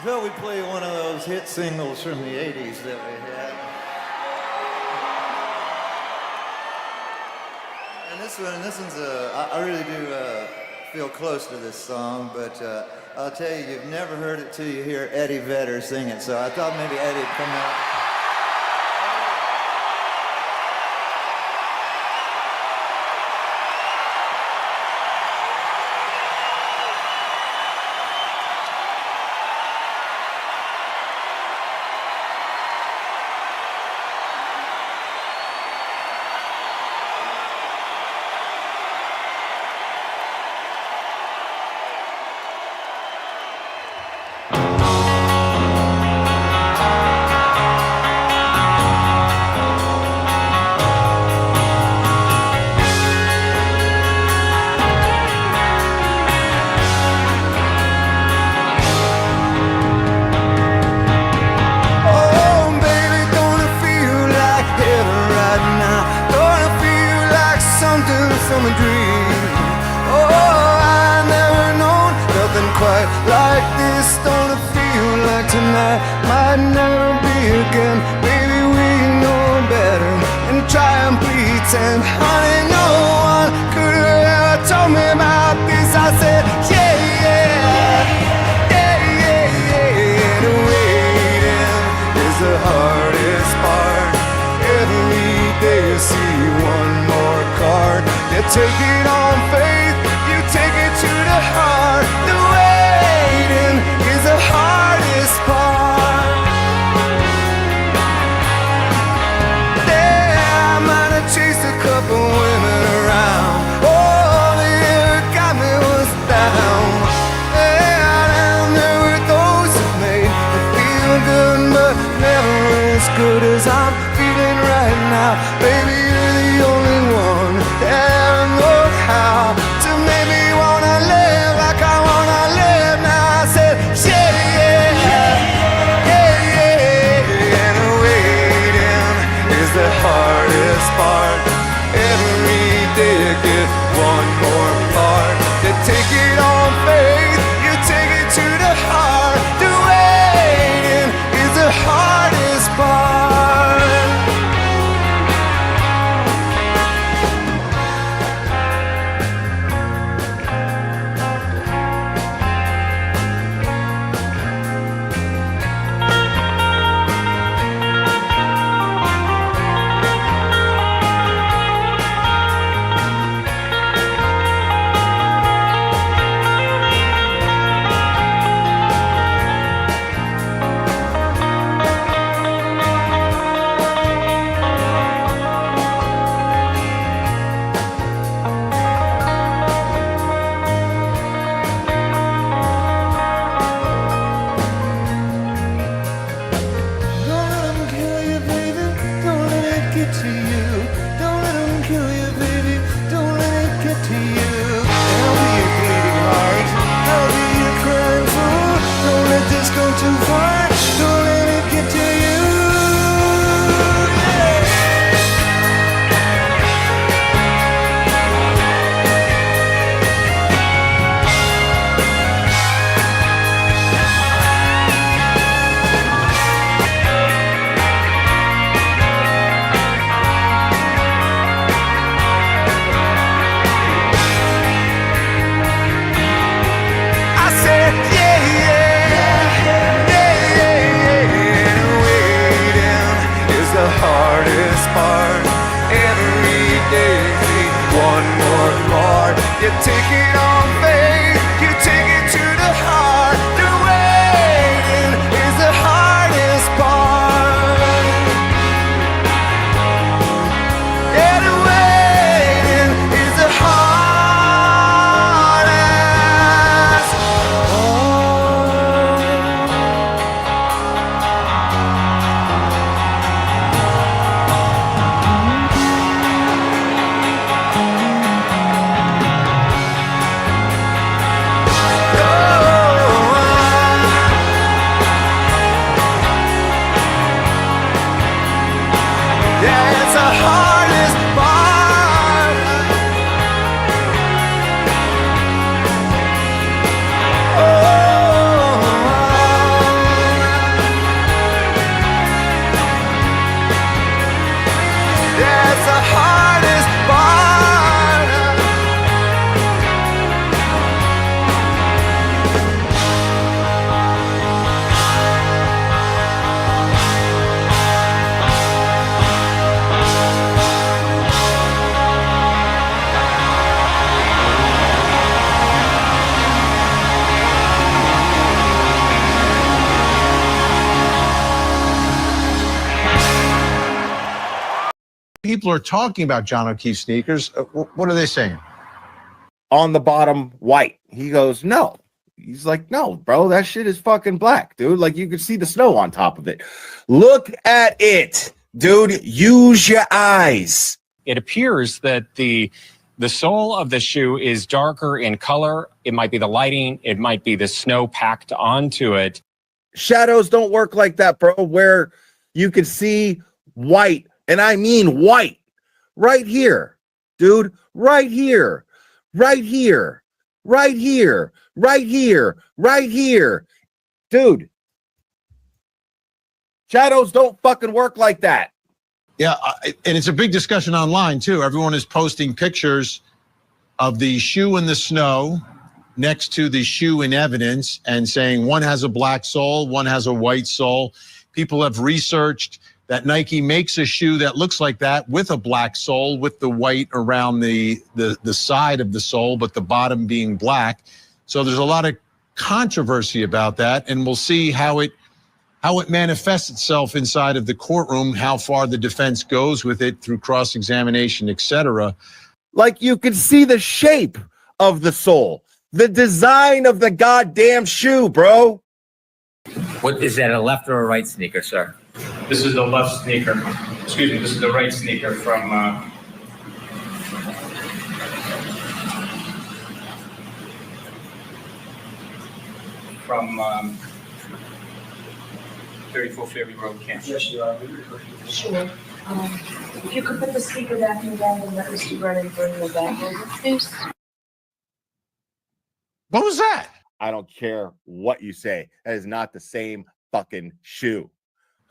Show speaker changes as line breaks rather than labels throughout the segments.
So we play one of those hit singles from the 80s that we had. And this one's I really do feel close to this song, but I'll tell you, you've never heard it till you hear Eddie Vedder sing it, so I thought maybe Eddie would come out. From a dream. Oh, I never known nothing quite like this. Don't it feel like tonight might never be again? Baby, we know better and try and pretend. Honey, no one could have ever told me about this. I said, yeah, yeah, yeah, yeah, yeah. And waiting is the hardest part. Every day you see one more card. You take it on faith, you take it to the heart. The waiting is the hardest part. Yeah, I might have chased a couple women around. Oh, the year got me was down. Yeah, and there were those who made me feel good, but never as good as I'm feeling right now. Baby, you're the only one that how to make me wanna live like I wanna live now. I said, yeah, yeah, yeah, yeah. And waiting is the hardest part. Every day you get one more part. You take it on faith, you take it to the heart. The waiting is the hardest part.
people are talking about John O'Keefe sneakers. What are they saying?
On the bottom, white. He goes, no. He's like, no, bro, that shit is fucking black, dude. Like, you can see the snow on top of it. Look at it, dude. Use your eyes.
It appears that the sole of the shoe is darker in color. It might be the lighting. It might be the snow packed onto it.
Shadows don't work like that, bro, where you can see white, and I mean white, right here, dude, right here, right here, right here, right here, right here, dude. Shadows don't fucking work like that.
Yeah, and it's a big discussion online, too. Everyone is posting pictures of the shoe in the snow next to the shoe in evidence and saying one has a black sole, one has a white sole. People have researched that Nike makes a shoe that looks like that with a black sole with the white around the side of the sole, but the bottom being black. So there's a lot of controversy about that, and we'll see how it manifests itself inside of the courtroom, how far the defense goes with it through cross-examination, etc.
Like, you can see the shape of the sole, the design of the goddamn shoe, bro.
What is that, a left or a right sneaker, sir?
This is the left sneaker. Excuse me, this is the right sneaker from 34 Ferry Road, Kansas.
Yes, you are. Sure. If you could put the speaker back in the bag and let Mr. Brennan bring the bag over, please.
What was that?
I don't care what you say. That is not the same fucking shoe.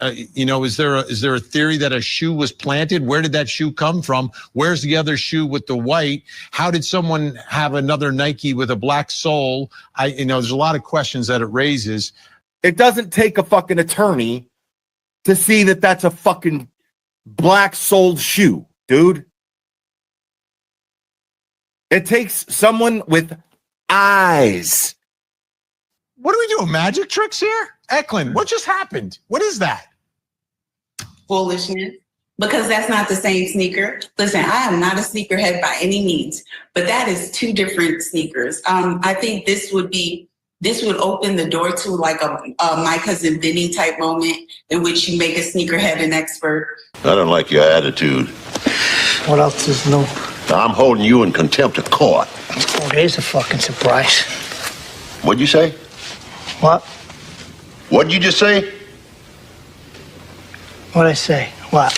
Is there a theory that a shoe was planted? Where did that shoe come from? Where's the other shoe with the white? How did someone have another Nike with a black sole? There's a lot of questions that it raises.
It doesn't take a fucking attorney to see that that's a fucking black-soled shoe, dude. It takes someone with eyes.
What are we doing, magic tricks here? Eklund, what just happened? What is that?
Foolishness, because that's not the same sneaker. Listen, I am not a sneakerhead by any means, but that is two different sneakers. I think this would open the door to like a My Cousin Vinny type moment in which you make a sneakerhead an expert.
I don't like your attitude.
What else is new?
I'm holding you in contempt of court.
Oh, there's a fucking surprise.
What'd you say?
What?
What'd you just say?
What'd I say? What?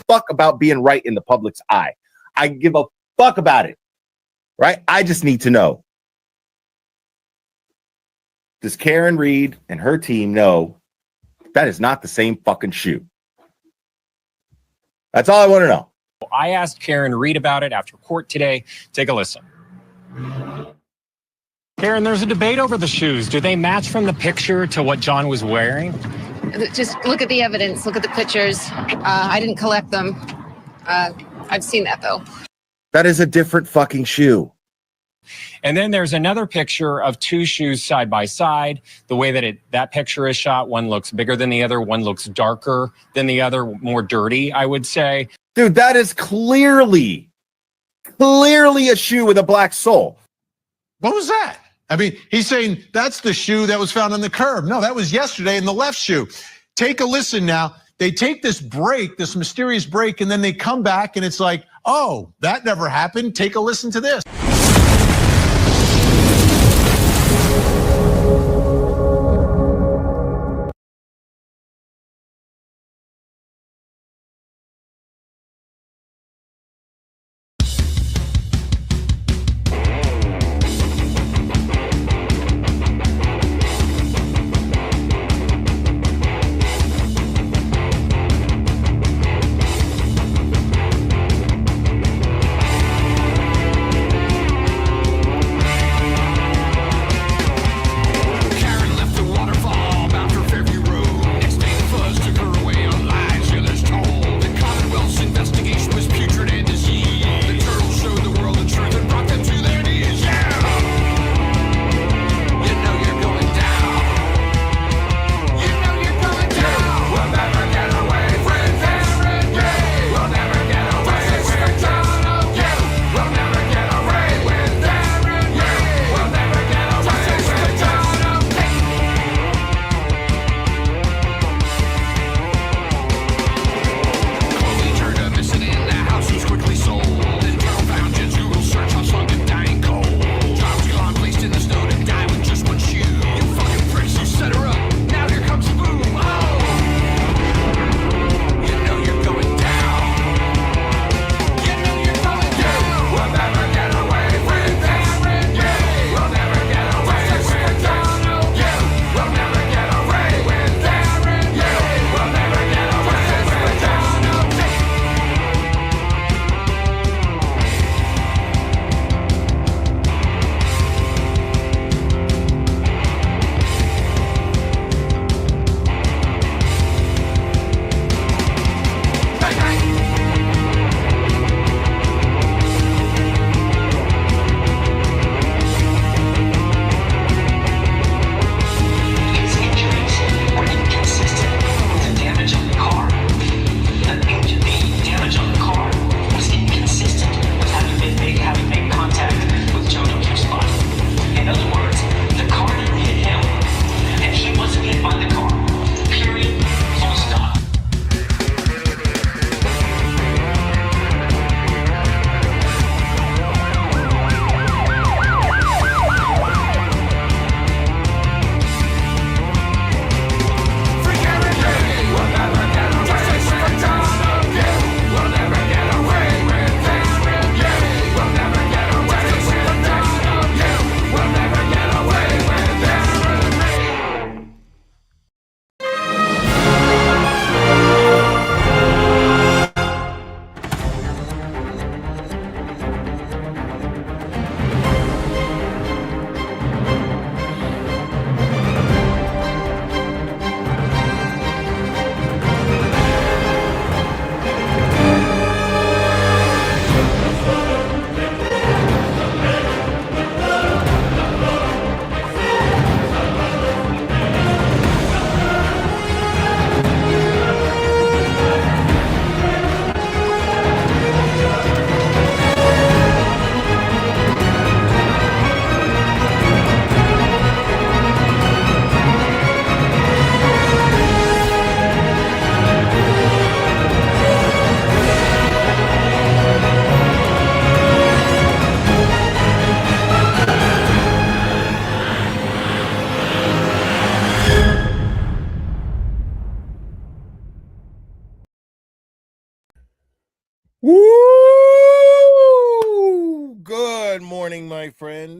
Fuck about being right in the public's eye. I give a fuck about it. Right? I just need to know. Does Karen Reed and her team know that is not the same fucking shoe? That's all I want to know.
I asked Karen Reed about it after court today. Take a listen. Karen, there's a debate over the shoes. Do they match from the picture to what John was wearing?
Just look at the evidence. Look at the pictures. I didn't collect them. I've seen that, though.
That is a different fucking shoe.
And then there's another picture of two shoes side by side. The way that picture is shot, one looks bigger than the other. One looks darker than the other, more dirty, I would say.
Dude, that is clearly a shoe with a black sole.
What was that? I mean, he's saying that's the shoe that was found on the curb. No, that was yesterday in the left shoe. Take a listen now. They take this break, this mysterious break, and then they come back and it's like, oh, that never happened. Take a listen to this.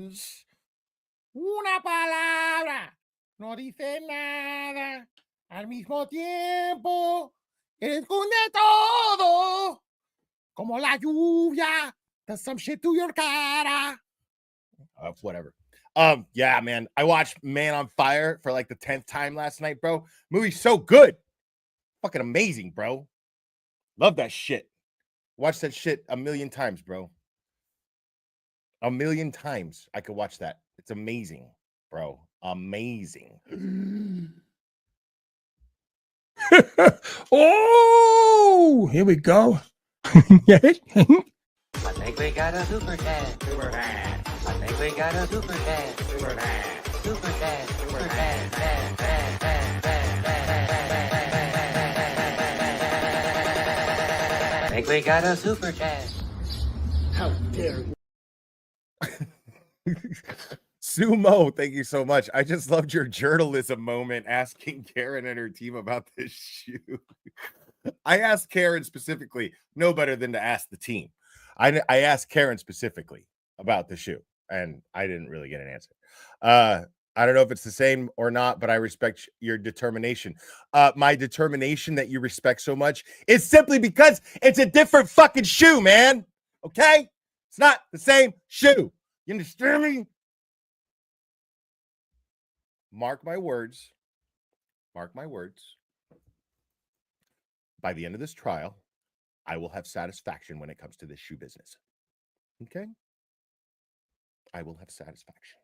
words. Una palabra no dice nada. Al mismo tiempo, esconde todo. Como la lluvia does some shit to your cara. Whatever. Yeah, man. I watched Man on Fire for like the 10th time last night, bro. Movie's so good. Fucking amazing, bro. Love that shit. Watch that shit a million times, bro. A million times I could watch that. It's amazing, bro. Amazing.
Oh, here we go. Yeah.
I think we got a super cat. Super cat. I think we got a super cat. Super cat. Super cat. Super cat. I think we got a super cat.
How dare you?
Sumo, thank you so much. I just loved your journalism moment asking Karen and her team about this shoe. I asked Karen specifically, no better than to ask the team. I asked Karen specifically about the shoe, and I didn't really get an answer. I don't know if it's the same or not, but I respect your determination. My determination that you respect so much is simply because it's a different fucking shoe, man. Okay? It's not the same shoe. You understand me? Mark my words. Mark my words. By the end of this trial, I will have satisfaction when it comes to this shoe business. Okay? I will have satisfaction.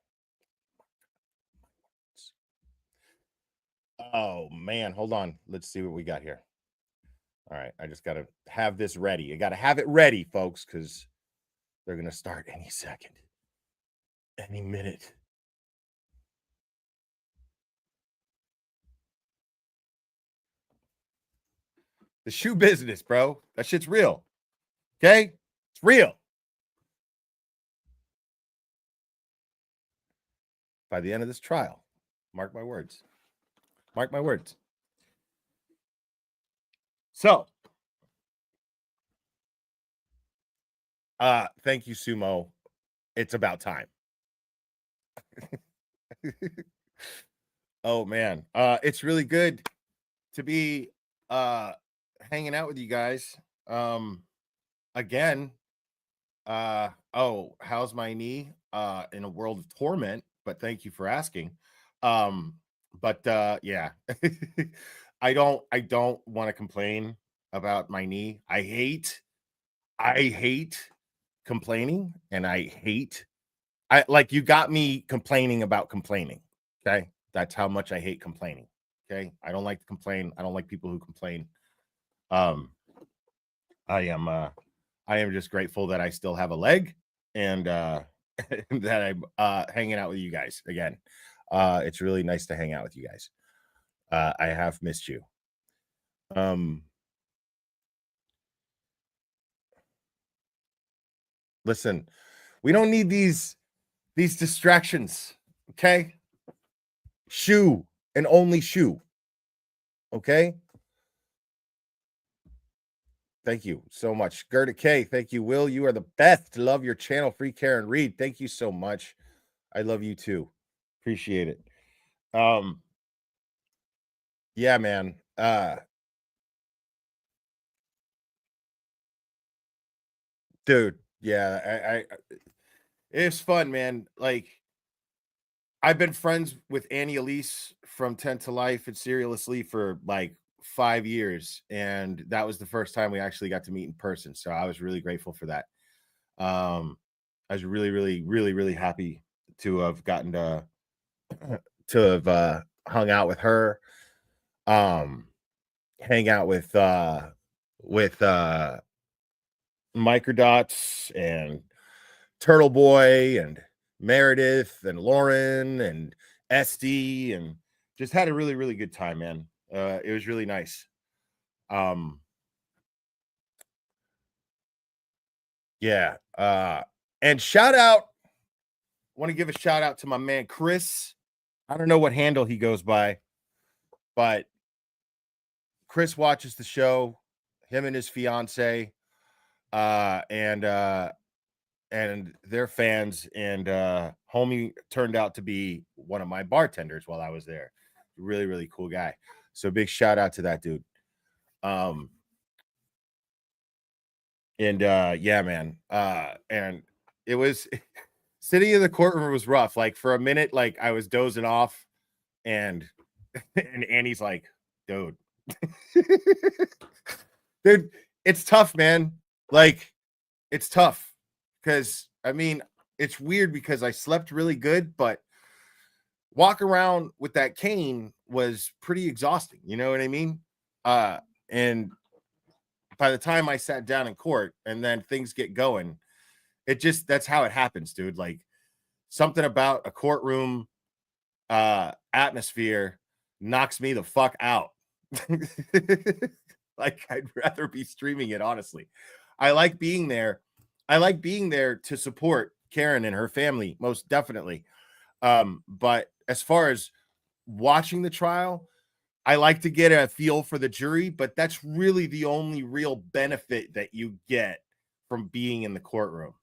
Oh, man. Hold on. Let's see what we got here. All right. I just got to have this ready. I got to have it ready, folks, because they're going to start any second, any minute. The shoe business, bro. That shit's real. Okay? It's real. By the end of this trial, mark my words. Mark my words. So, thank you, Sumo. It's about time. Oh, man. It's really good to be hanging out with you guys. Again, how's my knee? In a world of torment, but thank you for asking. But yeah. I don't want to complain about my knee. I hate complaining, and I like, you got me complaining about complaining. Okay? That's how much I hate complaining. Okay? I don't like to complain. I don't like people who complain. I am just grateful that I still have a leg, and that I'm hanging out with you guys again. It's really nice to hang out with you guys. I have missed you. Listen, we don't need these distractions, okay? Shoe and only shoe. Okay? Thank you so much. Gerda K, thank you. Will, you are the best. Love your channel. Free Karen Reed. Thank you so much. I love you too. Appreciate it. Yeah, man. Dude, yeah, I it's fun, man. Like, I've been friends with Annie Elise from 10 to Life and Serialously for like 5 years, and that was the first time we actually got to meet in person. So I was really grateful for that. I was really happy to have gotten to have hung out with her, hang out with Microdots and Turtle Boy and Meredith and Lauren and SD, and just had a really good time, man. It was really nice. Yeah. And shout out, want to give a shout out to my man Chris. I don't know what handle he goes by, but Chris watches the show, him and his fiance, and and they're fans. And homie turned out to be one of my bartenders while I was there. Really, really cool guy. So big shout out to that dude. And yeah, man. And it was sitting in the courtroom was rough. Like for a minute, like I was dozing off, and and Annie's like, dude, dude, it's tough, man. Like, it's tough because I mean, it's weird because I slept really good, but walk around with that cane was pretty exhausting. You know what I mean? And by the time I sat down in court and then things get going, that's how it happens, dude. Like something about a courtroom atmosphere knocks me the fuck out. Like I'd rather be streaming it, honestly. I like being there. I like being there to support Karen and her family, most definitely. But as far as watching the trial, I like to get a feel for the jury, but that's really the only real benefit that you get from being in the courtroom,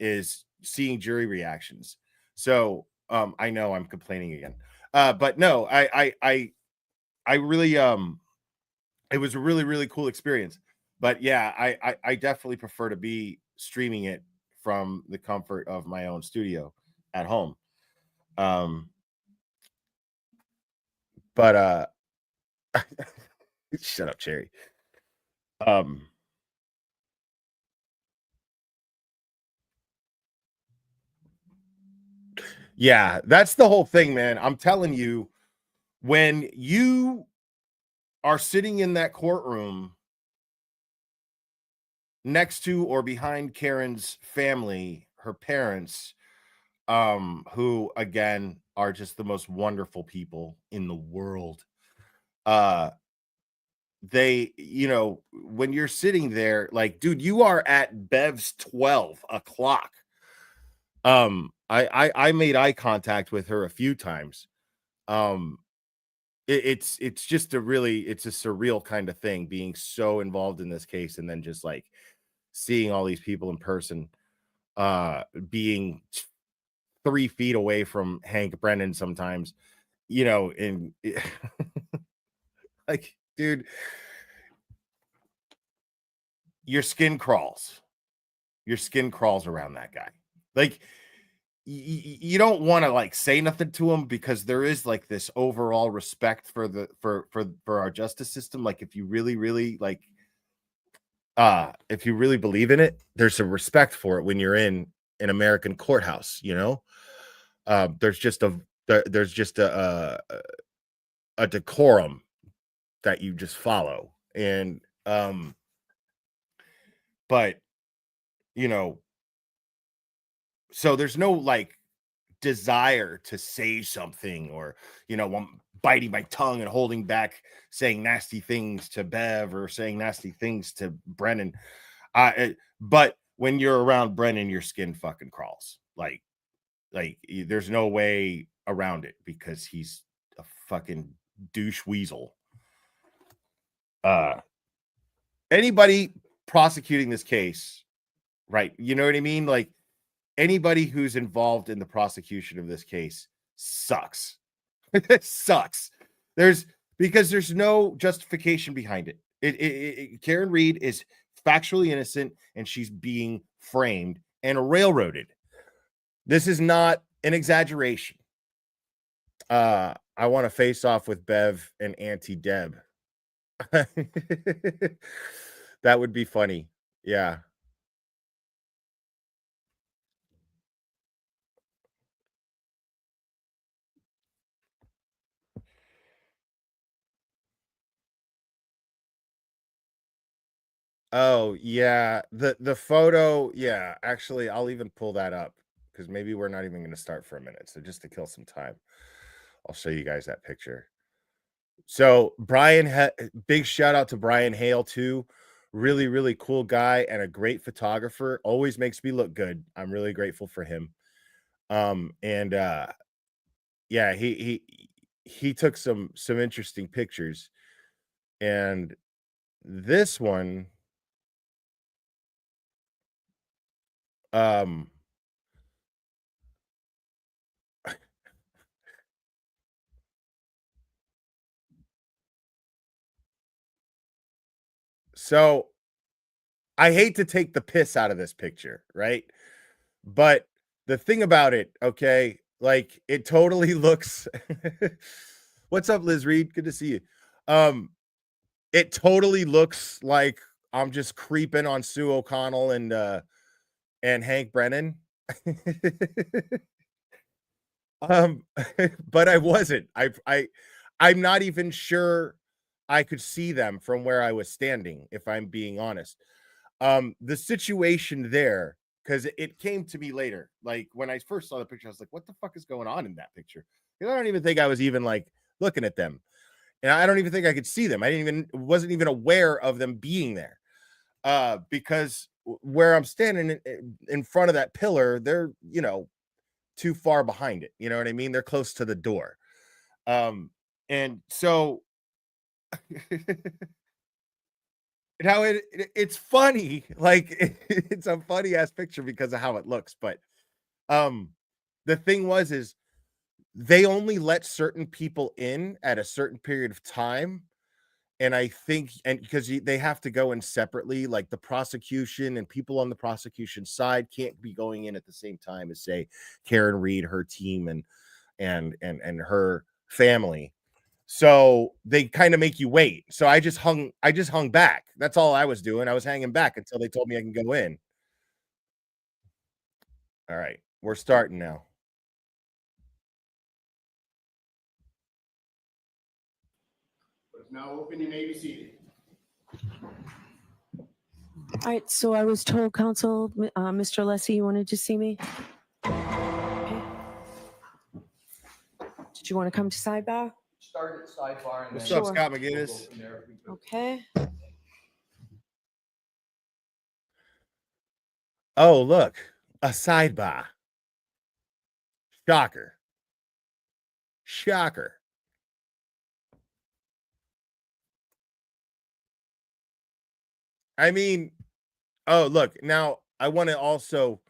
is seeing jury reactions. So I know I'm complaining again. But no, I really it was a really, really cool experience. But yeah, I definitely prefer to be streaming it from the comfort of my own studio at home. But shut up, Cherry. Yeah, that's the whole thing, man. I'm telling you, when you are sitting in that courtroom next to or behind Karen's family, her parents, who again are just the most wonderful people in the world. They, when you're sitting there, like, dude, you are at Bev's 12 o'clock. I made eye contact with her a few times. It's just it's a surreal kind of thing being so involved in this case, and then just like seeing all these people in person, being 3 feet away from Hank Brennan sometimes, and like, dude, your skin crawls around that guy. Like, you don't want to like say nothing to him because there is like this overall respect for our justice system. Like if you really like if you really believe in it, there's a respect for it when you're in an American courthouse. There's just a decorum that you just follow. And but so there's no like desire to say something, or I'm biting my tongue and holding back saying nasty things to Bev or saying nasty things to Brennan. But when you're around Brennan, your skin fucking crawls. Like there's no way around it because he's a fucking douche weasel. Anybody prosecuting this case, right? You know what I mean? Like anybody who's involved in the prosecution of this case sucks. It sucks. Because there's no justification behind it. Karen Reed is factually innocent and she's being framed and railroaded. This is not an exaggeration. I want to face off with Bev and Auntie Deb. That would be funny. Yeah. Oh, yeah. The photo, yeah. Actually, I'll even pull that up because maybe we're not even going to start for a minute. So just to kill some time, I'll show you guys that picture. So big shout out to Brian Hale too. Really, really cool guy and a great photographer. Always makes me look good. I'm really grateful for him. And yeah, he took some interesting pictures. And this one, So I hate to take the piss out of this picture, right? But the thing about it, okay, like it totally looks What's up, Liz Reed? Good to see you. It totally looks like I'm just creeping on Sue O'Connell and Hank Brennan. But I wasn't. I'm not even sure I could see them from where I was standing, if I'm being honest. The situation there, because it came to me later. Like when I first saw the picture, I was like, what the fuck is going on in that picture? I don't even think I was even like looking at them. And I don't even think I could see them. Wasn't even aware of them being there. Because where I'm standing in front of that pillar, they're, too far behind it. You know what I mean? They're close to the door. And so now it's funny. Like it's a funny ass picture because of how it looks. But the thing is they only let certain people in at a certain period of time. And I think, and because they have to go in separately, like the prosecution and people on the prosecution side can't be going in at the same time as, say, Karen Reed, her team, and her family. So they kind of make you wait. So I just hung back. That's all I was doing. I was hanging back until they told me I can go in. All right, we're starting now.
It's now open. You may be seated.
All right, so I was told, counsel, Mr. Lessie, you wanted to see me? Okay. Did you want to come to sidebar?
Start at sidebar and
What's
then
up, Scott McGinnis?
Okay.
Oh, look, a sidebar. Shocker. I mean, oh, look, now I want to also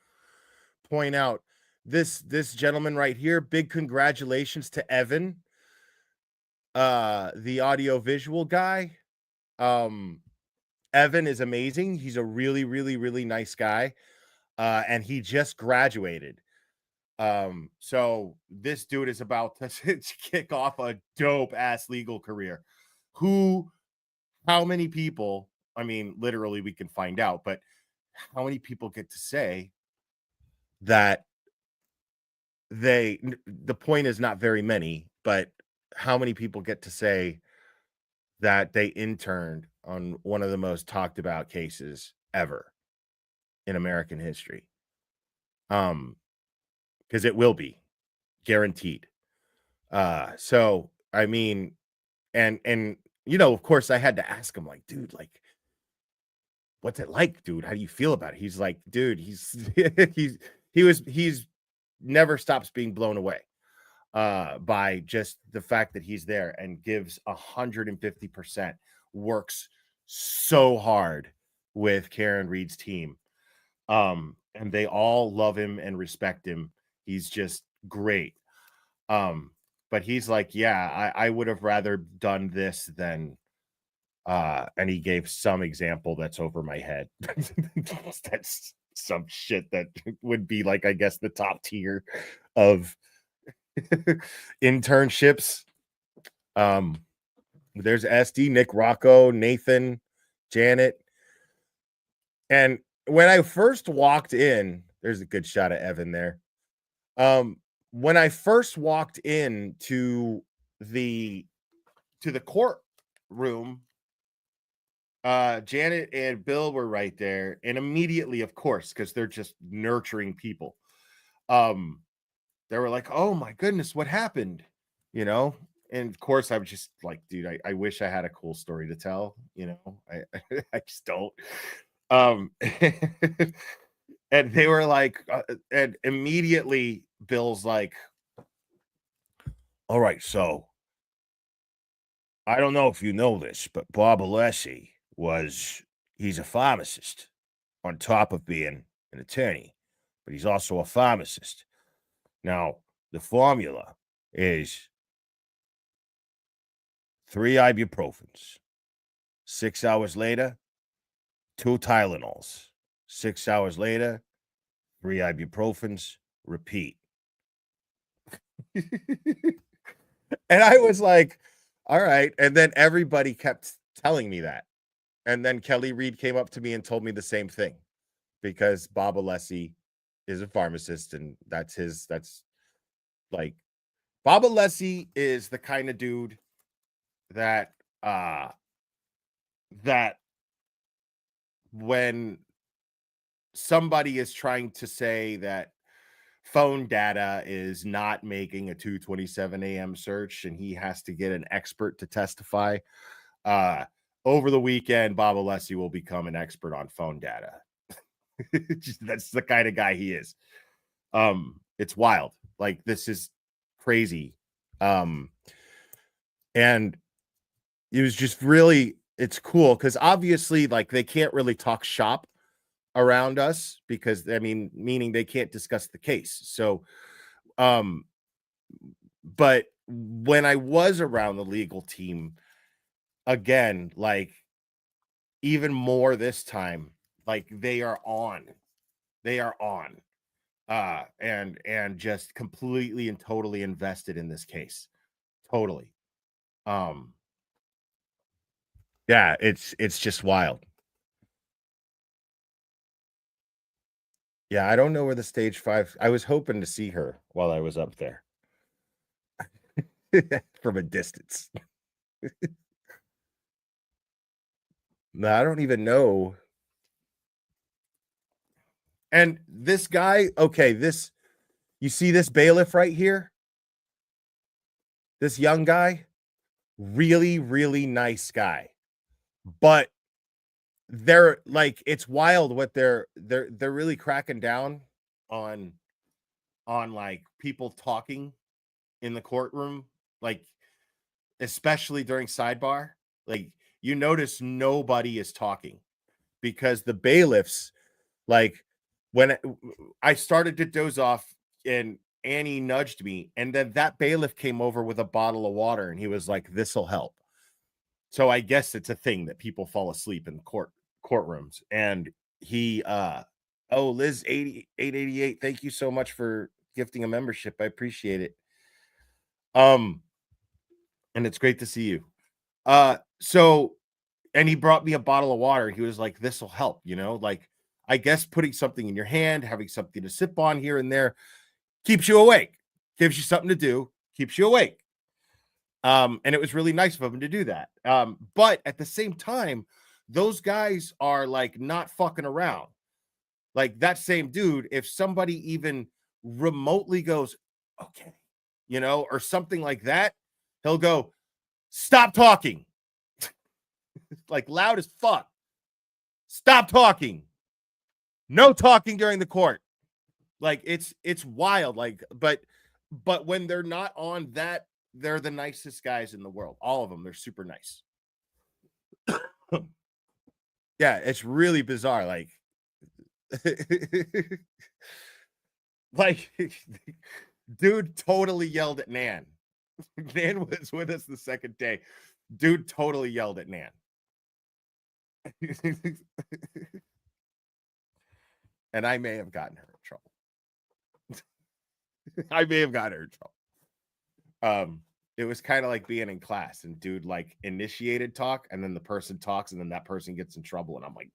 point out this gentleman right here. Big congratulations to Evan, the audio visual guy. Evan is amazing. He's a really, really, really nice guy. And he just graduated. So this dude is about to kick off a dope ass legal career. How many people, I mean, literally we can find out, but how many people get to say that the point is not very many, but how many people get to say that they interned on one of the most talked about cases ever in American history? Because it will be guaranteed. So I mean, and of course I had to ask him, like, dude, like, what's it like, dude? How do you feel about it? He's like, dude, he's he's never stops being blown away by just the fact that he's there and gives 150%, works so hard with Karen Reed's team. And they all love him and respect him. He's just great. But he's like, yeah, I would have rather done this than and he gave some example that's over my head. That's some shit that would be like, I guess, the top tier of internships. There's SD, Nick Rocco, Nathan, Janet. And when I first walked in, there's a good shot of Evan there. When I first walked in to the courtroom, Janet and Bill were right there, and immediately, of course, because they're just nurturing people, they were like, oh my goodness, what happened? And of course I was just like, dude, I wish I had a cool story to tell. I just don't. And they were like, and immediately Bill's like, all right, so I don't know if you know this, but Bob Alessi he's a pharmacist on top of being an attorney. but he's also a pharmacist. Now, the formula is 3 ibuprofens. 6 hours later, 2 Tylenols. 6 hours later, 3 ibuprofens. Repeat. And I was like, all right. And then everybody kept telling me that. And then Kelly Reed came up to me and told me the same thing, because Bob Alessi is a pharmacist, and that's like, Bob Alessi is the kind of dude that that when somebody is trying to say that phone data is not making a 2:27 a.m. search and he has to get an expert to testify, over the weekend, Bob Alessi will become an expert on phone data. That's the kind of guy he is. It's wild. Like, this is crazy. And it was just really, it's cool because obviously, like, they can't really talk shop around us because, I mean, meaning they can't discuss the case. So, but when I was around the legal team, again, like, even more this time, like, they are on, and just completely and totally invested in this case. Totally. Yeah, it's just wild. Yeah, I don't know where the stage 5. I was hoping to see her while I was up there from a distance. No, I don't even know. And this guy, okay, you see this bailiff right here? This young guy, really, really nice guy. But they're like, it's wild what they're really cracking down on like people talking in the courtroom, like, especially during sidebar. Like, you notice nobody is talking because the bailiffs, like, when I started to doze off and Annie nudged me, and then that bailiff came over with a bottle of water and he was like, "This'll help." So I guess it's a thing that people fall asleep in courtrooms. And he Liz 888, thank you so much for gifting a membership. I appreciate it. And it's great to see you. So, and he brought me a bottle of water. He was like, "This'll help," like, I guess putting something in your hand, having something to sip on here and there keeps you awake, gives you something to do, keeps you awake. And it was really nice of him to do that. But at the same time, those guys are like not fucking around. Like, that same dude, if somebody even remotely goes, "Okay," or something like that, he'll go, "Stop talking." Like, loud as fuck. "Stop talking. No talking during the court." Like, it's wild. Like, but when they're not on that, they're the nicest guys in the world. All of them. They're super nice. Yeah, it's really bizarre. Like, like, dude totally yelled at Nan. Nan was with us the second day. Dude totally yelled at Nan. And I may have gotten her in trouble. It was kind of like being in class and dude, like, initiated talk, and then the person talks, and then that person gets in trouble, and I'm like,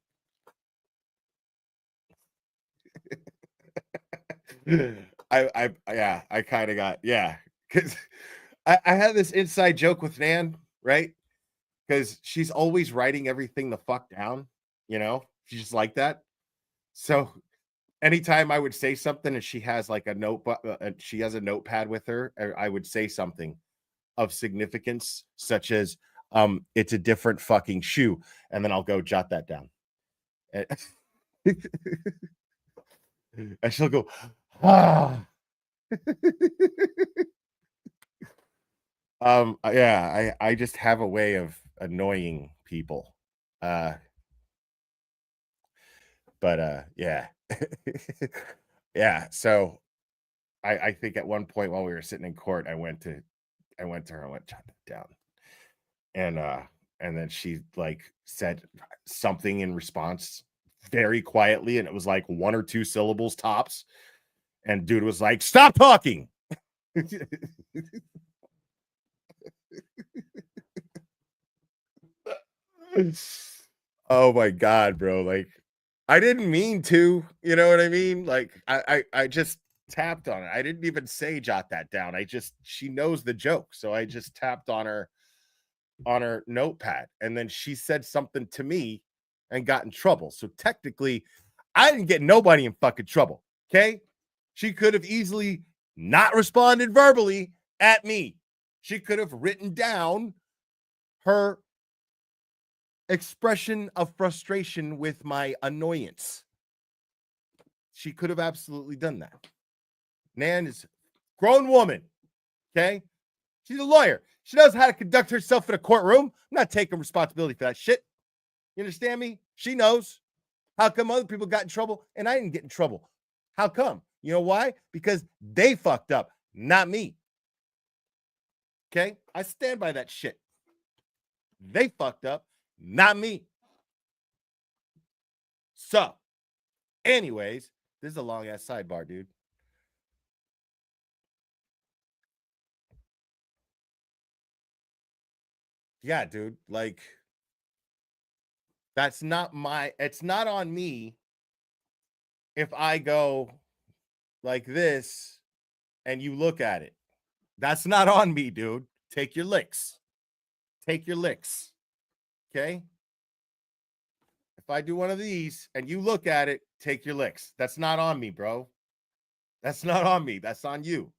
I kind of got, because I had this inside joke with Nan, right? Because she's always writing everything the fuck down, she's just like that. So anytime I would say something and she has like a she has a notepad with her, I would say something of significance, such as, "It's a different fucking shoe," and then I'll go jot that down. And she'll go, "Ah." I just have a way of annoying people. But yeah. Yeah. So I think at one point while we were sitting in court, I went to her and went, jot that down. And then she like said something in response very quietly, and it was like 1 or 2 syllables tops. And dude was like, "Stop talking." Oh my God, bro. Like, I didn't mean to, you know what I mean? Like, I just tapped on it. I didn't even say jot that down. She knows the joke. So I just tapped on her notepad, and then she said something to me and got in trouble. So technically, I didn't get nobody in fucking trouble. Okay. She could have easily not responded verbally at me. She could have written down her expression of frustration with my annoyance. She could have absolutely done that. Nan is a grown woman. Okay. She's a lawyer. She knows how to conduct herself in a courtroom. I'm not taking responsibility for that shit. You understand me? She knows. How come other people got in trouble and I didn't get in trouble? How come? You know why? Because they fucked up, not me. Okay? I stand by that shit. They fucked up, not me. So, anyways, this is a long ass sidebar, dude. Yeah, dude. Like, it's not on me if I go like this and you look at it. That's not on me, dude. Take your licks. Take your licks. Okay? If I do one of these and you look at it, take your licks. That's not on me, bro. That's not on me. That's on you.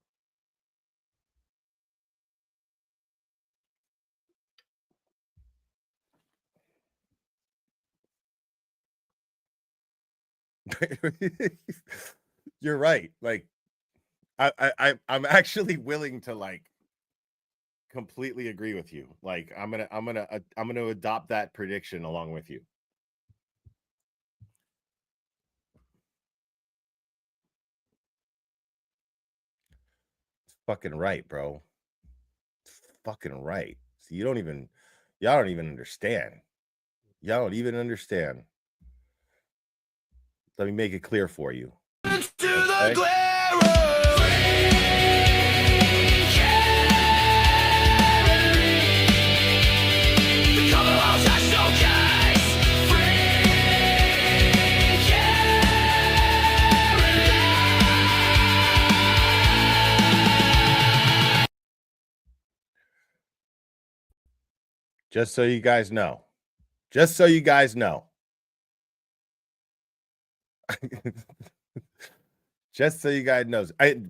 You're right. Like, I'm actually willing to like completely agree with you. Like, I'm gonna adopt that prediction along with you. It's fucking right, bro. It's fucking right. So y'all don't even understand. Y'all don't even understand. Let me make it clear for you. Okay? Just so you guys know. Just so you guys know. Just so you guys know.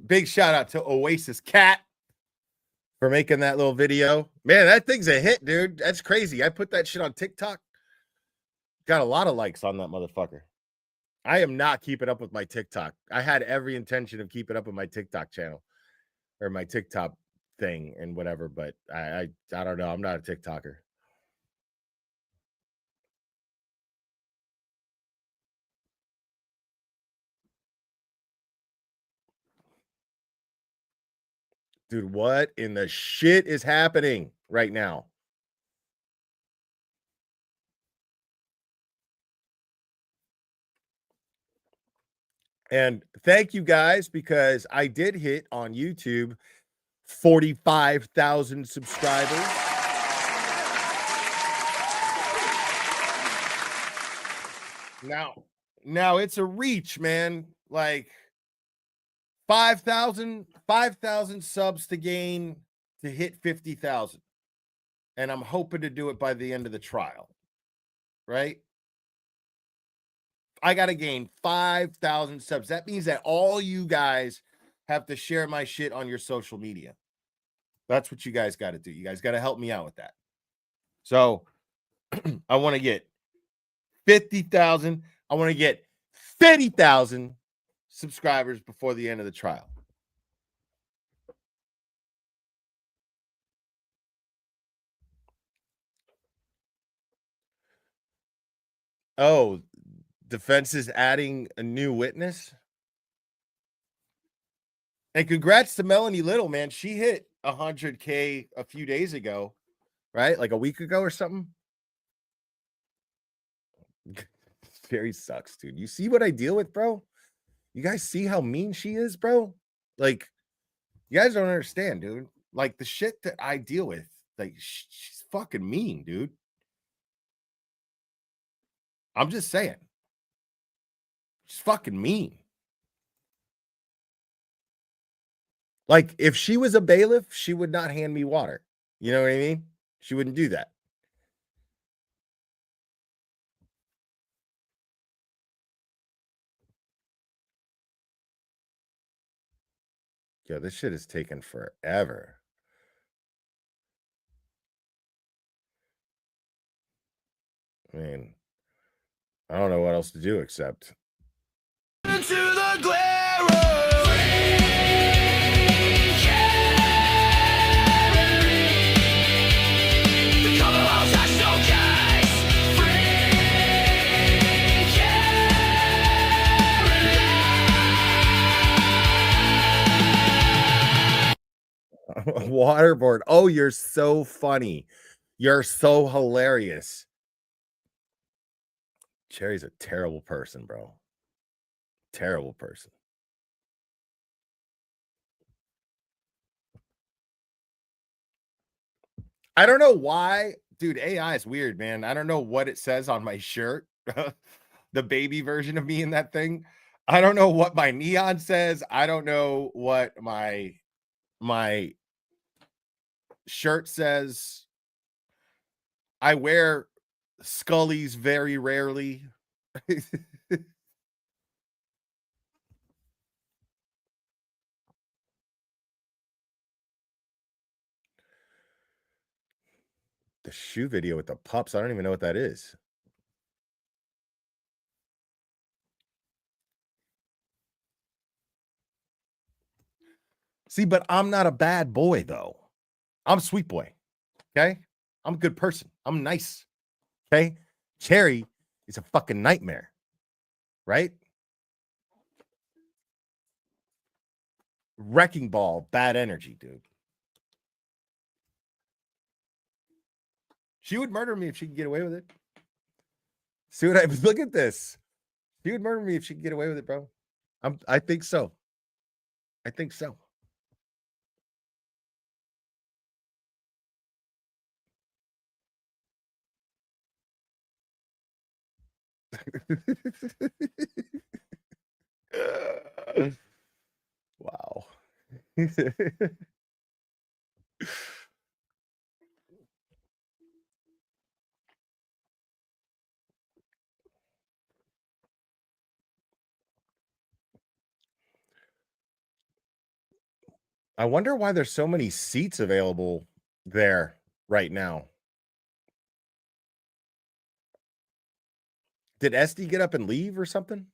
Big shout out to Oasis Cat for making that little video. Man, that thing's a hit, dude. That's crazy. I put that shit on TikTok. Got a lot of likes on that motherfucker. I am not keeping up with my TikTok. I had every intention of keeping up with my TikTok channel or my TikTok thing and whatever, but I don't know. I'm not a TikToker. Dude, what in the shit is happening right now? And thank you guys, because I did hit on YouTube 45,000 subscribers. Now it's a reach, man. Like 5,000 subs to gain to hit 50,000. And I'm hoping to do it by the end of the trial. Right? I got to gain 5,000 subs. That means that all you guys have to share my shit on your social media. That's what you guys got to do. You guys got to help me out with that. So I want to get 50,000. I want to get 50,000 subscribers before the end of the trial. Oh, defense is adding a new witness. And congrats to Melanie Little, man. She hit 100K a few days ago, right? Like a week ago or something. Very sucks, dude. You see what I deal with, bro? You guys see how mean she is, bro? Like, you guys don't understand, dude. Like, the shit that I deal with, like, she's fucking mean, dude. I'm just saying. She's fucking mean. Like, if she was a bailiff, she would not hand me water. You know what I mean? She wouldn't do that. Yo, this shit is taking forever. I mean, I don't know what else to do except
Into the glare of the color of that showcase.
waterboard. Oh, you're so funny. You're so hilarious. Cherry's a terrible person, bro. Terrible person. I don't know why. Dude, AI is weird, man. I don't know what it says on my shirt. The baby version of me in that thing. I don't know what my neon says. I don't know what my shirt says. I wear Scully's very rarely. The shoe video with the pups. I don't even know what that is. See, but I'm not a bad boy, though. I'm a sweet boy. Okay? I'm a good person. I'm nice. Okay? Cherry is a fucking nightmare. Right? Wrecking ball, bad energy, dude. She would murder me if she could get away with it. See what I look at this. She would murder me if she could get away with it, bro. I think so. I think so. Wow. I wonder why there's so many seats available there right now. Did SD get up and leave or something?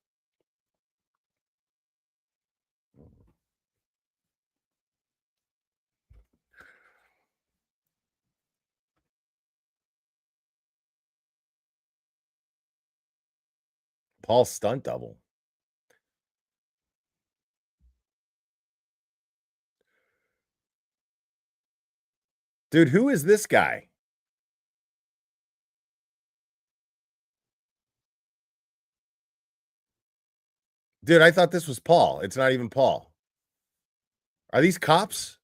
Paul's stunt double. Dude, who is this guy? Dude, I thought this was Paul. It's not even Paul. Are these cops?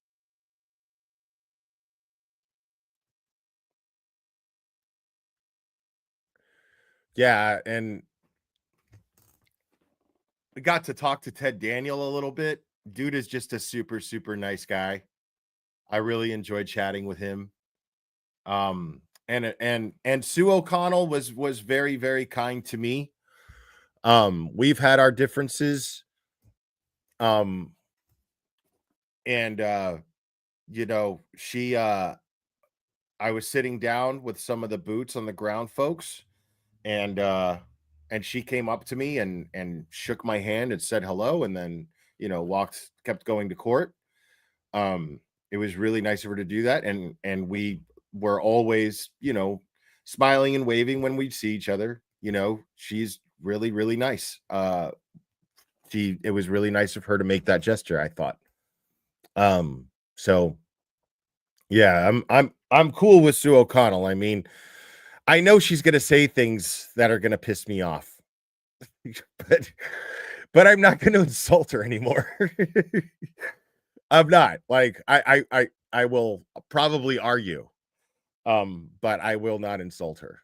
Yeah, and we got to talk to Ted Daniel a little bit. Dude is just a super, super nice guy. I really enjoyed chatting with him. And Sue O'Connell was very, very kind to me. We've had our differences. And you know, she I was sitting down with some of the boots on the ground folks, and she came up to me and shook my hand and said hello, and then, you know, kept going to court. It was really nice of her to do that, and we were always, you know, smiling and waving when we'd see each other. You know, she's really, really nice. It was really nice of her to make that gesture, I thought. So yeah, I'm cool with Sue O'Connell. I mean, I know she's gonna say things that are gonna piss me off, but I'm not gonna insult her anymore. I'm not. Like I will probably argue, but I will not insult her,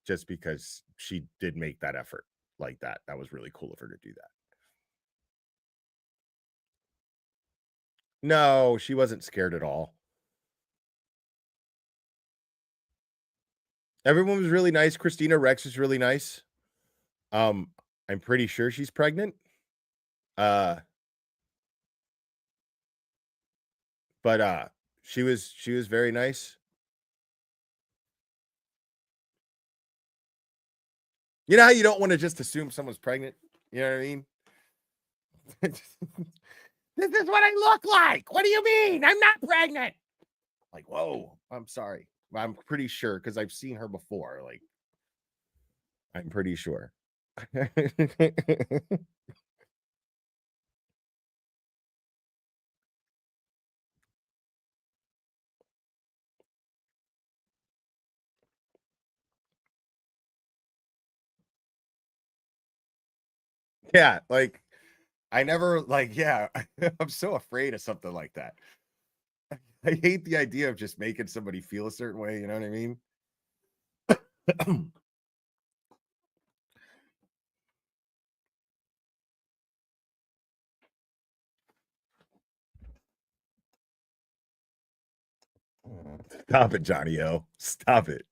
just because she did make that effort like that. That was really cool of her to do that. No, she wasn't scared at all. Everyone was really nice. Christina Rex is really nice. I'm pretty sure she's pregnant. But she was very nice. You know how you don't want to just assume someone's pregnant? You know what I mean? This is what I look like. What do you mean? I'm not pregnant. Like, whoa, I'm sorry. I'm pretty sure because I've seen her before. Like, I'm pretty sure. Yeah, like I never like, yeah, I'm so afraid of something like that. I hate the idea of just making somebody feel a certain way, you know what I mean? Stop it, Johnny O. Stop it.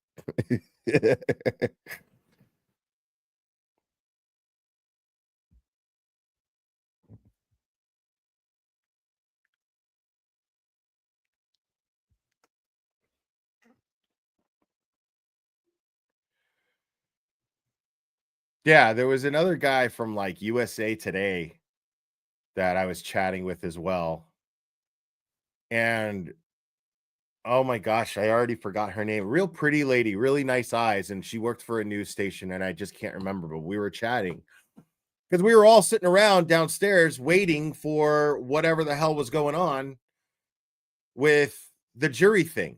Yeah, there was another guy from like USA Today that I was chatting with as well. And oh my gosh, I already forgot her name. Real pretty lady, really nice eyes, and she worked for a news station, and I just can't remember, but we were chatting because we were all sitting around downstairs waiting for whatever the hell was going on with the jury thing.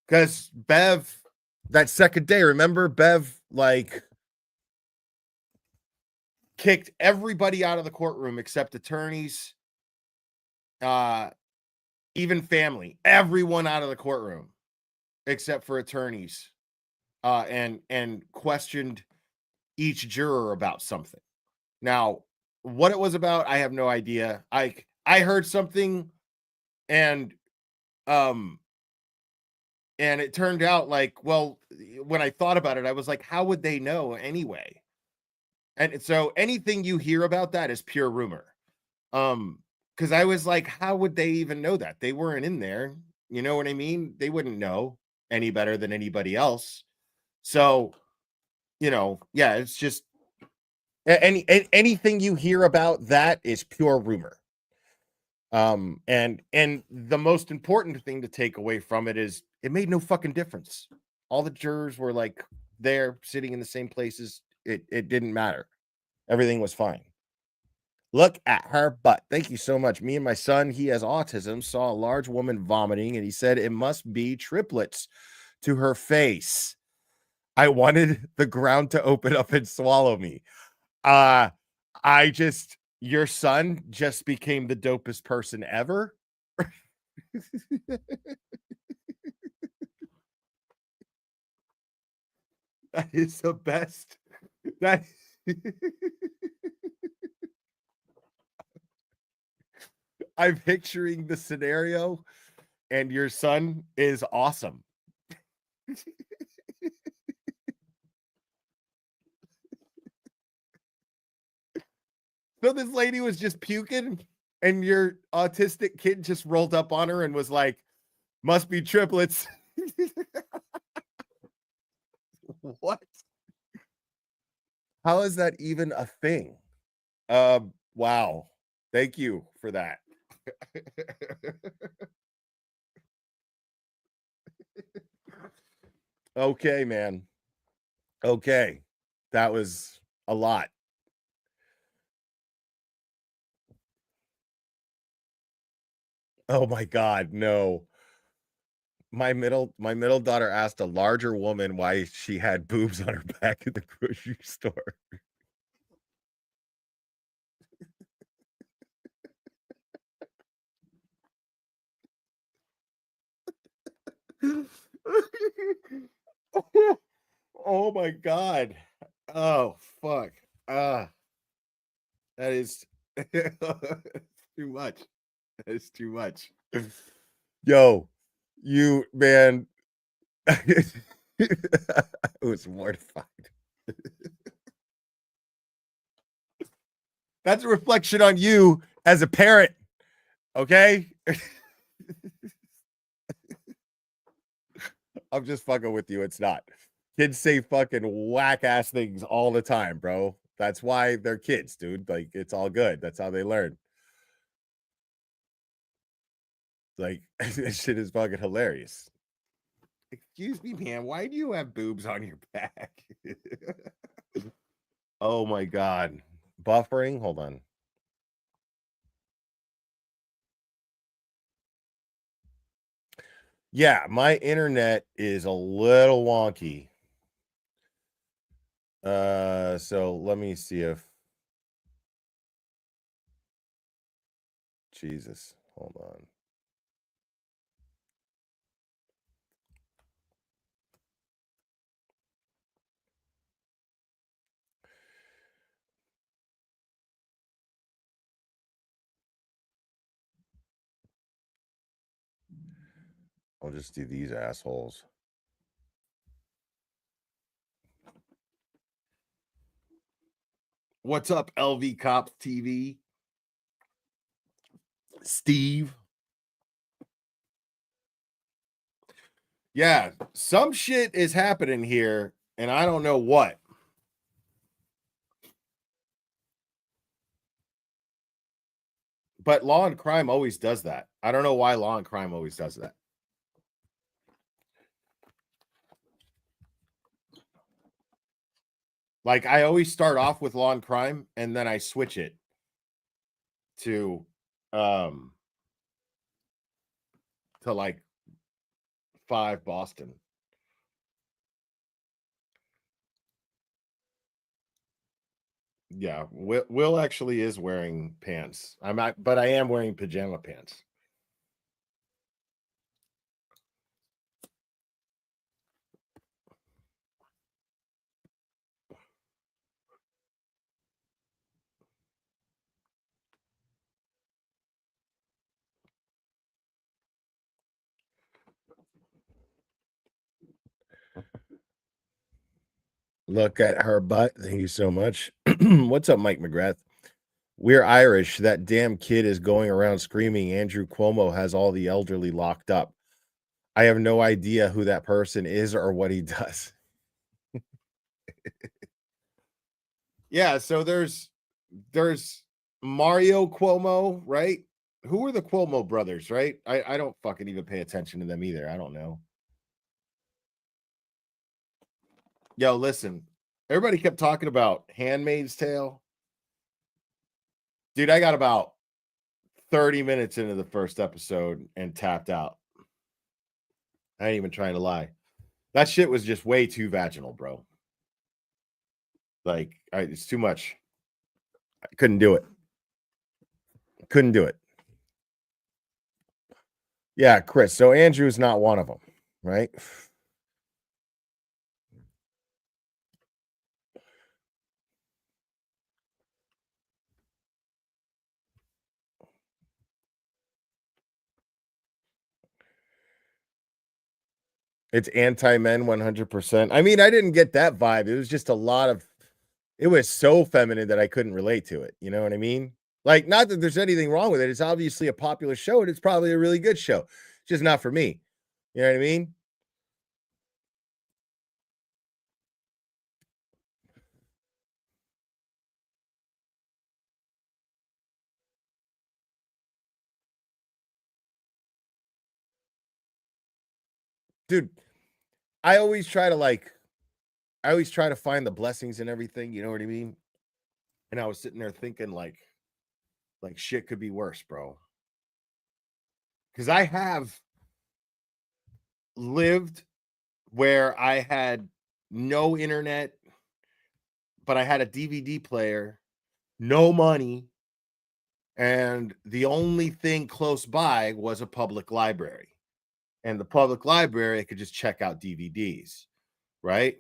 Because Bev, that second day, remember Bev like kicked everybody out of the courtroom except attorneys, even family, everyone out of the courtroom except for attorneys, and questioned each juror about something. Now, what it was about, I have no idea. I heard something, and it turned out like, well, when I thought about it, I was like, how would they know anyway? And so anything you hear about that is pure rumor. Because I was like, how would they even know that? They weren't in there. You know what I mean? They wouldn't know any better than anybody else. So, yeah, it's just anything you hear about that is pure rumor. And the most important thing to take away from it is it made no fucking difference. All the jurors were like there sitting in the same places. It didn't matter. Everything was fine. Look at her butt. Thank you so much. Me and my son, he has autism, saw a large woman vomiting, and he said it must be triplets to her face. I wanted the ground to open up and swallow me. Your son just became the dopest person ever. That is the best. That I'm picturing the scenario, and your son is awesome. So this lady was just puking, and your autistic kid just rolled up on her and was like, must be triplets. What? How is that even a thing? Wow. Thank you for that. Okay, man. Okay. That was a lot. Oh my God, no. My middle daughter asked a larger woman why she had boobs on her back at the grocery store. Oh my God. Oh fuck. That is too much. That is too much. Yo, you man. I was mortified. That's a reflection on you as a parent. Okay. I'm just fucking with you. It's not. Kids say fucking whack ass things all the time, bro. That's why they're kids, dude. Like, it's all good. That's how they learn. Like, this shit is fucking hilarious. Excuse me, man. Why do you have boobs on your back? Oh my God. Buffering. Hold on. Yeah, my internet is a little wonky. So let me see if Jesus, hold on. I'll just do these assholes. What's up, LV Cops TV? Steve. Yeah, some shit is happening here, and I don't know what. But Law and Crime always does that. I don't know why Law and Crime always does that. Like, I always start off with Law and Crime, and then I switch it to like 5 Boston. Yeah, Will actually is wearing pants. But I am wearing pajama pants. Look at her butt. Thank you so much. What's up, Mike McGrath? We're Irish. That damn kid is going around screaming Andrew Cuomo has all the elderly locked up. I have no idea who that person is or what he does. Yeah, so there's Mario Cuomo, right? Who are the Cuomo brothers, right? I don't fucking even pay attention to them either. I don't know. Yo, listen. Everybody kept talking about Handmaid's Tale. Dude, I got about 30 minutes into the first episode and tapped out. I ain't even trying to lie. That shit was just way too vaginal, bro. Like, it's too much. I couldn't do it. Couldn't do it. Yeah, Chris. So Andrew's not one of them, right? It's anti-men 100%. I mean, I didn't get that vibe. It was just a lot of, it was so feminine that I couldn't relate to it. You know what I mean? Like, not that there's anything wrong with it. It's obviously a popular show, and it's probably a really good show. It's just not for me. You know what I mean? Dude, I always try to find the blessings in everything. You know what I mean? And I was sitting there thinking like shit could be worse, bro. because I have lived where I had no internet, but I had a DVD player, no money, and the only thing close by was a public library. And the public library, I could just check out DVDs, right?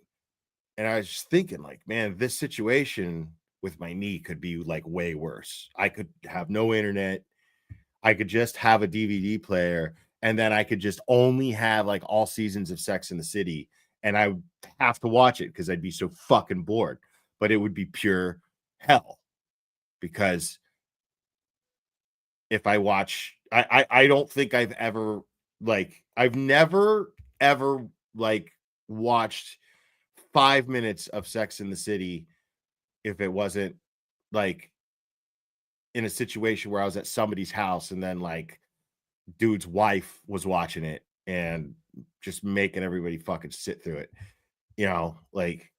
And I was just thinking, like, man, this situation with my knee could be like way worse. I could have no internet. I could just have a DVD player, and then I could just only have like all seasons of Sex in the City, and I would have to watch it because I'd be so fucking bored. But it would be pure hell because if I watch, I don't think I've ever I've never ever watched 5 minutes of Sex in the City if it wasn't like in a situation where I was at somebody's house and then like dude's wife was watching it and just making everybody fucking sit through it. You know, like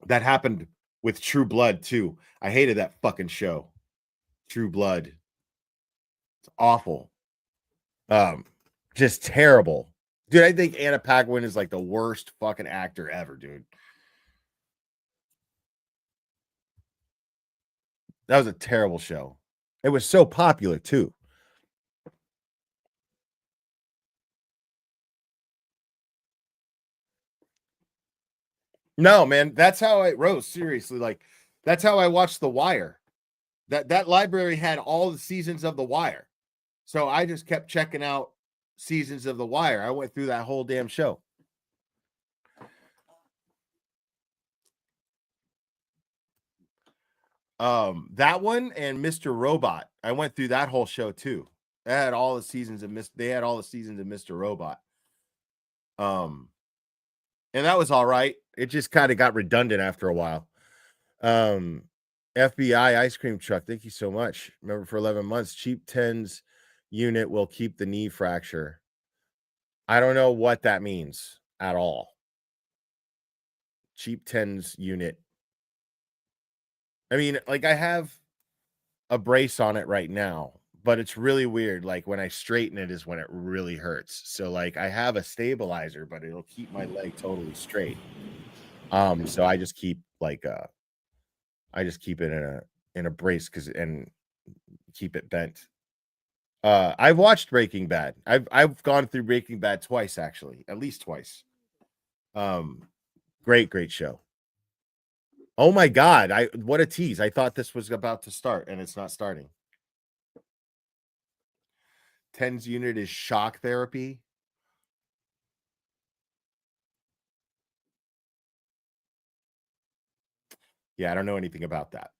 that happened with True Blood too. I hated that fucking show. True Blood. It's awful. Just terrible. Dude, I think Anna Paquin is like the worst fucking actor ever, dude. That was a terrible show. It was so popular too. No, man, that's how I rose. Seriously, like that's how I watched The Wire. That library had all the seasons of The Wire. So I just kept checking out seasons of The Wire. I went through that whole damn show. That one and Mr. Robot. I went through that whole show too. They had all the seasons of Mr. Robot. And that was all right. It just kind of got redundant after a while. FBI ice cream truck. Thank you so much. Remember for 11 months, cheap 10s unit will keep the knee fracture. I don't know what that means at all. Cheap 10s unit. I mean, like I have a brace on it right now, but it's really weird. Like when I straighten it is when it really hurts. So like I have a stabilizer, but it'll keep my leg totally straight. So I just keep it in a brace and keep it bent. I've watched Breaking Bad. I've gone through Breaking Bad twice, actually, at least twice. Great show. Oh my God. What a tease. I thought this was about to start and it's not starting. 10's unit is shock therapy. Yeah, I don't know anything about that.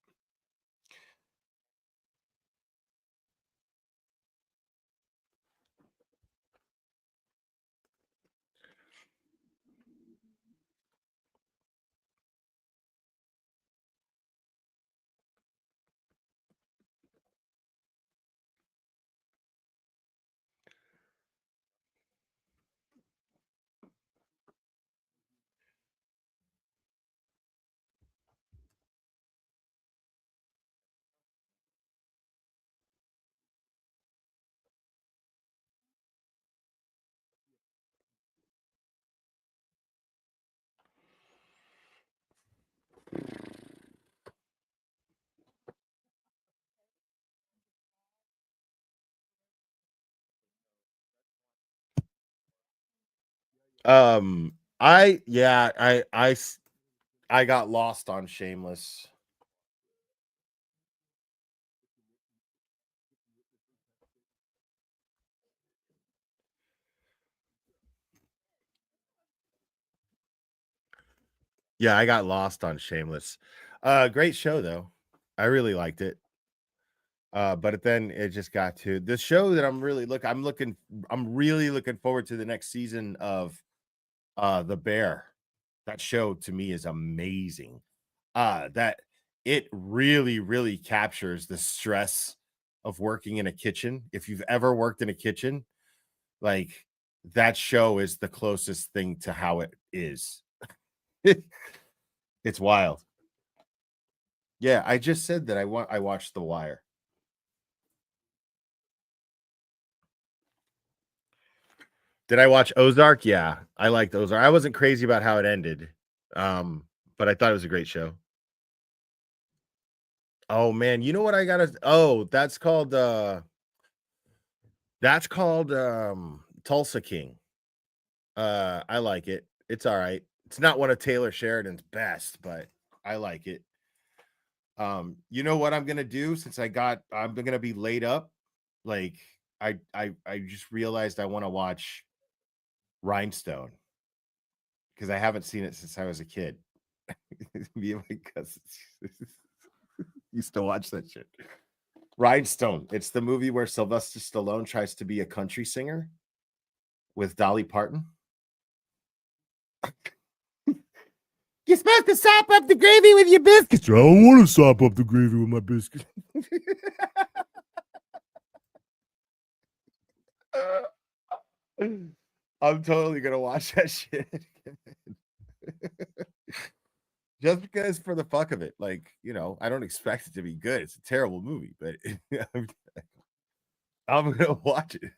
I got lost on Shameless. Yeah, I got lost on Shameless. Great show though. I really liked it. But then it just got to the show that I'm really looking forward to the next season of The Bear. That show to me is amazing. That it really captures the stress of working in a kitchen. If you've ever worked in a kitchen, like that show is the closest thing to how it is. It's wild. Yeah, I just said that I watched The Wire. Did I watch Ozark? Yeah, I liked Ozark. I wasn't crazy about how it ended, but I thought it was a great show. Oh man, you know what I gotta? Oh, that's called Tulsa King. I like it. It's all right. It's not one of Taylor Sheridan's best, but I like it. You know what I'm gonna do since I'm gonna be laid up. Like I just realized I want to watch Rhinestone because I haven't seen it since I was a kid. Me and my cousins used to watch that shit. Rhinestone. It's the movie where Sylvester Stallone tries to be a country singer with Dolly Parton. You're supposed to sop up the gravy with your biscuits.
I don't want to sop up the gravy with my biscuit.
I'm totally gonna watch that shit. Just because for the fuck of it, like, you know, I don't expect it to be good. It's a terrible movie, but I'm gonna watch it.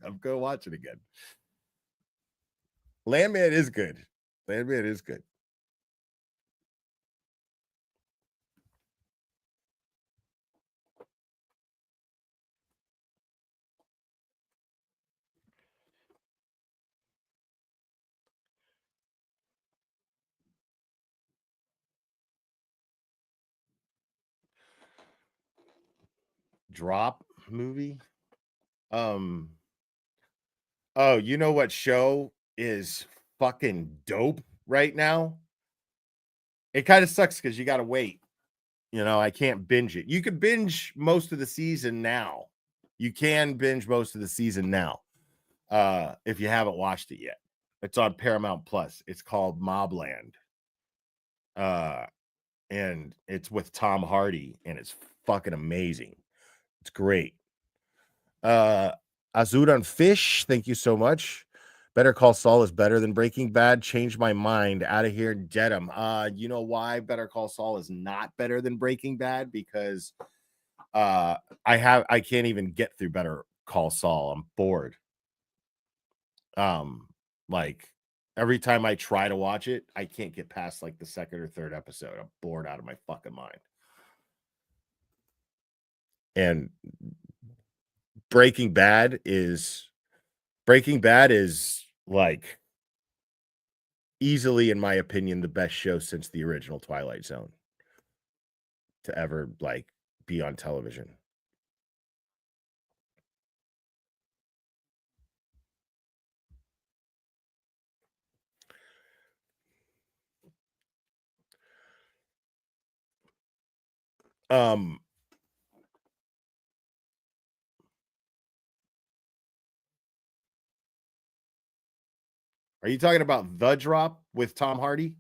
I'm gonna watch it again. Landman is good. Landman is good. Drop movie. Oh, you know what show is fucking dope right now? It kind of sucks because you gotta wait. You know, I can't binge it. You could binge most of the season now. You can binge most of the season now. If you haven't watched it yet. It's on Paramount Plus. It's called Mobland. And it's with Tom Hardy, and it's fucking amazing. It's great. Azuran Fish, thank you so much. Better Call Saul is better than Breaking Bad. Change my mind. Out of here, get him. You know why Better Call Saul is not better than Breaking Bad? Because I can't even get through Better Call Saul. I'm bored. Like every time I try to watch it, I can't get past like the second or third episode. I'm bored out of my fucking mind. And Breaking Bad is like easily, in my opinion, the best show since the original Twilight Zone to ever like be on television. Are you talking about The Drop with Tom Hardy?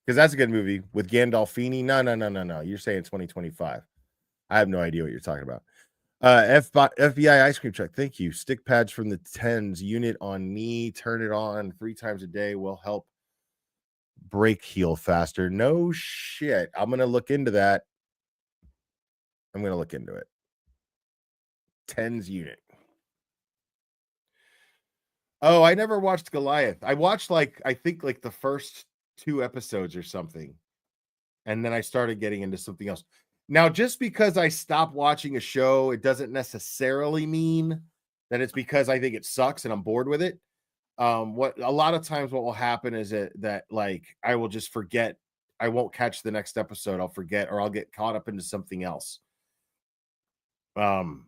Because that's a good movie with Gandolfini. No. You're saying 2025. I have no idea what you're talking about. FBI ice cream truck. Thank you. Stick pads from the 10s unit on me. Turn it on 3 times a day will help break heal faster. No shit. I'm going to look into that. I'm going to look into it. 10s unit. Oh, I never watched Goliath. I watched I think the first 2 episodes or something. And then I started getting into something else. Now, just because I stopped watching a show, it doesn't necessarily mean that it's because I think it sucks and I'm bored with it. What a lot of times what will happen is that I will just forget. I won't catch the next episode. I'll forget, or I'll get caught up into something else. And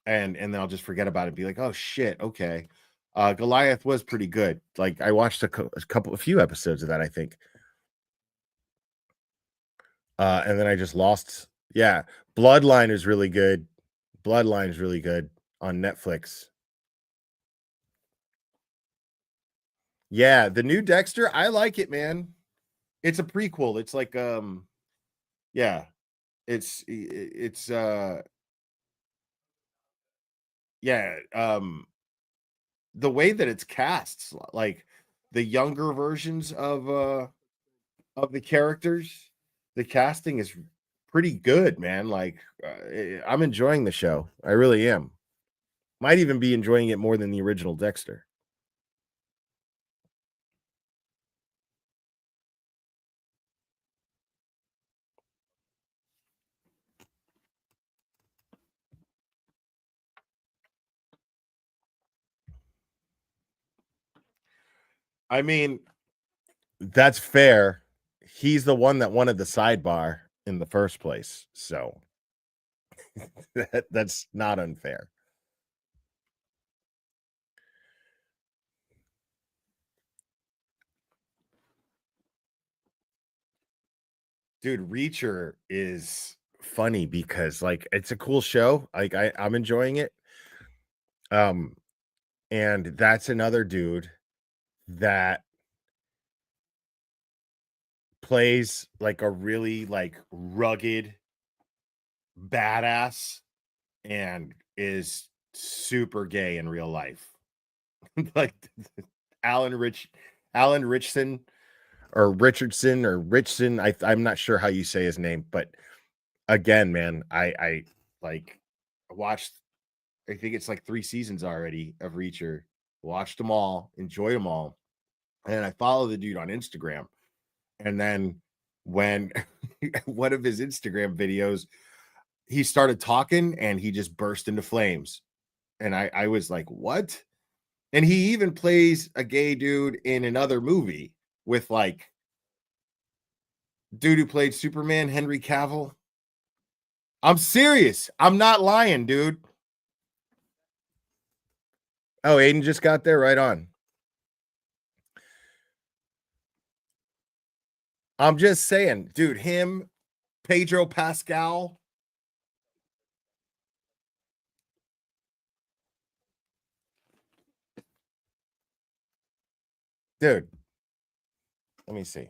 then I'll just forget about it and be like, oh shit, okay. Goliath was pretty good. Like I watched a few episodes of that, I think. And then I just lost. Yeah, Bloodline is really good. Bloodline is really good on Netflix. Yeah, the new Dexter, I like it, man. It's a prequel. It's like yeah. It's yeah, the way that it's cast, like the younger versions of the characters, the casting is pretty good, man. Like I'm enjoying the show. I really am. Might even be enjoying it more than the original Dexter. I mean, that's fair. He's the one that wanted the sidebar in the first place. So that's not unfair. Dude, Reacher is funny because like it's a cool show. Like I'm enjoying it. And that's another dude that plays like a really like rugged badass and is super gay in real life. Like Alan Richson or Richardson or Richson. I'm not sure how you say his name, but again, man, I like watched, I think it's like 3 seasons already of Reacher, watched them all, enjoyed them all. And I follow the dude on Instagram. And then when one of his Instagram videos, he started talking and he just burst into flames. And I was like, what? And he even plays a gay dude in another movie with like dude who played Superman, Henry Cavill. I'm serious. I'm not lying, dude. Oh, Aiden just got there. Right on. I'm just saying, dude, him, Pedro Pascal. Dude, let me see.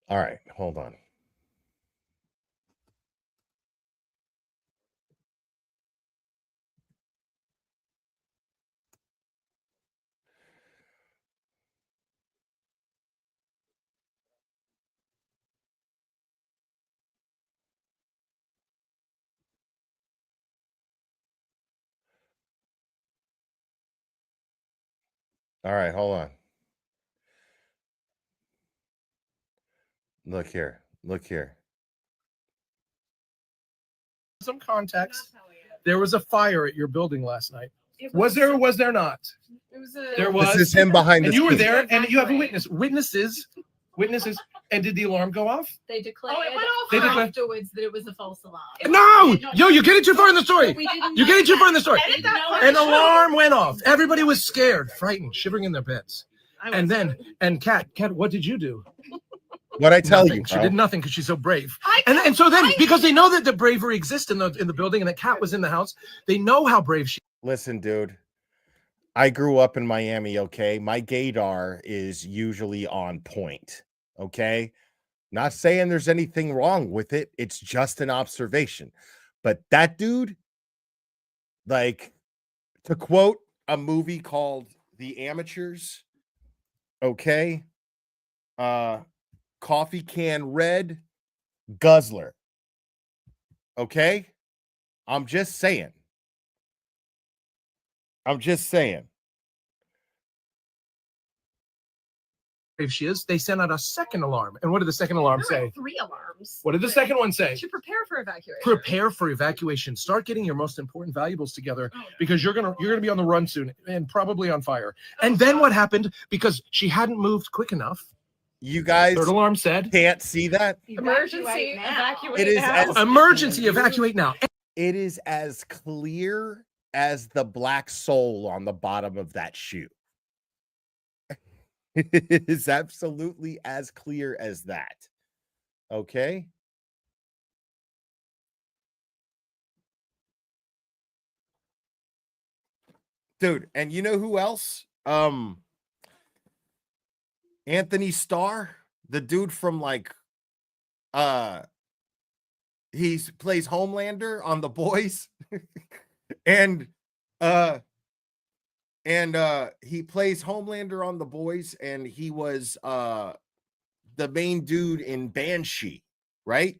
All right, hold on. All right, hold on. Look here. Look here.
Some context. There was a fire at your building last night. Was there or was there not? There was.
This is him behind the
and you were
scenes.
there, and you have a witness. Witnesses. And did the alarm go off?
They declared
They declared-
afterwards that it was a false alarm.
No! Yo, you're getting too far in the story.
We didn't
You're getting too far in the story.
Edit that
An
part.
alarm went off. Everybody was scared, frightened, shivering in their beds. And Kat, what did you do?
What I tell
Nothing.
you,
She
bro.
did nothing because she's so brave. And so then, because they know that the bravery exists in the building and that Kat was in the house, they know how brave she.
Listen, dude. I grew up in Miami, okay? My gaydar is usually on point, okay? Not saying there's anything wrong with it. It's just an observation. But that dude, like, to quote a movie called The Amateurs, okay? Coffee can red, guzzler. Okay? I'm just saying.
Brave she is. They sent out a second alarm. And what did the second alarm
There were
say?
3 alarms.
What did the second one say?
To prepare for evacuation.
Prepare for evacuation. Start getting your most important valuables together because you're gonna be on the run soon and probably on fire. And then what happened? Because she hadn't moved quick enough.
You guys
Third alarm said
can't see that.
Emergency evacuate
It is
now.
as-
emergency evacuate now.
It is as clear as the black sole on the bottom of that shoe. It is absolutely as clear as that. Okay? Dude, and you know who else? Anthony Starr, the dude from like he plays Homelander on The Boys. and he plays Homelander on The Boys, and he was the main dude in Banshee, right?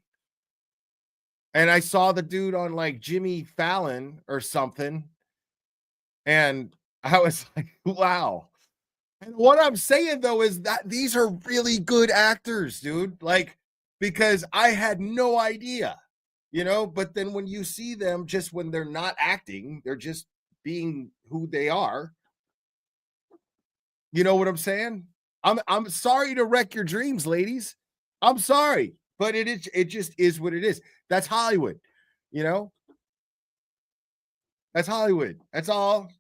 And I saw the dude on like Jimmy Fallon or something. And I was like, wow. And what I'm saying though is that these are really good actors, dude. Like, because I had no idea, but then when you see them just when they're not acting, they're just being who they are. You know what I'm saying? I'm sorry to wreck your dreams, ladies. I'm sorry, but it just is what it is. That's Hollywood, That's Hollywood. That's all,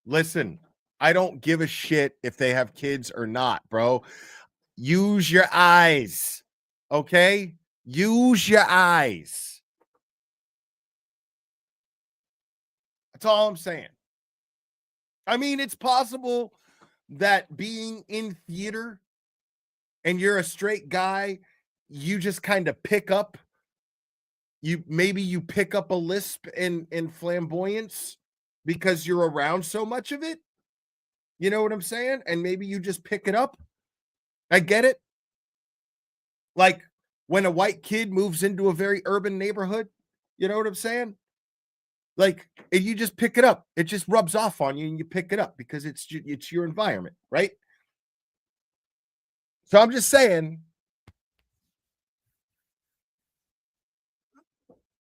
Listen, I don't give a shit if they have kids or not, bro. Use your eyes. Okay? Use your eyes. That's all I'm saying. I mean, it's possible that being in theater and you're a straight guy, you just kind of pick up. Maybe you pick up a lisp and flamboyance because you're around so much of it. You know what I'm saying? And maybe you just pick it up. I get it. Like when a white kid moves into a very urban neighborhood, you know what I'm saying? Like, and you just pick it up. It just rubs off on you and you pick it up because it's your environment, right? So I'm just saying,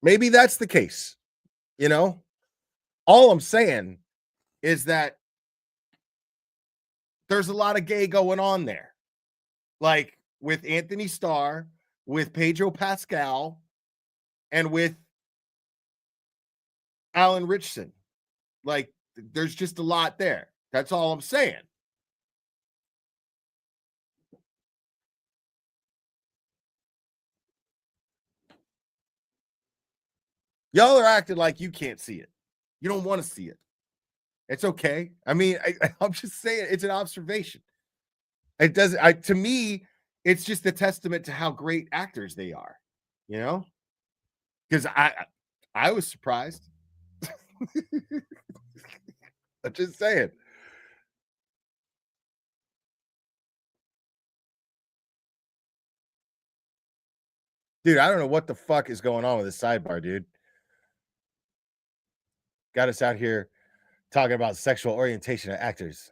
maybe that's the case, All I'm saying is that there's a lot of gay going on there. Like with Anthony Starr, with Pedro Pascal, and with Alan Richson. Like, there's just a lot there. That's all I'm saying. Y'all are acting like you can't see it. You don't want to see it. It's okay. I mean, I'm just saying it's an observation. It doesn't. To me, it's just a testament to how great actors they are. Because I was surprised. I'm just saying. Dude, I don't know what the fuck is going on with this sidebar, dude. Got us out here talking about sexual orientation of actors.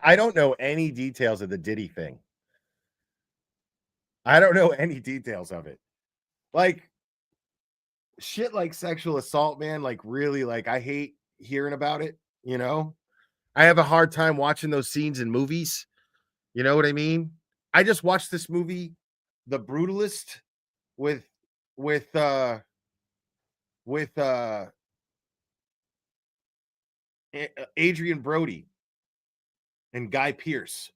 I don't know any details of the Diddy thing. I don't know any details of it. Like, shit like sexual assault, man, like really, like I hate hearing about it, I have a hard time watching those scenes in movies. You know what I mean? I just watched this movie, The Brutalist, with Adrian Brody and Guy Pearce.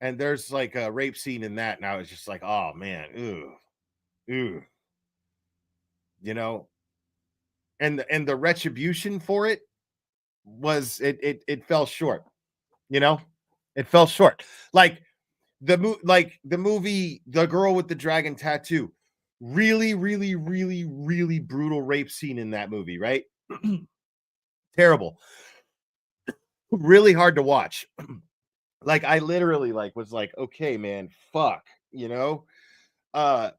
And there's like a rape scene in that. And I was just like, oh man, ooh. And the retribution for it was it fell short. It fell short. Like the movie The Girl with the Dragon Tattoo, really, really, really, really brutal rape scene in that movie, right? Terrible. Really hard to watch. Like I literally was like, okay, man, fuck,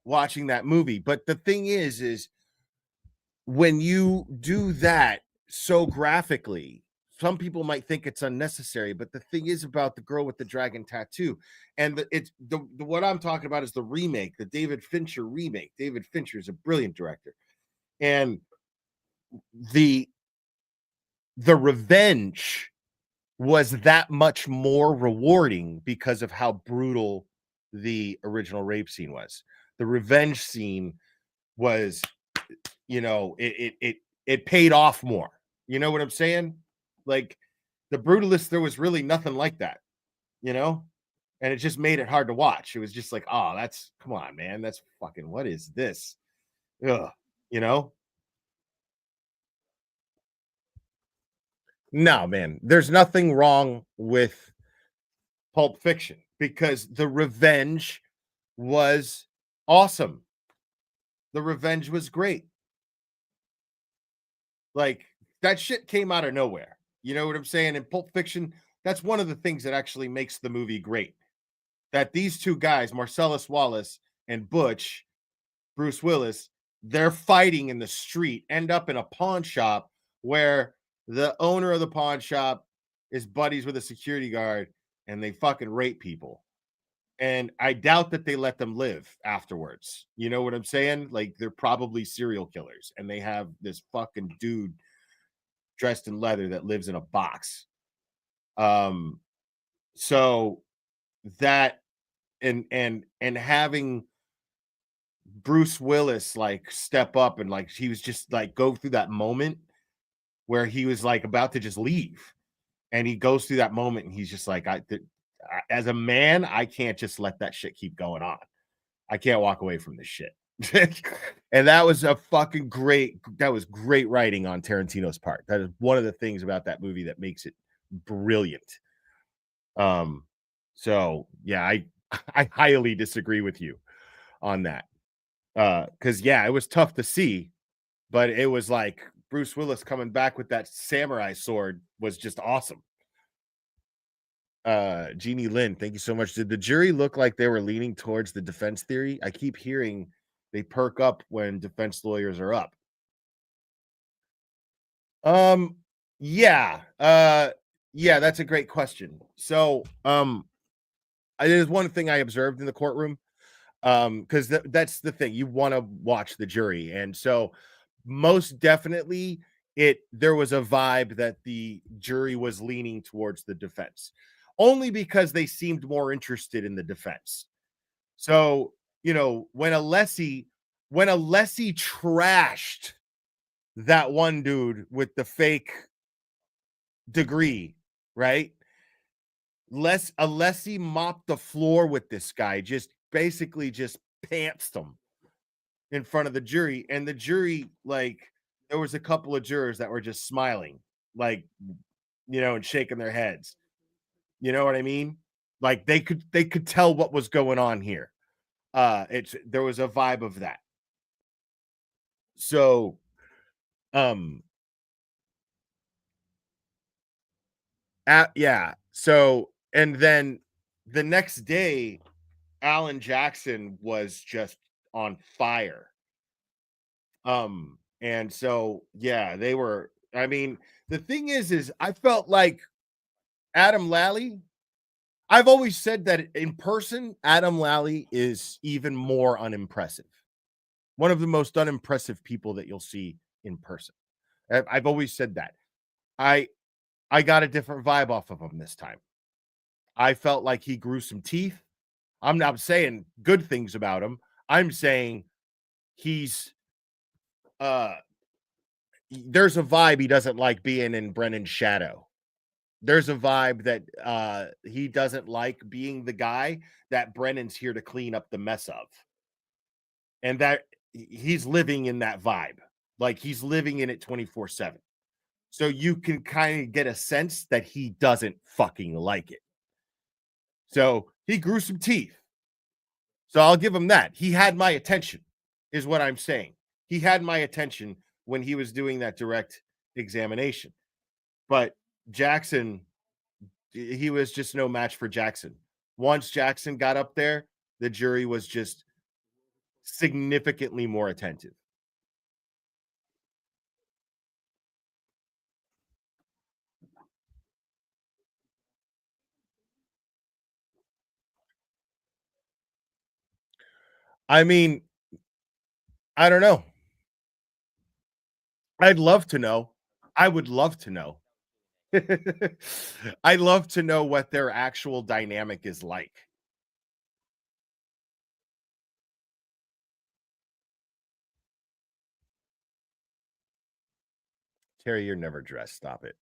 watching that movie. But the thing is when you do that so graphically, some people might think it's unnecessary, but the thing is about The Girl with the Dragon Tattoo, and what I'm talking about is the remake, the David Fincher remake. David Fincher is a brilliant director, and the revenge was that much more rewarding because of how brutal the original rape scene was. The revenge scene was, it paid off more. You know what I'm saying? Like The Brutalist, there was really nothing like that, and it just made it hard to watch. It was just like, oh, come on, man, that's fucking, what is this? Ugh, No, man, there's nothing wrong with Pulp Fiction because the revenge was awesome. The revenge was great. Like that shit came out of nowhere. You know what I'm saying? In Pulp Fiction, that's one of the things that actually makes the movie great. That these two guys, Marcellus Wallace and Butch, Bruce Willis, they're fighting in the street, end up in a pawn shop where the owner of the pawn shop is buddies with a security guard and they fucking rape people. And I doubt that they let them live afterwards. You know what I'm saying? Like they're probably serial killers and they have this fucking dude dressed in leather that lives in a box. So that and having Bruce Willis like step up and like he was just like go through that moment where he was like about to just leave and he goes through that moment and he's just like as a man I can't just let that shit keep going on. I can't walk away from this shit. And that was that was great writing on Tarantino's part. That is one of the things about that movie that makes it brilliant. So yeah, I highly disagree with you on that. Because yeah, it was tough to see, but it was like Bruce Willis coming back with that samurai sword was just awesome. Jeannie Lynn, thank you so much. Did the jury look like they were leaning towards the defense theory? I keep hearing they perk up when defense lawyers are up. Yeah. Yeah, that's a great question. So, there's one thing I observed in the courtroom. Because that's the thing. You want to watch the jury. And so most definitely there was a vibe that the jury was leaning towards the defense. Only because they seemed more interested in the defense. So, you know, when Alessi trashed that one dude with the fake degree, right? Alessi mopped the floor with this guy, just basically just pantsed him in front of the jury. And the jury, like, there was a couple of jurors that were just smiling, like, you know, and shaking their heads. You know what I mean? Like they could tell what was going on here. There was a vibe of that. So, yeah. So, and then the next day, Alan Jackson was just on fire. And so, yeah, they were. I mean, the thing is I felt like Adam Lally. I've always said that in person, Adam Lally is even more unimpressive. One of the most unimpressive people that you'll see in person. I've always said that. I got a different vibe off of him this time. I felt like he grew some teeth. I'm not saying good things about him. I'm saying he's there's a vibe he doesn't like being in Brennan's shadow. There's a vibe that he doesn't like being the guy that Brennan's here to clean up the mess of. And that he's living in that vibe. Like he's living in it 24/7. So you can kind of get a sense that he doesn't fucking like it. So he grew some teeth. So I'll give him that. He had my attention, is what I'm saying. He had my attention when he was doing that direct examination. But Jackson, he was just no match for Jackson. Once Jackson got up there, the jury was just significantly more attentive. I mean, I don't know. I'd love to know. I would love to know. I'd love to know what their actual dynamic is like. Terry, you're never dressed. Stop it.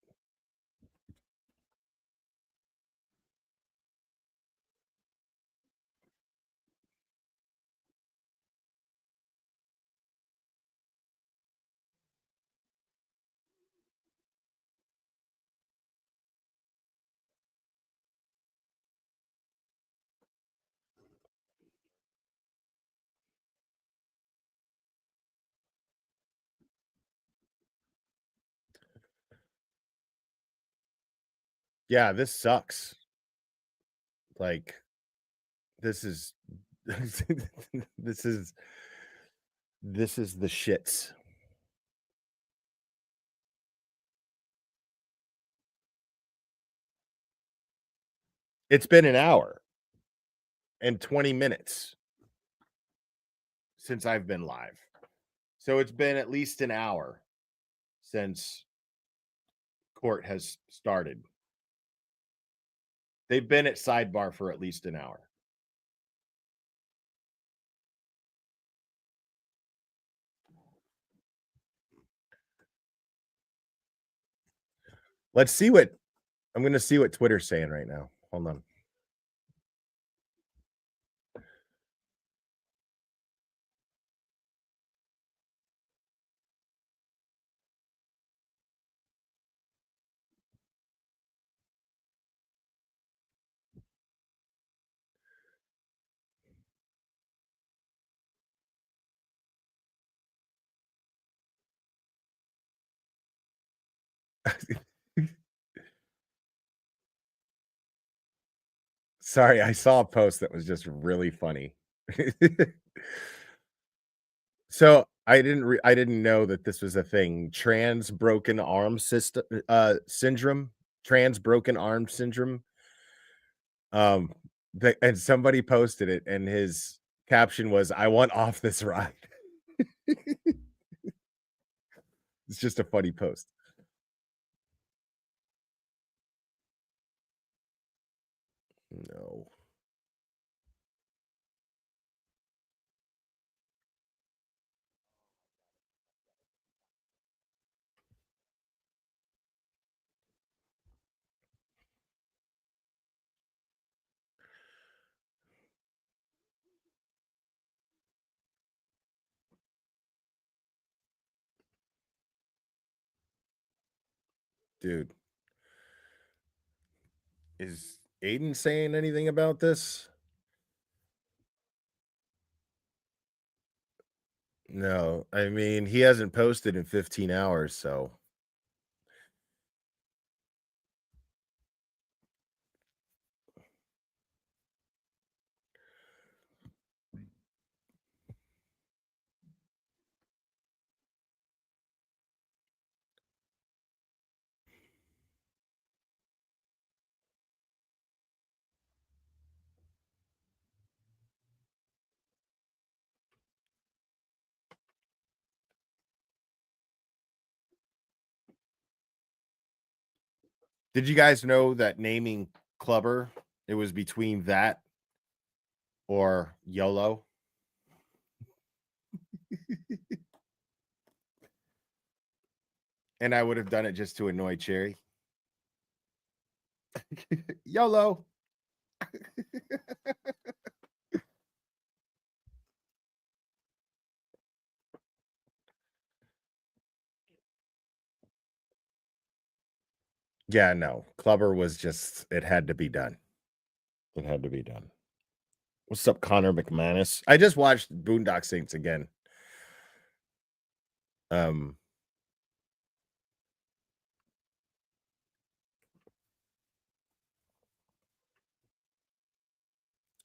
Yeah, this sucks. Like, this is this is the shits. It's been an hour and 20 minutes since I've been live. So it's been at least an hour since court has started. They've been at sidebar for at least an hour. Let's see what I'm going to see what Twitter's saying right now. Hold on. Sorry, I saw a post that was just really funny. So I didn't know that this was a thing. Trans broken arm syndrome. Trans broken arm syndrome. And somebody posted it, and his caption was, "I want off this ride." It's just a funny post. No. Dude. Is Aiden saying anything about this? No, I mean, he hasn't posted in 15 hours, so. Did you guys know that naming Clubber, it was between that or YOLO? And I would have done it just to annoy Cherry. YOLO. Yeah, no. Clubber was just, it had to be done. It had to be done. What's up, Connor McManus? I just watched Boondock Saints again.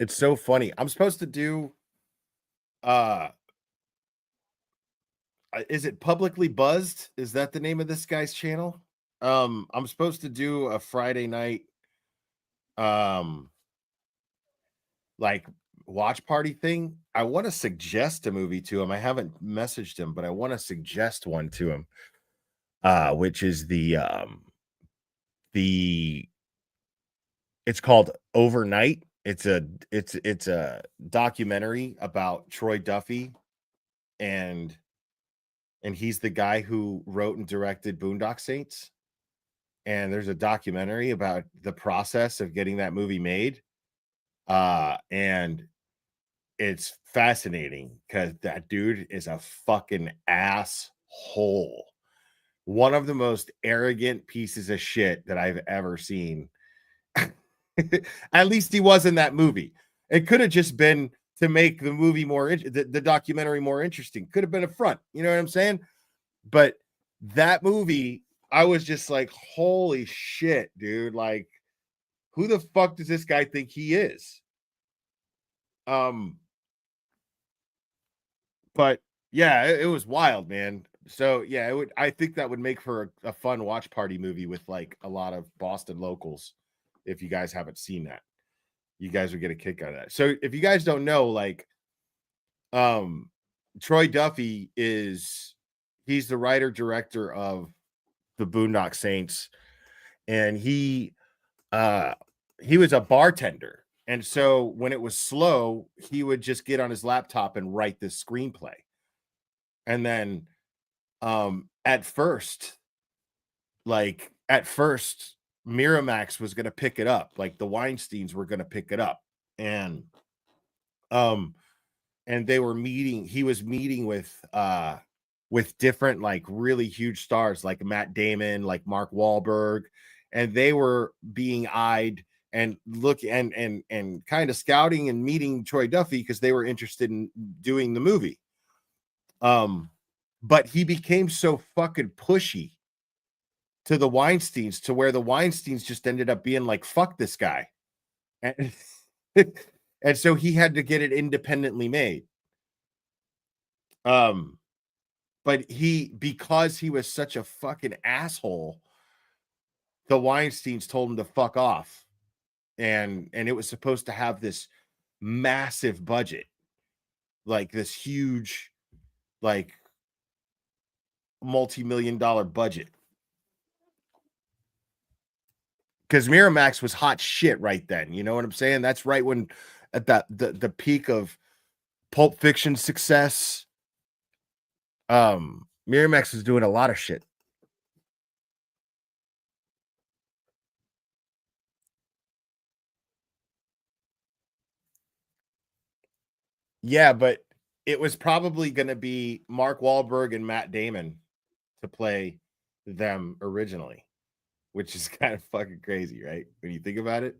It's so funny. I'm supposed to do is it Publicly Buzzed? Is that the name of this guy's channel? I'm supposed to do a Friday night like watch party thing. I want to suggest a movie to him. I haven't messaged him, but I want to suggest one to him. Which is it's called Overnight. It's a documentary about Troy Duffy, and he's the guy who wrote and directed Boondock Saints. And there's a documentary about the process of getting that movie made. And it's fascinating because that dude is a fucking asshole. One of the most arrogant pieces of shit that I've ever seen. At least he was in that movie. It could have just been to make the movie more, the documentary more interesting. Could have been a front. You know what I'm saying? But that movie, I was just like, holy shit, dude. Like, who the fuck does this guy think he is? But yeah, it was wild, man. So yeah, I think that would make for a fun watch party movie with like a lot of Boston locals. If you guys haven't seen that, you guys would get a kick out of that. So if you guys don't know, like, Troy Duffy he's the writer director of the Boondock Saints, and he was a bartender. And so when it was slow, he would just get on his laptop and write this screenplay. And then at first, Miramax was going to pick it up. Like the Weinsteins were going to pick it up. And they were he was meeting with different like really huge stars like Matt Damon, like Mark Wahlberg, and they were being eyed and and kind of scouting and meeting Troy Duffy because they were interested in doing the movie. But he became so fucking pushy to the Weinsteins to where the Weinsteins just ended up being like, fuck this guy. And, and so he had to get it independently made. But because he was such a fucking asshole, the Weinsteins told him to fuck off. And it was supposed to have this massive budget, like this huge, like multi-million-dollar budget. Because Miramax was hot shit right then. You know what I'm saying? That's right when at the peak of Pulp Fiction success. Miramax was doing a lot of shit. Yeah, but it was probably going to be Mark Wahlberg and Matt Damon to play them originally, which is kind of fucking crazy, right? When you think about it.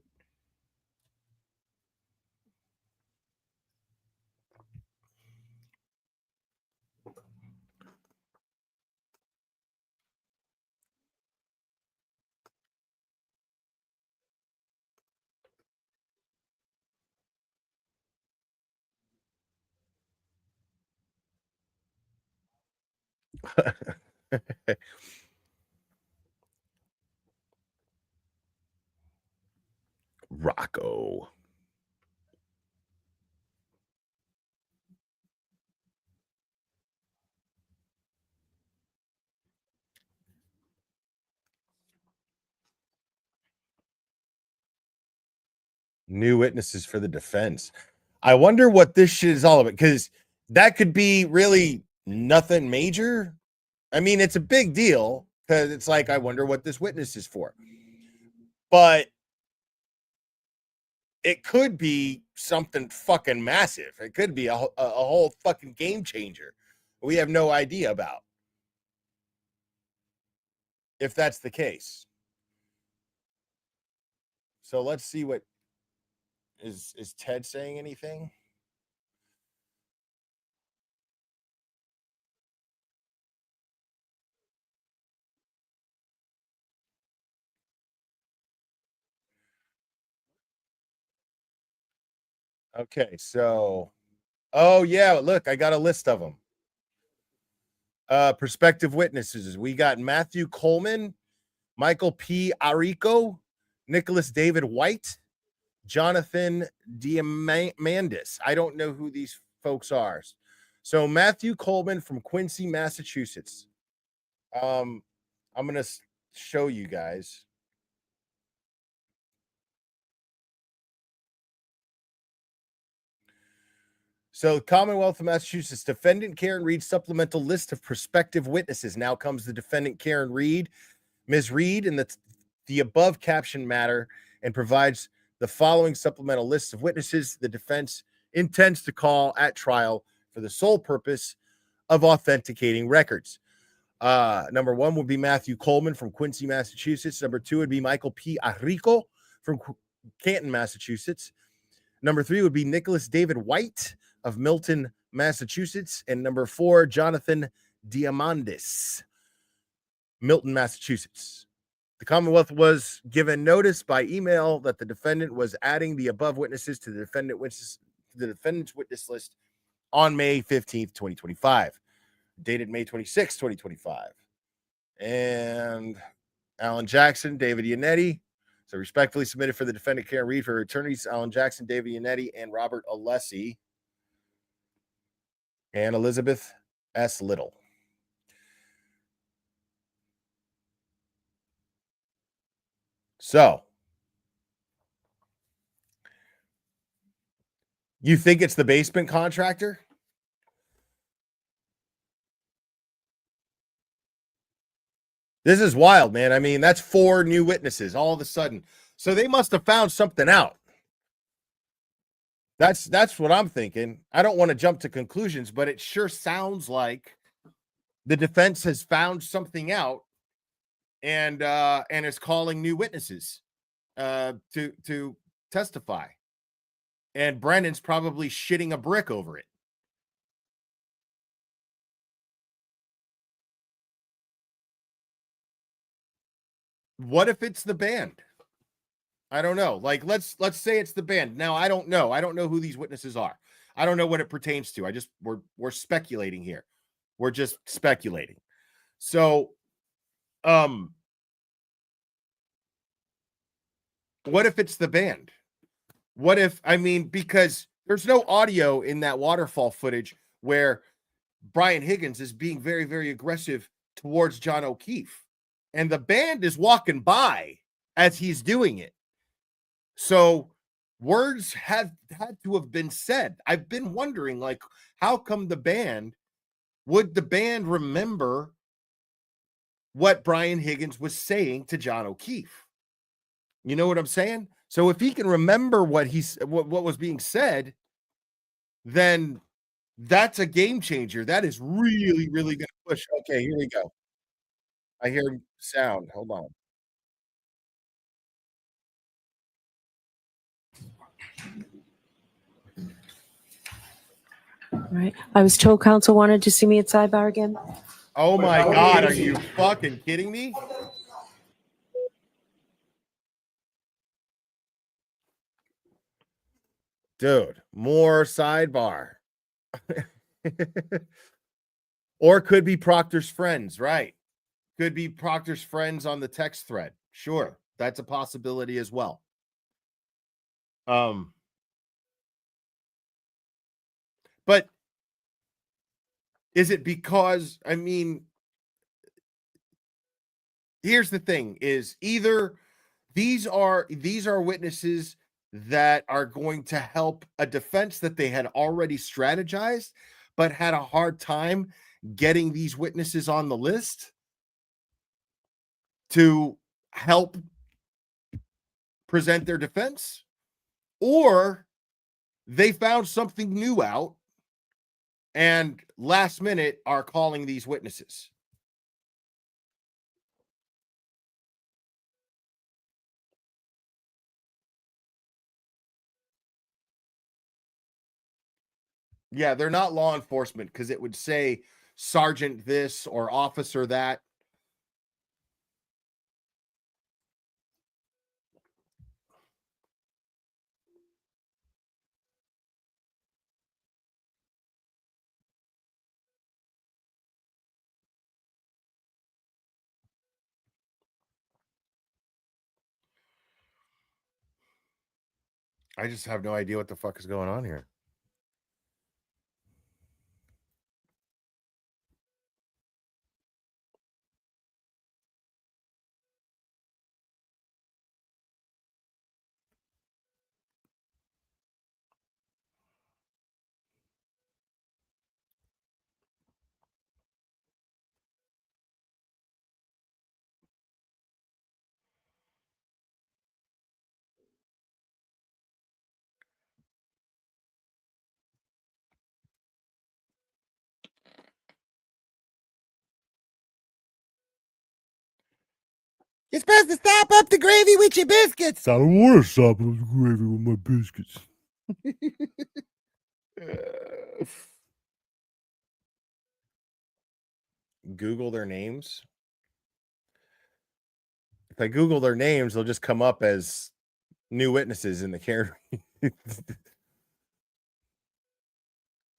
Rocco. New witnesses for the defense. I wonder what this shit is all about, because that could be really nothing major. I mean, it's a big deal because it's like, I wonder what this witness is for. But it could be something fucking massive. It could be a whole fucking game changer we have no idea about, if that's the case. So let's see what is Ted saying anything? Okay, so, oh yeah, look, I got a list of them. Prospective witnesses. We got Matthew Coleman, Michael P. Arico, Nicholas David White, Jonathan Diamandis. I don't know who these folks are. So Matthew Coleman from Quincy, Massachusetts. I'm going to show you guys. So Commonwealth of Massachusetts, defendant Karen Reed supplemental list of prospective witnesses. Now comes the defendant Karen Reed, Ms. Reed, in the above caption matter, and provides the following supplemental lists of witnesses the defense intends to call at trial for the sole purpose of authenticating records. Number one would be Matthew Coleman from Quincy, Massachusetts. Number two would be Michael P. Arrico from Canton, Massachusetts. Number three would be Nicholas David White of Milton, Massachusetts. And number four, Jonathan Diamandis. Milton, Massachusetts. The Commonwealth was given notice by email that the defendant was adding the above witnesses to the defendant's witness list on May 15th, 2025, dated May 26th, 2025. And Alan Jackson, David Yannetti. So respectfully submitted for the defendant, Karen Reed, for attorneys Alan Jackson, David Yannetti, and Robert Alessi, and Elizabeth S. Little. So, you think it's the basement contractor? This is wild, man. I mean, that's 4 new witnesses all of a sudden. So they must have found something out. That's what I'm thinking. I don't want to jump to conclusions, but it sure sounds like the defense has found something out and is calling new witnesses to testify. And Brennan's probably shitting a brick over it. What if it's the band? I don't know. Like, let's say it's the band. Now, I don't know. I don't know who these witnesses are. I don't know what it pertains to. We're speculating here. We're just speculating. So, what if it's the band? What if, I mean, because there's no audio in that waterfall footage where Brian Higgins is being very, very aggressive towards John O'Keefe. And the band is walking by as he's doing it. So words had to have been said. I've been wondering, like, how come would the band remember what Brian Higgins was saying to John O'Keefe? You know what I'm saying? So if he can remember what was being said, then that's a game changer. That is really, really going to push. Okay, here we go. I hear sound. Hold on.
Right. I was told counsel wanted to see me at sidebar again.
Oh my God, are you fucking kidding me? Dude, more sidebar. Or could be Proctor's friends, right? Could be Proctor's friends on the text thread. Sure, that's a possibility as well. But is it because, I mean, here's the thing, is either these are witnesses that are going to help a defense that they had already strategized, but had a hard time getting these witnesses on the list to help present their defense, or they found something new out and last minute are calling these witnesses. Yeah, they're not law enforcement because it would say sergeant this or officer that. I just have no idea what the fuck is going on here. You're supposed to stop up the gravy with your biscuits. I don't want to stop up the gravy with my biscuits. Google their names. If I Google their names, they'll just come up as new witnesses in the care.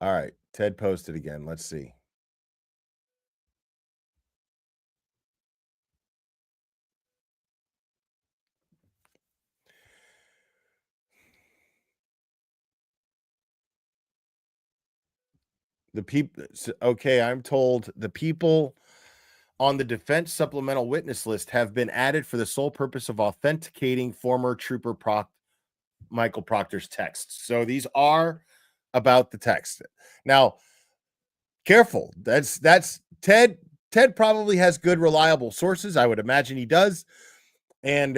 All right. Ted posted again. Let's see. The people, okay, I'm told the people on the defense supplemental witness list have been added for the sole purpose of authenticating former trooper Michael Proctor's texts. So these are about the text. Now, careful. That's Ted. Ted probably has good, reliable sources. I would imagine he does. And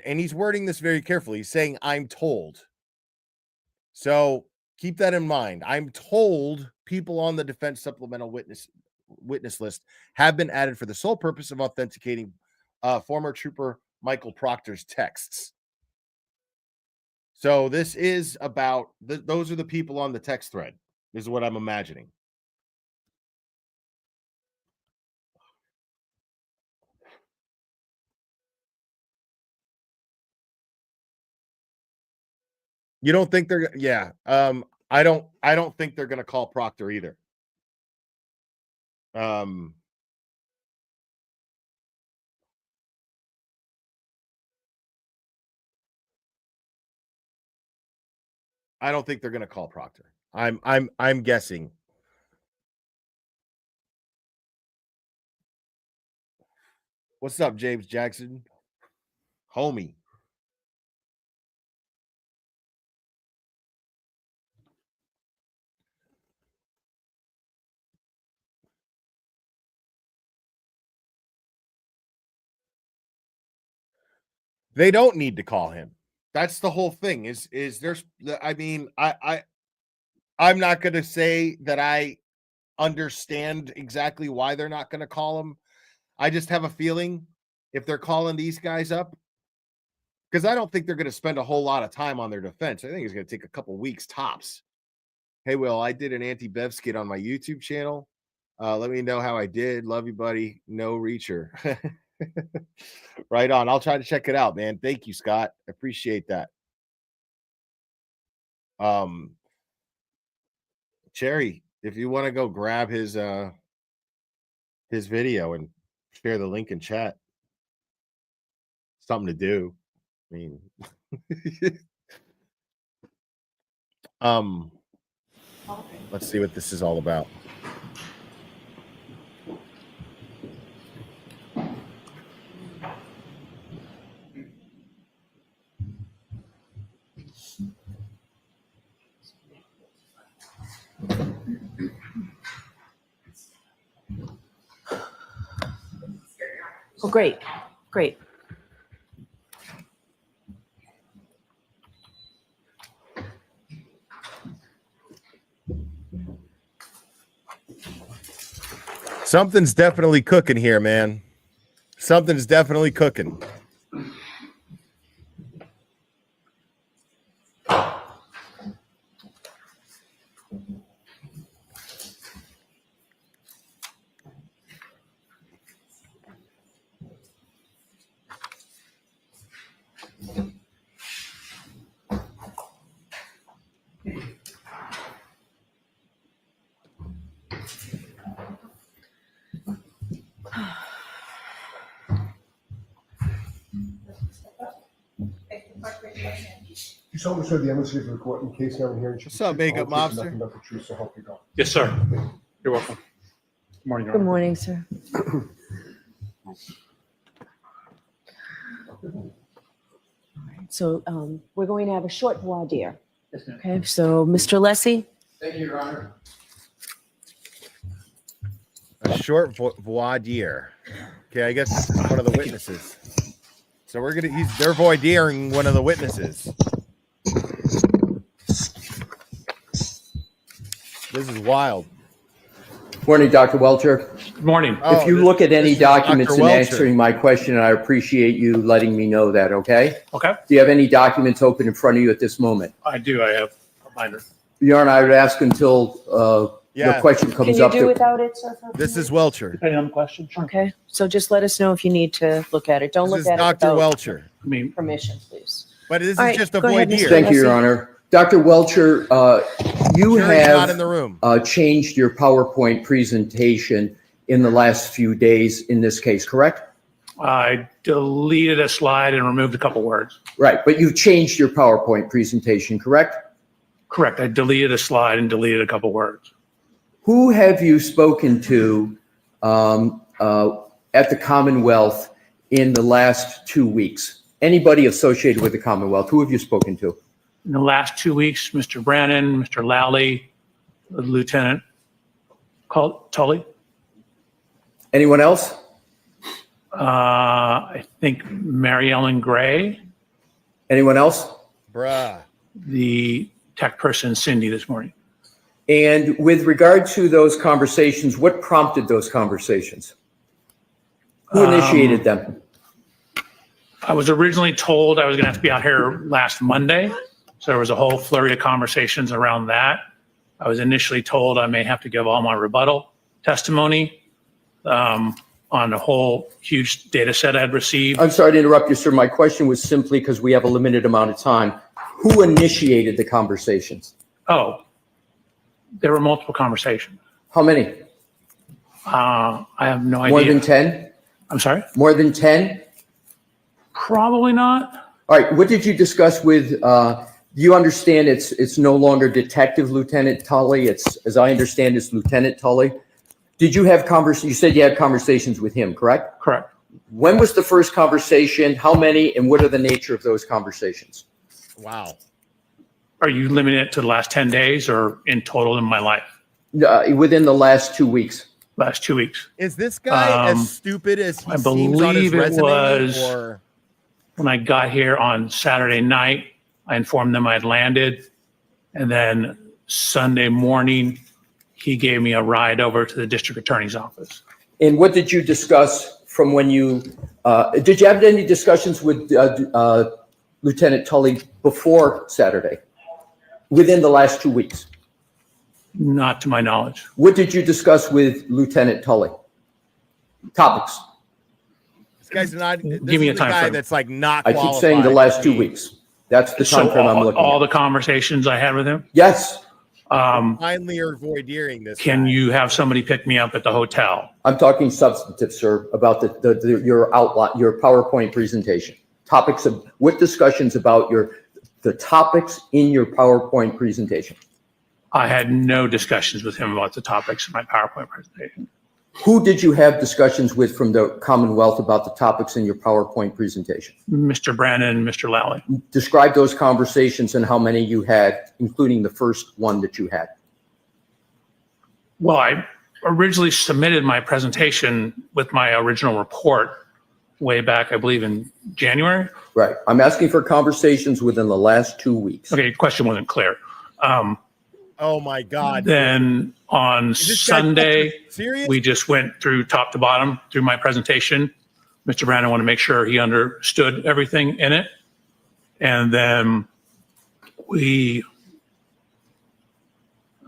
he's wording this very carefully. He's saying, I'm told. So keep that in mind. I'm told people on the defense supplemental witness list have been added for the sole purpose of authenticating former trooper Michael Proctor's texts. So this is about those are the people on the text thread. This is what I'm imagining. You don't think they're I don't think they're going to call Proctor either. I don't think they're going to call Proctor. I'm guessing. What's up, James Jackson? Homie. They don't need to call him. That's the whole thing. Is there's I mean, I'm not going to say that I understand exactly why they're not going to call him. I just have a feeling if they're calling these guys up, because I don't think they're going to spend a whole lot of time on their defense. I think it's going to take a couple weeks tops. Hey, Will, I did an anti-Bev skit on my YouTube channel. Let me know how I did. Love you, buddy. No reacher. Right on. I'll try to check it out, man. Thank you, Scott. I appreciate that. Cherry, if you want to go grab his video and share the link in chat, something to do. I mean, let's see what this is all about.
Oh, great. Great.
Something's definitely cooking here, man. Something's definitely cooking.
You solemnly swear the evidence of the court in case now and hearing.
What's up, makeup mobster?
Nothing but the truth, so help you God.
Yes, sir. You're welcome. Good morning, Your
Good
Honor.
morning, sir. So we're going to have a short voir dire. Okay, so Mr. Lessie?
Thank you, Your Honor.
A short voir dire. Okay, I guess this is one of the witnesses. So they're voir diring one of the witnesses. This is wild.
Morning, Dr. Welcher.
Good morning.
If you look at any
this is
documents
Dr.
in
Welcher.
answering my question, I appreciate you letting me know that, okay?
Okay.
Do you have any documents open in front of you at this moment?
I do. I have a binder.
Bjorn, I would ask until
Yeah.
the question
Can
comes
you
up.
do without it, sir? for a
This
minute?
is Welcher.
Depending on the question, sure.
Okay, so just let us know if you need to look at it. Don't
This
look
is
at it
Dr.
without
Welcher.
I mean,
permission, please.
But this
All
is
right,
just a
go
void
ahead, Mr.
here.
Thank you, Your
Leslie.
Honor. Dr. Welcher, you
Jury's not in
have
the room.
changed your PowerPoint presentation in the last few days in this case, correct?
I deleted a slide and removed a couple words.
Right, but you changed your PowerPoint presentation, correct?
Correct. I deleted a slide and deleted a couple words.
Who have you spoken to at the Commonwealth in the last 2 weeks? Anybody associated with the Commonwealth, who have you spoken to?
In the last 2 weeks, Mr. Brannon, Mr. Lally, Lieutenant Tully.
Anyone else?
I think Mary Ellen Gray,
Anyone else?
Bruh.
the tech person Cindy this morning.
And with regard to those conversations, what prompted those conversations? Who initiated them?
I was originally told I was going to have to be out here last Monday. So there was a whole flurry of conversations around that. I was initially told I may have to give all my rebuttal testimony on a whole huge data set I'd received.
I'm sorry to interrupt you, sir. My question was simply because we have a limited amount of time. Who initiated the conversations?
Oh, there were multiple conversations.
How many?
I have no idea.
More than 10?
I'm sorry?
More than 10?
Probably not.
All right. What did you discuss with, you understand it's no longer Detective Lieutenant Tully. It's, as I understand, it's Lieutenant Tully. Did you have you said you had conversations with him, correct?
Correct.
When was the first conversation? How many? And what are the nature of those conversations?
Wow.
Are you limiting it to the last 10 days or in total in my life?
Within the last 2 weeks.
Last 2 weeks.
Is this guy as stupid as he
I
seems on his
believe it
resume?
was
Or
when I got here on Saturday night, I informed them I had landed. And then Sunday morning, he gave me a ride over to the district attorney's office.
And what did you discuss from when you, did you have any discussions with Lieutenant Tully before Saturday, within the last 2 weeks?
Not to my knowledge.
What did you discuss with Lieutenant Tully? Topics.
this guy's not. This
Give me
is
a
the
time
guy
frame.
that's like not.
I keep saying the
qualified
last
to
2
be-
weeks. That's the time
So
frame I'm looking
all
at.
the conversations I had with him,
Yes,
Finally, are voideering this.
can
guy.
you have somebody pick me up at the hotel?
I'm talking substantive, sir, about your outline, your PowerPoint presentation. Topics of, what discussions about the topics in your PowerPoint presentation?
I had no discussions with him about the topics in my PowerPoint presentation.
Who did you have discussions with from the Commonwealth about the topics in your PowerPoint presentation?
Mr. Brannon and Mr. Lally.
Describe those conversations and how many you had, including the first one that you had.
Well, I originally submitted my presentation with my original report way back, I believe in January.
Right. I'm asking for conversations within the last 2 weeks.
Okay, question wasn't clear.
Oh my God.
Then on
Is this guy
Sunday,
serious?
we just went through top to bottom through my presentation. Mr. Brandon wanted to make sure he understood everything in it. And then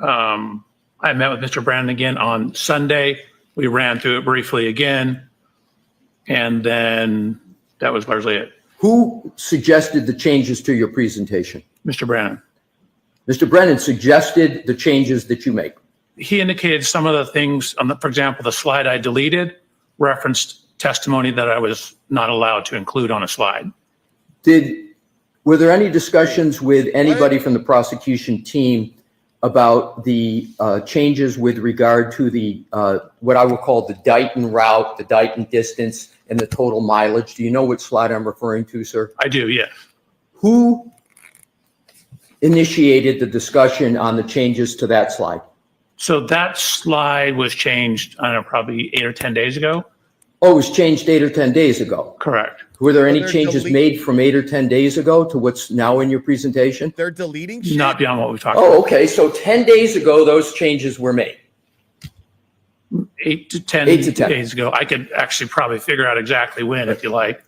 I met with Mr. Brandon again on Sunday. We ran through it briefly again. And then that was largely it.
Who suggested the changes to your presentation?
Mr. Brandon.
Mr. Brennan suggested the changes that you make.
He indicated some of the things, for example, the slide I deleted referenced testimony that I was not allowed to include on a slide.
Were there any discussions with anybody from the prosecution team about the changes with regard to the what I will call the Dighton route, the Dighton distance, and the total mileage? Do you know which slide I'm referring to, sir?
I do, yes.
Who initiated the discussion on the changes to that slide?
So that slide was changed, I don't know, probably 8 or 10 days ago.
Oh, it was changed 8 or 10 days ago.
Correct.
Were there any
they're
changes
delete-
made from 8 or 10 days ago to what's now in your presentation?
They're deleting shit.
Not beyond what we talked
Oh,
about.
okay. So 10 days ago, those changes were made.
8 to 10
8 to 10.
days ago. I could actually probably figure out exactly when if you like.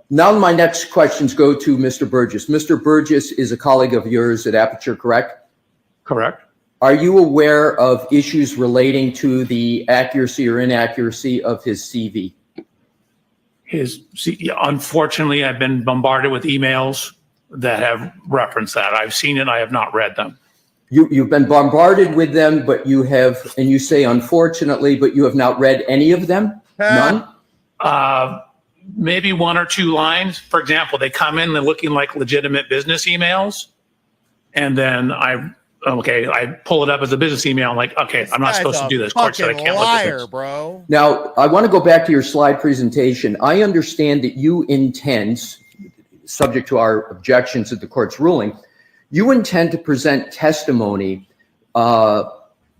Now my next questions go to Mr. Burgess. Mr. Burgess is a colleague of yours at Aperture, correct?
Correct.
are you aware of issues relating to the accuracy or inaccuracy of his CV?
Unfortunately, I've been bombarded with emails that have referenced that. I've seen it. I have not read them.
You've been bombarded with them, but you have, and you say unfortunately, but you have not read any of them? None?
Maybe one or two lines. For example, they come in, they're looking like legitimate business emails. And then I pull it up as a business email. I'm like, okay, I'm not supposed to do this. Court said I can't look at this.
Bro.
Now, I want to go back to your slide presentation. I understand that you intend, subject to our objections at the court's ruling, you intend to present testimony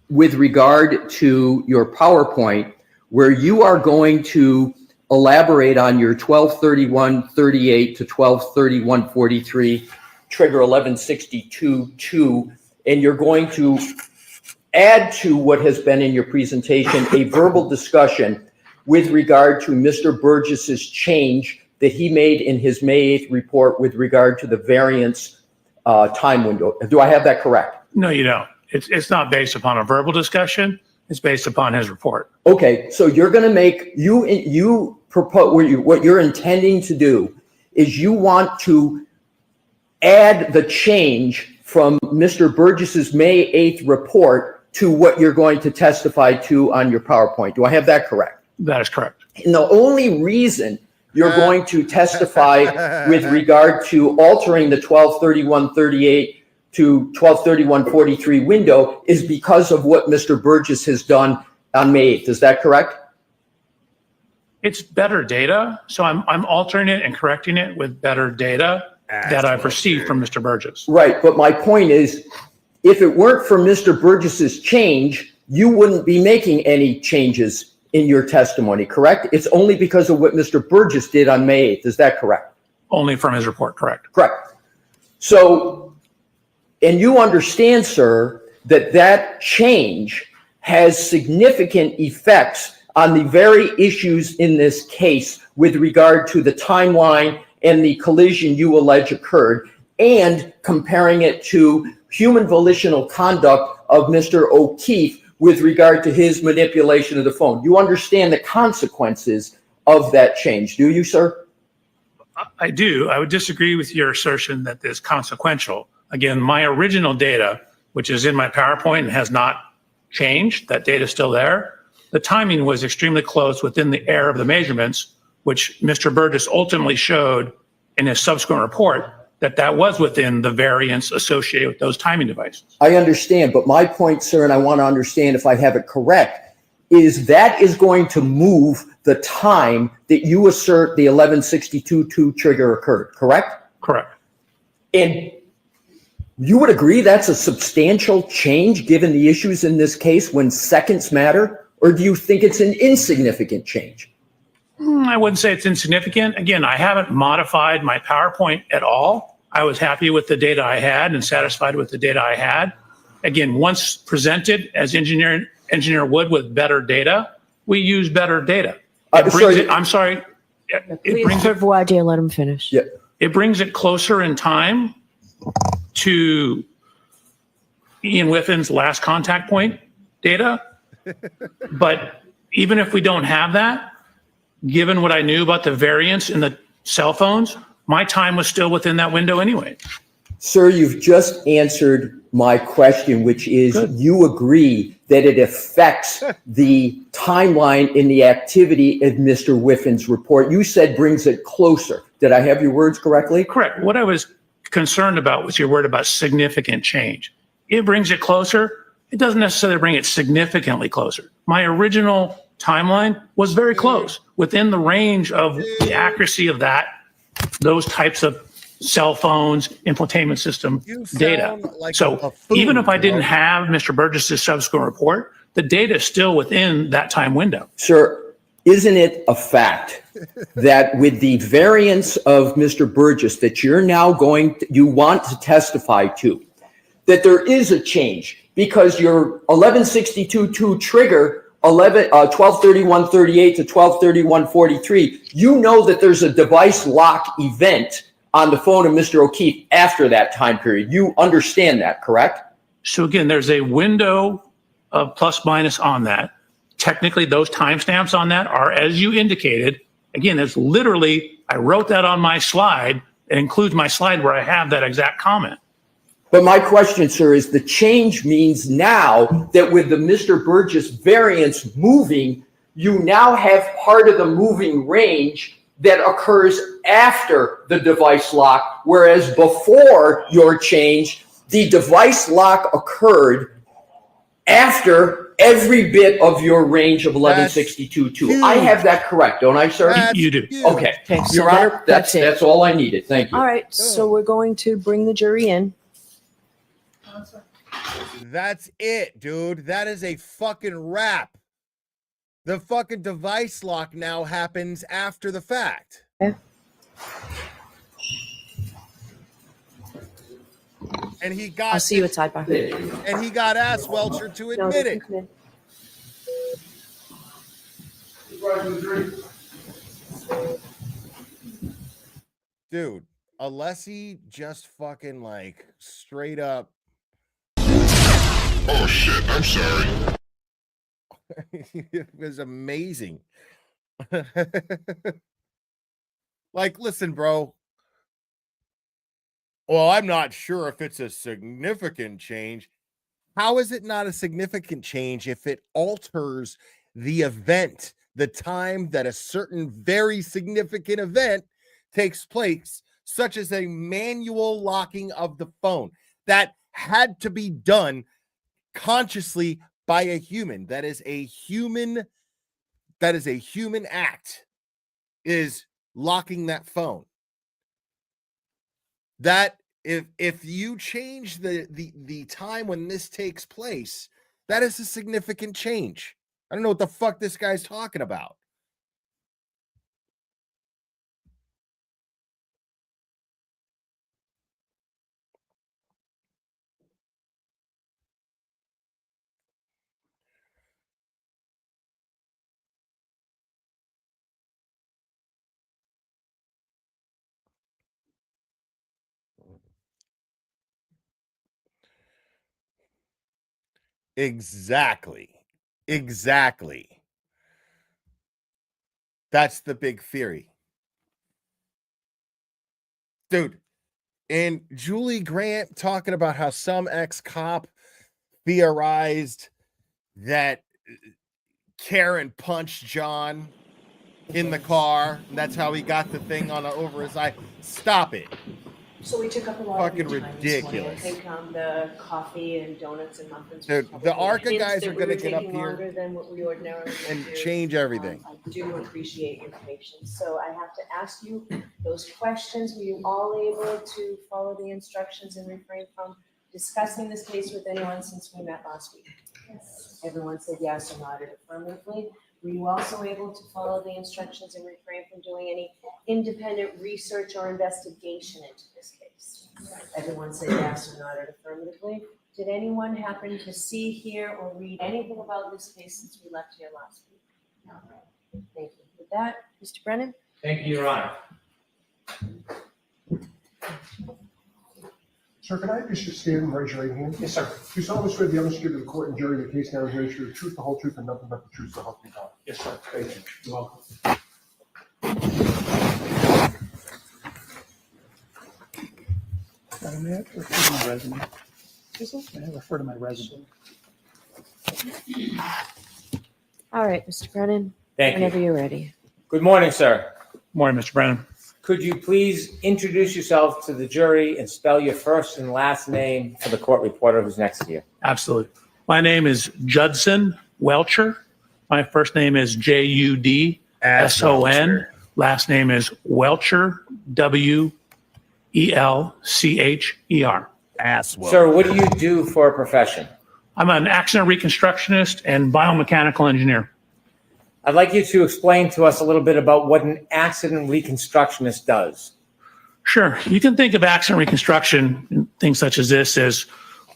with regard to your PowerPoint where you are going to elaborate on your 1231-38 to 1231-43 trigger 1162-2, and you're going to add to what has been in your presentation a verbal discussion with regard to Mr. Burgess's change that he made in his May 8th report with regard to the variance time window. Do I have that correct?
No, you don't. It's not based upon a verbal discussion. It's based upon his report.
Okay, so you're going to make, you propose, what you're intending to do is you want to add the change from Mr. Burgess's May 8th report to what you're going to testify to on your PowerPoint. Do I have that correct?
That is correct.
And the only reason you're going to testify with regard to altering the 1231-38 to 1231-43 window is because of what Mr. Burgess has done on May 8th. Is that correct?
It's better data. So I'm altering it and correcting it with better data that I've received from Mr. Burgess.
Right. But my point is, if it weren't for Mr. Burgess's change, you wouldn't be making any changes in your testimony, correct? It's only because of what Mr. Burgess did on May 8th. Is that correct?
Only from his report, correct.
Correct. So, and you understand, sir, that that change has significant effects on the very issues in this case with regard to the timeline and the collision you allege occurred, and comparing it to human volitional conduct of Mr. O'Keefe with regard to his manipulation of the phone. You understand the consequences of that change, do you, sir?
I do. I would disagree with your assertion that it's consequential. Again, my original data, which is in my PowerPoint and has not changed, that data is still there. The timing was extremely close within the error of the measurements, which Mr. Burgess ultimately showed in his subsequent report that was within the variance associated with those timing devices.
I understand, but my point, sir, and I want to understand if I have it correct, is that is going to move the time that you assert the 1162-2 trigger occurred, correct?
Correct.
And you would agree that's a substantial change given the issues in this case when seconds matter, or do you think it's an insignificant change?
I wouldn't say it's insignificant. Again, I haven't modified my PowerPoint at all. I was happy with the data I had and satisfied with the data I had. Again, once presented as engineer would with better data, we use better data. I'm sorry.
Please, voir dire, let him finish.
Yeah.
It brings it closer in time to Ian Whiffin's last contact point data. But even if we don't have that, given what I knew about the variance in the cell phones, my time was still within that window anyway.
Sir, you've just answered my question, which is you agree that it affects the timeline in the activity of Mr. Whiffin's report. You said brings it closer. Did I have your words correctly?
Correct. What I was concerned about was your word about significant change. It brings it closer. It doesn't necessarily bring it significantly closer. My original timeline was very close, within the range of the accuracy of those types of cell phones, infotainment system data.
Like
so even if I didn't have Mr. Burgess's subsequent report, the data is still within that time window.
Sir, isn't it a fact that with the variance of Mr. Burgess that you're now you want to testify to, that there is a change because your 1162-2 trigger 1231-38 to 1231-43, you know that there's a device lock event on the phone of Mr. O'Keefe after that time period. You understand that, correct?
So again, there's a window of plus minus on that. Technically, those timestamps on that are as you indicated. Again, it's literally, I wrote that on my slide. It includes my slide where I have that exact comment.
But my question, sir, is the change means now that with the Mr. Burgess variance moving, you now have part of the moving range that occurs after the device lock, whereas before your change, the device lock occurred after every bit of your range of 1162.2. I have that correct, don't I, sir?
You do.
Okay,
Okay, so
Your Honor,
that's it.
that's all I needed. Thank you.
All right, so we're going to bring the jury in.
That's it, dude. That is a fucking wrap. The fucking device lock now happens after the fact.
Okay.
And he got
I'll see you at sidebar.
and he got ass Welcher to
No,
admit
they
it.
can come in.
Dude, Alessi just fucking like straight up.
Oh shit, I'm sorry.
It was amazing. Like, listen, bro. Well, I'm not sure if it's a significant change. How is it not a significant change if it alters the event, the time that a certain very significant event takes place, such as a manual locking of the phone that had to be done consciously by a human? That is a human act, is locking that phone. That if you change the time when this takes place, that is a significant change. I don't know what the fuck this guy's talking about. Exactly. That's the big theory. Dude, and Julie Grant talking about how some ex-cop theorized that Karen punched John in the car, and that's how he got the thing on over his eye. Stop it.
So we took up a lot
Fucking
of your time this morning.
ridiculous.
I think the coffee and donuts and muffins.
Dude,
was
the
probably
ARCA
hints
guys
that
are
we
gonna
were
get up
taking
here
longer than what we ordinarily would
and
do.
change everything.
I do appreciate your patience. So I have to ask you those questions. Were you all able to follow the instructions and refrain from discussing this case with anyone since we met last week? Yes. Everyone said yes or nodded affirmatively. Were you also able to follow the instructions and refrain from doing any independent research or investigation into this case? Everyone said yes or nodded affirmatively. Did anyone happen to see, hear, or read anything about this case since we left here last week? No. Thank you. With that, Mr. Brennan?
Thank you, Your Honor.
Sir, can I just stand and raise your right hand? Yes, sir. Do you solemnly swear the evidence given to the court and jury in the case now is very true, the truth, the whole truth, and nothing but the truth, so help you God?
Yes, sir.
Thank you. You're welcome.
May I refer to my resume? May I refer to my resume?
All right, Mr. Brennan,
Thank
whenever
you.
you're ready.
Good morning, sir.
Morning, Mr. Brennan.
Could you please introduce yourself to the jury and spell your first and last name for the court reporter who's next to you?
Absolutely. My name is Judson Welcher. My first name is Judson. Last name is Welcher, Welcher.
Sir, what do you do for a profession?
I'm an accident reconstructionist and biomechanical engineer.
I'd like you to explain to us a little bit about what an accident reconstructionist does.
Sure. You can think of accident reconstruction, things such as this, as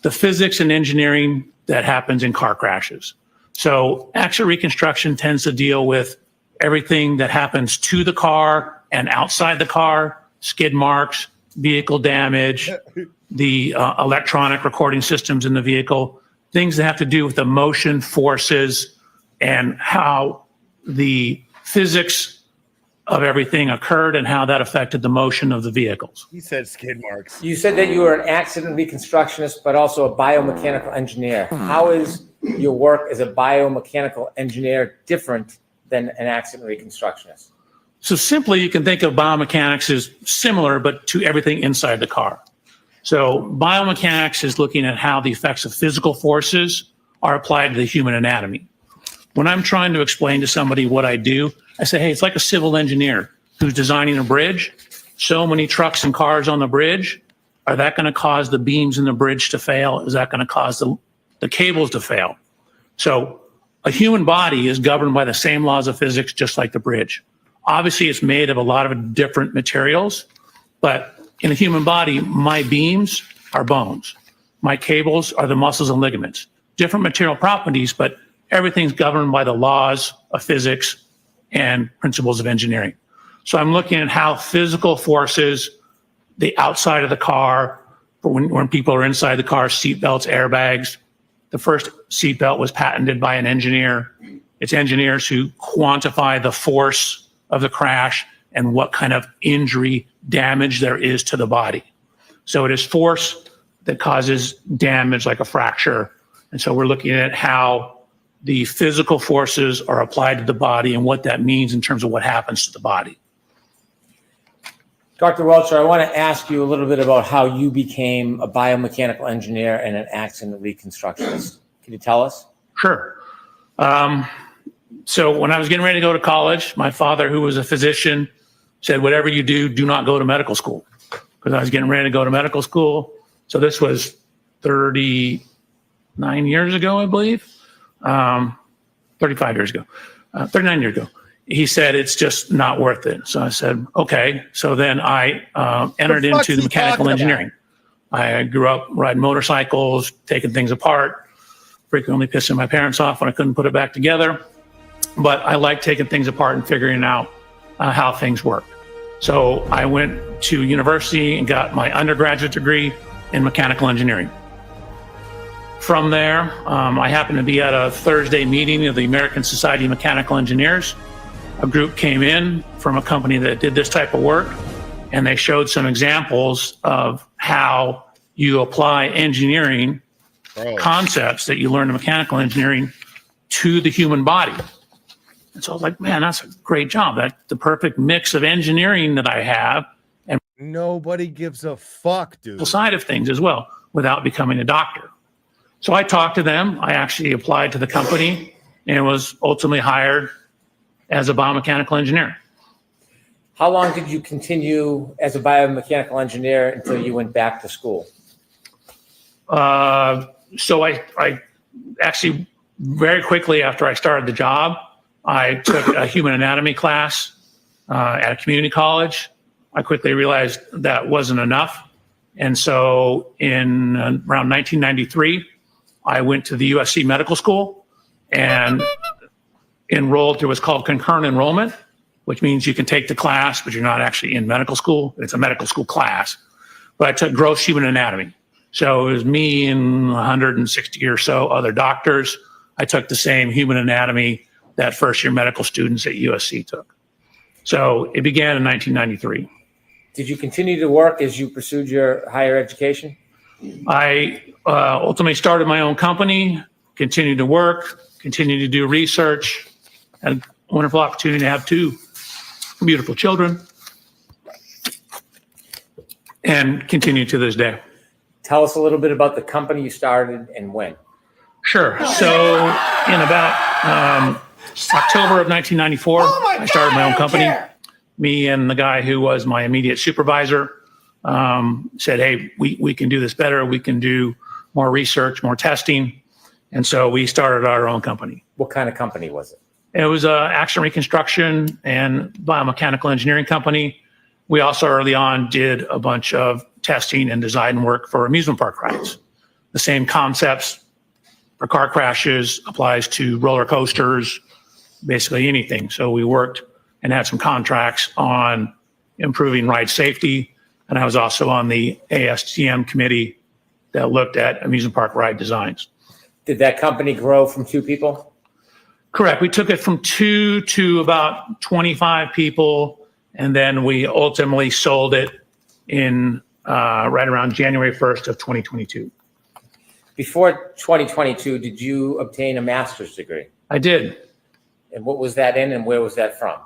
the physics and engineering that happens in car crashes. So accident reconstruction tends to deal with everything that happens to the car and outside the car, skid marks, vehicle damage, the electronic recording systems in the vehicle, things that have to do with the motion forces and how the physics of everything occurred and how that affected the motion of the vehicles.
He said skid marks.
You said that you were an accident reconstructionist, but also a biomechanical engineer. How is your work as a biomechanical engineer different than an accident reconstructionist?
So simply, you can think of biomechanics as similar, but to everything inside the car. So biomechanics is looking at how the effects of physical forces are applied to the human anatomy. When I'm trying to explain to somebody what I do, I say, hey, it's like a civil engineer who's designing a bridge. So many trucks and cars on the bridge. Are that going to cause the beams in the bridge to fail? Is that going to cause the cables to fail? So a human body is governed by the same laws of physics, just like the bridge. Obviously, it's made of a lot of different materials, but in a human body, my beams are bones. My cables are the muscles and ligaments. Different material properties, but everything's governed by the laws of physics and principles of engineering. So I'm looking at how physical forces, the outside of the car, when people are inside the car, seat belts, airbags. The first seat belt was patented by an engineer. It's engineers who quantify the force of the crash and what kind of injury damage there is to the body. So it is force that causes damage like a fracture. And so we're looking at how the physical forces are applied to the body and what that means in terms of what happens to the body.
Dr. Welcher, I want to ask you a little bit about how you became a biomechanical engineer and an accident reconstructionist. Can you tell us?
Sure. So when I was getting ready to go to college, my father, who was a physician, said, whatever you do, do not go to medical school. Because I was getting ready to go to medical school. So this was 39 years ago, I believe. 35 years ago, 39 years ago. He said, it's just not worth it. So I said, okay. So then I entered into the mechanical engineering. I grew up riding motorcycles, taking things apart, frequently pissing my parents off when I couldn't put it back together. But I like taking things apart and figuring out how things work. So I went to university and got my undergraduate degree in mechanical engineering. From there, I happened to be at a Thursday meeting of the American Society of Mechanical Engineers. A group came in from a company that did this type of work, and they showed some examples of how you apply engineering concepts that you learn in mechanical engineering to the human body. And so I was like, man, that's a great job. That's the perfect mix of engineering that I have. And
nobody gives a fuck, dude.
The side of things as well, without becoming a doctor. So I talked to them. I actually applied to the company and was ultimately hired as a biomechanical engineer.
How long did you continue as a biomechanical engineer until you went back to school?
So I actually, very quickly after I started the job, I took a human anatomy class at a community college. I quickly realized that wasn't enough. And so in around 1993, I went to the USC Medical School and enrolled through what's called concurrent enrollment, which means you can take the class, but you're not actually in medical school. It's a medical school class. But I took gross human anatomy. So it was me and 160 or so other doctors. I took the same human anatomy that first year medical students at USC took. So it began in 1993.
Did you continue to work as you pursued your higher education?
I ultimately started my own company, continued to work, continued to do research, had a wonderful opportunity to have 2 beautiful children, and continue to this day.
Tell us a little bit about the company you started and when.
Sure. So in about October of 1994, I started my own company. Me and the guy who was my immediate supervisor said, hey, we can do this better. We can do more research, more testing. And so we started our own company.
What kind of company was it?
It was an accident reconstruction and biomechanical engineering company. We also early on did a bunch of testing and design work for amusement park rides. The same concepts for car crashes applies to roller coasters, basically anything. So we worked and had some contracts on improving ride safety And I was also on the ASTM committee that looked at amusement park ride designs.
Did that company grow from 2 people?
Correct. We took it from 2 to about 25 people, and then we ultimately sold it in right around January 1st of 2022.
Before 2022, did you obtain a master's degree?
I did.
And what was that in, and where was that from?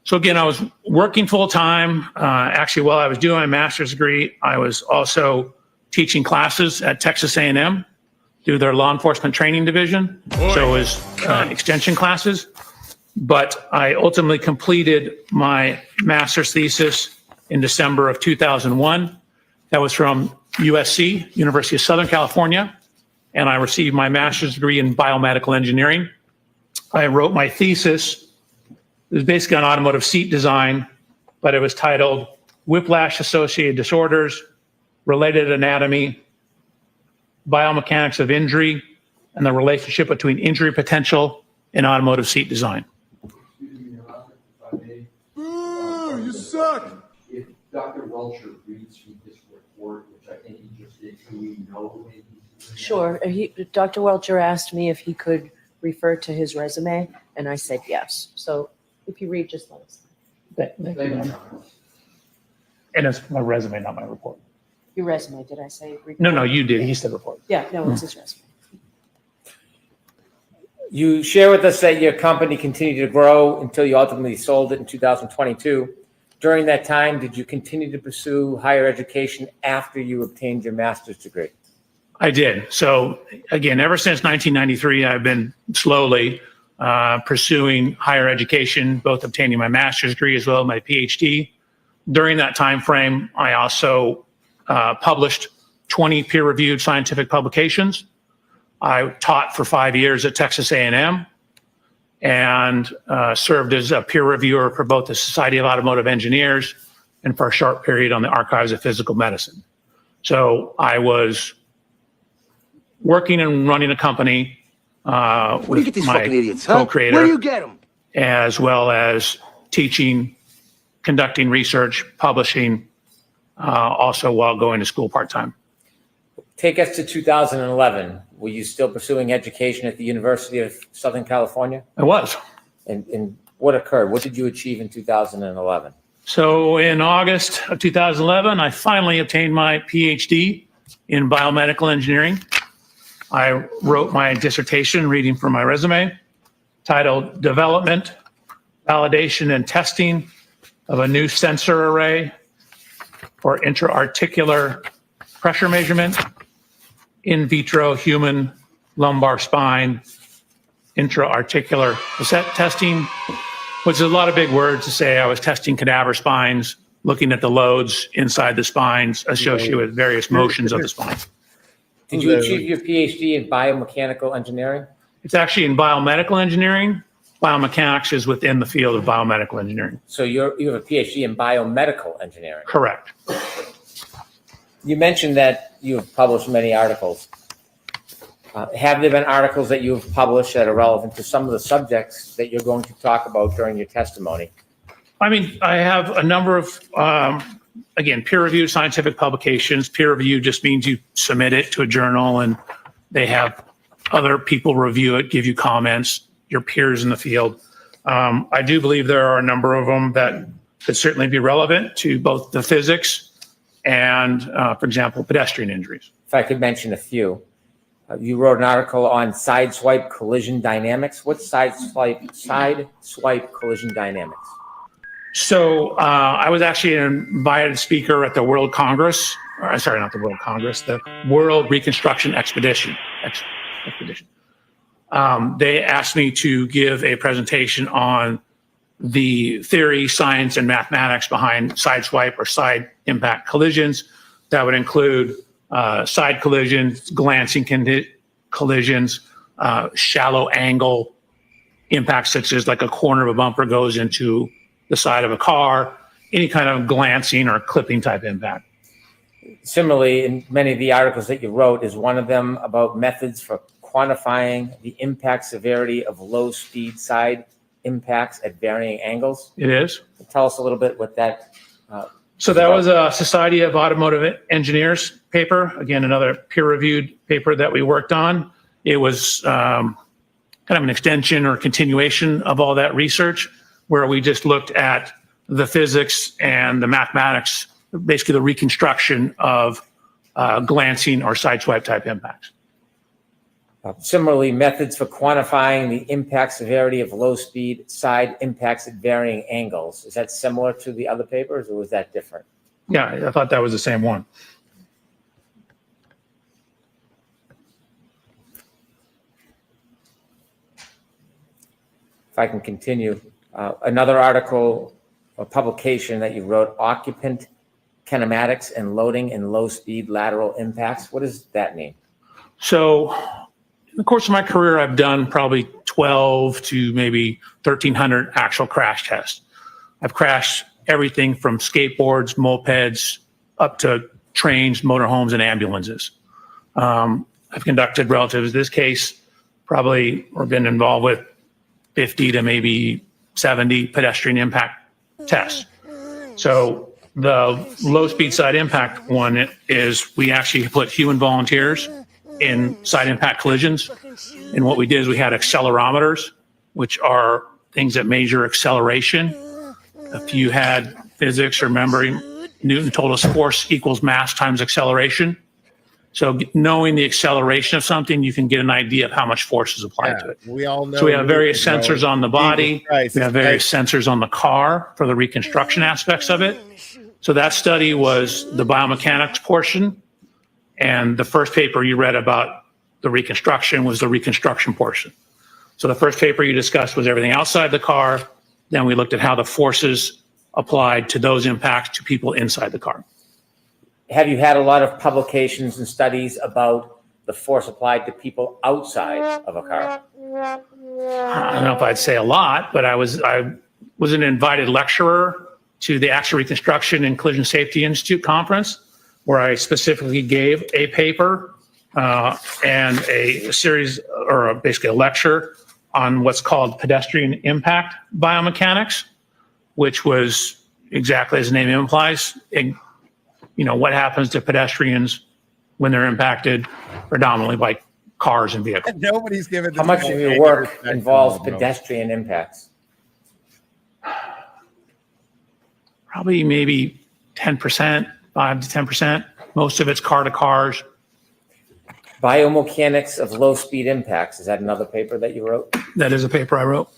So again, I was working full time. Actually, while I was doing my master's degree, I was also teaching classes at Texas A&M through their law enforcement training division. So it was extension classes. But I ultimately completed my master's thesis in December of 2001. That was from USC, University of Southern California. And I received my master's degree in biomedical engineering. I wrote my thesis. It was basically on automotive seat design, but it was titled Whiplash-Associated Disorders, Related Anatomy, Biomechanics of Injury, and the Relationship Between Injury Potential and Automotive Seat Design.
Boo, you suck.
If Dr. Welcher reads from his report, which I think he just did, do we know when he's doing
Sure. Dr. Welcher asked me if he could refer to his resume, and I said yes. So if you read, just let us know.
And it's my resume, not my report.
Your resume, did I say? Report?
No, he did. He said report.
Yeah, no, it's his resume.
You share with us that your company continued to grow until you ultimately sold it in 2022. During that time, did you continue to pursue higher education after you obtained your master's degree?
I did. So again, ever since 1993, I've been slowly pursuing higher education, both obtaining my master's degree as well as my PhD. During that time frame, I also published 20 peer-reviewed scientific publications. I taught for 5 years at Texas A&M and served as a peer reviewer for both the Society of Automotive Engineers and for a short period on the Archives of Physical Medicine. So I was working and running a company with my co-creator,
Where do you get them?
as well as teaching, conducting research, publishing, also while going to school part-time.
Take us to 2011. Were you still pursuing education at the University of Southern California?
I was.
And what occurred? What did you achieve in 2011?
So in August of 2011, I finally obtained my PhD in biomedical engineering. I wrote my dissertation, reading from my resume, titled Development, Validation, and Testing of a New Sensor Array for Intra-Articular Pressure Measurement, In Vitro Human Lumbar Spine, Intra-Articular Cassette Testing, which is a lot of big words to say. I was testing cadaver spines, looking at the loads inside the spines associated with various motions of the spine.
Did you achieve your PhD in biomechanical engineering?
It's actually in biomedical engineering. Biomechanics is within the field of biomedical engineering.
So you have a PhD in biomedical engineering.
Correct.
You mentioned that you have published many articles. Have there been articles that you have published that are relevant to some of the subjects that you're going to talk about during your testimony?
I mean, I have a number of, again, peer-reviewed scientific publications. Peer review just means you submit it to a journal and they have other people review it, give you comments, your peers in the field. I do believe there are a number of them that could certainly be relevant to both the physics and, for example, pedestrian injuries.
If I could mention a few. You wrote an article on sideswipe collision dynamics. What's sideswipe collision dynamics?
So I was actually an invited speaker at the World Congress, or sorry, not the World Congress, the World Reconstruction Expedition. They asked me to give a presentation on the theory, science, and mathematics behind sideswipe or side impact collisions. That would include side collisions, glancing collisions, shallow angle impacts such as like a corner of a bumper goes into the side of a car, any kind of glancing or clipping type impact.
Similarly, in many of the articles that you wrote, is one of them about methods for quantifying the impact severity of low speed side impacts at varying angles?
It is.
Tell us a little bit what that
So that was a Society of Automotive Engineers paper. Again, another peer-reviewed paper that we worked on. It was kind of an extension or continuation of all that research, where we just looked at the physics and the mathematics, basically the reconstruction of glancing or sideswipe type impacts.
Similarly, methods for quantifying the impact severity of low-speed side impacts at varying angles. Is that similar to the other papers, or was that different?
Yeah, I thought that was the same one.
If I can continue, another article or publication that you wrote, occupant kinematics and loading in low-speed lateral impacts. What does that mean?
So in the course of my career, I've done probably 12 to maybe 1,300 actual crash tests. I've crashed everything from skateboards, mopeds, up to trains, motorhomes, and ambulances. I've conducted, relative to this case, probably or been involved with 50 to maybe 70 pedestrian impact tests. So the low-speed side impact one is we actually put human volunteers in side impact collisions. And what we did is we had accelerometers, which are things that measure acceleration. If you had physics or memory, Newton told us force equals mass times acceleration. So knowing the acceleration of something, you can get an idea of how much force is applied to it.
We all know.
So we have various sensors on the body.
Christ,
We have various sensors on the car for the reconstruction aspects of it. So that study was the biomechanics portion. And the first paper you read about the reconstruction was the reconstruction portion. So the first paper you discussed was everything outside the car. Then we looked at how the forces applied to those impacts to people inside the car.
Have you had a lot of publications and studies about the force applied to people outside of a car?
I don't know if I'd say a lot, but I was an invited lecturer to the Accident Reconstruction and Collision Safety Institute conference, where I specifically gave a paper and a series, or basically a lecture on what's called pedestrian impact biomechanics, which was exactly as the name implies, what happens to pedestrians when they're impacted predominantly by cars and vehicles.
Nobody's given.
How much of your work involves pedestrian impacts?
Probably maybe 10%, 5 to 10%. Most of it's car to cars.
Biomechanics of low-speed impacts. Is that another paper that you wrote?
That is a paper I wrote.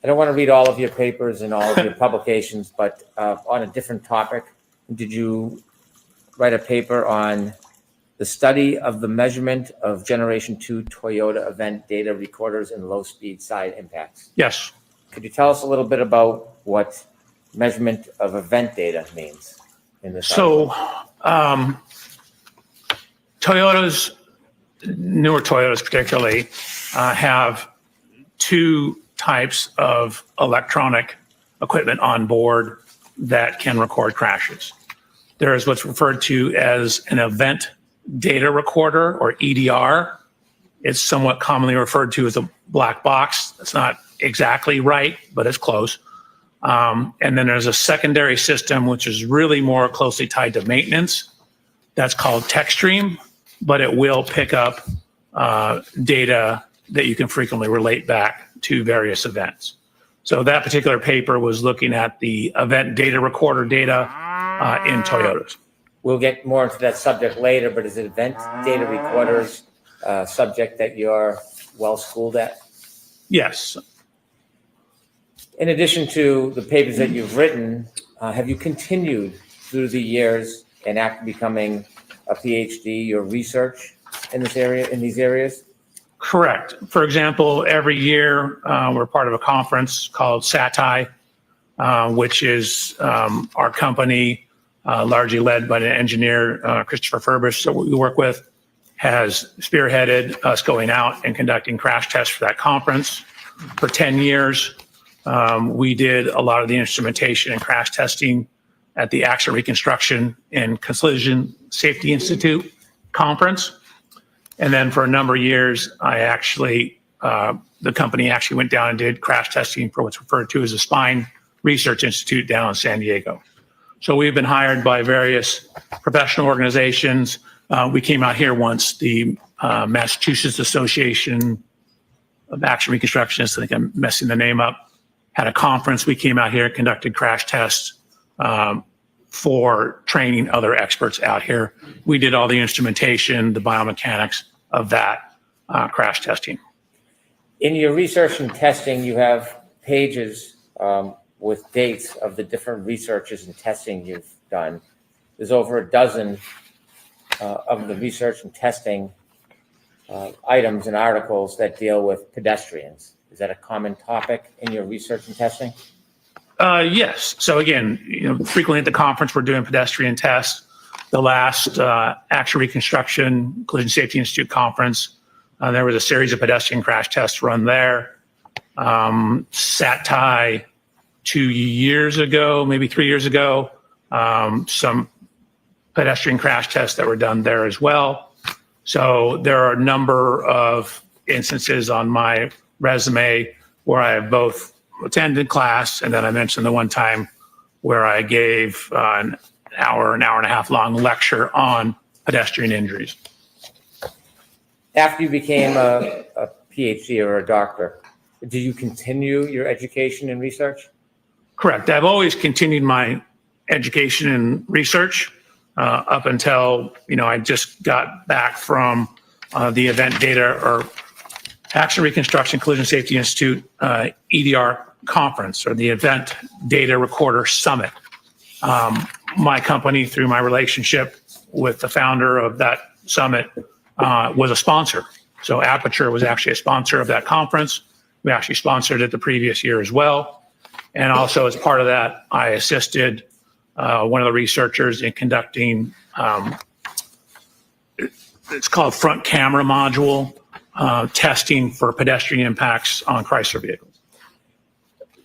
I don't want to read all of your papers and all of your publications, but on a different topic, did you write a paper on the study of the measurement of Generation 2 Toyota event data recorders and low-speed side impacts?
Yes.
Could you tell us a little bit about what measurement of event data means in this article?
So Toyotas, newer Toyotas particularly, have two types of electronic equipment on board that can record crashes. There is what's referred to as an event data recorder, or EDR. It's somewhat commonly referred to as a black box. That's not exactly right, but it's close. And then there's a secondary system, which is really more closely tied to maintenance. That's called TechStream, but it will pick up data that you can frequently relate back to various events. So that particular paper was looking at the event data recorder data in Toyotas.
We'll get more into that subject later, but is it event data recorders subject that you're well schooled at?
Yes.
In addition to the papers that you've written, have you continued through the years and after becoming a PhD, your research in this area, in these areas?
Correct. For example, every year we're part of a conference called SATI, which is our company, largely led by an engineer, Christopher Furbish, that we work with, has spearheaded us going out and conducting crash tests for that conference. For 10 years, we did a lot of the instrumentation and crash testing at the Accident Reconstruction and Collision Safety Institute conference. And then for a number of years, the company actually went down and did crash testing for what's referred to as the Spine Research Institute down in San Diego. So we've been hired by various professional organizations. We came out here once, the Massachusetts Association of Action Reconstructionists, I think I'm messing the name up, had a conference. We came out here, conducted crash tests for training other experts out here. We did all the instrumentation, the biomechanics of that crash testing.
In your research and testing, you have pages with dates of the different researches and testing you've done. There's over a dozen of the research and testing items and articles that deal with pedestrians. Is that a common topic in your research and testing?
Yes. So again, frequently at the conference, we're doing pedestrian tests. The last Action Reconstruction Collision Safety Institute conference, there was a series of pedestrian crash tests run there. SATI 2 years ago, maybe 3 years ago, some pedestrian crash tests that were done there as well. So there are a number of instances on my resume where I have both attended class, and then I mentioned the one time where I gave an hour and a half long lecture on pedestrian injuries.
After you became a PhD or a doctor, did you continue your education and research?
Correct. I've always continued my education and research up until, I just got back from the Event Data or Action Reconstruction Collision Safety Institute EDR conference, or the Event Data Recorder Summit. My company, through my relationship with the founder of that summit, was a sponsor. So Aperture was actually a sponsor of that conference. We actually sponsored it the previous year as well. And also as part of that, I assisted one of the researchers in conducting, it's called front camera module testing for pedestrian impacts on Chrysler vehicles.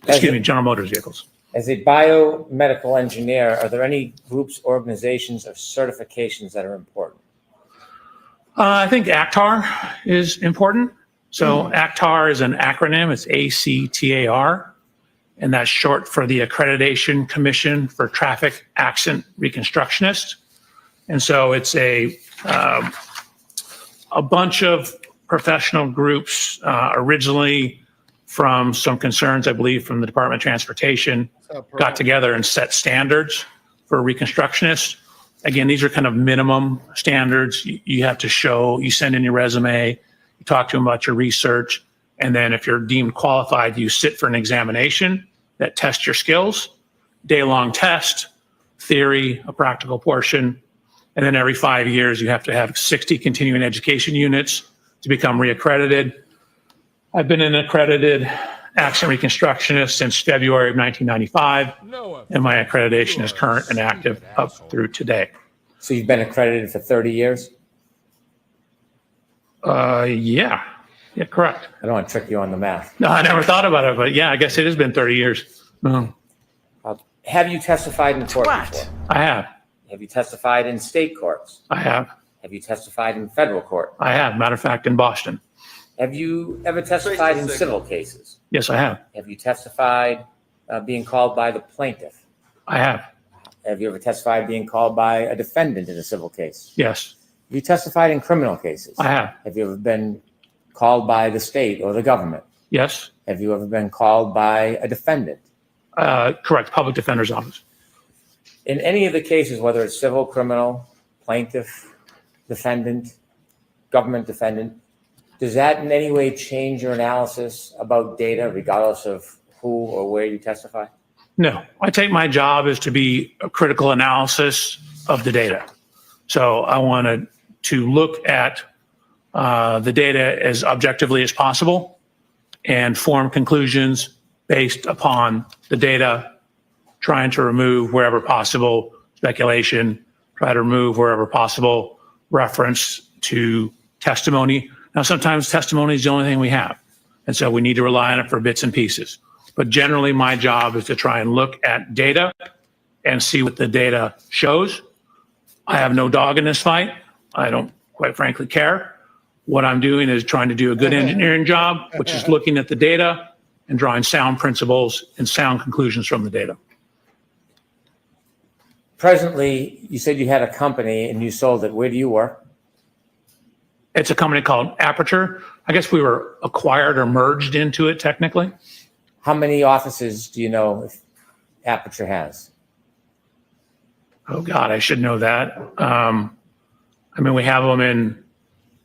General Motors vehicles.
As a biomedical engineer, are there any groups, organizations, or certifications that are important?
I think ACTAR is important. So ACTAR is an acronym. It's ACTAR, and that's short for the Accreditation Commission for Traffic Accident Reconstructionists. And so it's a bunch of professional groups, originally from some concerns, I believe, from the Department of Transportation, got together and set standards for reconstructionists. Again, these are kind of minimum standards. You have to show, you send in your resume, you talk to them about your research, and then if you're deemed qualified, you sit for an examination that tests your skills, day-long test, theory, a practical portion, and then every 5 years you have to have 60 continuing education units to become reaccredited. I've been an accredited action reconstructionist since February of 1995, and my accreditation is current and active up through today.
So you've been accredited for 30 years?
Yeah, correct.
I don't want to trick you on the math.
No, I never thought about it, but yeah, I guess it has been 30 years.
Have you testified in court before?
I have.
Have you testified in state courts?
I have.
Have you testified in federal court?
I have. Matter of fact, in Boston.
Have you ever testified in civil cases?
Yes, I have.
Have you testified being called by the plaintiff?
I have.
Have you ever testified being called by a defendant in a civil case?
Yes.
Have you testified in criminal cases?
I have.
Have you ever been called by the state or the government?
Yes.
Have you ever been called by a defendant?
Correct. Public Defender's Office.
In any of the cases, whether it's civil, criminal, plaintiff, defendant, government defendant, does that in any way change your analysis about data, regardless of who or where you testify?
No. I take my job as to be a critical analysis of the data. So I wanted to look at the data as objectively as possible and form conclusions based upon the data, trying to remove wherever possible speculation, try to remove wherever possible reference to testimony. Now, sometimes testimony is the only thing we have, and so we need to rely on it for bits and pieces. But generally, my job is to try and look at data and see what the data shows. I have no dog in this fight. I don't, quite frankly, care. What I'm doing is trying to do a good engineering job, which is looking at the data and drawing sound principles and sound conclusions from the data.
Presently, you said you had a company and you sold it. Where do you work?
It's a company called Aperture. I guess we were acquired or merged into it technically.
How many offices do you know if Aperture has?
Oh God, I should know that. I mean, we have them in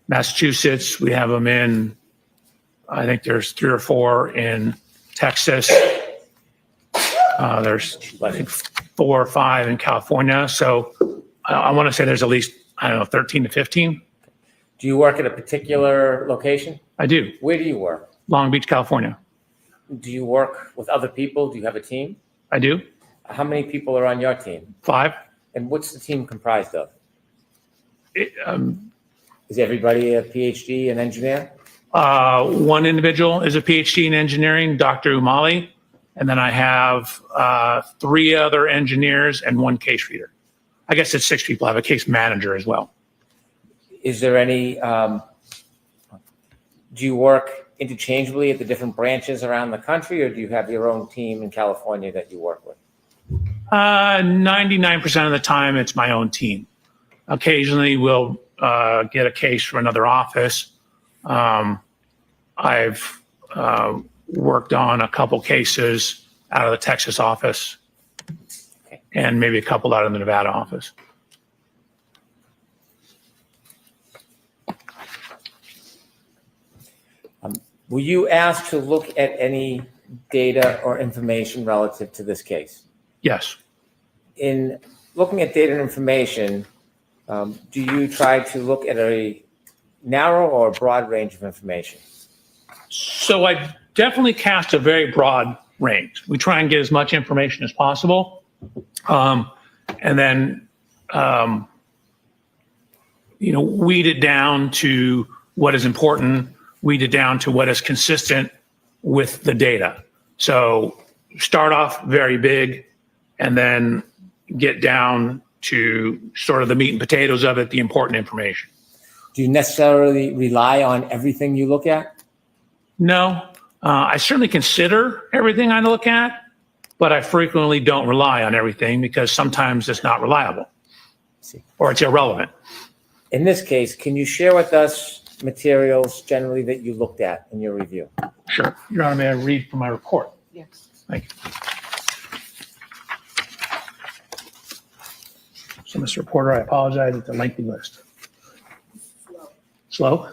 Massachusetts. We have them in, I think there's 3 or 4 in Texas. There's, I think, 4 or 5 in California. So I want to say there's at least, I don't know, 13 to 15.
Do you work at a particular location?
I do.
Where do you work?
Long Beach, California.
Do you work with other people? Do you have a team?
I do.
How many people are on your team?
5.
And what's the team comprised of?
It,
Is everybody a PhD and engineer?
One individual is a PhD in engineering, Dr. Umali. And then I have 3 other engineers and 1 case reader. I guess it's 6 people. I have a case manager as well.
Is there any, do you work interchangeably at the different branches around the country, or do you have your own team in California that you work with?
99% of the time, it's my own team. Occasionally, we'll get a case from another office. I've worked on a couple cases out of the Texas office, and maybe a couple out of the Nevada office.
Were you asked to look at any data or information relative to this case?
Yes.
In looking at data and information, do you try to look at a narrow or a broad range of information?
So I definitely cast a very broad range. We try and get as much information as possible. And then, weed it down to what is important, weed it down to what is consistent with the data. So start off very big and then get down to sort of the meat and potatoes of it, the important information.
Do you necessarily rely on everything you look at?
No, I certainly consider everything I look at, but I frequently don't rely on everything because sometimes it's not reliable or it's irrelevant.
In this case, can you share with us materials generally that you looked at in your review?
Sure. Your Honor, may I read from my report?
Yes.
Thank you. So, Mr. Reporter, I apologize. It's a lengthy list. Slow?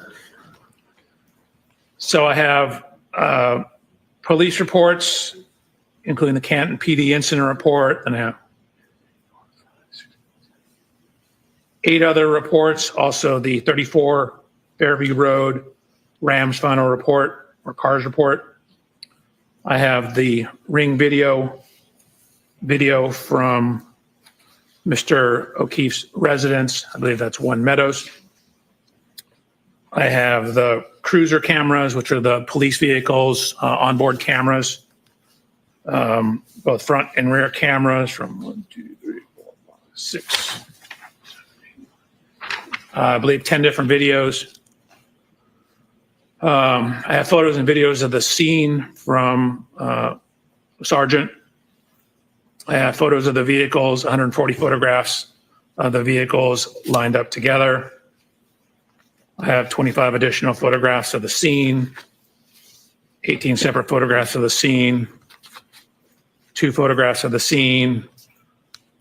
So I have police reports, including the Canton PD incident report, and I have 8 other reports, also the 34 Fairview Road Rams final report or cars report. I have the ring video from Mr. O'Keefe's residence. I believe that's One Meadows. I have the cruiser cameras, which are the police vehicles, onboard cameras, both front and rear cameras from 1, 2, 3, 4, 5, 6. I believe 10 different videos. I have photos and videos of the scene from Sergeant. I have photos of the vehicles, 140 photographs of the vehicles lined up together. I have 25 additional photographs of the scene, 18 separate photographs of the scene, 2 photographs of the scene,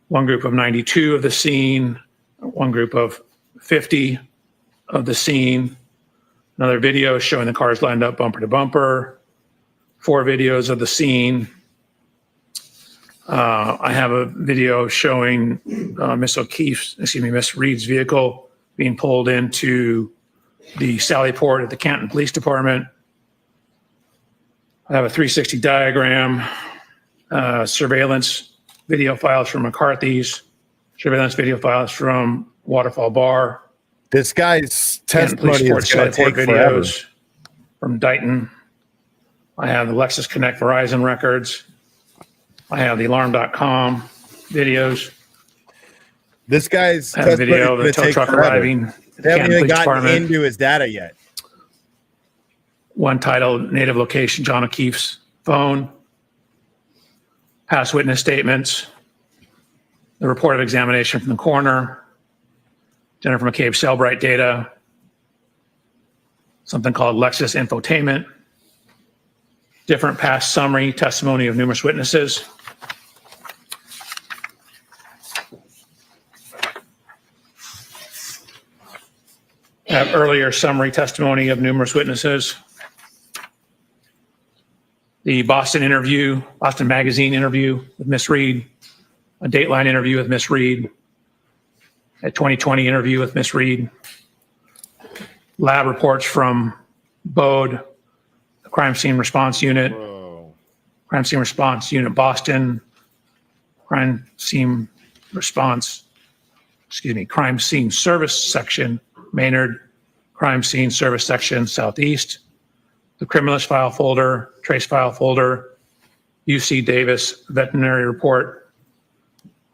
1 group of 92 of the scene, 1 group of 50 of the scene, another video showing the cars lined up bumper to bumper, 4 videos of the scene. I have a video showing Miss Reed's vehicle being pulled into the Sally Port at the Canton Police Department. I have a 360 diagram, surveillance video files from McCarthy's, surveillance video files from Waterfall Bar.
This guy's
Canton Police
testimony
Report,
is going to
Sally Port
take forever.
videos from Dighton. I have the Lexus Connect Verizon records. I have the alarm.com videos.
This guy's
I have a
testimony
video
is
of the
going to
tow
take
truck
forever.
arriving at the
They haven't
Canton
even
Police
gotten
Department.
into his data yet.
One titled Native Location, John O'Keefe's phone. Past witness statements. the report of examination from the coroner, Jennifer McCabe Cellbright data, something called Lexus infotainment, different past summary testimony of numerous witnesses. Have earlier summary testimony of numerous witnesses. The Boston Magazine interview with Miss Reed, a Dateline interview with Miss Reed, a 2020 interview with Miss Reed, lab reports from BODE, the Crime Scene Response Unit, Crime Scene Response Unit Boston, Crime Scene Service Section Maynard, Crime Scene Service Section Southeast, the Criminalist File Folder, Trace File Folder, UC Davis Veterinary Report.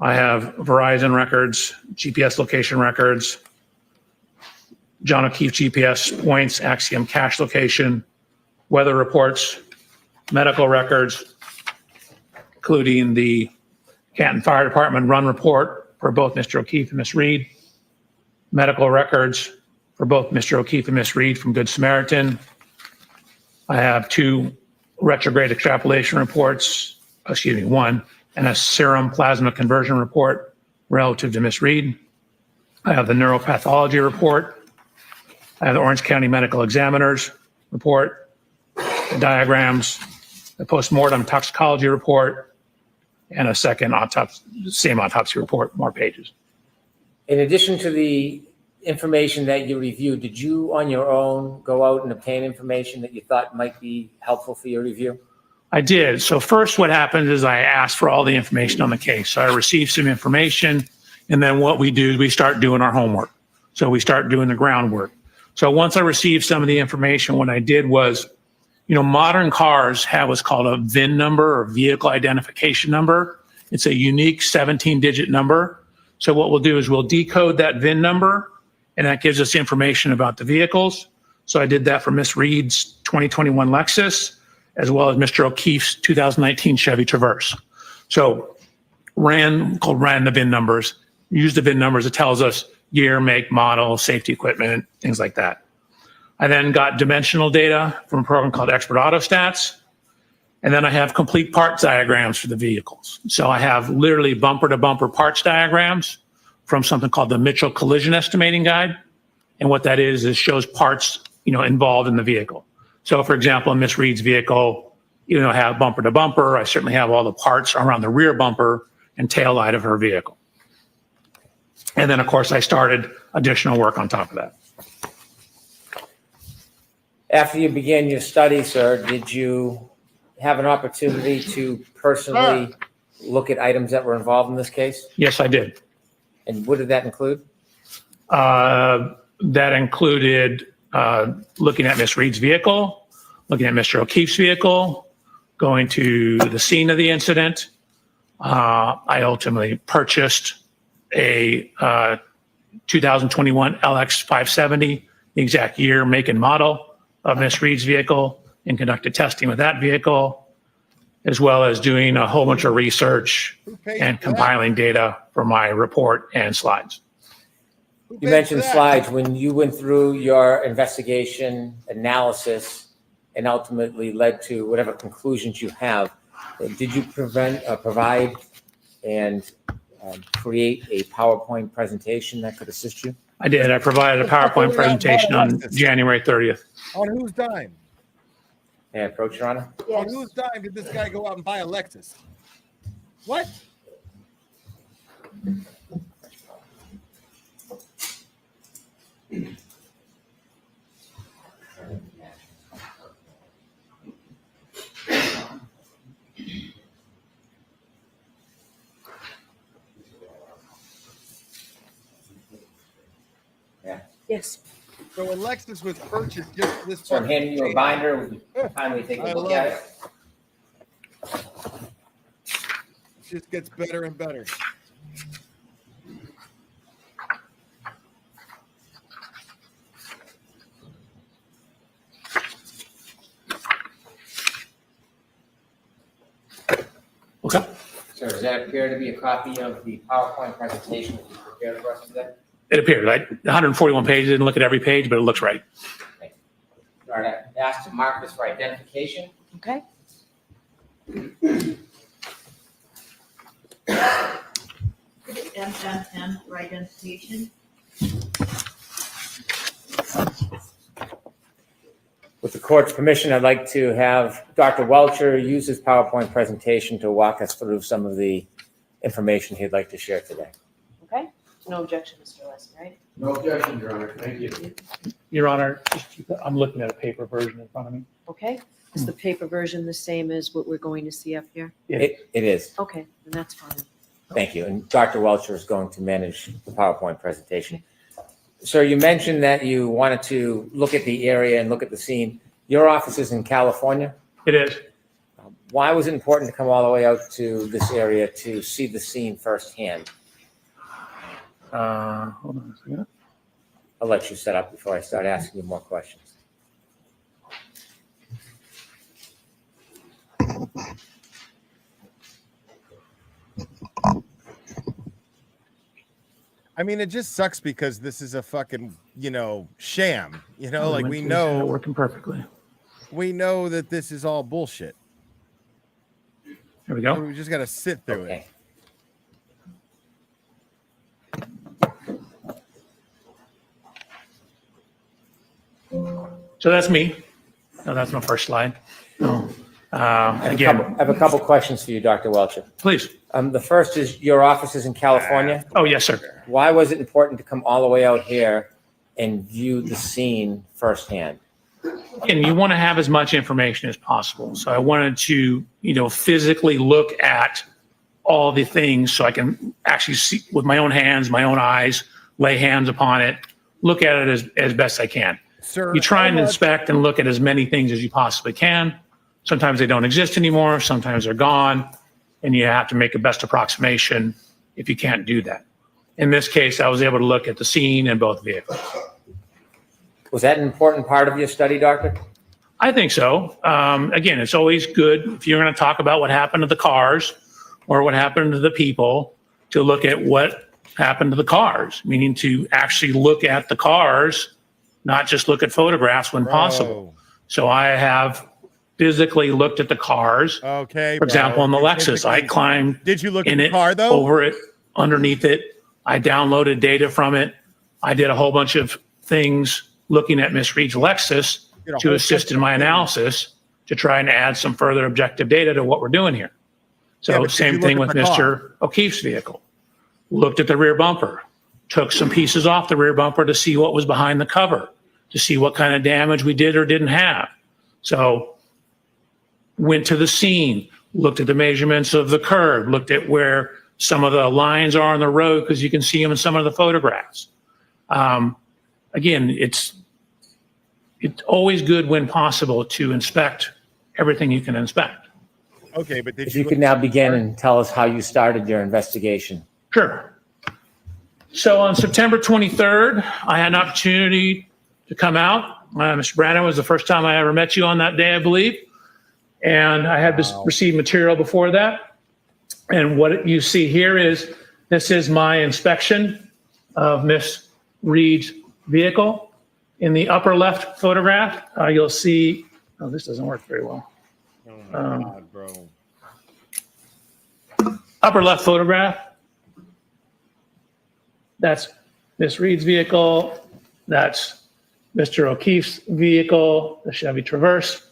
I have Verizon records, GPS location records, John O'Keefe GPS points, Axiom cache location, weather reports, medical records, including the Canton Fire Department run report for both Mr. O'Keefe and Ms. Reed, medical records for both Mr. O'Keefe and Ms. Reed from Good Samaritan. I have 2 retrograde extrapolation reports, one, and a serum plasma conversion report relative to Ms. Reed. I have the neuropathology report. I have the Orange County Medical Examiner's report, the diagrams, the postmortem toxicology report, and a second same autopsy report, more pages.
In addition to the information that you reviewed, did you on your own go out and obtain information that you thought might be helpful for your review?
I did. So first what happened is I asked for all the information on the case. So I received some information, and then what we do is we start doing our homework. So we start doing the groundwork. So once I received some of the information, what I did was, modern cars have what's called a VIN number or vehicle identification number. It's a unique 17-digit number. So what we'll do is we'll decode that VIN number, and that gives us information about the vehicles. So I did that for Miss Reed's 2021 Lexus, as well as Mr. O'Keefe's 2019 Chevy Traverse. So ran the VIN numbers, use the VIN numbers. It tells us year, make, model, safety equipment, things like that. I then got dimensional data from a program called Expert Autostats. And then I have complete parts diagrams for the vehicles. So I have literally bumper to bumper parts diagrams from something called the Mitchell Collision Estimating Guide. And what that is shows parts, involved in the vehicle. So for example, in Miss Reed's vehicle, I have bumper to bumper. I certainly have all the parts around the rear bumper and tail light of her vehicle. And then of course I started additional work on top of that.
After you began your study, sir, did you have an opportunity to personally look at items that were involved in this case?
Yes, I did.
And what did that include?
That included looking at Miss Reed's vehicle, looking at Mr. O'Keefe's vehicle, going to the scene of the incident. I ultimately purchased a 2021 LX 570, the exact year, make, and model of Miss Reed's vehicle, and conducted testing with that vehicle, as well as doing a whole bunch of research and compiling data for my report and slides.
You mentioned slides. When you went through your investigation analysis and ultimately led to whatever conclusions you have, did you provide and create a PowerPoint presentation that could assist you?
I did. I provided a PowerPoint presentation on January 30th.
On whose dime?
May I approach, Your Honor?
On whose dime did this guy go out and buy a Lexus? What?
Yes.
So a Lexus was purchased just this.
So I'm handing you a binder. Would you kindly take a look at it?
It just gets better and better.
Okay.
Sir, does that appear to be a copy of the PowerPoint presentation that you prepared for us today?
It appeared, right? 141 pages, didn't look at every page, but it looks right.
All right, I asked to mark this for identification.
Okay.
MMM for identification.
With the court's permission, I'd like to have Dr. Welcher use his PowerPoint presentation to walk us through some of the information he'd like to share today.
Okay. No objection, Mr. Weston, right?
No objection, Your Honor. Thank you.
Your Honor, I'm looking at a paper version in front of me.
Okay. Is the paper version the same as what we're going to see up here?
It is.
Okay, then that's fine.
Thank you. And Dr. Welcher is going to manage the PowerPoint presentation. Sir, you mentioned that you wanted to look at the area and look at the scene. Your office is in California?
It is.
Why was it important to come all the way out to this area to see the scene firsthand?
Hold on a second.
I'll let you set up before I start asking you more questions.
I mean, it just sucks because this is a fucking, sham. Like we
It's
know
working perfectly.
we know that this is all bullshit.
Here we go.
We just got to sit through it.
So that's me. No, that's my first slide.
I
Again,
have a couple questions for you, Dr. Welcher.
please.
The first is your office is in California.
Oh, yes, sir.
Why was it important to come all the way out here and view the scene firsthand?
And you want to have as much information as possible. So I wanted to, physically look at all the things so I can actually see with my own hands, my own eyes, lay hands upon it, look at it as best I can.
Sir,
You try and inspect and look at as many things as you possibly can. Sometimes they don't exist anymore. Sometimes they're gone. And you have to make a best approximation if you can't do that. In this case, I was able to look at the scene and both vehicles.
Was that an important part of your study, Doctor?
I think so. Again, it's always good if you're going to talk about what happened to the cars or what happened to the people to look at what happened to the cars, meaning to actually look at the cars, not just look at photographs when possible. So I have physically looked at the cars.
Okay.
For example, on the Lexus, I climbed
Did you look at
in
the
it,
car though?
over it, underneath it. I downloaded data from it. I did a whole bunch of things looking at Miss Reed's Lexus to assist in my analysis to try and add some further objective data to what we're doing here.
Yeah,
So
but did
same
you
thing
look
with
at the car?
Mr. O'Keefe's vehicle. Looked at the rear bumper, took some pieces off the rear bumper to see what was behind the cover, to see what kind of damage we did or didn't have. So went to the scene, looked at the measurements of the curb, looked at where some of the lines are on the road because you can see them in some of the photographs. Again, it's always good when possible to inspect everything you can inspect.
Okay, but did
If you could now begin and tell us how you started your investigation.
Sure. So on September 23rd, I had an opportunity to come out. Mr. Brandon, was the first time I ever met you on that day, I believe. And I had received material before that. And what you see here is, this is my inspection of Miss Reed's vehicle. In the upper left photograph, you'll see, oh, this doesn't work very well.
God, bro.
Upper left photograph, that's Miss Reed's vehicle. That's Mr. O'Keefe's vehicle, the Chevy Traverse.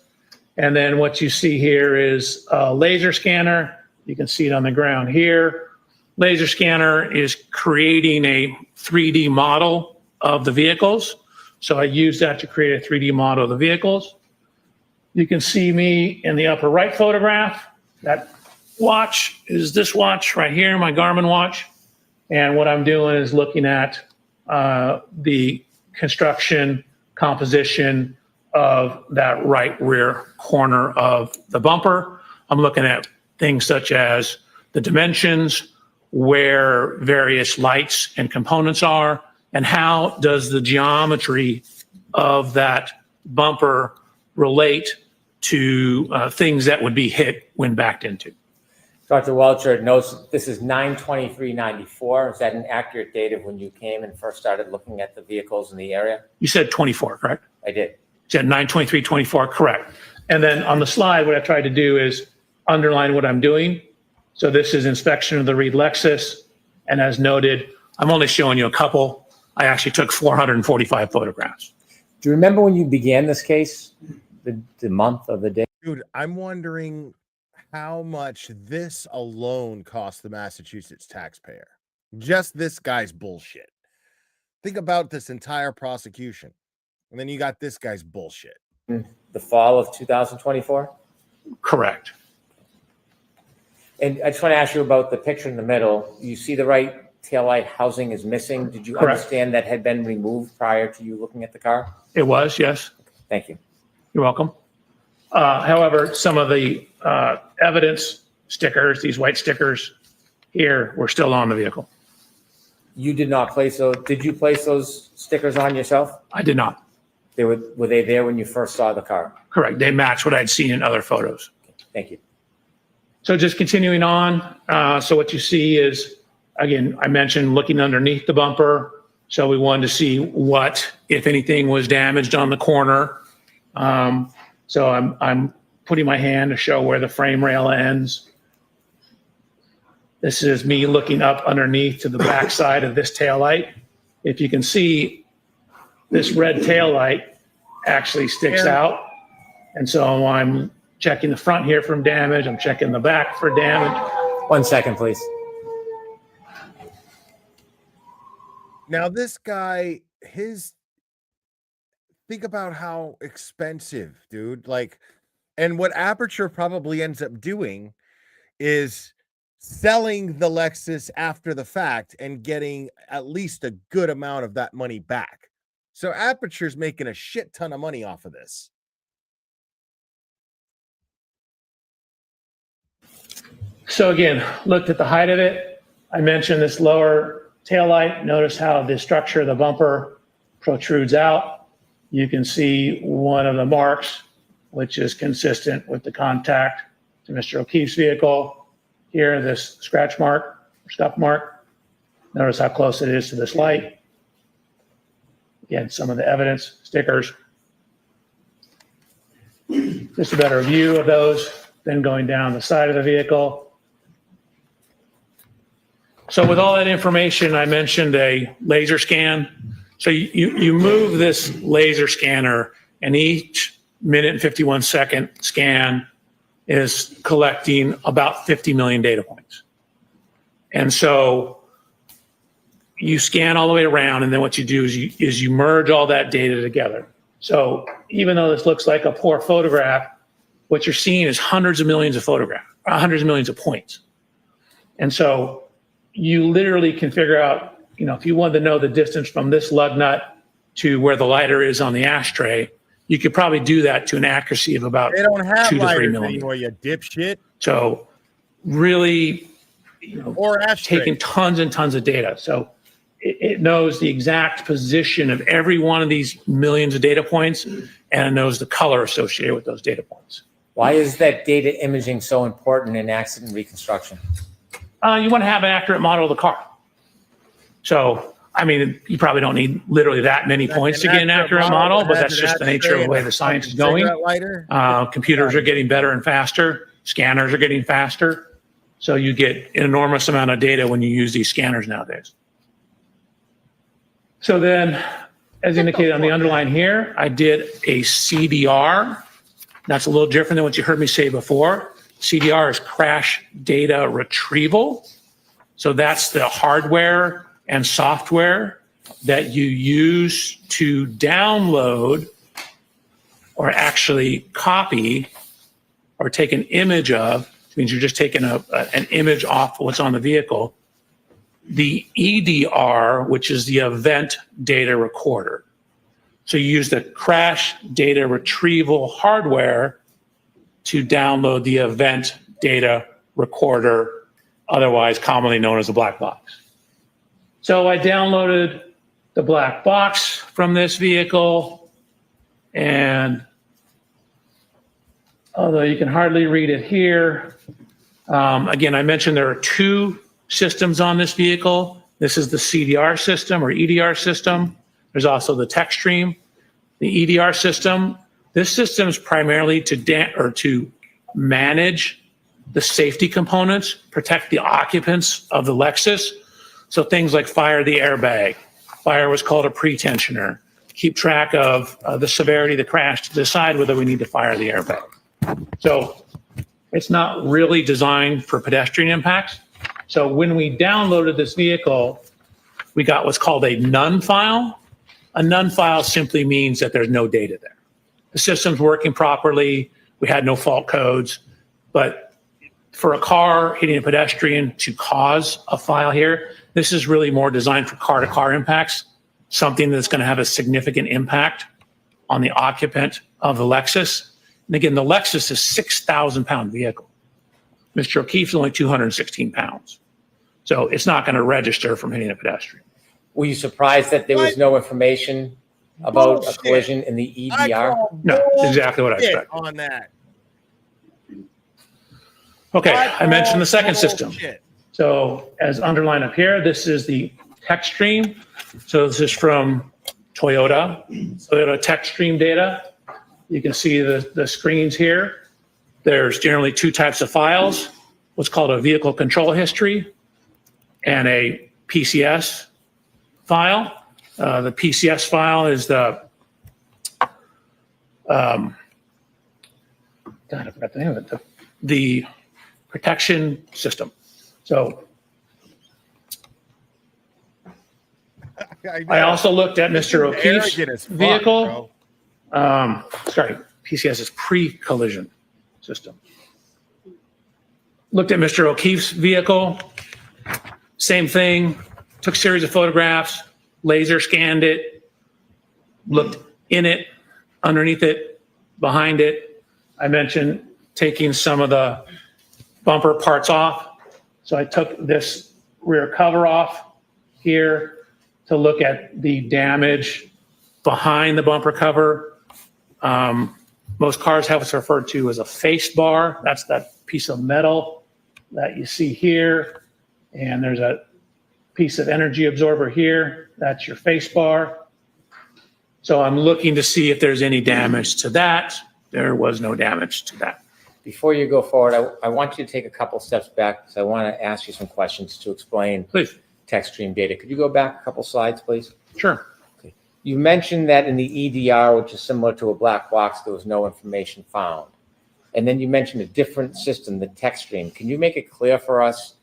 And then what you see here is a laser scanner. You can see it on the ground here. Laser scanner is creating a 3D model of the vehicles. So I use that to create a 3D model of the vehicles. You can see me in the upper right photograph. That watch is this watch right here, my Garmin watch. And what I'm doing is looking at the construction composition of that right rear corner of the bumper. I'm looking at things such as the dimensions, where various lights and components are, and how does the geometry of that bumper relate to things that would be hit when backed into.
Dr. Welcher notes this is 9/23/94. Is that an accurate date of when you came and first started looking at the vehicles in the area?
You said 24, correct?
I did.
You said 9/23/24, correct. And then on the slide, what I tried to do is underline what I'm doing. So this is inspection of the Reed Lexus. And as noted, I'm only showing you a couple. I actually took 445 photographs.
Do you remember when you began this case? The month of the day?
Dude, I'm wondering how much this alone cost the Massachusetts taxpayer. Just this guy's bullshit. Think about this entire prosecution. And then you got this guy's bullshit.
The fall of 2024?
Correct.
And I just want to ask you about the picture in the middle. You see the right taillight housing is missing. Did you
Correct.
understand that had been removed prior to you looking at the car?
It was, yes.
Thank you.
You're welcome. However, some of the evidence stickers, these white stickers here, were still on the vehicle.
You did not place those. Did you place those stickers on yourself?
I did not.
Were they there when you first saw the car?
Correct. They match what I'd seen in other photos.
Thank you.
So just continuing on. So what you see is, again, I mentioned looking underneath the bumper. So we wanted to see what, if anything, was damaged on the corner. So I'm putting my hand to show where the frame rail ends. This is me looking up underneath to the back side of this taillight. If you can see, this red taillight actually sticks out. And so I'm checking the front here from damage. I'm checking the back for damage.
1 second, please.
Now, this guy, think about how expensive, dude. Like, and what Aperture probably ends up doing is selling the Lexus after the fact and getting at least a good amount of that money back. So Aperture's making a shit ton of money off of this.
So again, looked at the height of it. I mentioned this lower taillight. Notice how the structure of the bumper protrudes out. You can see one of the marks, which is consistent with the contact to Mr. O'Keefe's vehicle. Here, this scratch mark, or scuff mark. Notice how close it is to this light. Again, some of the evidence, stickers. Just a better view of those, then going down the side of the vehicle. So with all that information, I mentioned a laser scan. So you move this laser scanner, and each minute and 51 second scan is collecting about 50 million data points. And so you scan all the way around, and then what you do is you merge all that data together. So even though this looks like a poor photograph, what you're seeing is hundreds of millions of photographs, hundreds of millions of points. And so you literally can figure out, if you wanted to know the distance from this lug nut to where the lighter is on the ashtray, you could probably do that to an accuracy of about 2 to 3 millimeters
anymore, you dipshit.
So really,
or
taking tons and tons of data. So it knows the exact position of every one of these millions of data points, and it knows the color associated with those data points.
Why is that data imaging so important in accident reconstruction?
You want to have an accurate model of the car. So, I mean, you probably don't need literally that many points to get an accurate model, but that's just the nature of the way the science is going. Computers are getting better and faster. Scanners are getting faster. So you get an enormous amount of data when you use these scanners nowadays. So then, as indicated on the underline here, I did a CDR. That's a little different than what you heard me say before. CDR is crash data retrieval. So that's the hardware and software that you use to download or actually copy or take an image of, which means you're just taking an image off what's on the vehicle, the EDR, which is the event data recorder. So you use the crash data retrieval hardware to download the event data recorder, otherwise commonly known as a black box. So I downloaded the black box from this vehicle, and although you can hardly read it here, Again, I mentioned there are two systems on this vehicle. This is the CDR system or EDR system. There's also the TechStream. The EDR system, this system is primarily to manage the safety components, protect the occupants of the Lexus. So things like fire the airbag, fire what's called a pretensioner, keep track of the severity of the crash to decide whether we need to fire the airbag. So it's not really designed for pedestrian impacts. So when we downloaded this vehicle, we got what's called a none file. A none file simply means that there's no data there. The system's working properly. We had no fault codes, but for a car hitting a pedestrian to cause a file here, this is really more designed for car-to-car impacts, something that's going to have a significant impact on the occupant of the Lexus. And again, the Lexus is a 6,000-pound vehicle. Mr. O'Keefe's only 216 pounds. So it's not going to register from hitting a pedestrian.
Were you surprised that there was no information about a collision in the EDR?
No, exactly what I expected.
On that.
Okay, I mentioned the second system. So as underlined up here, this is the TechStream. So this is from Toyota TechStream data. You can see the screens here. There's generally two types of files, what's called a vehicle control history and a PCS file. The PCS file is the, God, I forgot the name of it, the protection system. So I also looked at Mr. O'Keefe's vehicle. Sorry, PCS is pre-collision system. Looked at Mr. O'Keefe's vehicle, same thing, took a series of photographs, laser scanned it, looked in it, underneath it, behind it. I mentioned taking some of the bumper parts off. So I took this rear cover off here to look at the damage behind the bumper cover. Most cars have what's referred to as a face bar. That's that piece of metal that you see here. And there's a piece of energy absorber here. That's your face bar. So I'm looking to see if there's any damage to that. There was no damage to that.
Before you go forward, I want you to take a couple steps back because I want to ask you some questions to explain TechStream data. Could you go back a couple slides, please?
Sure.
Okay. You mentioned that in the EDR, which is similar to a black box, there was no information found. And then you mentioned a different system, the TechStream. Can you make it clear for us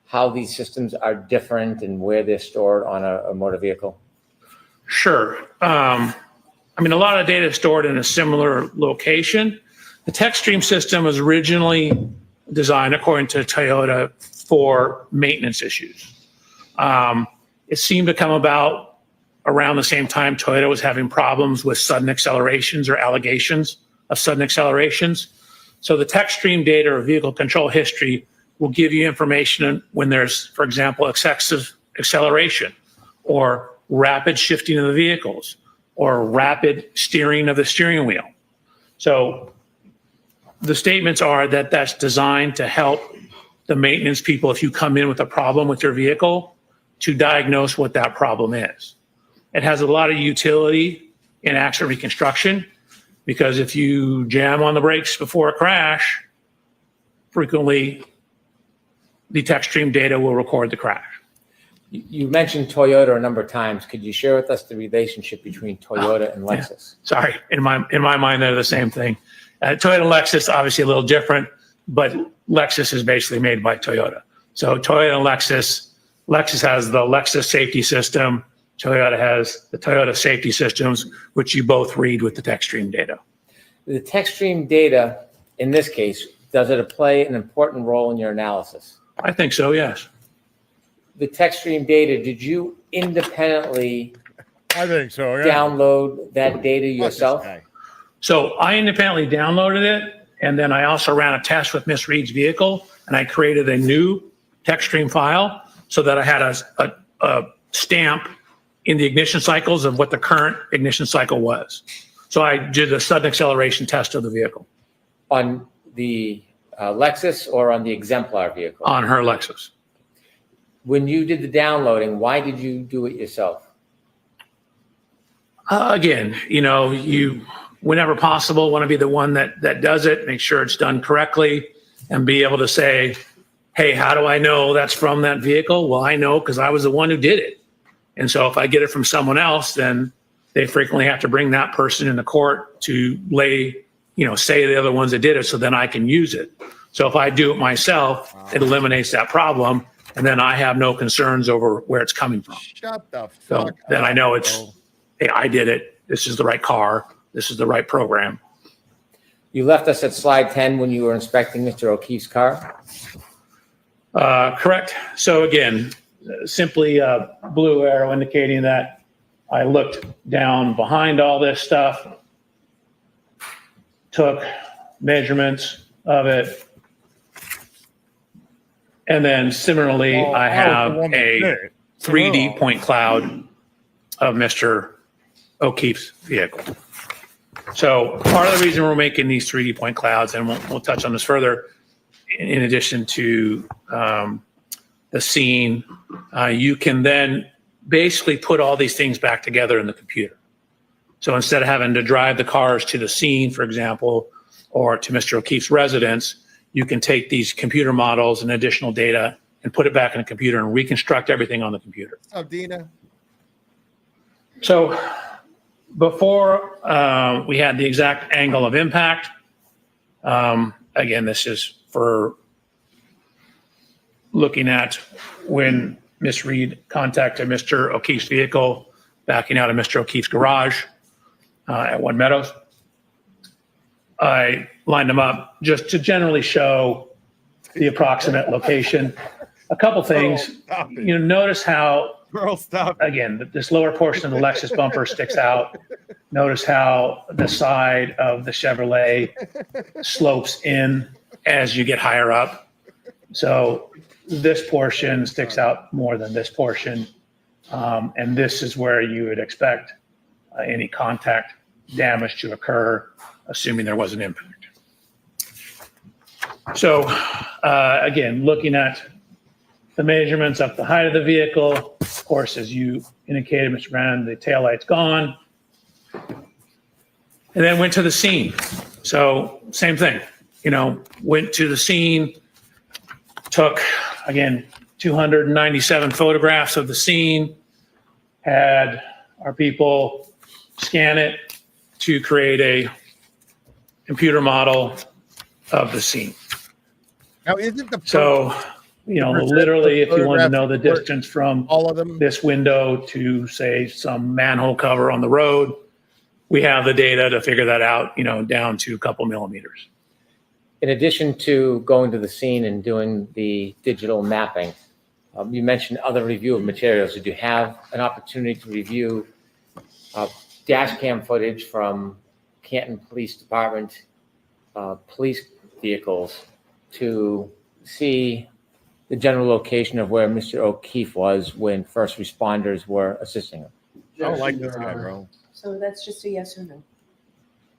how these systems are different and where they're stored on a motor vehicle?
Sure. I mean, a lot of data is stored in a similar location. The TechStream system was originally designed, according to Toyota, for maintenance issues. It seemed to come about around the same time Toyota was having problems with sudden accelerations or allegations of sudden accelerations. So the TechStream data or vehicle control history will give you information when there's, for example, excessive acceleration or rapid shifting of the vehicles or rapid steering of the steering wheel. So the statements are that that's designed to help the maintenance people, if you come in with a problem with your vehicle, to diagnose what that problem is. It has a lot of utility in accident reconstruction because if you jam on the brakes before a crash, frequently the TechStream data will record the crash.
You mentioned Toyota a number of times. Could you share with us the relationship between Toyota and Lexus?
Yeah. Sorry, in my mind, they're the same thing. Toyota and Lexus, obviously a little different, but Lexus is basically made by Toyota. So Toyota and Lexus has the Lexus safety system. Toyota has the Toyota safety systems, which you both read with the TechStream data.
The TechStream data, in this case, does it play an important role in your analysis?
I think so, yes.
The TechStream data, did you independently
I think so, yeah.
download that data yourself?
So I independently downloaded it, and then I also ran a test with Miss Reed's vehicle, and I created a new TechStream file so that I had a stamp in the ignition cycles of what the current ignition cycle was. So I did a sudden acceleration test of the vehicle.
On the Lexus or on the exemplar vehicle?
On her Lexus.
When you did the downloading, why did you do it yourself?
Again, you, whenever possible, want to be the one that does it, make sure it's done correctly, and be able to say, hey, how do I know that's from that vehicle? Well, I know because I was the one who did it. And so if I get it from someone else, then they frequently have to bring that person into court to say the other ones that did it, so then I can use it. So if I do it myself, it eliminates that problem, and then I have no concerns over where it's coming from.
Shut the
So
fuck
then I
up,
know it's,
bro.
hey, I did it. This is the right car. This is the right program.
You left us at slide 10 when you were inspecting Mr. O'Keefe's car.
Correct. So again, simply a blue arrow indicating that I looked down behind all this stuff, took measurements of it, and then similarly, I have a 3D point cloud of Mr. O'Keefe's vehicle. So part of the reason we're making these 3D point clouds, and we'll touch on this further, in addition to the scene, you can then basically put all these things back together in the computer. So instead of having to drive the cars to the scene, for example, or to Mr. O'Keefe's residence, you can take these computer models and additional data and put it back in the computer and reconstruct everything on the computer.
What's up, Dina?
So before we had the exact angle of impact, again, this is for looking at when Miss Reed contacted Mr. O'Keefe's vehicle backing out of Mr. O'Keefe's garage at One Meadows. I lined them up just to generally show the approximate location. A couple things, notice how, again, this lower portion of the Lexus bumper sticks out. Notice how the side of the Chevrolet slopes in as you get higher up. So this portion sticks out more than this portion. And this is where you would expect any contact damage to occur, assuming there was an impact. So again, looking at the measurements up the height of the vehicle, of course, as you indicated, Mr. Brandon, the taillight's gone. And then went to the scene. So same thing, went to the scene, took, again, 297 photographs of the scene, had our people scan it to create a computer model of the scene.
Now, isn't the
So, literally, if you want to know the distance from
all of them,
this window to, say, some manhole cover on the road, we have the data to figure that out, down to a couple millimeters.
In addition to going to the scene and doing the digital mapping, you mentioned other review of materials. Did you have an opportunity to review dash cam footage from Canton Police Department police vehicles to see the general location of where Mr. O'Keefe was when first responders were assisting him?
I don't like this guy, bro.
So that's just a yes or no?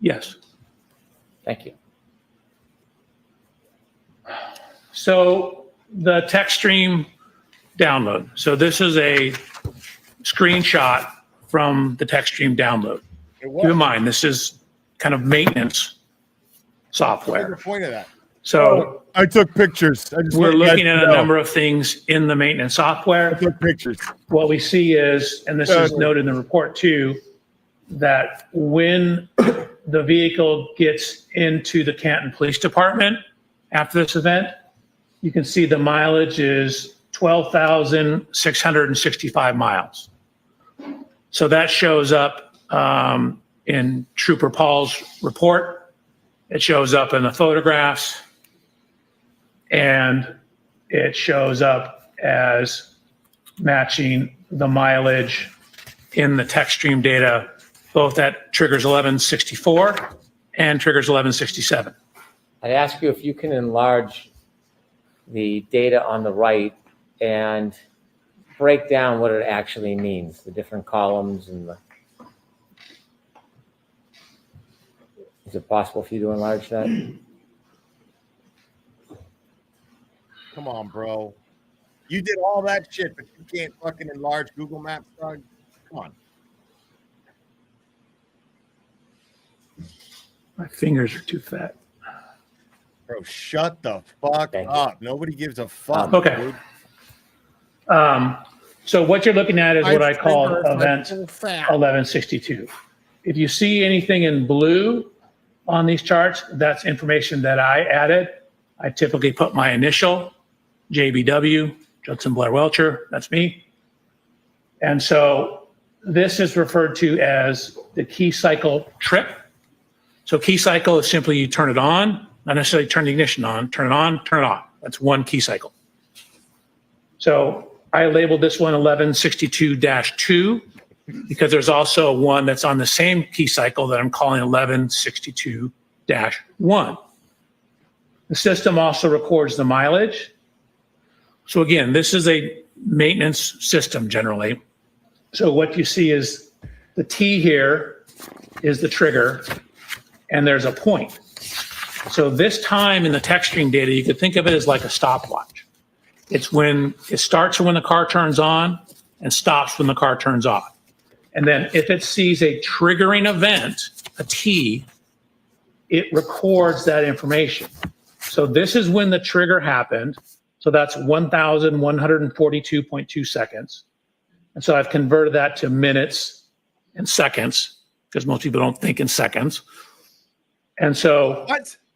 Yes.
Thank you.
So the text stream download. So this is a screenshot from the text stream download. Keep in mind, this is kind of maintenance software.
What's the point of that?
So
I took pictures.
we're looking at a number of things in the maintenance software.
I took pictures.
What we see is, and this is noted in the report too, that when the vehicle gets into the Canton Police Department after this event, you can see the mileage is 12,665 miles. So that shows up in Trooper Paul's report. It shows up in the photographs, and it shows up as matching the mileage in the text stream data, both at triggers 1164 and triggers 1167.
I'd ask you if you can enlarge the data on the right and break down what it actually means, the different columns and the... Is it possible for you to enlarge that?
Come on, bro. You did all that shit, but you can't fucking enlarge Google Maps, dog. Come on.
My fingers are too fat.
Bro, shut the fuck up. Nobody gives a fuck.
Okay.
Dude.
So what you're looking at is what I call
fingers are
event
too fat.
1162. If you see anything in blue on these charts, that's information that I added. I typically put my initial, JBW, Judson Blair Welcher, that's me. And so this is referred to as the key cycle trip. So key cycle is simply you turn it on, not necessarily turn the ignition on, turn it on, turn it off. That's one key cycle. So I labeled this one 1162-2 because there's also one that's on the same key cycle that I'm calling 1162-1. The system also records the mileage. So again, this is a maintenance system generally. So what you see is the T here is the trigger, and there's a point. So this time in the text stream data, you could think of it as like a stopwatch. It's when it starts when the car turns on and stops when the car turns off. And then if it sees a triggering event, a T, it records that information. So this is when the trigger happened. So that's 1,142.2 seconds. And so I've converted that to minutes and seconds because most people don't think in seconds. And so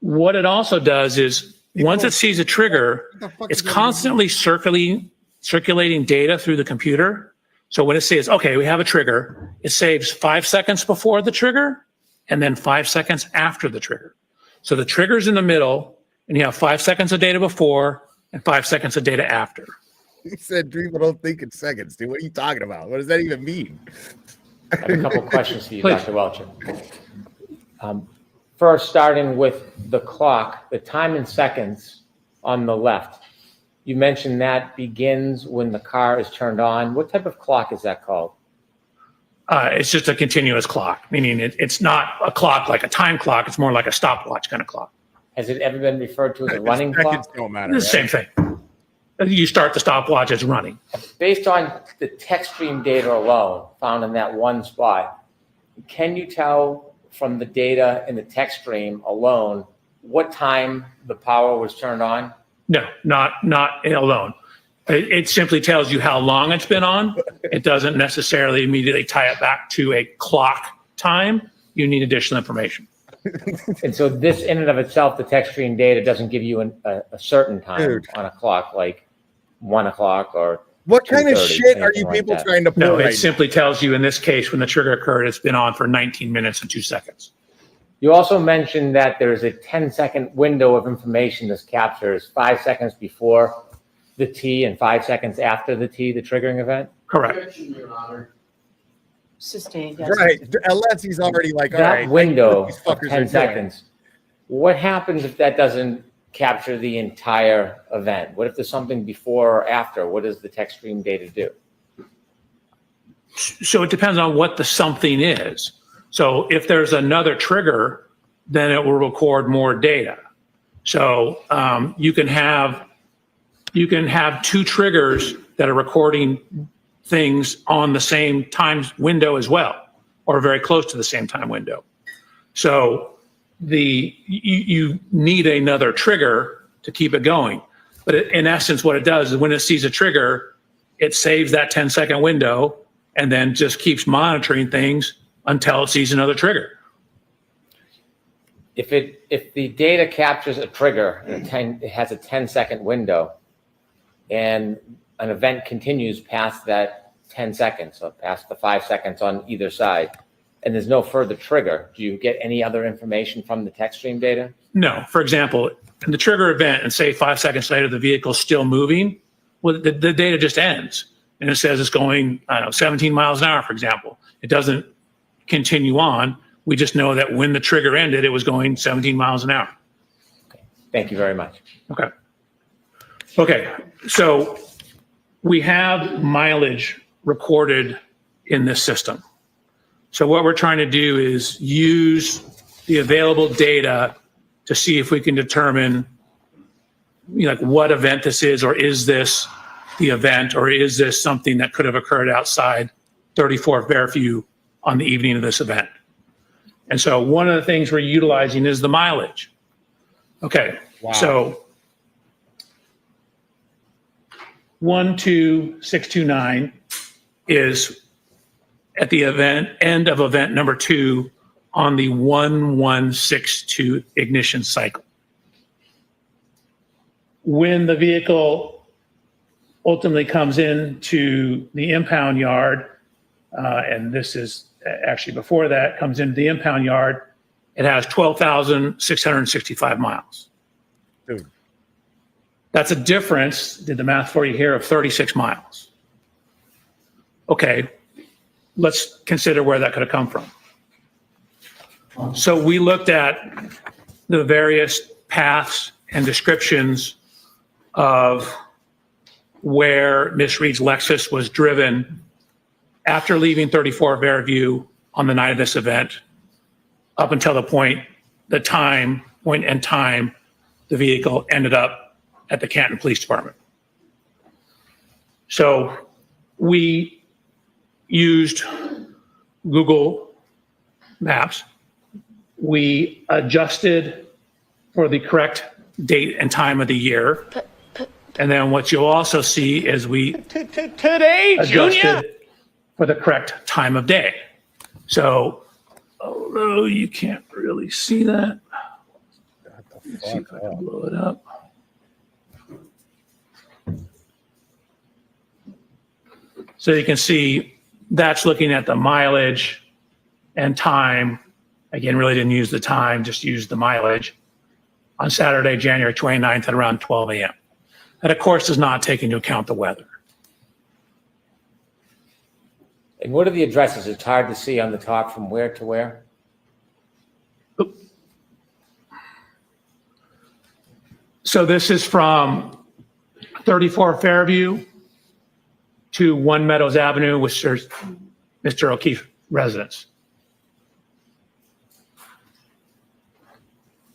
what it also does is once it sees a trigger, it's constantly circulating data through the computer. So when it says, okay, we have a trigger, it saves 5 seconds before the trigger and then 5 seconds after the trigger. So the trigger's in the middle and you have 5 seconds of data before and 5 seconds of data after.
He said people don't think in seconds, dude. What are you talking about? What does that even mean?
I have a couple of questions for you,
Please.
Dr. Welcher. First, starting with the clock, the time in seconds on the left, you mentioned that begins when the car is turned on. What type of clock is that called?
It's just a continuous clock, meaning it's not a clock like a time clock. It's more like a stopwatch kind of clock.
Has it ever been referred to as a running clock?
Don't matter.
It's the same thing. You start the stopwatch, it's running.
Based on the text stream data alone found in that one spot, can you tell from the data in the text stream alone what time the power was turned on?
No, not alone. It simply tells you how long it's been on. It doesn't necessarily immediately tie it back to a clock time. You need additional information.
And so this in and of itself, the text stream data doesn't give you a certain time on a clock, like 1 o'clock or
What kind of
2:30,
shit are you
anything like
people
that.
trying to pull
No,
right
it simply tells you in this case, when the trigger occurred, it's been on for 19 minutes and 2 seconds.
You also mentioned that there's a 10-second window of information this captures, 5 seconds before the T and 5 seconds after the T, the triggering event?
Correct.
Sustained.
now?
Yes.
Right. Unless he's already like, all
That
right.
window
these
of
fuckers are
10
doing.
seconds, what happens if that doesn't capture the entire event? What if there's something before or after? What does the text stream data do?
So it depends on what the something is. So if there's another trigger, then it will record more data. So you can have 2 triggers that are recording things on the same time window as well, or very close to the same time window. So you need another trigger to keep it going. But in essence, what it does is when it sees a trigger, it saves that 10-second window and then just keeps monitoring things until it sees another trigger.
If the data captures a trigger and it has a 10-second window and an event continues past that 10 seconds, so past the 5 seconds on either side, and there's no further trigger, do you get any other information from the text stream data?
No. For example, in the trigger event and say 5 seconds later the vehicle's still moving, well, the data just ends. And it says it's going, 17 miles an hour, for example. It doesn't continue on. We just know that when the trigger ended, it was going 17 miles an hour.
Thank you very much.
Okay. Okay, so we have mileage recorded in this system. So what we're trying to do is use the available data to see if we can determine like what event this is, or is this the event, or is this something that could have occurred outside 34 Fairview on the evening of this event? And so one of the things we're utilizing is the mileage. Okay, so 12629 is at the end of event number 2 on the 1162 ignition cycle. When the vehicle ultimately comes into the impound yard, and this is actually before that, comes into the impound yard, it has 12,665 miles.
Dude.
That's a difference, did the math for you here, of 36 miles. Okay, let's consider where that could have come from. So we looked at the various paths and descriptions of where Miss Reed's Lexus was driven after leaving 34 Fairview on the night of this event, up until the point in time the vehicle ended up at the Canton Police Department. So we used Google Maps. We adjusted for the correct date and time of the year. And then what you'll also see is we
Today,
adjusted
Junior.
for the correct time of day. So, although you can't really see that, let's see if I can blow it up. So you can see that's looking at the mileage and time. Again, really didn't use the time, just used the mileage on Saturday, January 29th at around 12 a.m. That, of course, does not take into account the weather.
And what are the addresses? It's hard to see on the top from where to where.
So this is from 34 Fairview to 1 Meadows Avenue, which is Mr. O'Keefe's residence.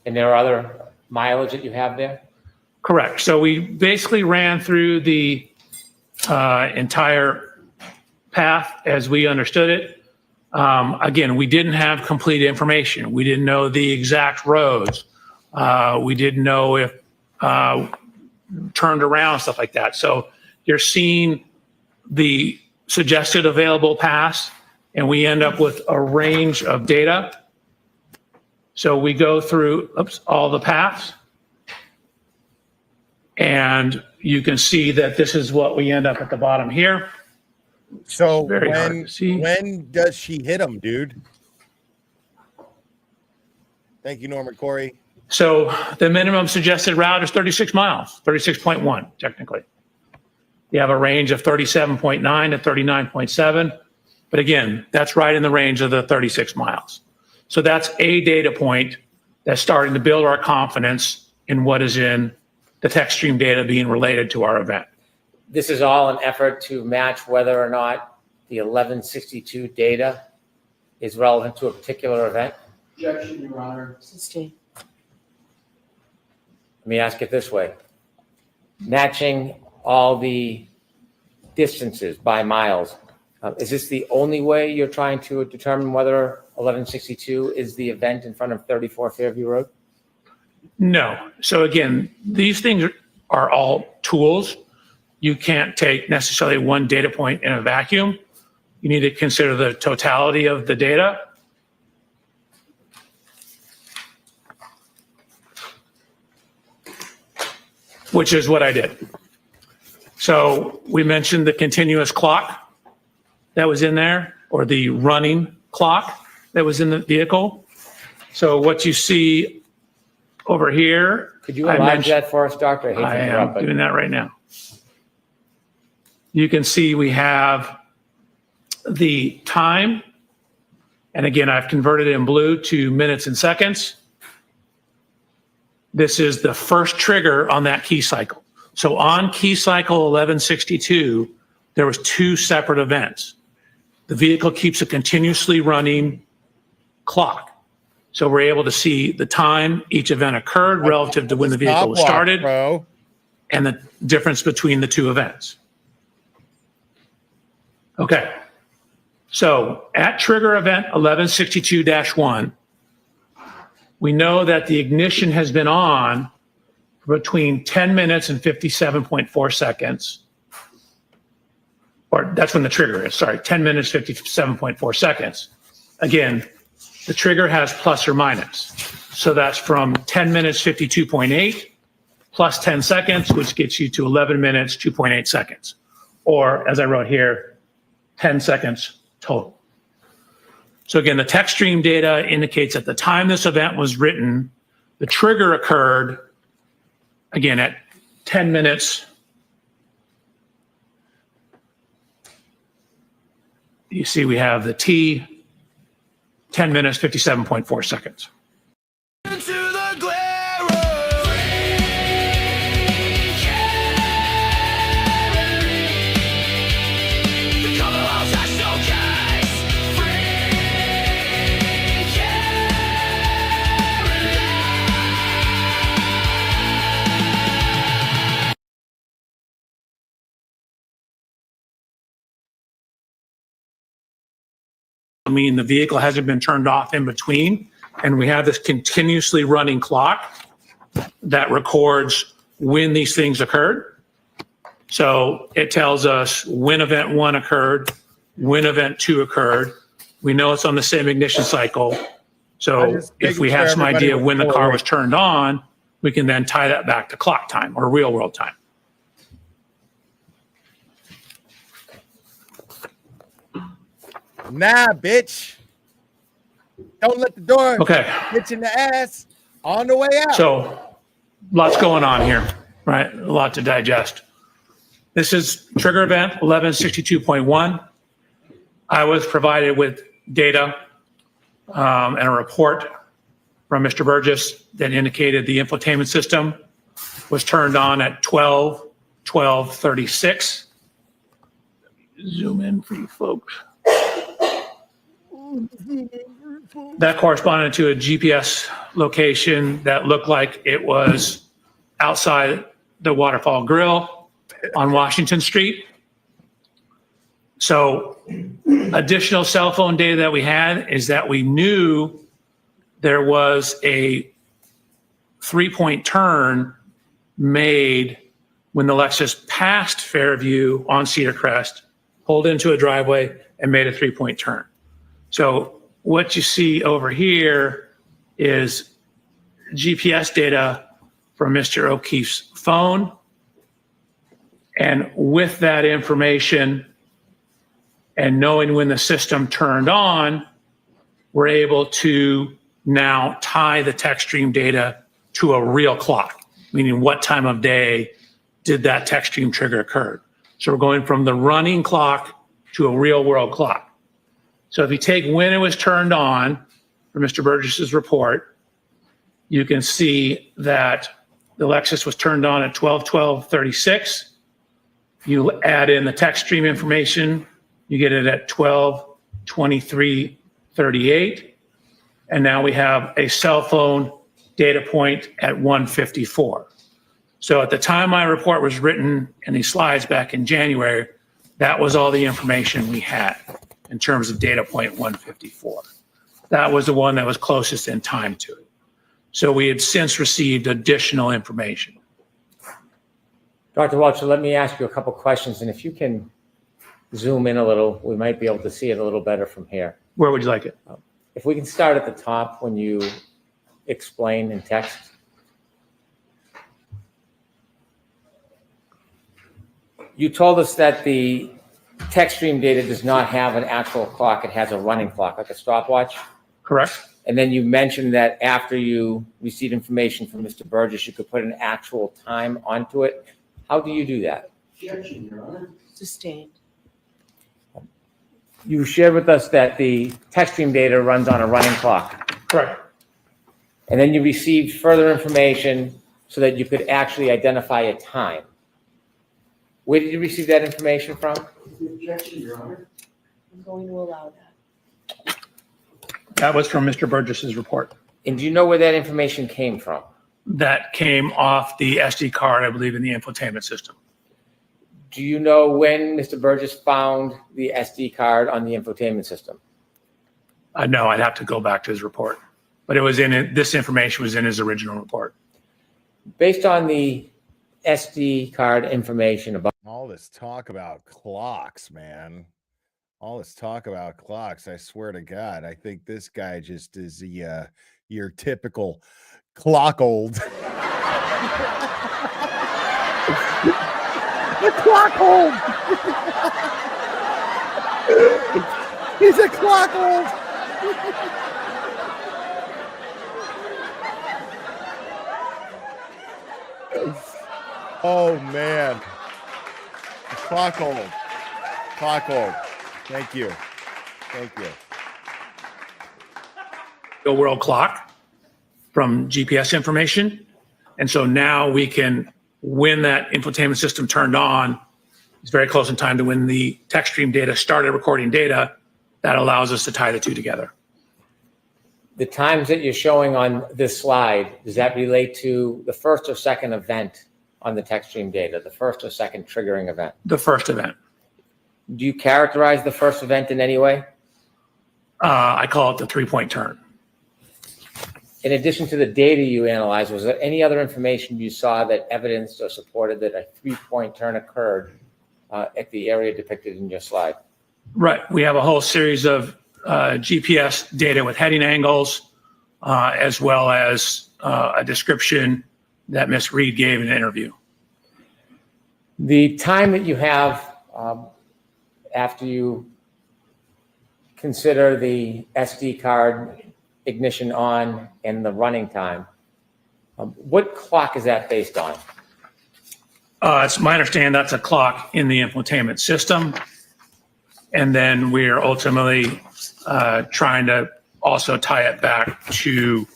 And there are other mileage that you have there?
Correct. So we basically ran through the entire path as we understood it. Again, we didn't have complete information. We didn't know the exact roads. We didn't know if turned around, stuff like that. So you're seeing the suggested available paths, and we end up with a range of data. So we go through all the paths, and you can see that this is what we end up at the bottom here.
So
Very hard to see.
when does she hit him, dude? Thank you, Norman Corey.
So the minimum suggested route is 36 miles, 36.1 technically. You have a range of 37.9 to 39.7. But again, that's right in the range of the 36 miles. So that's a data point that's starting to build our confidence in what is in the text stream data being related to our event.
This is all an effort to match whether or not the 1162 data is relevant to a particular event?
Objection, Your Honor.
Let me ask it this way. Matching all the distances by miles, is this the only way you're trying to determine whether 1162 is the event in front of 34 Fairview Road?
No. So again, these things are all tools. You can't take necessarily one data point in a vacuum. You need to consider the totality of the data. Which is what I did. So we mentioned the continuous clock that was in there, or the running clock that was in the vehicle. So what you see over here.
Could you enlarge that for us, Doctor?
I am doing that right now. You can see we have the time. And again, I've converted it in blue to minutes and seconds. This is the first trigger on that key cycle. So on key cycle 1162, there was 2 separate events. The vehicle keeps a continuously running clock. So we're able to see the time each event occurred relative to when the vehicle was started. and the difference between the two events. Okay. So at trigger event 1162-1, we know that the ignition has been on for between 10 minutes and 57.4 seconds. Or that's when the trigger is, sorry, 10 minutes, 57.4 seconds. Again, the trigger has plus or minus. So that's from 10 minutes, 52.8 plus 10 seconds, which gets you to 11 minutes, 2.8 seconds. Or as I wrote here, 10 seconds total. So again, the text stream data indicates at the time this event was written, the trigger occurred, again, at 10 minutes. You see we have the T, 10 minutes, 57.4 seconds.
Into the glare of the color walls I showcase.
I mean, the vehicle hasn't been turned off in between, and we have this continuously running clock that records when these things occurred. So it tells us when event 1 occurred, when event 2 occurred. We know it's on the same ignition cycle. So if we have some idea of when the car was turned on, we can then tie that back to clock time or real world time.
Nah, bitch. Don't let the door
Okay.
hit you in the ass on the way out.
So lots going on here, right? A lot to digest. This is trigger event 1162.1. I was provided with data and a report from Mr. Burgess that indicated the infotainment system was turned on at 12:36. Zoom in for you folks. That corresponded to a GPS location that looked like it was outside the Waterfall Grill on Washington Street. So additional cell phone data that we had is that we knew there was a 3-point turn made when the Lexus passed Fairview on Cedar Crest, pulled into a driveway and made a 3-point turn. So what you see over here is GPS data from Mr. O'Keefe's phone. And with that information and knowing when the system turned on, we're able to now tie the text stream data to a real clock, meaning what time of day did that text stream trigger occur. So we're going from the running clock to a real world clock. So if you take when it was turned on for Mr. Burgess's report, you can see that the Lexus was turned on at 12:36. You add in the text stream information, you get it at 12:23:38. And now we have a cell phone data point at 1:54. So at the time my report was written and these slides back in January, that was all the information we had in terms of data point 154. That was the one that was closest in time to it. So we had since received additional information.
Dr. Welch, let me ask you a couple questions, and if you can zoom in a little, we might be able to see it a little better from here.
Where would you like it?
If we can start at the top when you explain in text. You told us that the text stream data does not have an actual clock. It has a running clock, like a stopwatch.
Correct.
And then you mentioned that after you received information from Mr. Burgess, you could put an actual time onto it. How do you do that?
Objection, Your Honor. Sustained.
You shared with us that the text stream data runs on a running clock.
Correct.
And then you received further information so that you could actually identify a time. Where did you receive that information from?
Objection, Your Honor. I'm going to allow that.
That was from Mr. Burgess's report.
And do you know where that information came from?
that came off the SD card, I believe, in the infotainment system.
Do you know when Mr. Burgess found the SD card on the infotainment system?
No, I'd have to go back to his report, but it was in it. This information was in his original report.
Based on the SD card information about
All this talk about clocks, man. All this talk about clocks. I swear to God, I think this guy just is your typical clock old. The clock old. He's a clock old. Oh man. Clock old. Clock old. Thank you. Thank you.
The world clock from GPS information. And so now we can, when that infotainment system turned on, it's very close in time to when the text stream data started recording data. That allows us to tie the two together.
the times that you're showing on this slide. Does that relate to the first or second event on the text stream data, the first or second triggering event?
The first event.
Do you characterize the first event in any way?
I call it the 3-point turn.
In addition to the data you analyzed, was there any other information you saw that evidenced or supported that a 3-point turn occurred at the area depicted in your slide?
Right. We have a whole series of GPS data with heading angles, as well as a description that Ms. Reed gave in an interview.
The time that you have after you consider the SD card ignition on and the running time, what clock is that based on?
It's my understanding that's a clock in the infotainment system. And then we're ultimately trying to also tie it back to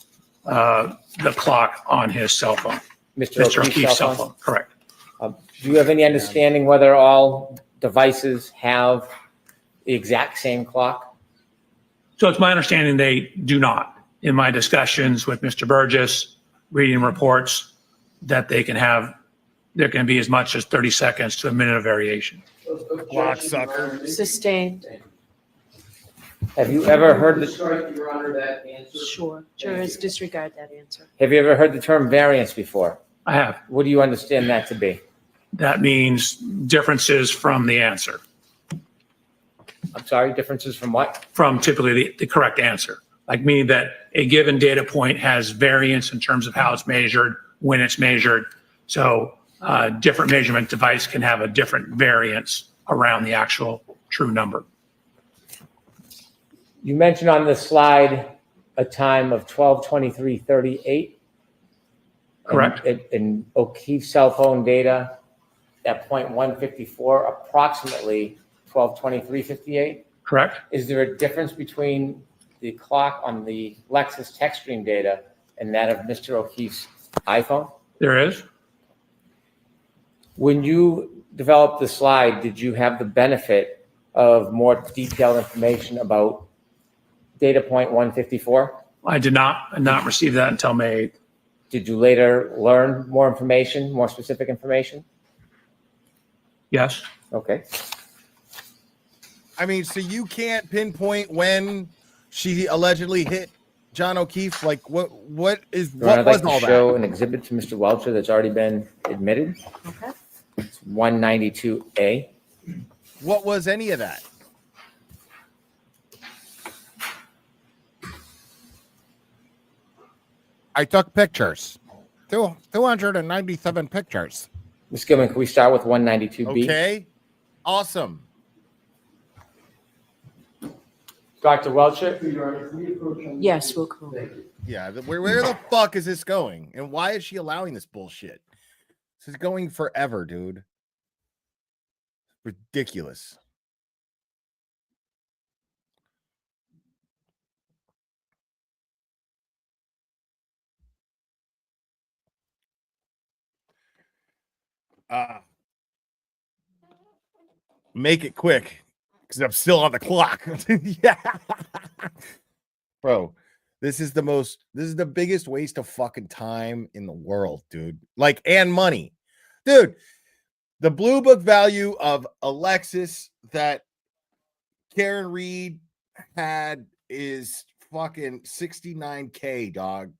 the clock on his cell phone.
Mr. O'Keefe's
cell phone, correct.
Do you have any understanding whether all devices have the exact same clock?
So it's my understanding they do not. In my discussions with Mr. Burgess, reading reports, that they can have, there can be as much as 30 seconds to a minute of variation.
Clock sucker.
Sustained.
Have you ever heard the
Strike, Your Honor, that answer.
Sure. Jurors disregard that answer.
Have you ever heard the term variance before?
I have.
What do you understand that to be?
That means differences from the answer,
I'm sorry, differences from what?
from typically the correct answer. Like meaning that a given data point has variance in terms of how it's measured, when it's measured. So different measurement device can have a different variance around the actual true number.
You mentioned on the slide a time of 12:23:38.
Correct.
In O'Keefe's cell phone data, at point 154, approximately 12:23:58.
Correct.
Is there a difference between the clock on the Lexus text stream data and that of Mr. O'Keefe's iPhone?
There is.
When you developed the slide, did you have the benefit of more detailed information about data point 154?
I did not receive that until May 8th.
Did you later learn more information, more specific information?
Yes.
Okay.
I mean, so you can't pinpoint when she allegedly hit John O'Keefe? Like, what was
I'd like
all
to
that?
show an exhibit to Mr. Welcher that's already been admitted.
Okay.
It's 192A.
What was any of that? I took pictures. 297 pictures.
Ms. Gilman, can we start with 192B?
Okay. Awesome.
Dr. Welcher?
Your Honor, can we approach on-
Yes, we'll call.
Thank you.
Yeah. Where the fuck is this going? And why is she allowing this bullshit? This is going forever, dude. Ridiculous. Make it quick because I'm still on the clock. Yeah. Bro, This is the biggest waste of fucking time in the world, dude. Like, and money. Dude, the blue book value of a Lexus that Karen Reed had is fucking 69K, dog.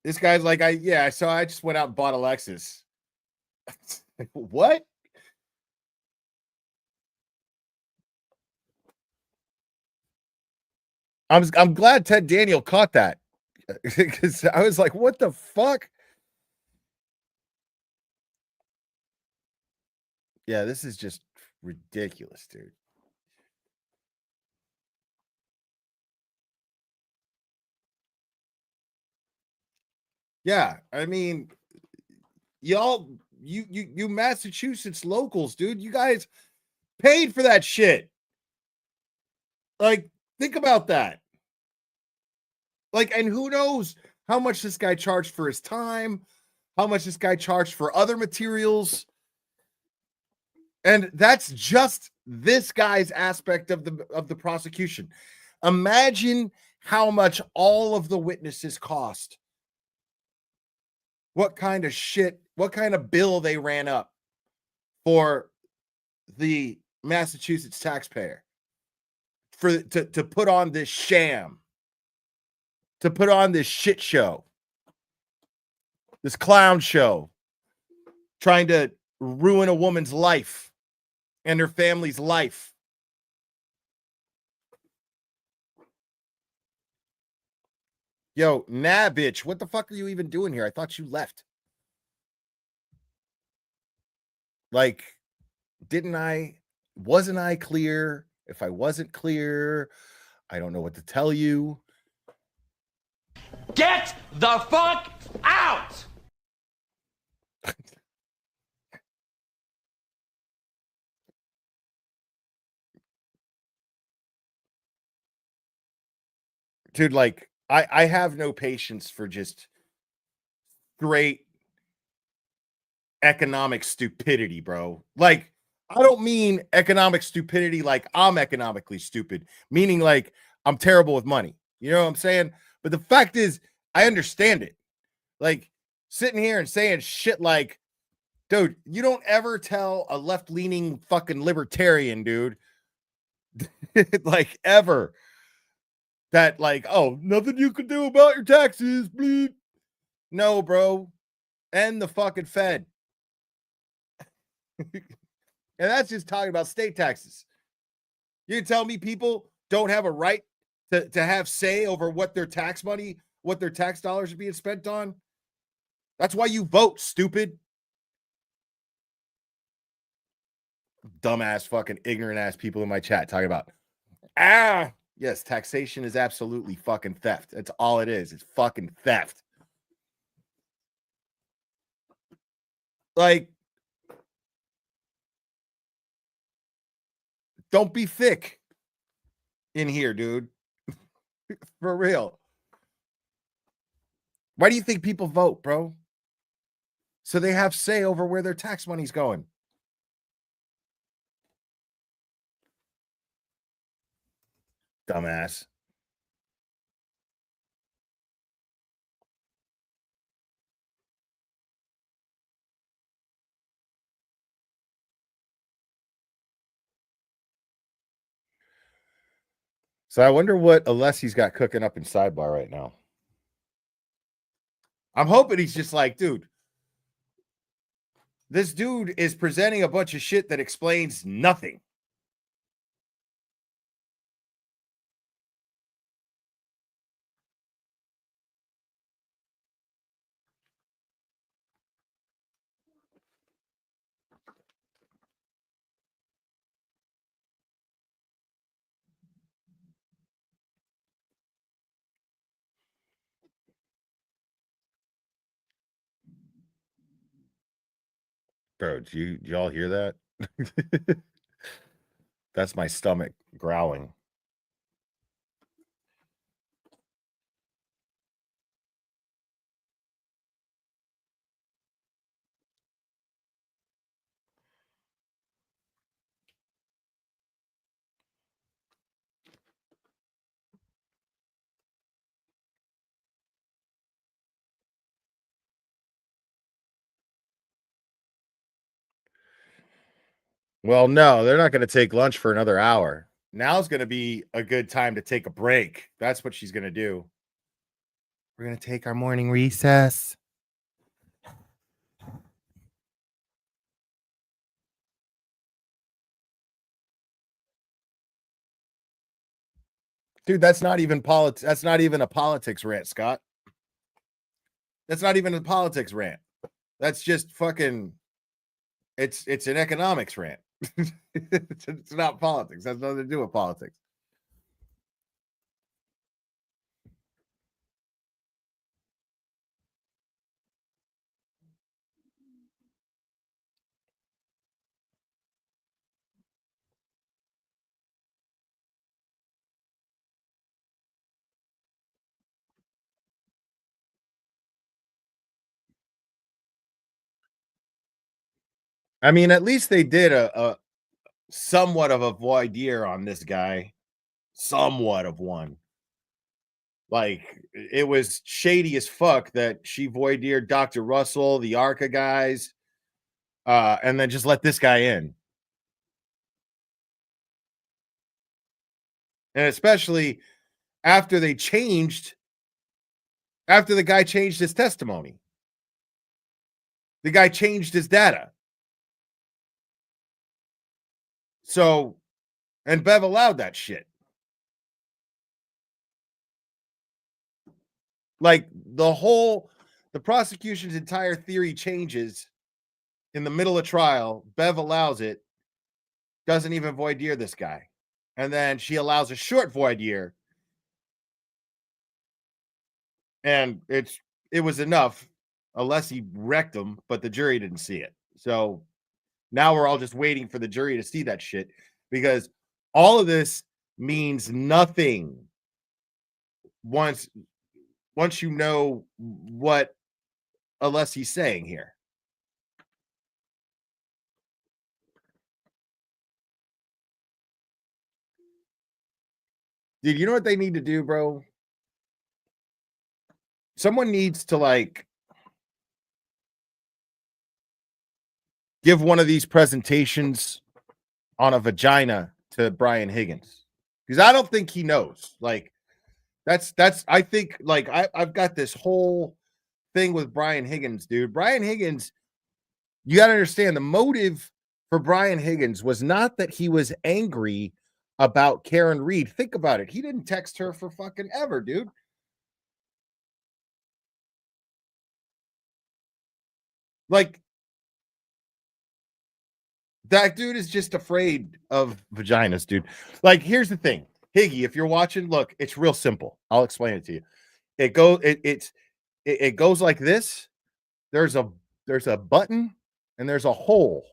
This guy's like, I just went out and bought a Lexus. What? I'm glad Ted Daniel caught that, because I was like, what the fuck? Yeah, this is just ridiculous, dude. Yeah, I mean, you Massachusetts locals, dude, you guys paid for that shit. Like, think about that. Like, and who knows how much this guy charged for his time, how much this guy charged for other materials. And that's just this guy's aspect of the prosecution. Imagine how much all of the witnesses cost. What kind of shit, what kind of bill they ran up for the Massachusetts taxpayer to put on this sham, to put on this shit show, this clown show, trying to ruin a woman's life and her family's life. Yo, nah, bitch, what the fuck are you even doing here? I thought you left. Like, wasn't I clear? If I wasn't clear, I don't know what to tell you.
Get the fuck out! Dude, like, I have no patience for just straight economic stupidity, bro. Like, I don't mean economic stupidity like I'm economically stupid, meaning like I'm terrible with money. You know what I'm saying? But the fact is, I understand it. Like, sitting here and saying shit like, dude, you don't ever tell a left-leaning fucking libertarian, dude, like, ever, that, like, oh, nothing you can do about your taxes, bleep. No, bro. End the fucking Fed. And that's just talking about state taxes. You tell me people don't have a right to have say over what their tax money, what their tax dollars are being spent on? That's why you vote, stupid. Dumbass, fucking ignorant ass people in my chat talking about, yes, taxation is absolutely fucking theft. That's all it is. It's fucking theft. Like, don't be thick in here, dude. For real. Why do you think people vote, bro? So they have say over where their tax money's going. Dumbass. So I wonder what Alessi's got cooking up in Sidebar right now. I'm hoping he's just like, dude, this dude is presenting a bunch of shit that explains nothing. Bro, do y'all hear that? That's my stomach growling.
Well, no, they're not going to take lunch for another hour. Now's going to be a good time to take a break. That's what she's going to do. We're going to take our morning recess. Dude, that's not even politics. That's not even a politics rant, Scott. That's not even a politics rant. That's just fucking it's an economics rant. It's not politics. That's nothing to do with politics. I mean, at least they did a somewhat of a voir dire on this guy. Somewhat of one. Like, it was shady as fuck that she voir dired Dr. Russell, the ARCA guys, and then just let this guy in. And especially after the guy changed his testimony. The guy changed his data. So, and Bev allowed that shit. Like the prosecution's entire theory changes in the middle of trial. Bev allows it, doesn't even voir dire this guy. And then she allows a short voir dire. And it was enough, unless he wrecked him, but the jury didn't see it. So now we're all just waiting for the jury to see that shit, because all of this means nothing once you know what Alessi's saying here. Dude, you know what they need to do, bro? Someone needs to, like, give one of these presentations on a vagina to Brian Higgins, because I don't think he knows. Like, that's I think, like, I've got this whole thing with Brian Higgins, dude. Brian Higgins, you got to understand, the motive for Brian Higgins was not that he was angry about Karen Reed. Think about it. He didn't text her for fucking ever, dude. Like, that dude is just afraid of vaginas, dude. Like, here's the thing. Higgy, if you're watching, look, it's real simple. I'll explain it to you. It goes like this. There's a button and there's a hole.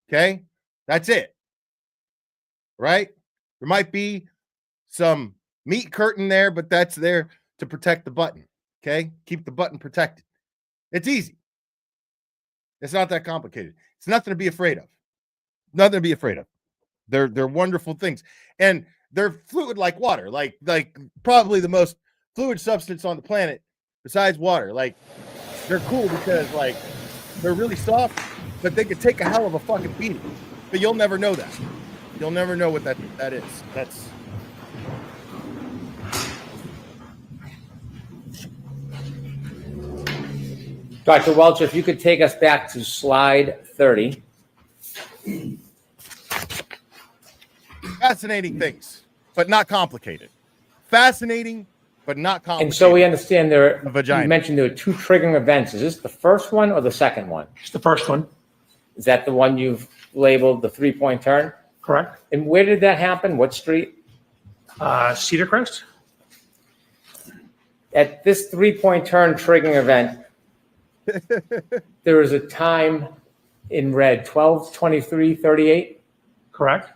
Okay? That's it. Right? There might be some meat curtain there, but that's there to protect the button. Okay? Keep the button protected. It's easy. It's not that complicated. It's nothing to be afraid of. Nothing to be afraid of. They're wonderful things. And they're fluid like water, like probably the most fluid substance on the planet besides water. Like, they're cool because, like, they're really soft, but they could take a hell of a fucking beating. But you'll never know that. You'll never know what that is. That's
Dr. Welch, if you could take us back to slide 30.
fascinating things, but not complicated. Fascinating, but not complicated.
And so we understand
vagina.
You mentioned there were two triggering events. Is this the first one or the second one?
It's the first one.
Is that the one you've labeled the 3-point turn?
Correct.
And where did that happen? What street?
Cedar Crest.
At this 3-point turn triggering event, there is a time in red, 12:23:38.
Correct.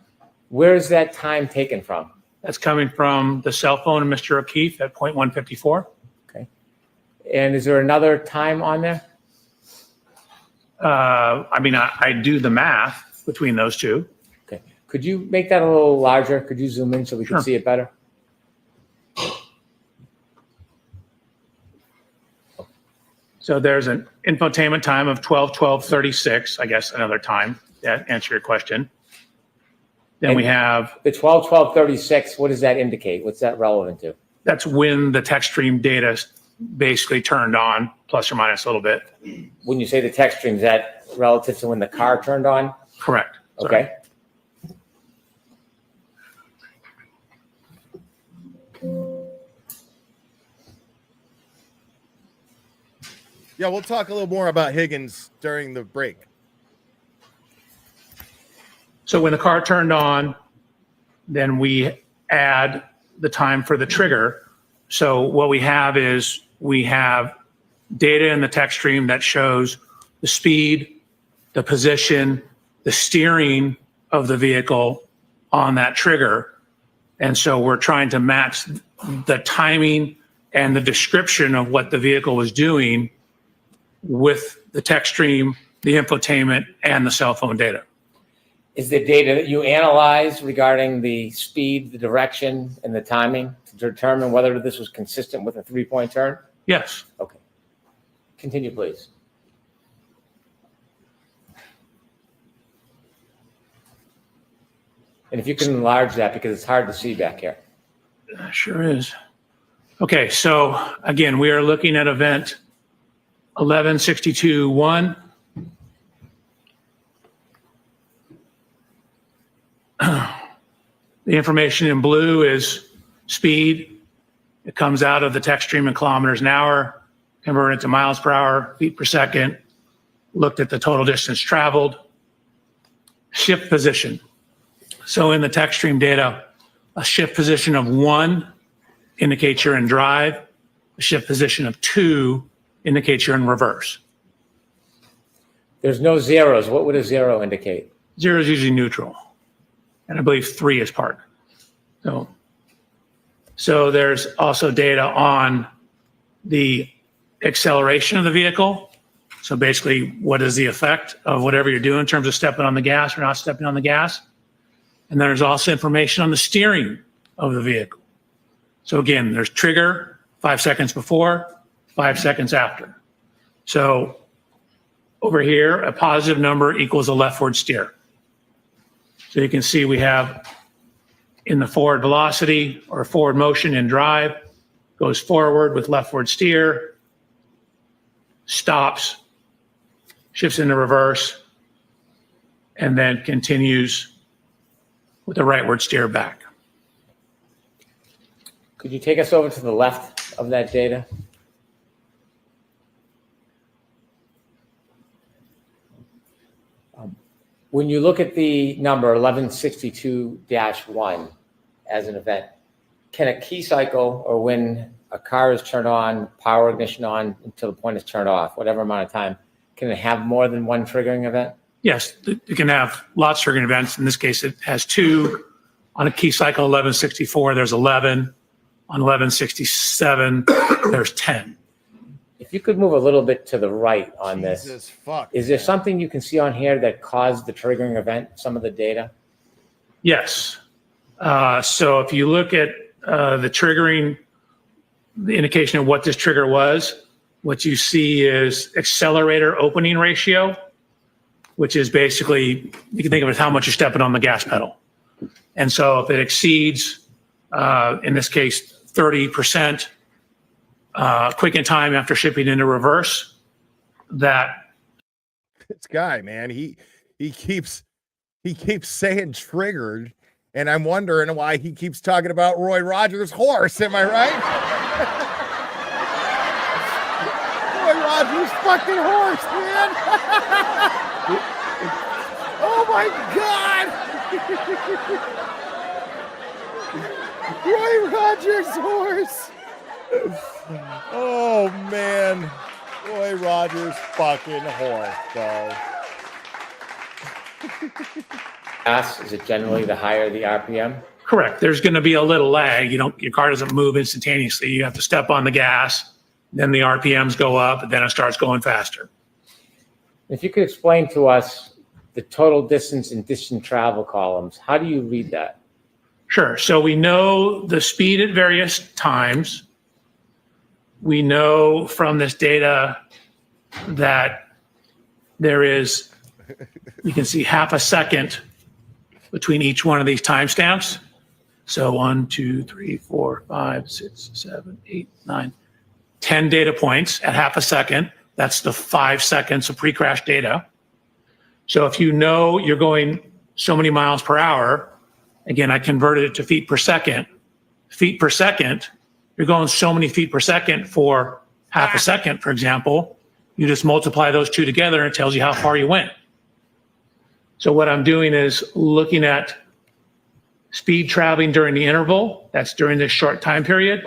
Where is that time taken from?
That's coming from the cell phone of Mr. O'Keefe at 0.154.
Okay. And is there another time on there?
I mean, I do the math between those two.
Okay. Could you make that a little larger? Could you zoom in so we can see it better?
So there's an infotainment time of 12:12:36, I guess another time, that answer your question. Then we have,
The 12-12-36, what does that indicate? What's that relevant to?
that's when the text stream data basically turned on, plus or minus a little bit.
When you say the text stream, is that relative to when the car turned on?
Correct.
Okay.
Yeah, we'll talk a little more about Higgins during the break.
So when the car turned on, then we add the time for the trigger. So what we have is we have data in the text stream that shows the speed, the position, the steering of the vehicle on that trigger. And so we're trying to match the timing and the description of what the vehicle was doing with the text stream, the infotainment, and the cell phone data.
Is the data that you analyze regarding the speed, the direction, and the timing to determine whether this was consistent with a three-point turn?
Yes.
Okay. Continue, please. And if you can enlarge that, because it's hard to see back here.
Sure is. Okay, so again, we are looking at event 1162-1. The information in blue is speed. It comes out of the text stream in kilometers an hour, converted to miles per hour, feet per second, looked at the total distance traveled, shift position. So in the text stream data, a shift position of 1 indicates you're in drive. A shift position of 2 indicates you're in reverse.
There's no zeros. What would a zero indicate?
0 is usually neutral. And I believe 3 is park. So there's also data on the acceleration of the vehicle. So basically, what is the effect of whatever you're doing in terms of stepping on the gas or not stepping on the gas? And there's also information on the steering of the vehicle. So again, there's trigger 5 seconds before, 5 seconds after. So over here, a positive number equals a leftward steer. So you can see we have in the forward velocity or forward motion in drive, goes forward with leftward steer, stops, shifts into reverse, and then continues with a rightward steer back.
Could you take us over to the left of that data? When you look at the number 1162-1 as an event, can a key cycle, or when a car is turned on, power ignition on until the point is turned off, whatever amount of time, can it have more than one triggering event?
Yes, you can have lots of triggering events. In this case, it has 2. On a key cycle 1164, there's 11. On 1167, there's 10.
If you could move a little bit to the right on this.
Jesus fuck.
Is there something you can see on here that caused the triggering event, some of the data?
Yes. So if you look at the triggering, the indication of what this trigger was, what you see is accelerator opening ratio, which is basically, you can think of it as how much you're stepping on the gas pedal. And so if it exceeds, in this case, 30%, quick in time after shipping into reverse, that
This guy, man, he keeps saying triggered, and I'm wondering why he keeps talking about Roy Rogers' horse. Am I right? Roy Rogers' fucking horse, man. Oh my God. Roy Rogers' horse. Oh man, Roy Rogers' fucking horse, though.
Is it generally the higher the RPM?
correct. There's going to be a little lag. Your car doesn't move instantaneously. You have to step on the gas, then the RPMs go up, and then it starts going faster.
If you could explain to us the total distance and distance travel columns, how do you read that?
Sure. So we know the speed at various times. We know from this data that there is, you can see half a second between each one of these timestamps. So 1, 2, 3, 4, 5, 6, 7, 8, 9, 10 data points at half a second. That's the 5 seconds of pre-crash data. So if you know you're going so many miles per hour, again, I converted it to feet per second. Feet per second, you're going so many feet per second for half a second, for example. You just multiply those two together and it tells you how far you went. So what I'm doing is looking at speed traveling during the interval, that's during this short time period.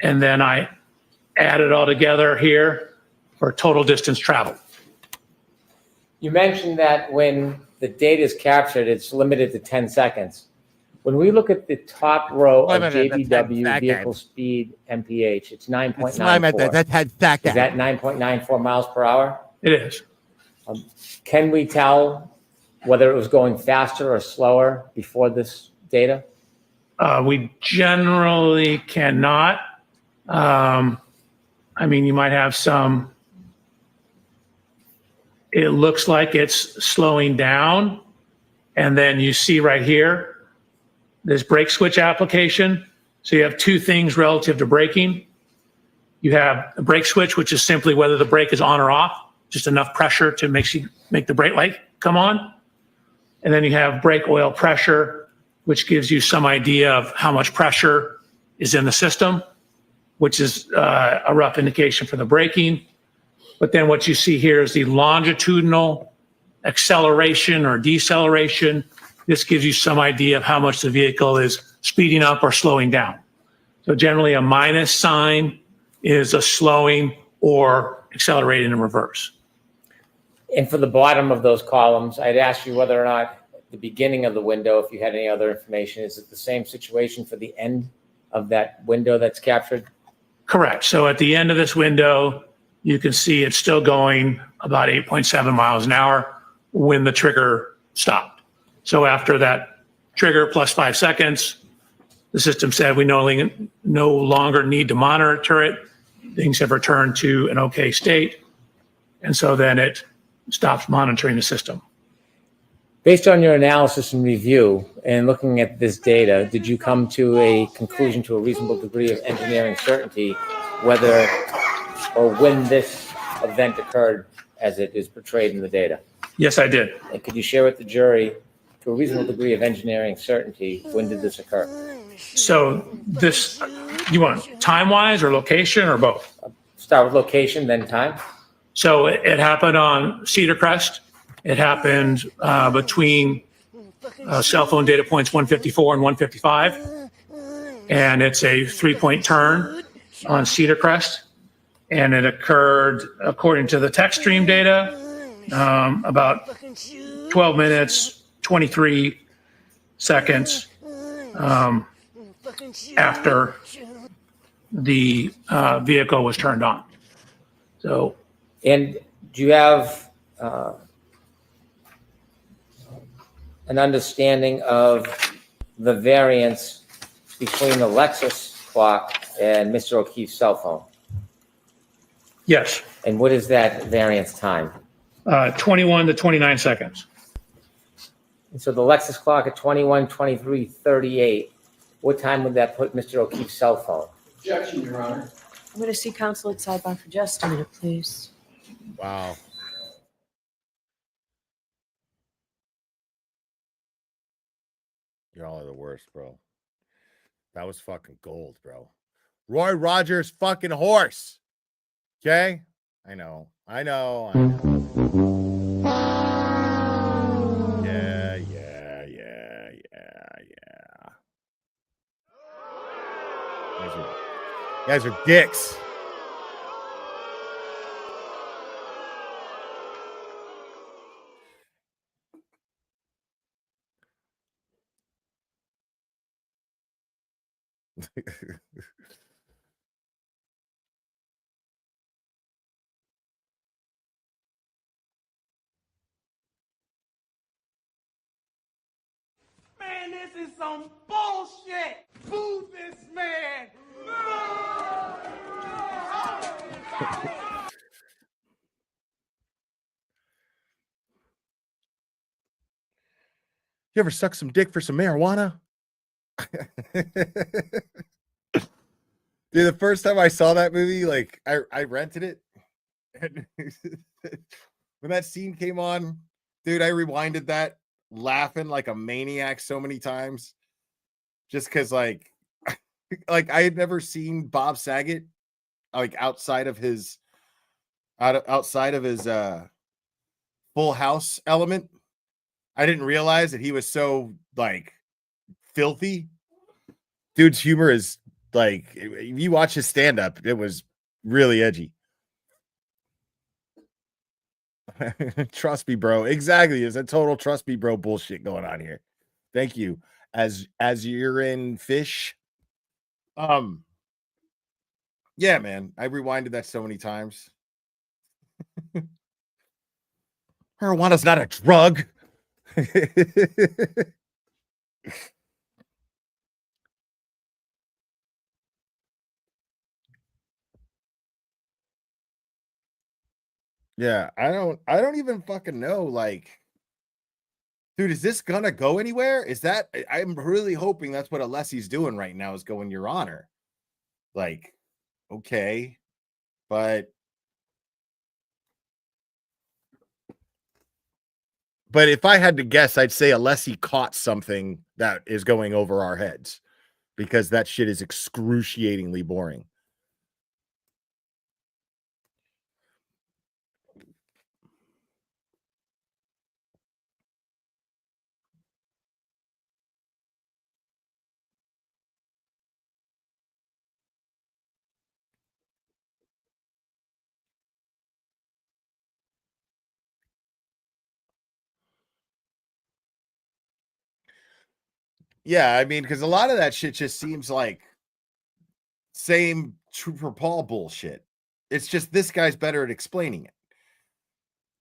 And then I add it all together here for total distance traveled.
You mentioned that when the data is captured, it's limited to 10 seconds. When we look at the top row of JBW vehicle speed MPH, it's 9.94.
That's 10 seconds.
Is that 9.94 miles per hour?
It is.
Can we tell whether it was going faster or slower before this data?
We generally cannot. I mean, you might have some, it looks like it's slowing down. And then you see right here, this brake switch application. So you have two things relative to braking. You have a brake switch, which is simply whether the brake is on or off, just enough pressure to make the brake light come on. And then you have brake oil pressure, which gives you some idea of how much pressure is in the system, which is a rough indication for the braking. But then what you see here is the longitudinal acceleration or deceleration. This gives you some idea of how much the vehicle is speeding up or slowing down. So generally a minus sign is a slowing or accelerating in reverse.
And for the bottom of those columns, I'd ask you whether or not at the beginning of the window, if you had any other information, is it the same situation for the end of that window that's captured?
Correct. So at the end of this window, you can see it's still going about 8.7 miles an hour when the trigger stopped. So after that trigger plus 5 seconds, the system said we no longer need to monitor it. Things have returned to an okay state. And so then it stops monitoring the system.
Based on your analysis and review and looking at this data, did you come to a conclusion to a reasonable degree of engineering certainty whether or when this event occurred as it is portrayed in the data?
Yes, I did.
And could you share with the jury, to a reasonable degree of engineering certainty, when did this occur?
So this, you want time-wise or location or both?
Start with location, then time.
So it happened on Cedar Crest. It happened between cell phone data points 154 and 155. And it's a 3-point turn on Cedar Crest. And it occurred, according to the text stream data, about 12 minutes, 23 seconds after the vehicle was turned on. So,
and do you have an understanding of the variance between the Lexus clock and Mr. O'Keefe's cell phone?
Yes.
And what is that variance time?
21 to 29 seconds.
And so the Lexus clock at 21, 23, 38, what time would that put Mr. O'Keefe's cell phone?
Objection, Your Honor.
I'm going to see counsel at sidebar for just a minute, please.
Wow. Y'all are the worst, bro. That was fucking gold, bro. Roy Rogers' fucking horse. Okay? I know. Yeah. You guys are dicks.
Man, this is some bullshit! Boo this man!
You ever suck some dick for some marijuana? Dude, the first time I saw that movie, like I rented it. And when that scene came on, dude, I rewinded that laughing like a maniac so many times. Just because like I had never seen Bob Saget like outside of his Full House element. I didn't realize that he was so like filthy. Dude's humor is like, if you watch his stand-up, it was really edgy. Trust me, bro. Exactly. It's a total trust me, bro bullshit going on here. Thank you. As you're in fish. Yeah, man. I rewinded that so many times. Marijuana's not a drug. Yeah, I don't even fucking know. Like, dude, is this gonna go anywhere? Is that I'm really hoping that's what Alessi's doing right now, is going, Your Honor. Like, okay, but if I had to guess, I'd say Alessi caught something that is going over our heads, because that shit is excruciatingly boring. Yeah, I mean, because a lot of that shit just seems like same Trooper Paul bullshit. It's just this guy's better at explaining it.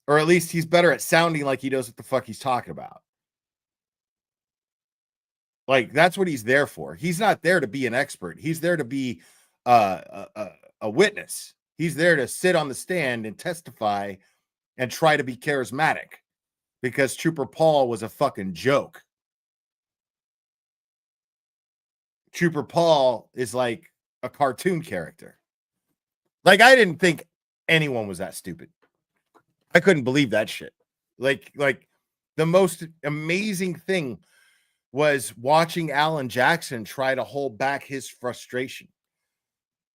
Or at least he's better at sounding like he knows what the fuck he's talking about. Like, that's what he's there for. He's not there to be an expert. He's there to be a witness. He's there to sit on the stand and testify and try to be charismatic, because Trooper Paul was a fucking joke. Trooper Paul is like a cartoon character. Like, I didn't think anyone was that stupid. I couldn't believe that shit. Like the most amazing thing was watching Alan Jackson try to hold back his frustration.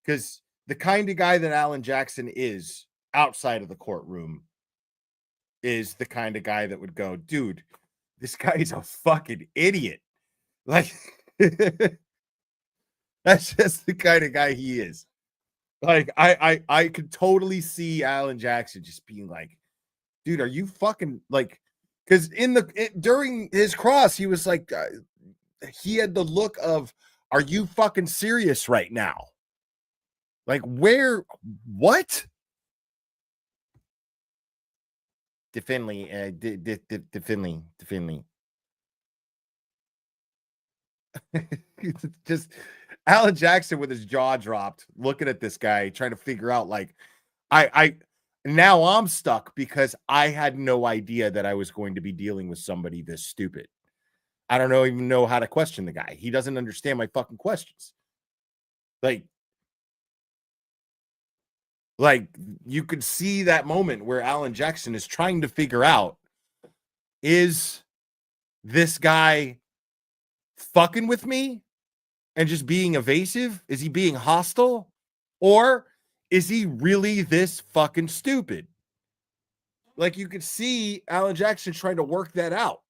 Because the kind of guy that Alan Jackson is outside of the courtroom is the kind of guy that would go, dude, this guy's a fucking idiot. Like, that's just the kind of guy he is. Like, I could totally see Alan Jackson just being like, dude, are you fucking like, because during his cross, he was like, he had the look of, are you fucking serious right now? Like, what? Finley. Just Alan Jackson with his jaw dropped, looking at this guy, trying to figure out, like, now I'm stuck because I had no idea that I was going to be dealing with somebody this stupid. I don't even know how to question the guy. He doesn't understand my fucking questions. Like you could see that moment where Alan Jackson is trying to figure out, is this guy fucking with me and just being evasive? Is he being hostile? Or is he really this fucking stupid? Like, you could see Alan Jackson trying to work that out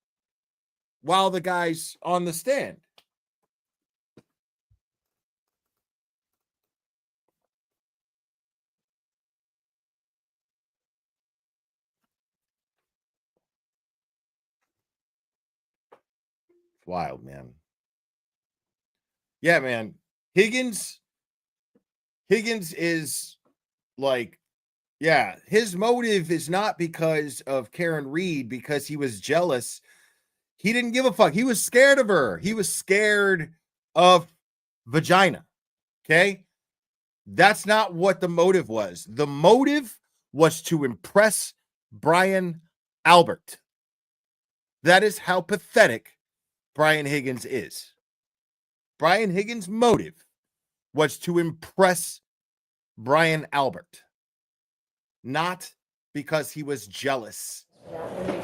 while the guy's on the stand. It's wild, man. Yeah, man. Higgins is like, yeah, his motive is not because of Karen Reed, because he was jealous. He didn't give a fuck. He was scared of her. He was scared of vagina. Okay? That's not what the motive was. The motive was to impress Brian Albert. That is how pathetic Brian Higgins is. Brian Higgins' motive was to impress Brian Albert, not because he was jealous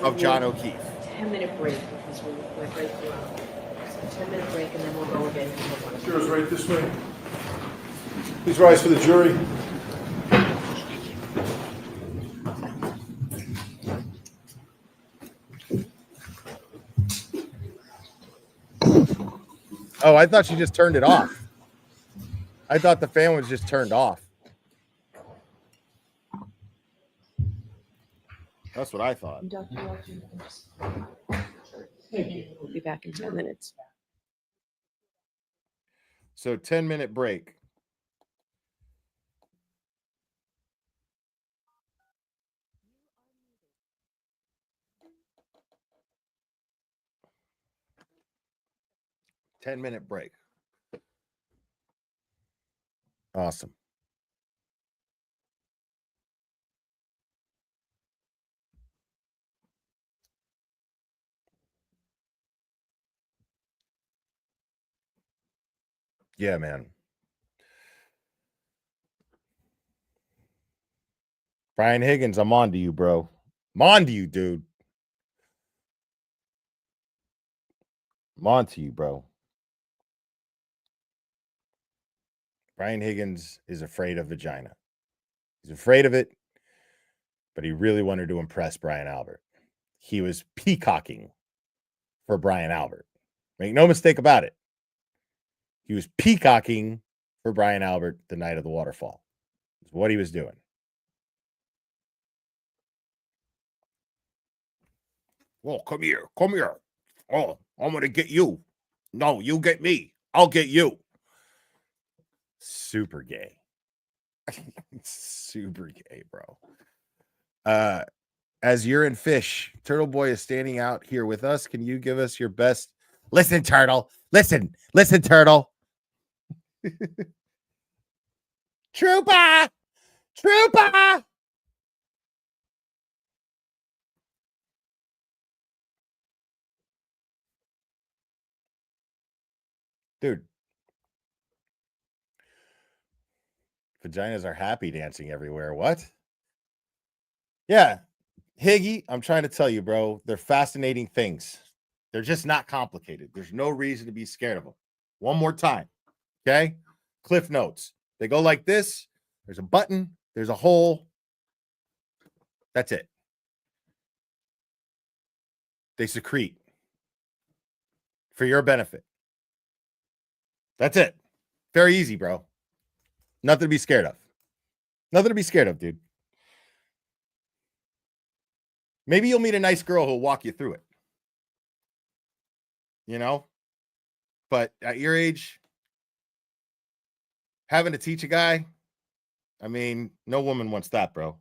of John O'Keefe.
10-minute break because we went right through. So 10-minute break and then we'll go again.
Jurors, right this way. Please rise for the jury.
Oh, I thought she just turned it off. I thought the fan was just turned off. That's what I thought.
Dr. Walton, we'll be back in 10 minutes.
So 10-minute break. Ten-minute break. Awesome. Yeah, man. Brian Higgins, I'm on to you, bro. I'm on to you, dude. I'm on to you, bro. Brian Higgins is afraid of vagina. He's afraid of it, but he really wanted to impress Brian Albert. He was peacocking for Brian Albert. Make no mistake about it. He was peacocking for Brian Albert the night of the waterfall. That's what he was doing. Oh, come here. Come here. Oh, I'm going to get you. No, you get me. I'll get you. Super gay. Super gay, bro. As urine fish, Turtle Boy is standing out here with us. Can you give us your best? Listen, Turtle. Listen, Turtle. Trooper! Trooper! Dude. Vaginas are happy dancing everywhere. What? Yeah. Higgy, I'm trying to tell you, bro. They're fascinating things. They're just not complicated. There's no reason to be scared of them. One more time. Okay? Cliff notes. They go like this. There's a button. There's a hole. That's it. They secrete for your benefit. That's it. Very easy, bro. Nothing to be scared of. Nothing to be scared of, dude. Maybe you'll meet a nice girl who'll walk you through it. You know? But at your age, having to teach a guy, I mean, no woman wants that, bro.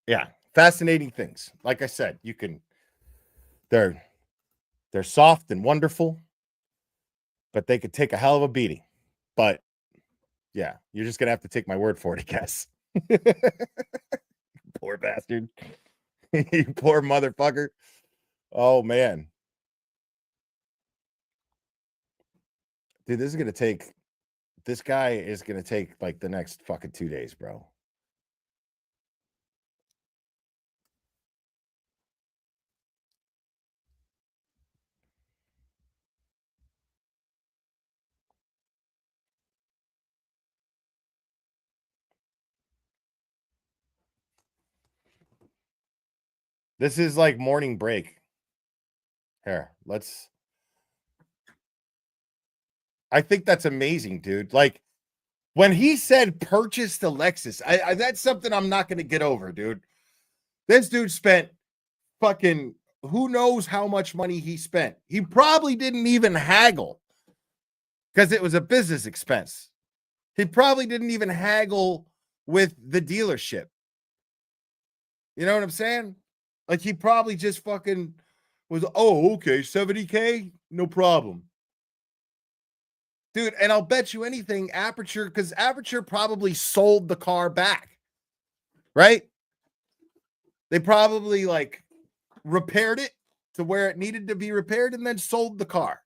Yeah, fascinating things. Like I said, you can they're soft and wonderful, but they could take a hell of a beating. But yeah, you're just gonna have to take my word for it, I guess. Poor bastard. You poor motherfucker. Oh man. Dude, this guy is gonna take like the next fucking 2 days, bro. This is like morning break. Here, I think that's amazing, dude. Like when he said purchase the Lexus, I that's something I'm not going to get over, dude. This dude spent fucking who knows how much money he spent. He probably didn't even haggle because it was a business expense. He probably didn't even haggle with the dealership. You know what I'm saying? Like he probably just fucking was, oh, okay, 70K, no problem. Dude, and I'll bet you anything, Aperture, because Aperture probably sold the car back, right? They probably like repaired it to where it needed to be repaired and then sold the car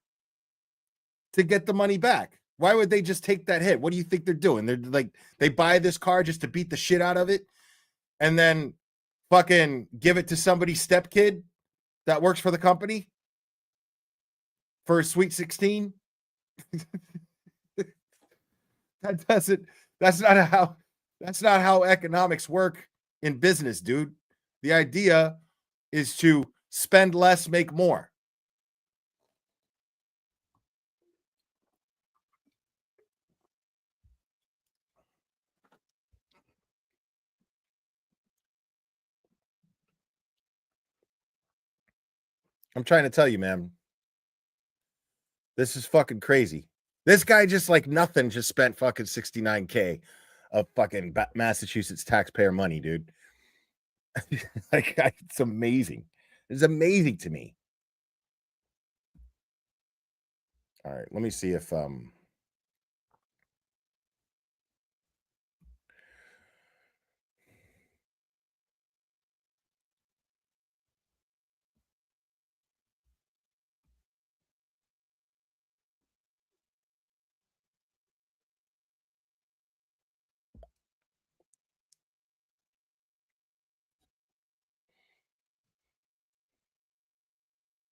to get the money back. Why would they just take that hit? What do you think they're doing? They're like, they buy this car just to beat the shit out of it and then fucking give it to somebody's stepkid that works for the company for a sweet 16. That's not how economics work in business, dude. The idea is to spend less, make more. I'm trying to tell you, man. This is fucking crazy. This guy just like nothing just spent fucking $69K of fucking Massachusetts taxpayer money, dude. Like, it's amazing. It's amazing to me. All right, let me see if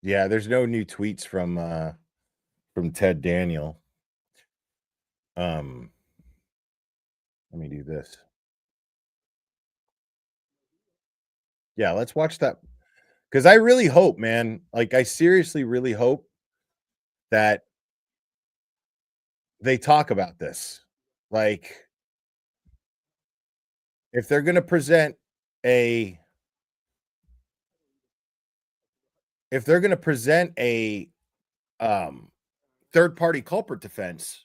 yeah, there's no new tweets from Ted Daniel. Let me do this. Yeah, let's watch that. Because I really hope, man, like I seriously really hope that they talk about this. Like, if they're going to present a third-party culprit defense,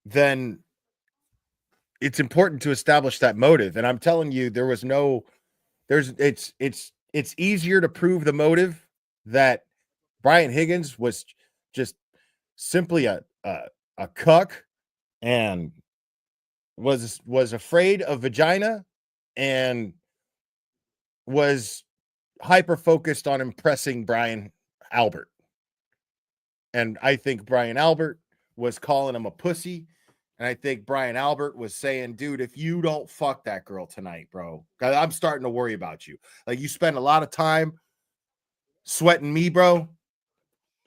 then it's important to establish that motive. And I'm telling you, it's easier to prove the motive that Brian Higgins was just simply a cuck and was afraid of vagina and was hyper focused on impressing Brian Albert. And I think Brian Albert was calling him a pussy. And I think Brian Albert was saying, dude, if you don't fuck that girl tonight, bro, I'm starting to worry about you. Like, you spend a lot of time sweating me, bro.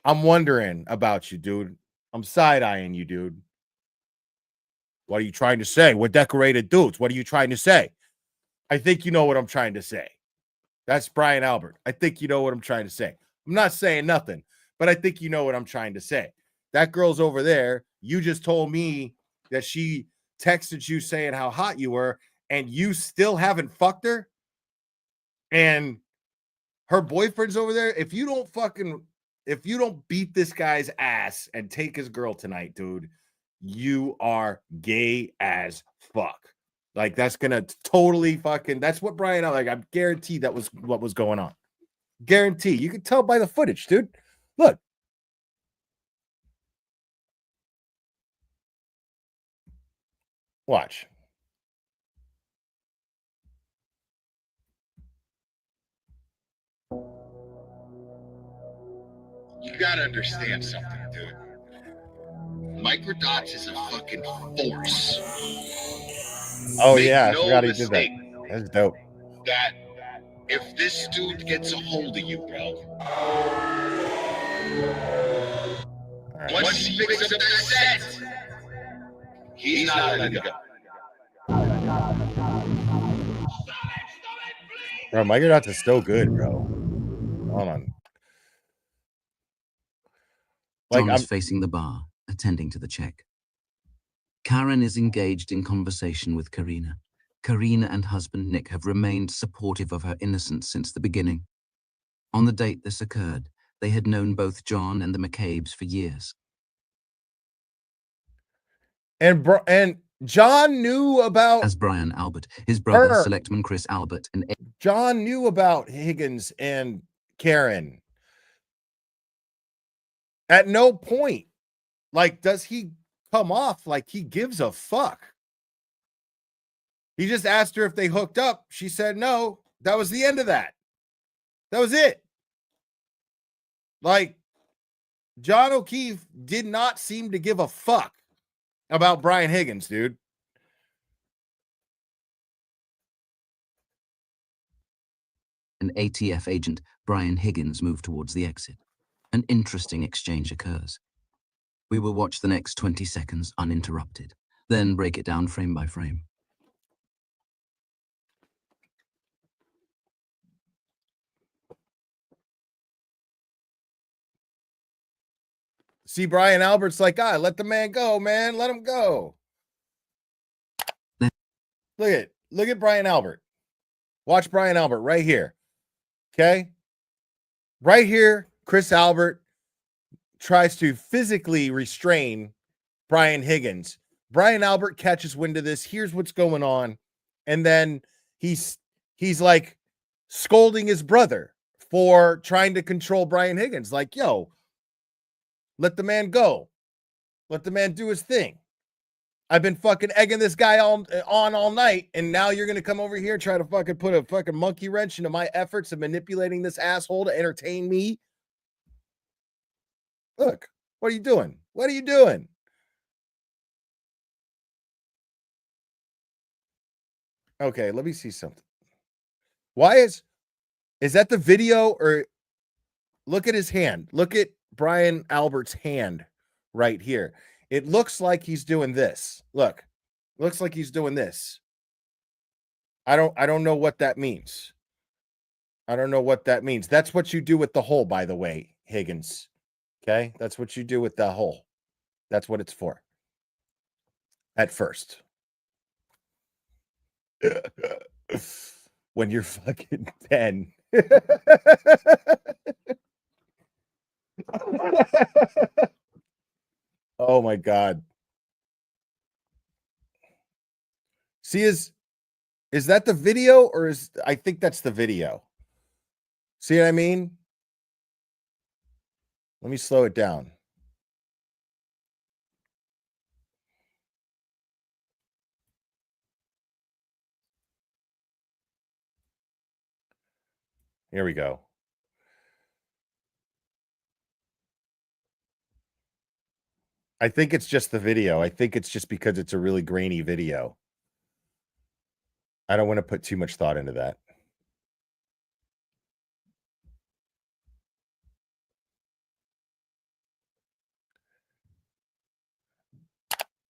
I'm wondering about you, dude. I'm side-eyeing you, dude. What are you trying to say? We're decorated dudes. What are you trying to say? I think you know what I'm trying to say. That's Brian Albert. I think you know what I'm trying to say. I'm not saying nothing, but I think you know what I'm trying to say. That girl's over there. You just told me that she texted you saying how hot you were, and you still haven't fucked her. And her boyfriend's over there. If you don't beat this guy's ass and take his girl tonight, dude, you are gay as fuck. Like, that's gonna totally fucking, that's what Brian, like, I'm guaranteed that was what was going on. Guarantee. You can tell by the footage, dude. Look. Watch.
You gotta understand something, dude. Microdots is a fucking force.
Oh,
Make
yeah, I
no
forgot he did that.
mistake
That's dope.
that if this dude gets a hold of you, bro, once he picks up that set, he's not letting go.
Bro, Microdots is still good, bro. Hold on.
John is facing the bar, attending to the check. Karen is engaged in conversation with Karina. Karina and husband Nick have remained supportive of her innocence since the beginning. On the date this occurred, they had known both John and the McCabe's for years.
And John knew about,
as Brian Albert, his brother, Selectman Chris Albert, and
John knew about Higgins and Karen At no point, like, does he come off like he gives a fuck. He just asked her if they hooked up. She said no. That was the end of that. That was it. Like, John O'Keefe did not seem to give a fuck about Brian Higgins, dude.
An ATF agent, Brian Higgins, moved towards the exit. An interesting exchange occurs. We will watch the next 20 seconds uninterrupted, then break it down frame by frame.
See, Brian Albert's like, let the man go, man. Let him go. Look at Brian Albert. Watch Brian Albert right here. Okay? Right here, Chris Albert tries to physically restrain Brian Higgins. Brian Albert catches wind of this. Here's what's going on. And then he's like scolding his brother for trying to control Brian Higgins. Like, yo, let the man go. Let the man do his thing. I've been fucking egging this guy on all night, and now you're going to come over here and try to fucking put a fucking monkey wrench into my efforts of manipulating this asshole to entertain me? Look, what are you doing? What are you doing? Okay, let me see something. Why is that the video, or look at his hand? Look at Brian Albert's hand right here. It looks like he's doing this. Look, looks like he's doing this. I don't know what that means. I don't know what that means. That's what you do with the hole, by the way, Higgins. Okay, that's what you do with the hole. That's what it's for. At first. When you're fucking 10. Oh my God. See, is that the video, or I think that's the video. See what I mean? Let me slow it down. Here we go. I think it's just the video. I think it's just because it's a really grainy video. I don't want to put too much thought into that.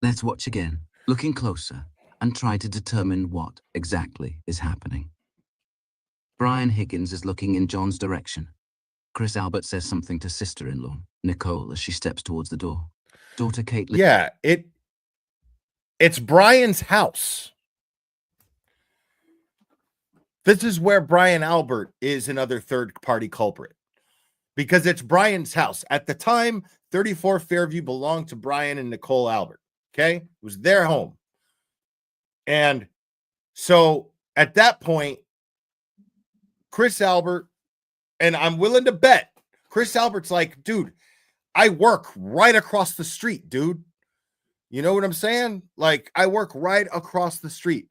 Let's watch again, looking closer, and try to determine what exactly is happening. Brian Higgins is looking in John's direction. Chris Albert says something to sister-in-law, Nicole, as she steps towards the door. Daughter Caitlin.
Yeah, it's Brian's house. This is where Brian Albert is another third-party culprit, because it's Brian's house. At the time, 34 Fairview belonged to Brian and Nicole Albert. Okay? It was their home. And so at that point, Chris Albert, and I'm willing to bet, Chris Albert's like, dude, I work right across the street, dude. You know what I'm saying? Like, I work right across the street.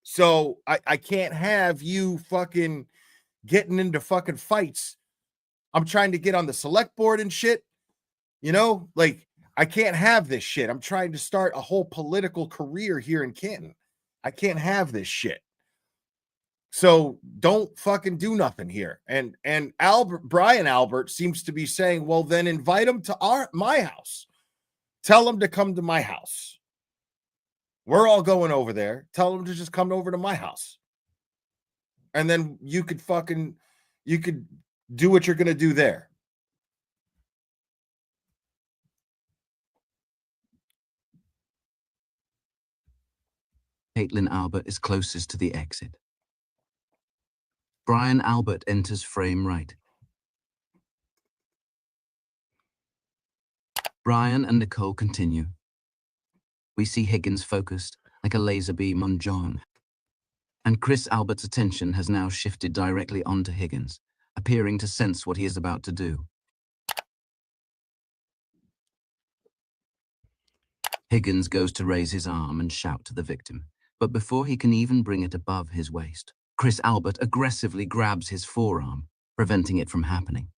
So I can't have you fucking getting into fucking fights. I'm trying to get on the select board and shit. You know, like, I can't have this shit. I'm trying to start a whole political career here in Canton. I can't have this shit. So don't fucking do nothing here. And Brian Albert seems to be saying, well, then invite him to my house. Tell him to come to my house. We're all going over there. Tell him to just come over to my house. And then you could do what you're going to do there.
Caitlin Albert is closest to the exit. Brian Albert enters frame right. Brian and Nicole continue. We see Higgins focused like a laser beam on John. And Chris Albert's attention has now shifted directly onto Higgins, appearing to sense what he is about to do. Higgins goes to raise his arm and shout to the victim, but before he can even bring it above his waist, Chris Albert aggressively grabs his forearm, preventing it from happening.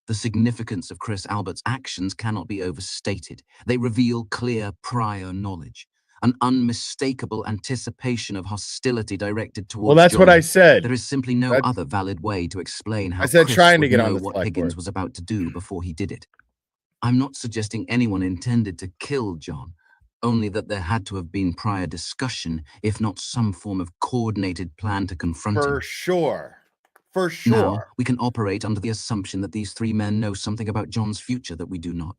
The significance of Chris Albert's actions cannot be overstated. They reveal clear prior knowledge, an unmistakable anticipation of hostility directed towards
Well, that's what I
John.
said.
There is simply no other valid way to explain how
I said
Chris
trying to
would
get on
know
the
what
select
Higgins
board.
was about to do before he did it. I'm not suggesting anyone intended to kill John, only that there had to have been prior discussion, if not some form of coordinated plan to confront him.
For sure. For sure.
Now, we can operate under the assumption that these three men know something about John's future that we do not.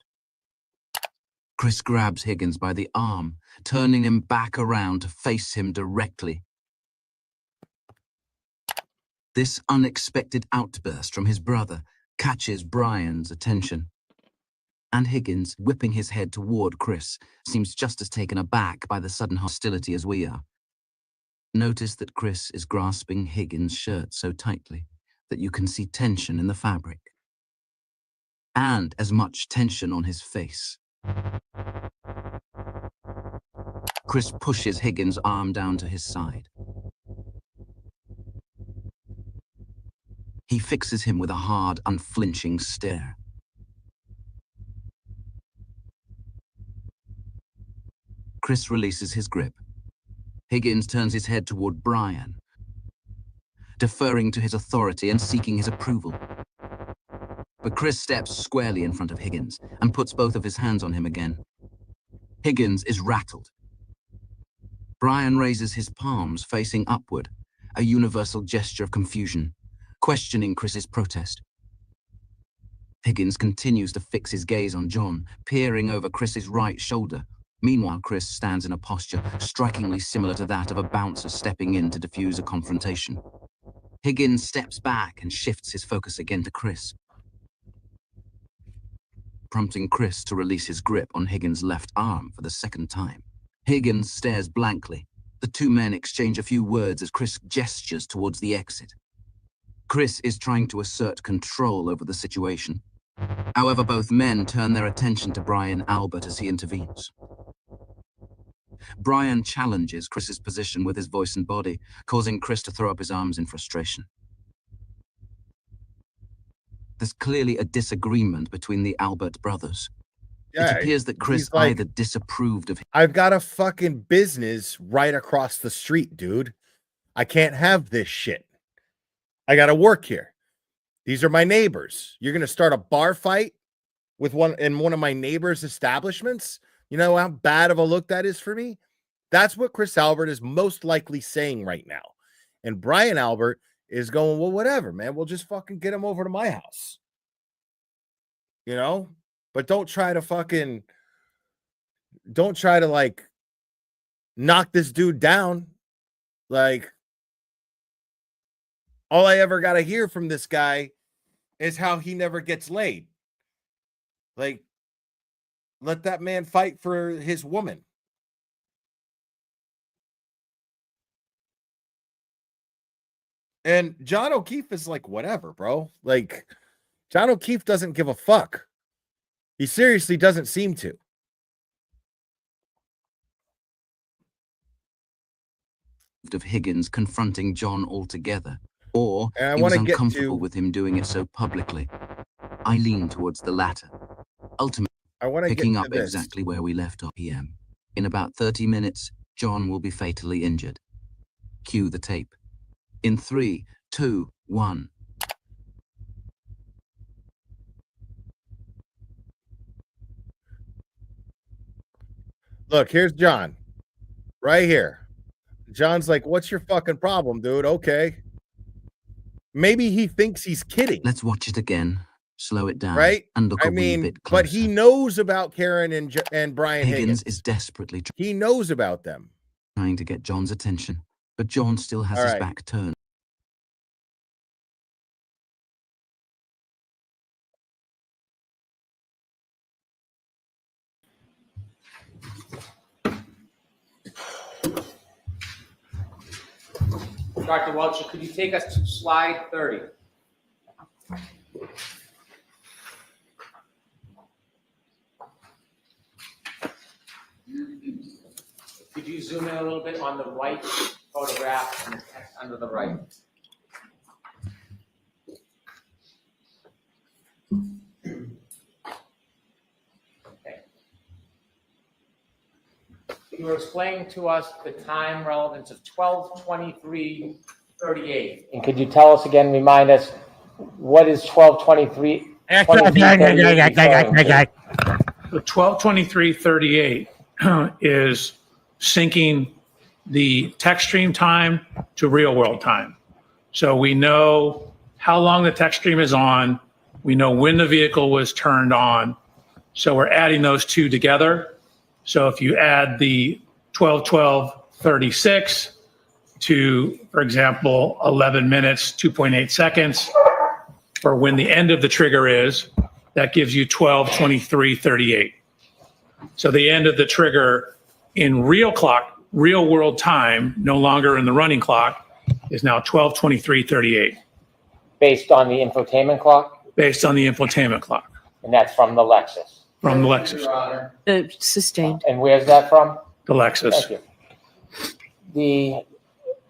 Chris grabs Higgins by the arm, turning him back around to face him directly. This unexpected outburst from his brother catches Brian's attention. And Higgins, whipping his head toward Chris, seems just as taken aback by the sudden hostility as we are. Notice that Chris is grasping Higgins' shirt so tightly that you can see tension in the fabric. And as much tension on his face. Chris pushes Higgins' arm down to his side. He fixes him with a hard, unflinching stare. Chris releases his grip. Higgins turns his head toward Brian, deferring to his authority and seeking his approval. But Chris steps squarely in front of Higgins and puts both of his hands on him again. Higgins is rattled. Brian raises his palms facing upward, a universal gesture of confusion, questioning Chris's protest. Higgins continues to fix his gaze on John, peering over Chris's right shoulder. Meanwhile, Chris stands in a posture strikingly similar to that of a bouncer stepping in to defuse a confrontation. Higgins steps back and shifts his focus again to Chris, prompting Chris to release his grip on Higgins' left arm for the second time. Higgins stares blankly. The two men exchange a few words as Chris gestures towards the exit. Chris is trying to assert control over the situation. However, both men turn their attention to Brian Albert as he intervenes. Brian challenges Chris's position with his voice and body, causing Chris to throw up his arms in frustration. There's clearly a disagreement between the Albert brothers.
Yeah,
it appears that Chris
he's like,
either disapproved of...
I've got a fucking business right across the street, dude. I can't have this shit. I got to work here. These are my neighbors. You're going to start a bar fight with one of my neighbors' establishments? You know how bad of a look that is for me? That's what Chris Albert is most likely saying right now. And Brian Albert is going, well, whatever, man. We'll just fucking get him over to my house. You know? But don't try to like knock this dude down. Like, all I ever got to hear from this guy is how he never gets laid. Like, let that man fight for his woman. And John O'Keefe is like, whatever, bro. Like, John O'Keefe doesn't give a fuck. He seriously doesn't seem to.
...of Higgins confronting John altogether, or
and
he was uncomfortable with him doing it so publicly. I lean towards the latter, ultimately picking up exactly where we left off. PM. In about 30 minutes, John will be fatally injured. Cue the tape. In 3, 2, 1.
Look, here's John. Right here. John's like, what's your fucking problem, dude? Okay. Maybe he thinks he's kidding.
Let's watch it again. Slow it down.
Right?
And look a wee bit closer.
But he knows about Karen and Brian Higgins.
Is desperately
he knows about them.
Trying to get John's attention, but John still has his back turned.
Dr. Welcher, could you take us to slide 30? zoom in a little bit on the right photograph and the text under the right? Okay. You were explaining to us the time relevance of 12:23:38. And could you tell us again, remind us, what is 12:23?
The 12:23:38 is syncing the text stream time to real world time. So we know how long the text stream is on. We know when the vehicle was turned on. So we're adding those two together. So if you add the 12:12:36 to, for example, 11 minutes, 2.8 seconds, for when the end of the trigger is, that gives you 12:23:38. So the end of the trigger in real world time, no longer in the running clock, is now 12:23:38.
Based on the infotainment clock?
Based on the infotainment clock.
And that's from the Lexus?
From the Lexus.
Sustained.
And where's that from?
The Lexus.
Thank you. The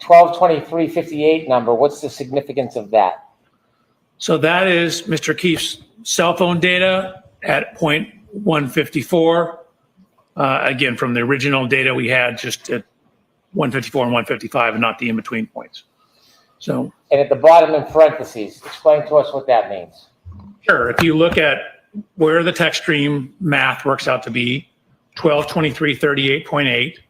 12:23:58 number, what's the significance of that?
So that is Mr. Keefe's cell phone data at point 154. Again, from the original data we had just at 154 and 155 and not the in-between points. So.
And at the bottom in parentheses, explain to us what that means.
Sure. If you look at where the text stream math works out to be, 12:23:38.8,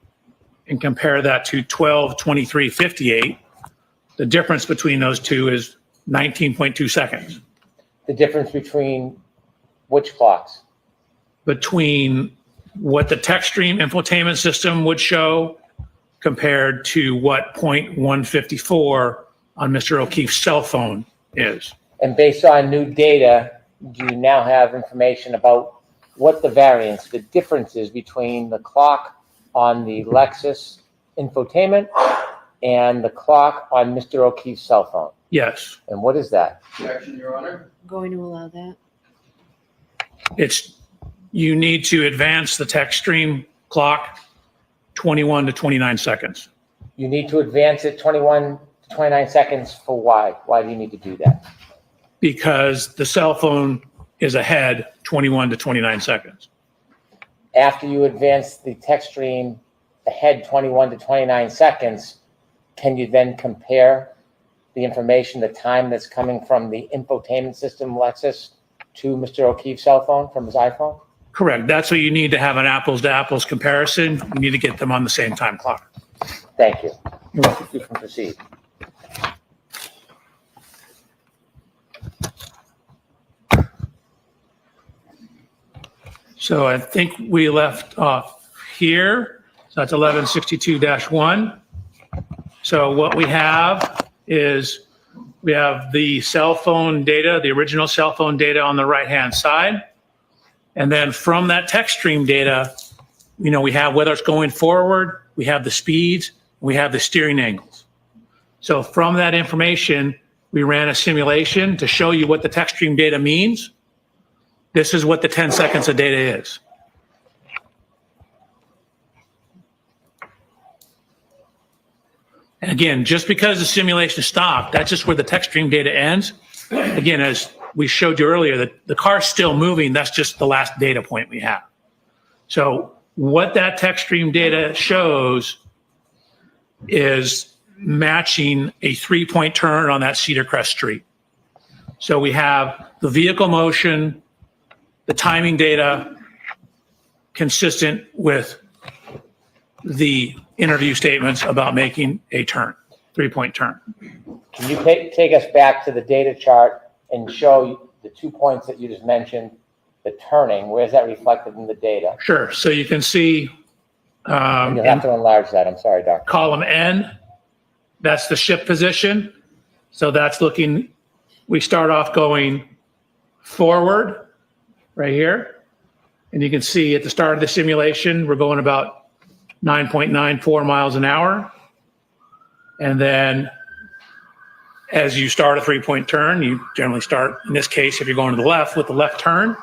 and compare that to 12:23:58, the difference between those two is 19.2 seconds.
The difference between which clocks?
Between what the text stream infotainment system would show compared to what point 154 on Mr. O'Keefe's cell phone is.
And based on new data, do you now have information about what the variance, the difference is between the clock on the Lexus infotainment and the clock on Mr. O'Keefe's cell phone?
Yes.
And what is that?
Objection, Your Honor.
Going to allow that.
You need to advance the text stream clock 21 to 29 seconds.
You need to advance it 21 to 29 seconds for why? Why do you need to do that?
Because the cell phone is ahead 21 to 29 seconds.
After you advance the text stream ahead 21 to 29 seconds, can you then compare the information, the time that's coming from the infotainment system Lexus to Mr. O'Keefe's cell phone from his iPhone?
Correct. That's what you need to have an apples to apples comparison. You need to get them on the same time clock.
Thank you.
You're welcome.
You can proceed.
So I think we left off here. So that's 1162-1. So what we have is we have the cell phone data, the original cell phone data on the right-hand side. And then from that text stream data, we have whether it's going forward, we have the speeds, we have the steering angles. So from that information, we ran a simulation to show you what the text stream data means. This is what the 10 seconds of data is. And again, just because the simulation stopped, that's just where the text stream data ends. Again, as we showed you earlier, the car's still moving. That's just the last data point we have. So what that text stream data shows is matching a 3-point turn on that Cedar Crest Street. So we have the vehicle motion, the timing data consistent with the interview statements about making a turn, 3-point turn.
Can you take us back to the data chart and show the 2 points that you just mentioned, the turning? Where's that reflected in the data?
Sure. So you can see
And you'll have to enlarge that. I'm sorry, Doctor.
column N, that's the ship position. So that's looking, we start off going forward right here. And you can see at the start of the simulation, we're going about 9.94 miles an hour. And then as you start a 3-point turn, you generally start, in this case, if you're going to the left, with the left turn.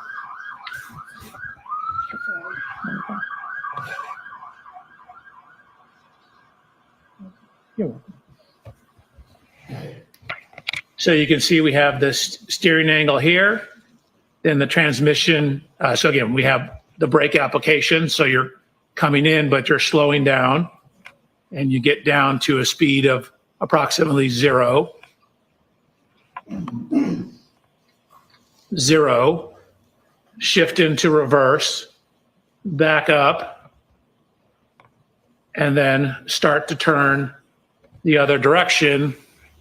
So you can see we have this steering angle here, then the transmission. So again, we have the brake application. So you're coming in, but you're slowing down, and you get down to a speed of approximately 0. 0, shift into reverse, back up, and then start to turn the other direction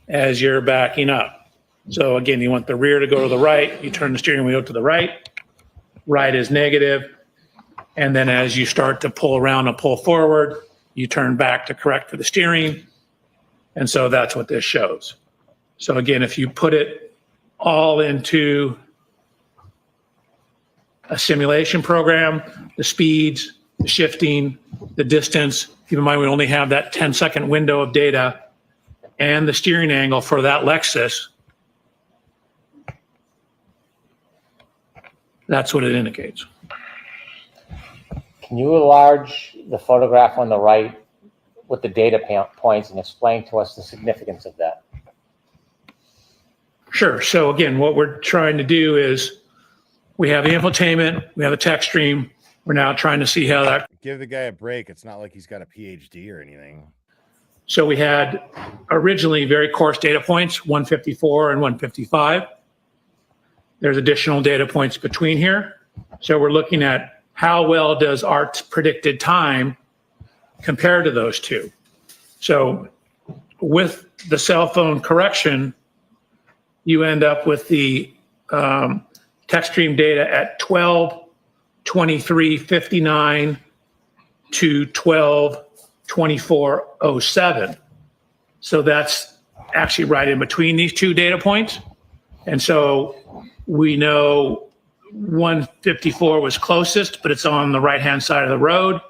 as you're backing up. So again, you want the rear to go to the right, you turn the steering wheel to the right, right is negative, and then as you start to pull around and pull forward, you turn back to correct for the steering, and so that's what this shows. So again, if you put it all into a simulation program, the speeds, the shifting, the distance, keep in mind we only have that 10-second window of data, and the steering angle for that Lexus, that's what it indicates.
Can you enlarge the photograph on the right with the data points and explain to us the significance of that?
Sure. So again, what we're trying to do is we have the infotainment, we have a text stream. We're now trying to see how that.
Give the guy a break. It's not like he's got a PhD or anything.
So we had originally very coarse data points, 154 and 155. There's additional data points between here. So we're looking at how well does our predicted time compare to those two. So with the cell phone correction, you end up with the text stream data at 12:23:59 to 12:24:07. So that's actually right in between these two data points. And so we know 154 was closest, but it's on the right-hand side of the road.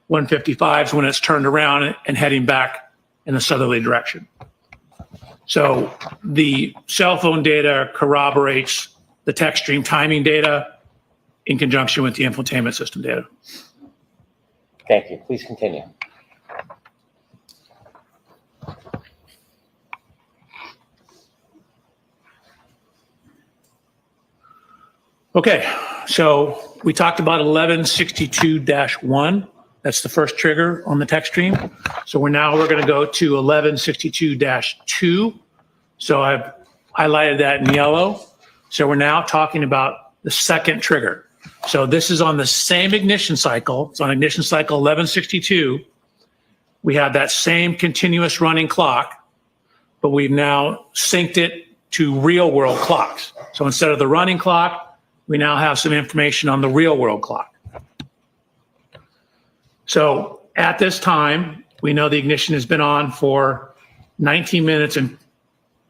155 is when it's turned around and heading back in the southerly direction. So the cell phone data corroborates the text stream timing data in conjunction with the infotainment system data.
Thank you. Please continue.
Okay, so we talked about 1162-1. That's the first trigger on the text stream. So we're going to go to 1162-2. So I've highlighted that in yellow. So we're now talking about the second trigger. So this is on the same ignition cycle. It's on ignition cycle 1162. We have that same continuous running clock, but we've now synced it to real world clocks. So instead of the running clock, we now have some information on the real world clock. So at this time, we know the ignition has been on for 19 minutes and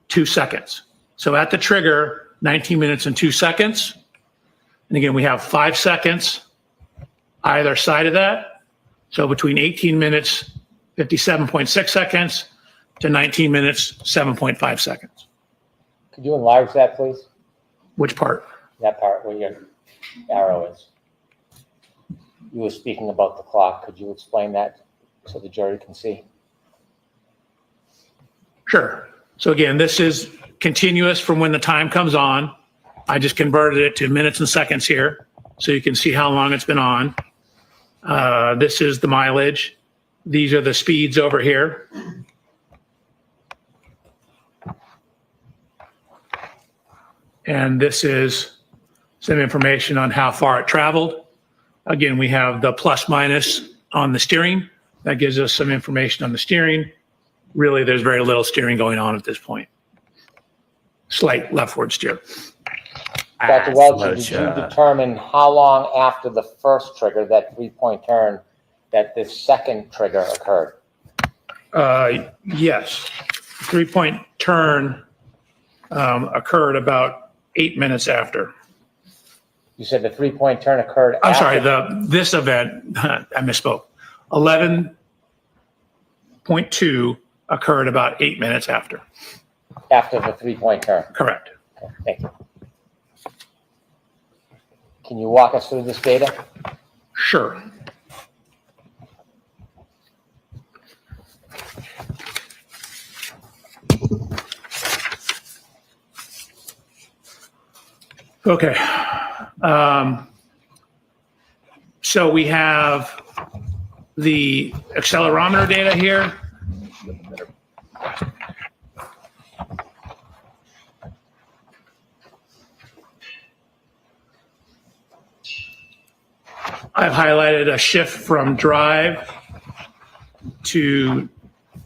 2 seconds. So at the trigger, 19 minutes and 2 seconds. And again, we have 5 seconds either side of that. So between 18 minutes, 57.6 seconds to 19 minutes, 7.5 seconds.
Could you enlarge that, please?
Which part?
That part where your arrow is. You were speaking about the clock. Could you explain that so the jury can see?
Sure. So again, this is continuous from when the time comes on. I just converted it to minutes and seconds here so you can see how long it's been on. This is the mileage. These are the speeds over here. And this is some information on how far it traveled. Again, we have the plus minus on the steering. That gives us some information on the steering. Really, there's very little steering going on at this point. Slight leftward steer.
Dr. Welch, did you determine how long after the first trigger, that 3-point turn, that this second trigger occurred?
Yes. 3-point turn occurred about 8 minutes after.
You said the 3-point turn occurred
I'm
after.
sorry, this event, I misspoke. 11.2 occurred about 8 minutes after.
After the 3-point turn?
Correct.
Okay, thank you. Can you walk us through this data?
Sure. Okay. So we have the accelerometer data here. I've highlighted a shift from drive to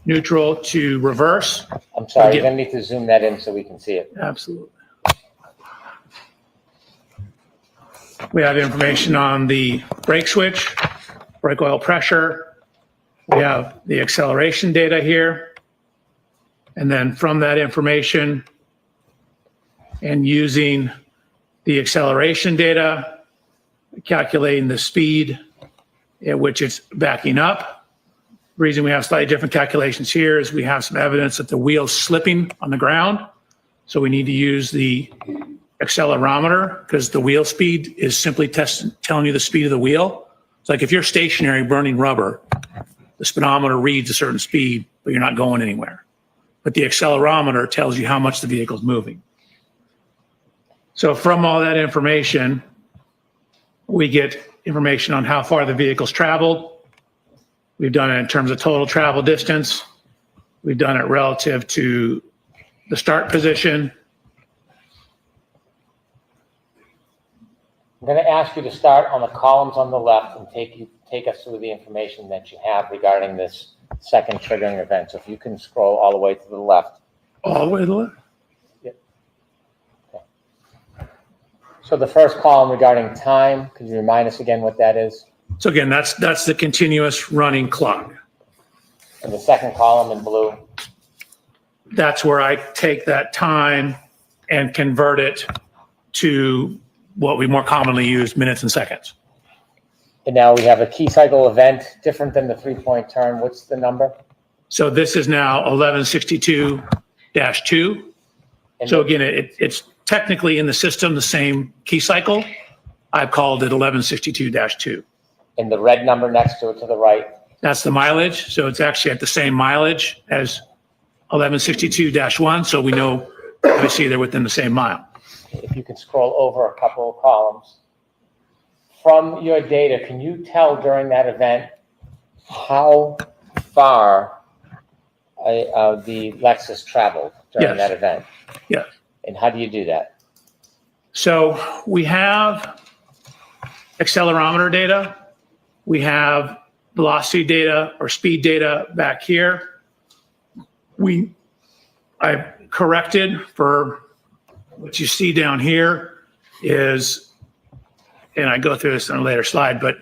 neutral to reverse.
I'm sorry, you're gonna need to zoom that in so we can see it.
Absolutely. We have information on the brake switch, brake oil pressure. We have the acceleration data here. And then from that information and using the acceleration data, calculating the speed at which it's backing up. The reason we have slightly different calculations here is we have some evidence that the wheel's slipping on the ground. So we need to use the accelerometer because the wheel speed is simply telling you the speed of the wheel. It's like if you're stationary burning rubber, the speedometer reads a certain speed, but you're not going anywhere. But the accelerometer tells you how much the vehicle's moving. So from all that information, we get information on how far the vehicle's traveled. We've done it in terms of total travel distance. We've done it relative to the start position.
I'm going to ask you to start on the columns on the left and take us through the information that you have regarding this second triggering event. So if you can scroll all the way to the left.
All the way to the left?
Yep. Okay. So the first column regarding time, could you remind us again what that is?
So again, that's the continuous running clock.
And the second column in blue?
That's where I take that time and convert it to what we more commonly use, minutes and seconds.
And now we have a key cycle event different than the 3-point turn. What's the number?
So this is now 1162-2. So again, it's technically in the system the same key cycle. I've called it 1162-2.
And the red number next to it to the right?
That's the mileage. So it's actually at the same mileage as 1162-1. So we know, obviously, they're within the same mile.
If you can scroll over a couple of columns. From your data, can you tell during that event how far the Lexus traveled during that event?
Yes.
And how do you do that?
So we have accelerometer data. We have velocity data or speed data back here. I've corrected for what you see down here is, and I go through this on a later slide, but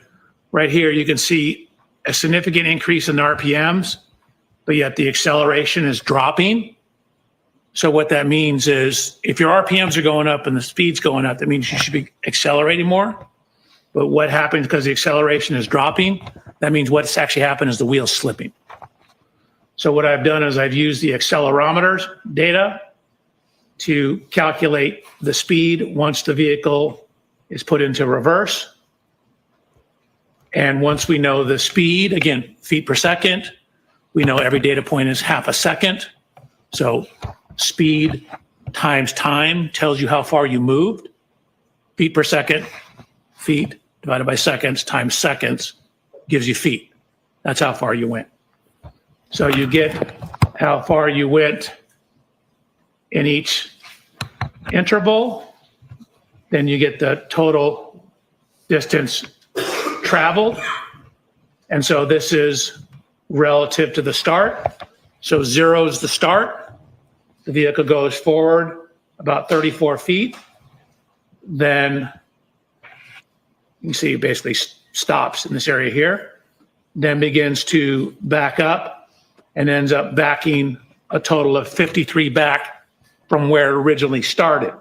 right here you can see a significant increase in the RPMs, but yet the acceleration is dropping. So what that means is if your RPMs are going up and the speed's going up, that means you should be accelerating more. But what happens because the acceleration is dropping, that means what's actually happened is the wheel's slipping. So what I've done is I've used the accelerometers data to calculate the speed once the vehicle is put into reverse. And once we know the speed, again, feet per second, we know every data point is half a second. So speed times time tells you how far you moved. Feet per second, feet divided by seconds times seconds gives you feet. That's how far you went. So you get how far you went in each interval, then you get the total distance traveled. And so this is relative to the start. So 0 is the start. The vehicle goes forward about 34 feet. Then you can see it basically stops in this area here, then begins to back up and ends up backing a total of 53 back from where it originally started.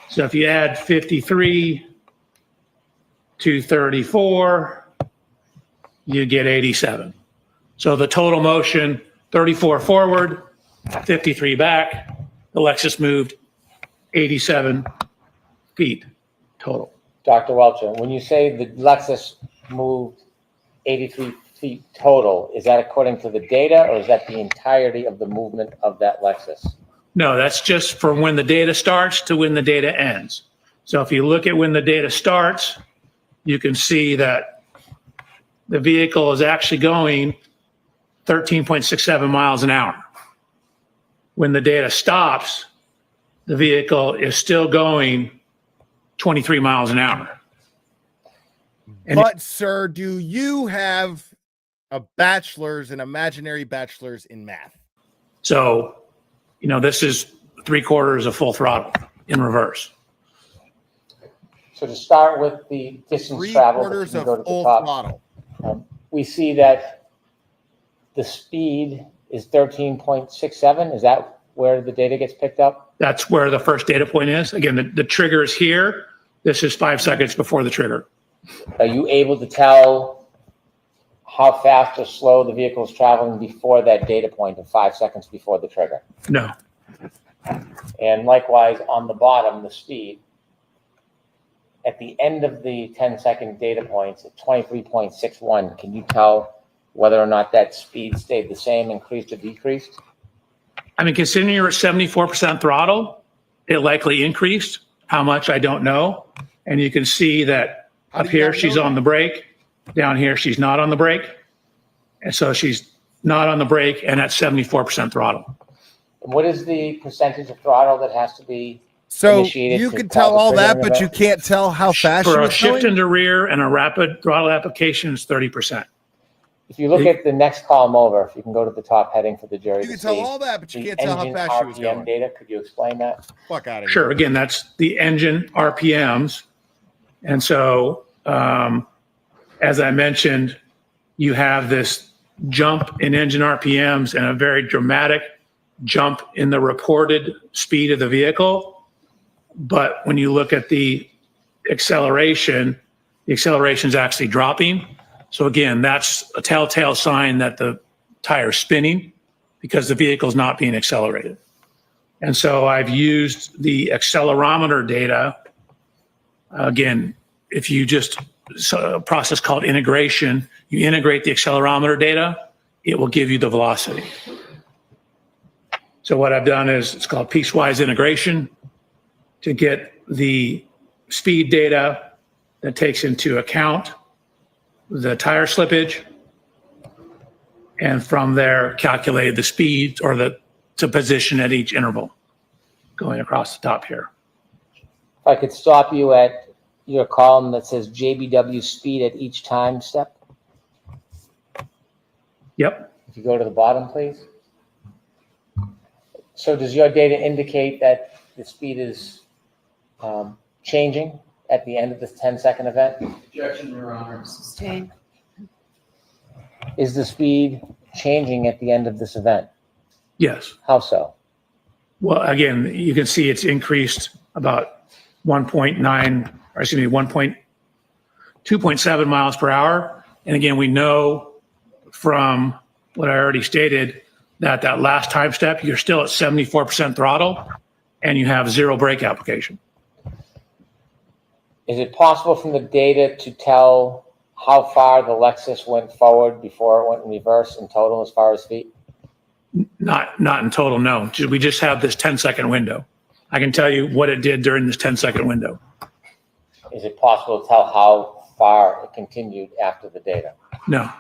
So if you add 53 to 34, you get 87. So the total motion, 34 forward, 53 back, the Lexus moved 87 feet total.
Dr. Welcher, when you say the Lexus moved 83 feet total, is that according to the data or is that the entirety of the movement of that Lexus?
No, that's just from when the data starts to when the data ends. So if you look at when the data starts, you can see that the vehicle is actually going 13.67 miles an hour. When the data stops, the vehicle is still going 23 miles an hour.
But, sir, do you have a bachelor's, an imaginary bachelor's in math?
So, this is 3/4 of full throttle in reverse.
So to start with the distance traveled, if you go to the top, we see that the speed is 13.67. Is that where the data gets picked up?
That's where the first data point is. Again, the trigger is here. This is 5 seconds before the trigger.
Are you able to tell how fast or slow the vehicle is traveling before that data point of 5 seconds before the trigger?
No.
And likewise, on the bottom, the speed. At the end of the 10-second data points at 23.61, can you tell whether or not that speed stayed the same, increased, or decreased?
I mean, considering you're at 74% throttle, it likely increased. How much, I don't know. And you can see that up here, she's on the brake. Down here, she's not on the brake. And so she's not on the brake and at 74% throttle.
And what is the percentage of throttle that has to be
So
initiated
you
to
can
cause
tell
a
all
trigger
that, but
event?
you can't tell how fast
For
you
a
was
shift
going?
into rear and a rapid throttle application is 30%.
If you look at the next column over, if you can go to the top heading for the jury
You
to
can tell
see
all that, but you
the
can't tell how
engine
fast she was
RPM
going.
data, could you explain that?
Fuck out of here.
Sure. Again, that's the engine RPMs. And so, as I mentioned, you have this jump in engine RPMs and a very dramatic jump in the reported speed of the vehicle. But when you look at the acceleration is actually dropping. So again, that's a telltale sign that the tire's spinning because the vehicle's not being accelerated. And so I've used the accelerometer data. Again, if you just, a process called integration, you integrate the accelerometer data, it will give you the velocity. So what I've done is, it's called piecewise integration to get the speed data that takes into account the tire slippage, and from there calculate the speed or the position at each interval going across the top here.
If I could stop you at your column that says JBW speed at each time step.
Yep.
If you go to the bottom, please. So does your data indicate that the speed is changing at the end of this 10-second event?
Objection, Your Honor.
Sustain.
Is the speed changing at the end of this event?
Yes.
How so?
Well, again, you can see it's increased about 2.7 miles per hour. And again, we know from what I already stated that that last time step, you're still at 74% throttle and you have zero brake application.
Is it possible from the data to tell how far the Lexus went forward before it went in reverse in total as far as feet?
Not in total, no. We just have this 10-second window. I can tell you what it did during this 10-second window.
Is it possible to tell how far it continued after the data?
No.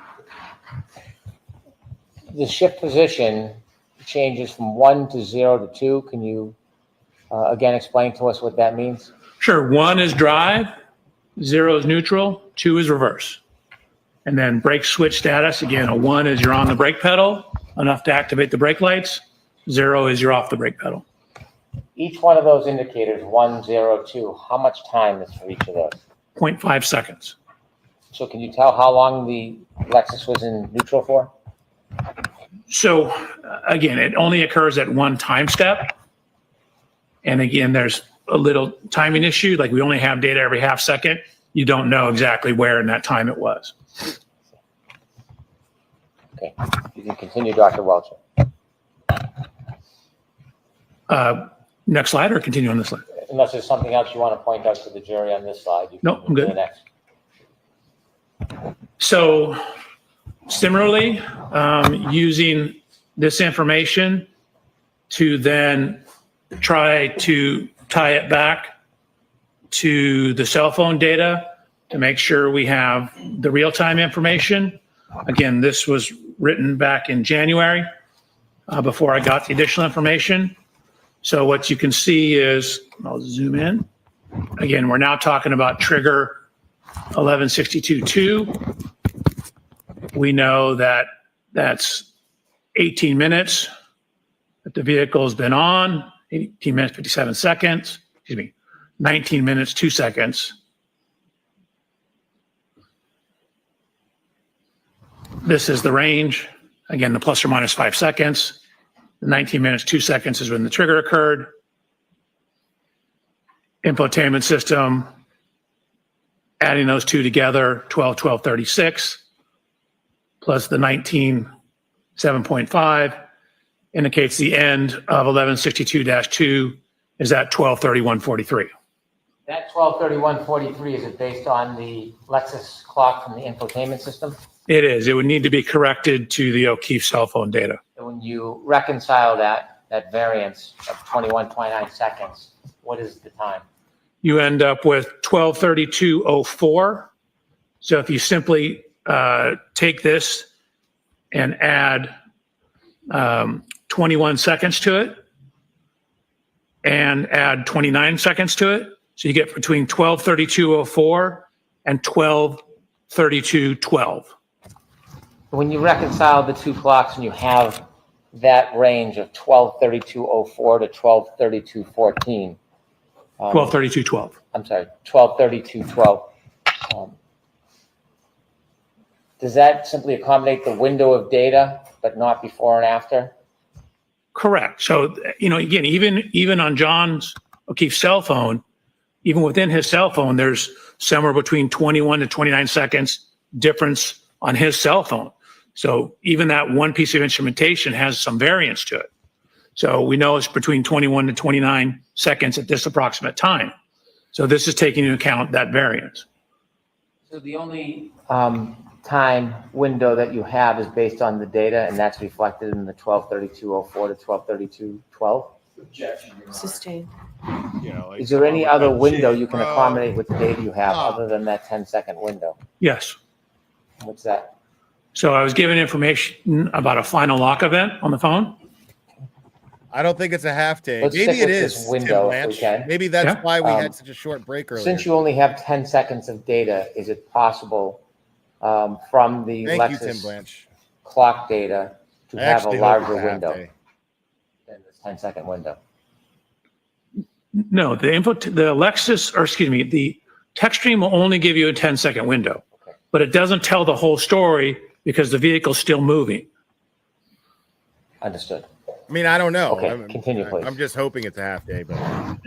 The shift position changes from 1 to 0 to 2. Can you again explain to us what that means?
Sure. 1 is drive, 0 is neutral, 2 is reverse. And then brake switch status, again, a 1 is you're on the brake pedal, enough to activate the brake lights. 0 is you're off the brake pedal.
Each one of those indicators, 1, 0, 2, how much time is for each of those?
0.5 seconds.
So can you tell how long the Lexus was in neutral for?
So again, it only occurs at one time step. And again, there's a little timing issue. Like we only have data every half second. You don't know exactly where in that time it was.
Okay, you can continue, Dr. Welcher.
Next slide or continue on this slide?
Unless there's something else you want to point out to the jury on this slide. You can
No, I'm
move to
good.
the next.
So similarly, using this information to then try to tie it back to the cell phone data to make sure we have the real-time information. Again, this was written back in January before I got the additional information. So what you can see is, I'll zoom in. Again, we're now talking about trigger 1162.2. We know that that's 18 minutes that the vehicle has been on, 18 minutes, 57 seconds, 19 minutes, 2 seconds. This is the range. Again, the plus or minus 5 seconds. The 19 minutes, 2 seconds is when the trigger occurred. Infotainment system, adding those two together, 12:36, plus the 19:7.5 indicates the end of 1162-2 is at 12:31:43.
That 12:31:43, is it based on the Lexus clock from the infotainment system?
It is. It would need to be corrected to the O'Keefe cell phone data.
And when you reconcile that variance of 21.9 seconds, what is the time?
You end up with 12:32:04. So if you simply take this and add 21 seconds to it and add 29 seconds to it, so you get between 12:32:04 and 12:32:12.
When you reconcile the two clocks and you have that range of 12:32:04 to 12:32:14.
12:32:12.
I'm sorry, 12:32:12. Does that simply accommodate the window of data, but not before and after?
Correct. So, again, even on John's O'Keefe cell phone, even within his cell phone, there's somewhere between 21 to 29 seconds difference on his cell phone. So even that one piece of instrumentation has some variance to it. So we know it's between 21 to 29 seconds at this approximate time. So this is taking into account that variance.
So the only time window that you have is based on the data, and that's reflected in the 12:32:04 to 12:32:12?
Sustained.
Is there any other window you can accommodate with the data you have other than that 10-second window?
Yes.
What's that?
So I was given information about a final lock event on the phone.
I don't think it's a half day.
Let's
Maybe
stick
it
with
is.
this window if we can.
Maybe that's
Yeah.
why we had such a short break earlier.
Since you only have 10 seconds of data, is it possible from the
Thank you, Tim
Lexus
Blanche.
clock data to
I
have a
actually hope
larger
it's a half
window
day.
than this 10-second window?
No, the text stream will only give you a 10-second window, but it doesn't tell the whole story because the vehicle's still moving.
Understood.
I mean, I don't know.
Okay, continue, please.
I'm just hoping it's a half day, but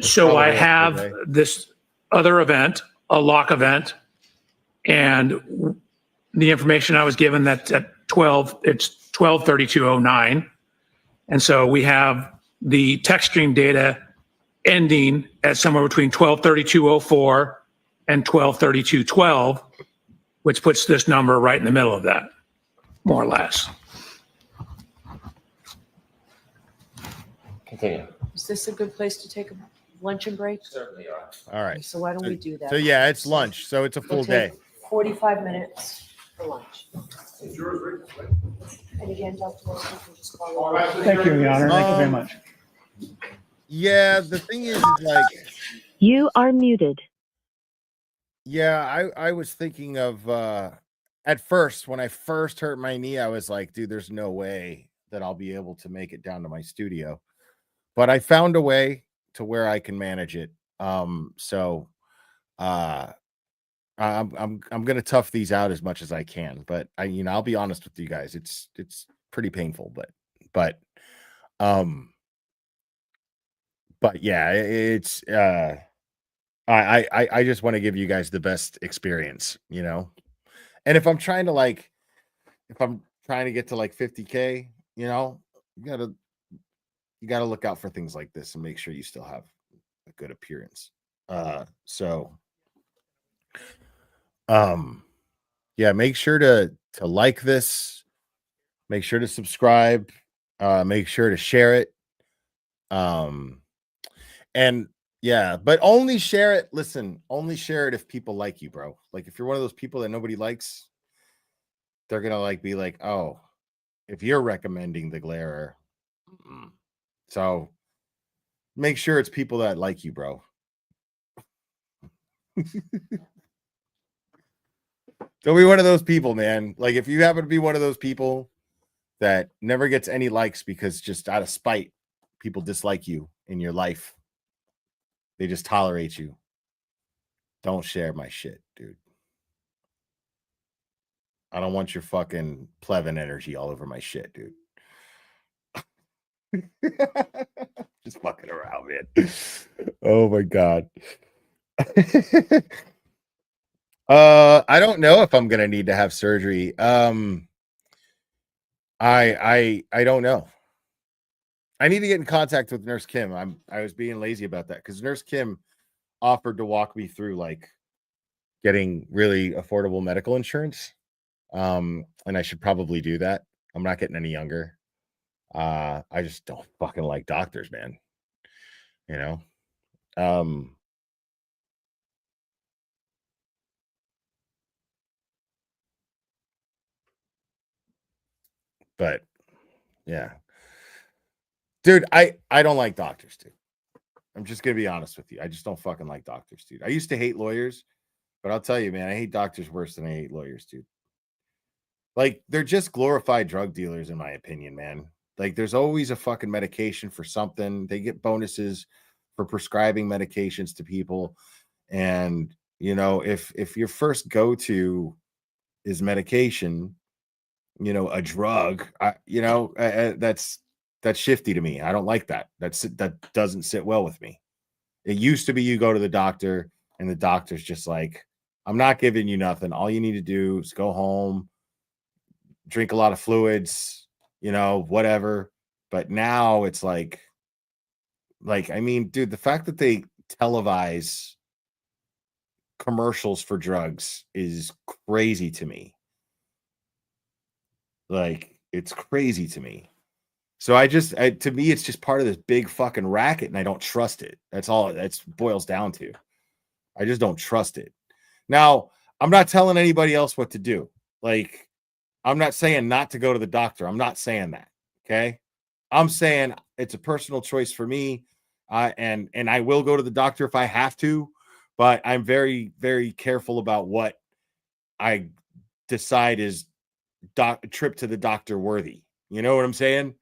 So I
probably a
have
full day.
this other event, a lock event, and the information I was given that at 12, it's 12:32:09. And so we have the text stream data ending at somewhere between 12:32:04 and 12:32:12, which puts this number right in the middle of that, more or less.
Continue.
Is this a good place to take a luncheon break?
Certainly are.
All right.
So why don't we do that?
So yeah, it's lunch. So it's a full
We'll
day.
take 45 minutes for lunch. And again, Dr. Wilson, you can just call it.
Thank you, Your Honor. Thank you very much.
Yeah, the thing is like,
You are muted.
yeah, I was thinking of at first when I first hurt my knee, I was like, dude, there's no way that I'll be able to make it down to my studio. But I found a way to where I can manage it. So I'm gonna tough these out as much as I can, but I'll be honest with you guys, it's pretty painful, but yeah, it's I just want to give you guys the best experience, and if I'm trying to get to like 50K, you gotta look out for things like this and make sure you still have a good appearance. Yeah, make sure to like this, make sure to subscribe, make sure to share it. And Yeah, but only share it. Listen, only share it if people like you, bro. Like if you're one of those people that nobody likes, they're gonna like be like, oh, if you're recommending the glare. So make sure it's people that like you, bro. Don't be one of those people, man. Like if you happen to be one of those people that never gets any likes because just out of spite, people dislike you in your life. They just tolerate you. Don't share my shit, dude. I don't want your fucking plebin energy all over my shit, dude. Just fucking around, man. Oh my god. I don't know if I'm gonna need to have surgery. I don't know. I need to get in contact with Nurse Kim. I was being lazy about that because Nurse Kim offered to walk me through like getting really affordable medical insurance. And I should probably do that. I'm not getting any younger. I just don't fucking like doctors, man. You know? But yeah. Dude, I don't like doctors, dude. I'm just gonna be honest with you. I just don't fucking like doctors, dude. I used to hate lawyers, but I'll tell you, man, I hate doctors worse than I hate lawyers, dude. Like, they're just glorified drug dealers, in my opinion, man. Like, there's always a fucking medication for something. They get bonuses for prescribing medications to people. And, you know, if your first go-to is medication, you know, a drug, that's shifty to me. I don't like that. That doesn't sit well with me. It used to be you go to the doctor and the doctor's just like, I'm not giving you nothing. All you need to do is go home, drink a lot of fluids, you know, whatever. But now it's like, I mean, dude, the fact that they televise commercials for drugs is crazy to me. Like, it's crazy to me. So to me, it's just part of this big fucking racket, and I don't trust it. That's all that boils down to. I just don't trust it. Now, I'm not telling anybody else what to do. Like, I'm not saying not to go to the doctor. I'm not saying that. Okay. I'm saying it's a personal choice for me. And I will go to the doctor if I have to, but I'm very, very careful about what I decide is trip to the doctor worthy. You know what I'm saying?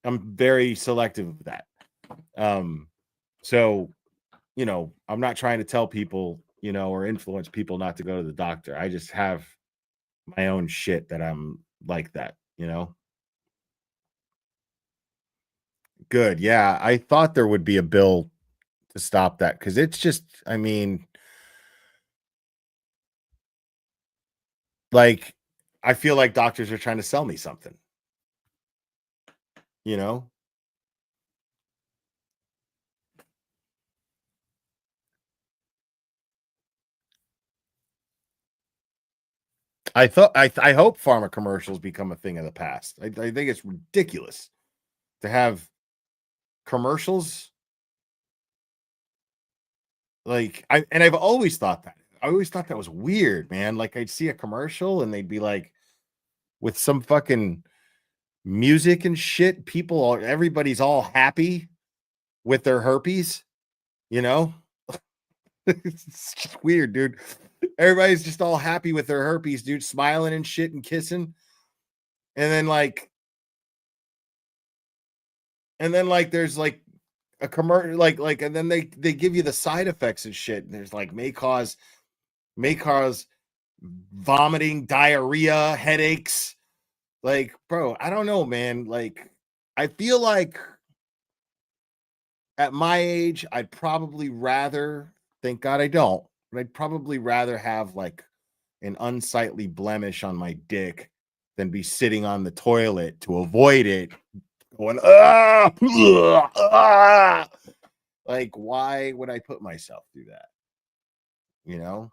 I'm very selective of that. So, you know, I'm not trying to tell people, you know, or influence people not to go to the doctor. I just have my own shit that I'm like that, you know? Good. Yeah. I thought there would be a bill to stop that because it's just, I mean, like, I feel like doctors are trying to sell me something, you know? I hope pharma commercials become a thing of the past. I think it's ridiculous to have commercials. Like, I've always thought that. I always thought that was weird, man. Like, I'd see a commercial and they'd be like with some fucking music and shit. Everybody's all happy with their herpes, you know? It's just weird, dude. Everybody's just all happy with their herpes, dude, smiling and shit and kissing. And then there's like a commercial, and then they give you the side effects and shit. And there's like may cause vomiting, diarrhea, headaches. Like, bro, I don't know, man. Like, I feel like at my age, I'd probably rather, thank God I don't, but I'd probably rather have like an unsightly blemish on my dick than be sitting on the toilet to avoid it. Going, like, why would I put myself through that? You know?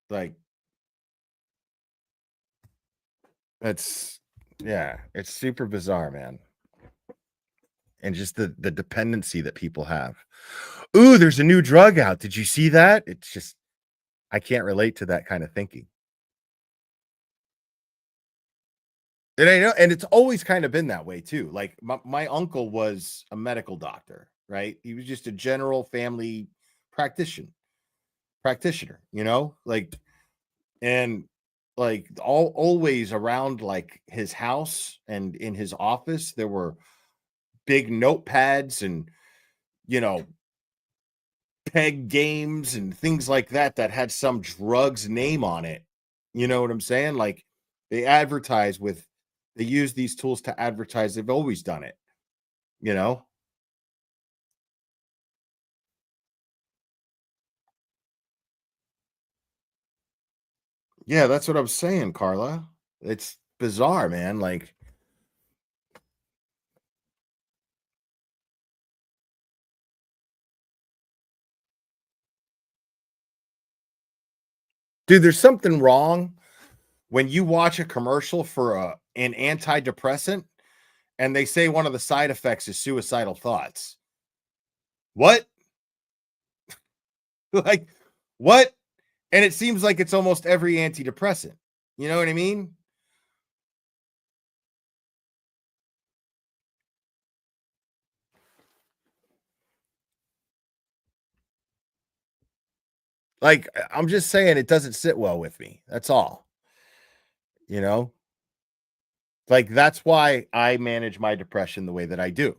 Like, it's super bizarre, man. and just the dependency that people have. Ooh, there's a new drug out. Did you see that? It's just, I can't relate to that kind of thinking. And I know, and it's always kind of been that way too. Like my uncle was a medical doctor, right? He was just a general family practitioner, you know, like, and like always around like his house and in his office, there were big notepads and, you know, peg games and things like that that had some drug's name on it. You know what I'm saying? Like they use these tools to advertise. They've always done it, you know? Yeah, that's what I'm saying, Carla. It's bizarre, man. Like, dude, there's something wrong when you watch a commercial for an antidepressant and they say one of the side effects is suicidal thoughts. What? Like, what? And it seems like it's almost every antidepressant. You know what I mean? Like, I'm just saying it doesn't sit well with me. That's all. You know? Like, that's why I manage my depression the way that I do.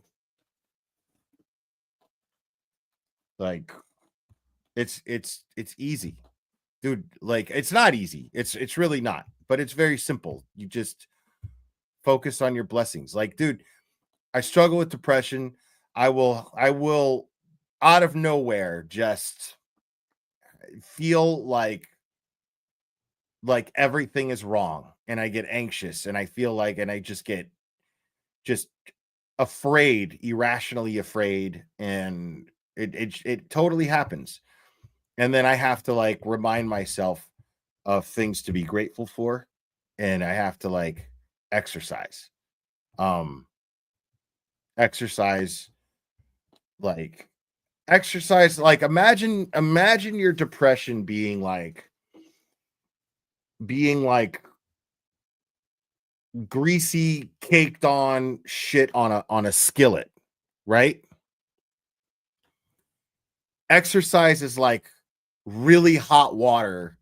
Like, it's easy. Dude, like it's not easy. It's really not, but it's very simple. You just focus on your blessings. Like, dude, I struggle with depression. I will out of nowhere just feel like everything is wrong and I get anxious and I feel like and I just get just afraid, irrationally afraid, and it totally happens. And then I have to like remind myself of things to be grateful for, and I have to like exercise. Um exercise like exercise like imagine your depression being like greasy caked on shit on a skillet, right? Exercise is like really hot water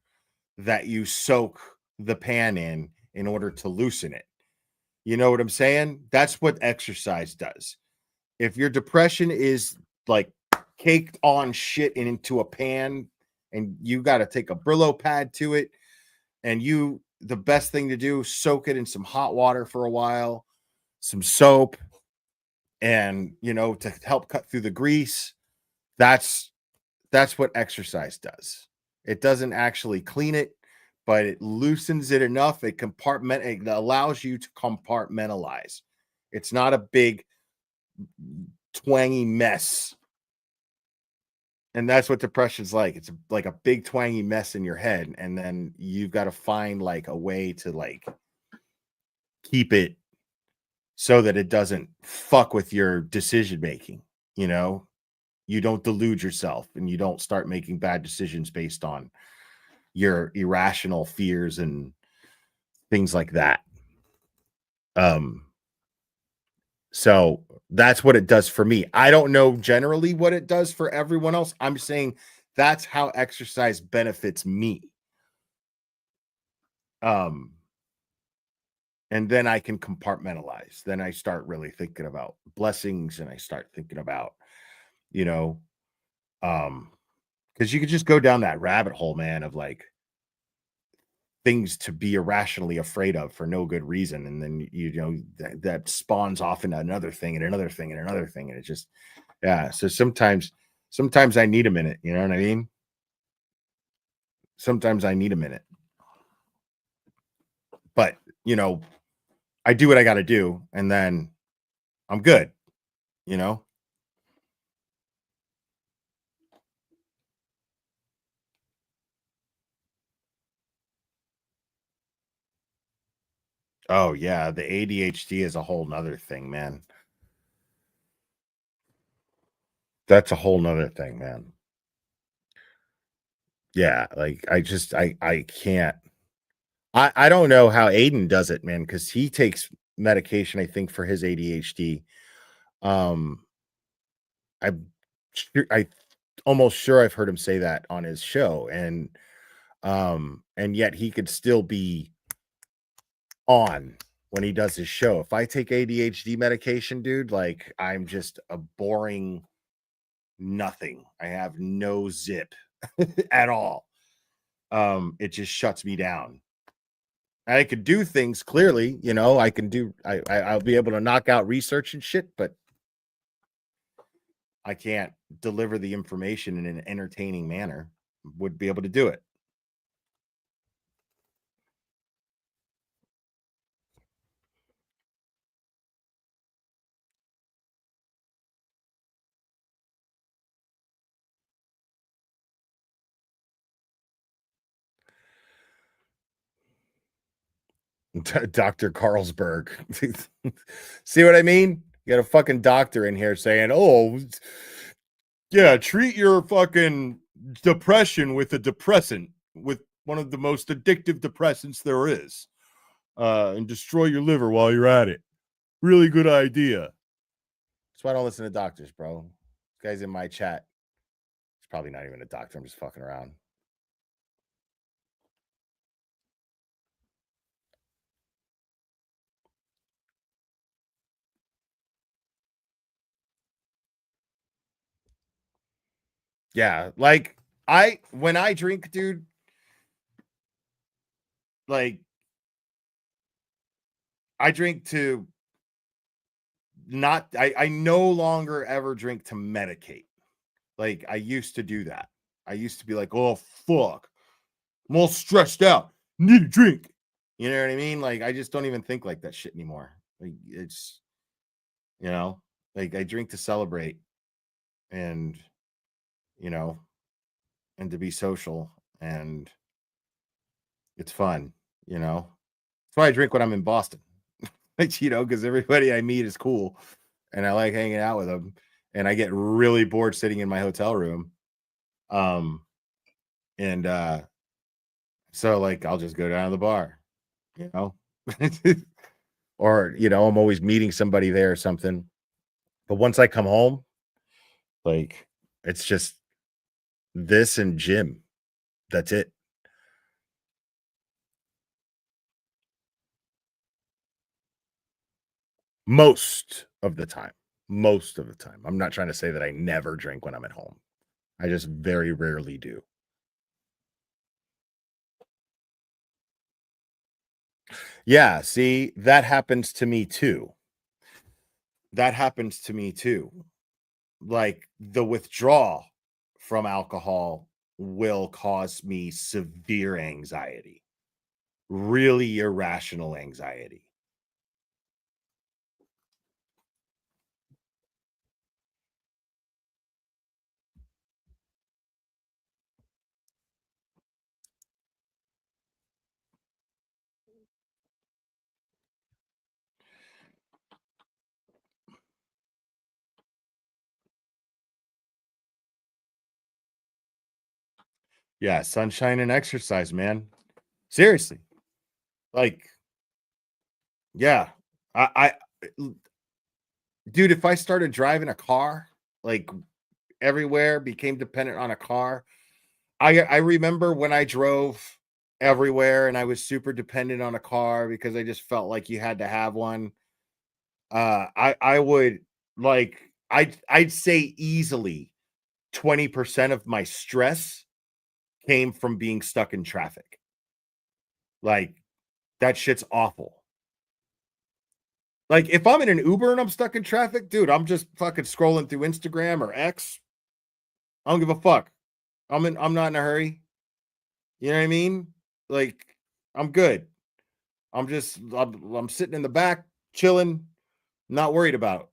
that you soak the pan in order to loosen it. You know what I'm saying? That's what exercise does. If your depression is like caked on shit into a pan and you got to take a Brillo pad to it, and the best thing to do, soak it in some hot water for a while, some soap, and to help cut through the grease. That's what exercise does. It doesn't actually clean it, but it loosens it enough. It allows you to compartmentalize. It's not a big twangy mess. And that's what depression's like. It's like a big twangy mess in your head. And then you've got to find like a way to like keep it so that it doesn't fuck with your decision making. You don't delude yourself and you don't start making bad decisions based on your irrational fears and things like that. So that's what it does for me. I don't know generally what it does for everyone else. I'm saying that's how exercise benefits me. And then I can compartmentalize. Then I start really thinking about blessings, and I start thinking about, because you could just go down that rabbit hole, man, of like things to be irrationally afraid of for no good reason, and then that spawns off into another thing and another thing and another thing, and it just so sometimes I need a minute, you know what I mean? Sometimes I need a minute, but I do what I got to do, and then I'm good. Oh yeah, the ADHD is a whole nother thing, man. That's a whole nother thing, man. Yeah, like I can't. I don't know how Aiden does it, man, because he takes medication, I think, for his ADHD. Um, I almost sure I've heard him say that on his show, and yet he could still be on when he does his show. If I take ADHD medication, dude, like I'm just a boring nothing. I have no zip at all. It just shuts me down. I could do things clearly, you know, I can do I'll be able to knock out research and shit, but I can't deliver the information in an entertaining manner. Would be able to do it. Dr. Carlsberg. See what I mean? You got a fucking doctor in here saying, "Oh, yeah, treat your fucking depression with a depressant, with one of the most addictive depressants there is, and destroy your liver while you're at it. Really good idea." That's why I don't listen to doctors, bro. This guy's in my chat. He's probably not even a doctor. I'm just fucking around. Yeah, like when I drink, dude, like I drink to not I no longer ever drink to medicate. Like I used to do that. I used to be like, "Oh fuck. I'm all stressed out. Need a drink." You know what I mean? Like I just don't even think like that shit anymore. Like it's you know, like I drink to celebrate and you know, and to be social and it's fun, you know. That's why I drink when I'm in Boston. You know, because everybody I meet is cool and I like hanging out with them. And I get really bored sitting in my hotel room. And so like I'll just go down to the bar, you know. Or, you know, I'm always meeting somebody there or something. But once I come home, like it's just this and gym. That's it. Most of the time. Most of the time. I'm not trying to say that I never drink when I'm at home. I just very rarely do. Yeah, see, that happens to me too. That happens to me too. Like the withdrawal from alcohol will cause me severe anxiety, really irrational anxiety. Yeah, sunshine and exercise, man. Seriously. Like, yeah. I dude, if I started driving a car, like everywhere, became dependent on a car. I remember when I drove everywhere and I was super dependent on a car because I just felt like you had to have one. I would like I'd say easily 20% of my stress came from being stuck in traffic. Like that shit's awful. Like if I'm in an Uber and I'm stuck in traffic, dude, I'm just fucking scrolling through Instagram or X. I don't give a fuck. I'm not in a hurry. You know what I mean? Like I'm good. I'm sitting in the back, chilling, not worried about it.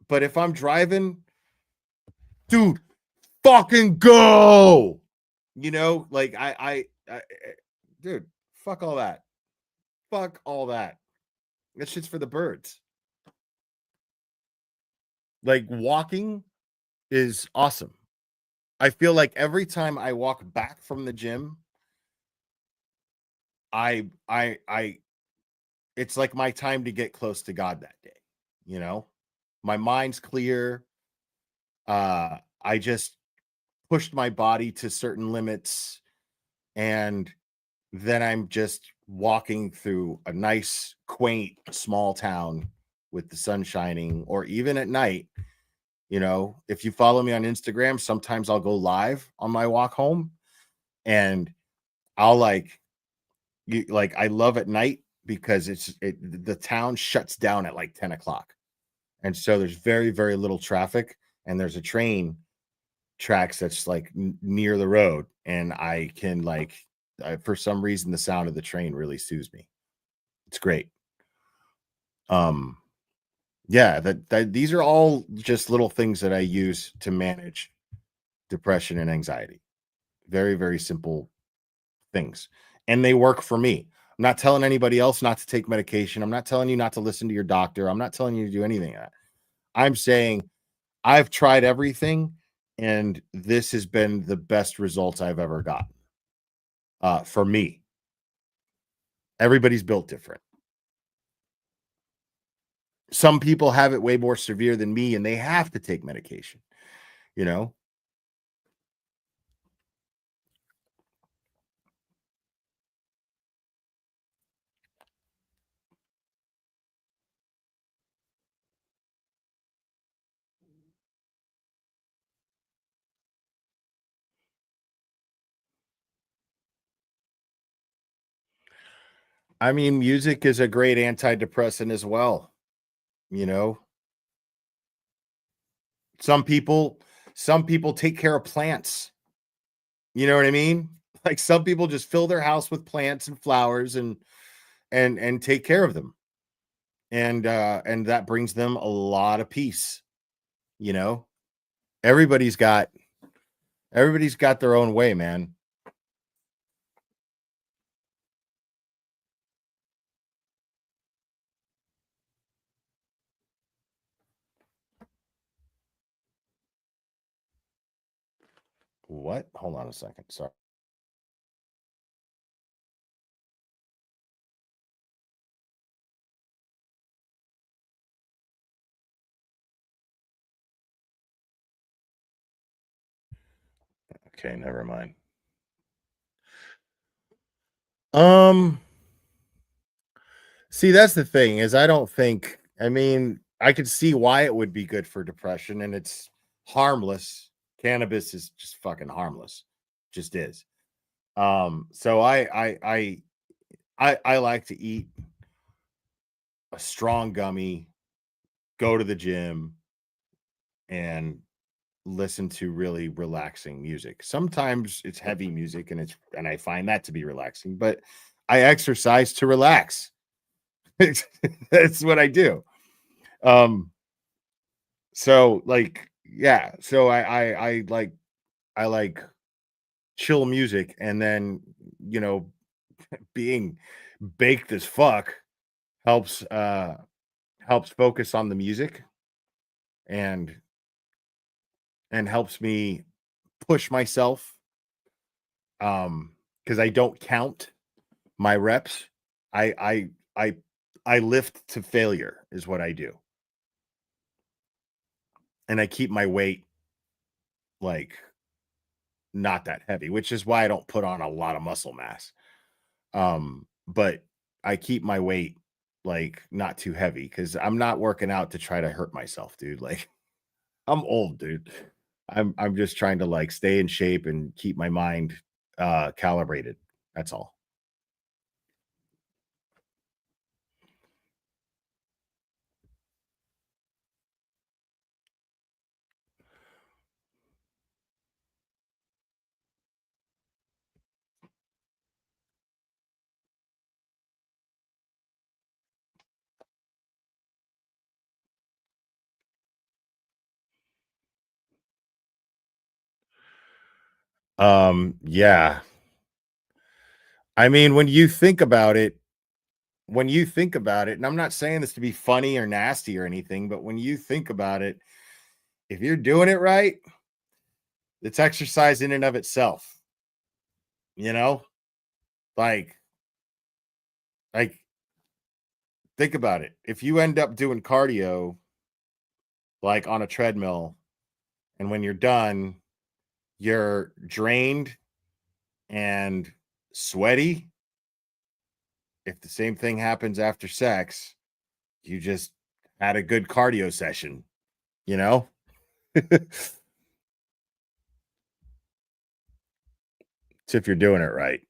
But if I'm driving, dude, fucking go. You know, like dude, fuck all that. Fuck all that. That shit's for the birds. Like walking is awesome. I feel like every time I walk back from the gym, I it's like my time to get close to God that day. You know, my mind's clear. I just pushed my body to certain limits, and then I'm just walking through a nice, quaint, small town with the sun shining, or even at night. You know, if you follow me on Instagram, sometimes I'll go live on my walk home, and I'll I love at night because the town shuts down at like 10 o'clock. And so there's very, very little traffic, and there's a train tracks that's like near the road, and I can for some reason the sound of the train really soothes me. It's great. Yeah, that these are all just little things that I use to manage depression and anxiety. Very, very simple things, and they work for me. I'm not telling anybody else not to take medication. I'm not telling you not to listen to your doctor. I'm not telling you to do anything of that. I'm saying I've tried everything, and this has been the best results I've ever gotten. For me, everybody's built different. Some people have it way more severe than me, and they have to take medication, you know? I mean, music is a great antidepressant as well, you know? Some people take care of plants. You know what I mean? Like some people just fill their house with plants and flowers and take care of them. And that brings them a lot of peace, you know? Everybody's got their own way, man. What? Hold on a second. Sorry. Okay, never mind. See, that's the thing is I mean, I could see why it would be good for depression, and it's harmless. Cannabis is just fucking harmless. Just is. So I like to eat a strong gummy, go to the gym, and listen to really relaxing music. Sometimes it's heavy music, and I find that to be relaxing, but I exercise to relax. That's what I do. So yeah, so I like chill music, and then being baked as fuck helps helps focus on the music and helps me push myself because I don't count my reps. I lift to failure is what I do. And I keep my weight like not that heavy, which is why I don't put on a lot of muscle mass. But I keep my weight like not too heavy because I'm not working out to try to hurt myself, dude. Like I'm old, dude. I'm just trying to like stay in shape and keep my mind calibrated. That's all. Yeah. I mean, when you think about it, and I'm not saying this to be funny or nasty or anything, but when you think about it, if you're doing it right, it's exercise in and of itself. You know, like think about it. If you end up doing cardio, like on a treadmill, and when you're done, you're drained and sweaty. If the same thing happens after sex, you just had a good cardio session, you know? It's if you're doing it right.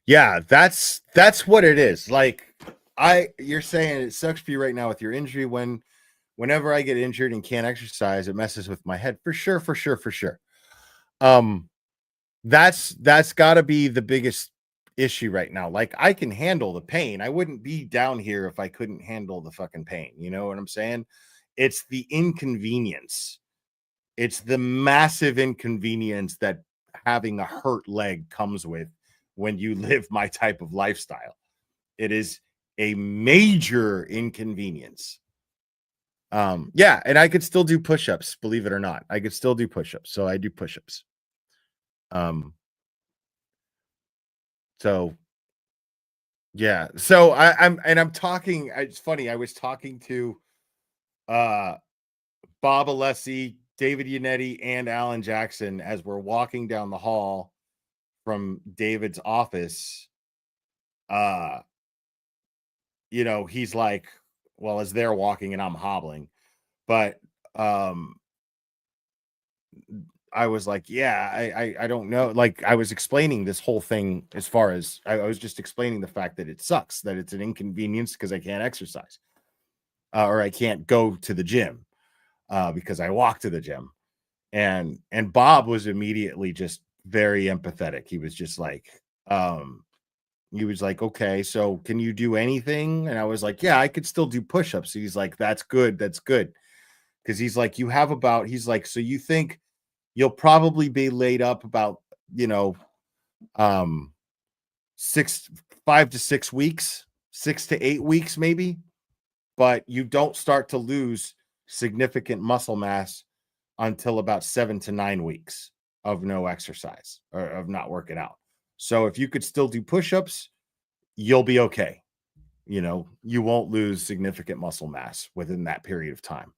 Yeah, that's what it is. Like you're saying it sucks for you right now with your injury. Whenever I get injured and can't exercise, it messes with my head for sure. That's got to be the biggest issue right now. Like I can handle the pain. I wouldn't be down here if I couldn't handle the fucking pain. You know what I'm saying? It's the inconvenience. It's the massive inconvenience that having a hurt leg comes with when you live my type of lifestyle. It is a major inconvenience. Yeah, and I could still do push-ups, believe it or not. I could still do push-ups. So I do push-ups. So yeah. So I'm talking, it's funny, I was talking to Bob Alessi, David Yannetti, and Alan Jackson as we're walking down the hall from David's office. You know, he's like, well, as they're walking and I'm hobbling, but I was like, yeah, I don't know. Like I was explaining this whole thing as far as I was just explaining the fact that it sucks, that it's an inconvenience because I can't exercise or I can't go to the gym because I walk to the gym. And Bob was immediately just very empathetic. He was just like, okay, so can you do anything? And I was like, yeah, I could still do push-ups. He's like, that's good. Because he's like, he's like, so you think you'll probably be laid up about, 5 to 6 weeks, 6 to 8 weeks, maybe, but you don't start to lose significant muscle mass until about 7 to 9 weeks of no exercise or of not working out. So if you could still do push-ups, you'll be okay. You won't lose significant muscle mass within that period of time.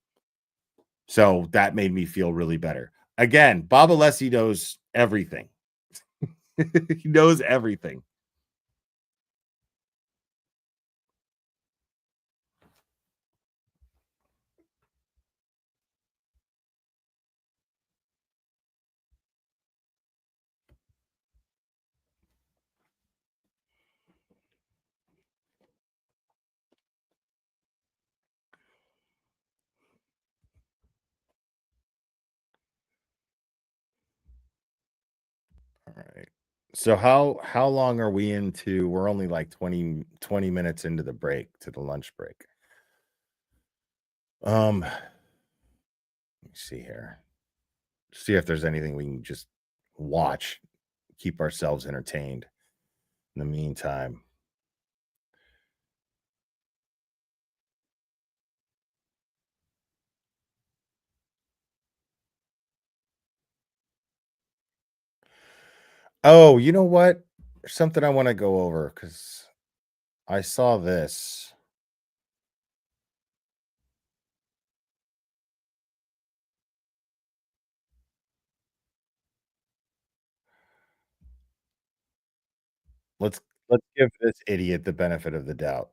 So that made me feel really better. Again, Bob Alessi knows everything. He knows everything. All right. So how long are we into? We're only like 20 minutes into to the lunch break. Let me see here. See if there's anything we can just watch, keep ourselves entertained in the meantime. Oh, you know what? There's something I want to go over because I saw this. Let's give this idiot the benefit of the doubt.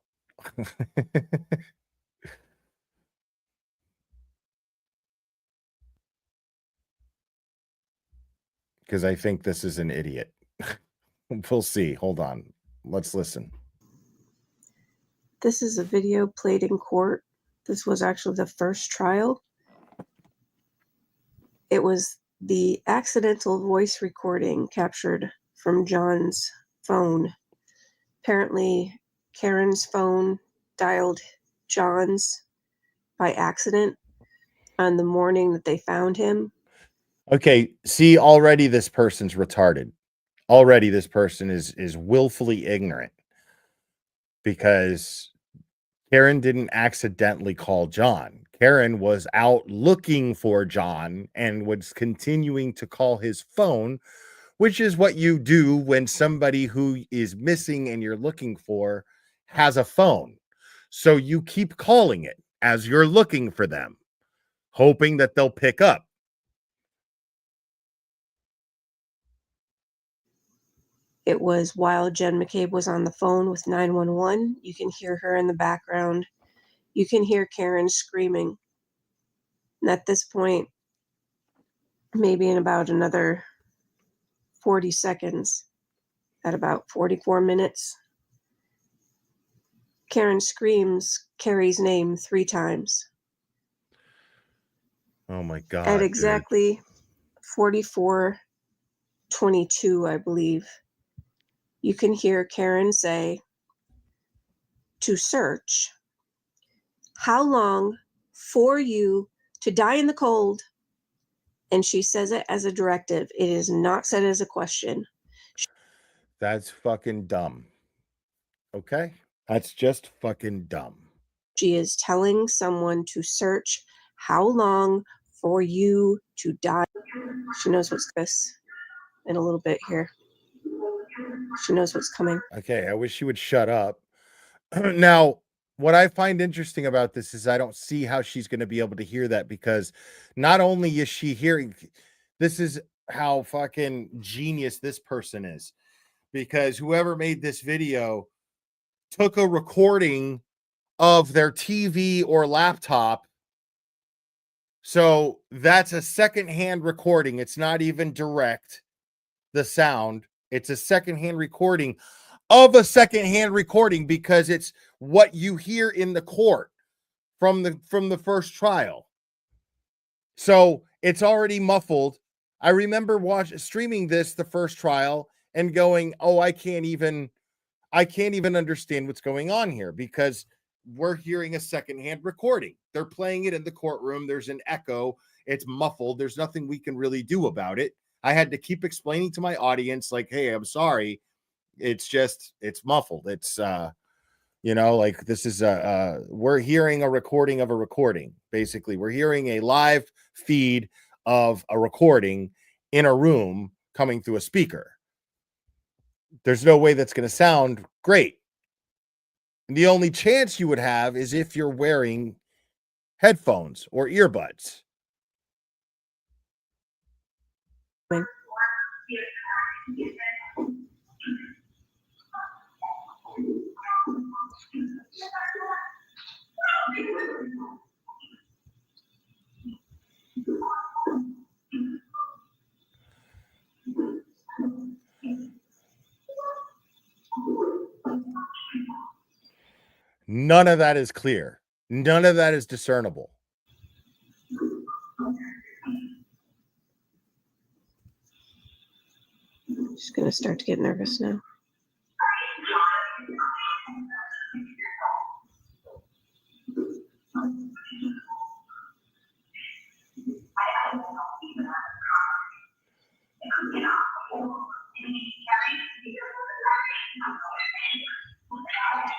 Because I think this is an idiot. We'll see. Hold on. Let's listen.
This is a video played in court. This was actually the first trial. It was the accidental voice recording captured from John's phone Apparently, Karen's phone dialed John's by accident on the morning that they found him.
Okay, see, already this person's retarded. Already this person is willfully ignorant because Karen didn't accidentally call John. Karen was out looking for John and was continuing to call his phone, which is what you do when somebody who is missing and you're looking for has a phone. So you keep calling it as you're looking for them, hoping that they'll pick up.
It was while Jen McCabe was on the phone with 911. You can hear her in the background. You can hear Karen screaming. And at this point, maybe in about another 40 seconds, at about 44 minutes, Karen screams Carrie's name 3 times.
Oh my God.
At exactly 44:22, I believe, you can hear Karen say, to search, how long for you to die in the cold? And she says it as a directive. It is not said as a question.
That's fucking dumb. Okay? That's just fucking dumb.
She is telling someone to search how long for you to die. She knows what's this in a little bit here. She knows what's coming.
Okay, I wish she would shut up. Now, what I find interesting about this is I don't see how she's going to be able to hear that, because not only is she hearing, this is how fucking genius this person is, because whoever made this video took a recording of their TV or laptop. So that's a secondhand recording. It's not even direct, the sound. It's a secondhand recording of a secondhand recording, because it's what you hear in the court from the first trial. So it's already muffled. I remember streaming this the first trial and going, "Oh, I can't even understand what's going on here, because we're hearing a secondhand recording. They're playing it in the courtroom. There's an echo. It's muffled. There's nothing we can really do about it." I had to keep explaining to my audience, like, "Hey, I'm sorry. It's muffled. It's like, this is we're hearing a recording of a recording. Basically, we're hearing a live feed of a recording in a room coming through a speaker. There's no way that's going to sound great. And the only chance you would have is if you're wearing headphones or earbuds." None of that is clear. None of that is discernible.
She's going to start to get nervous now.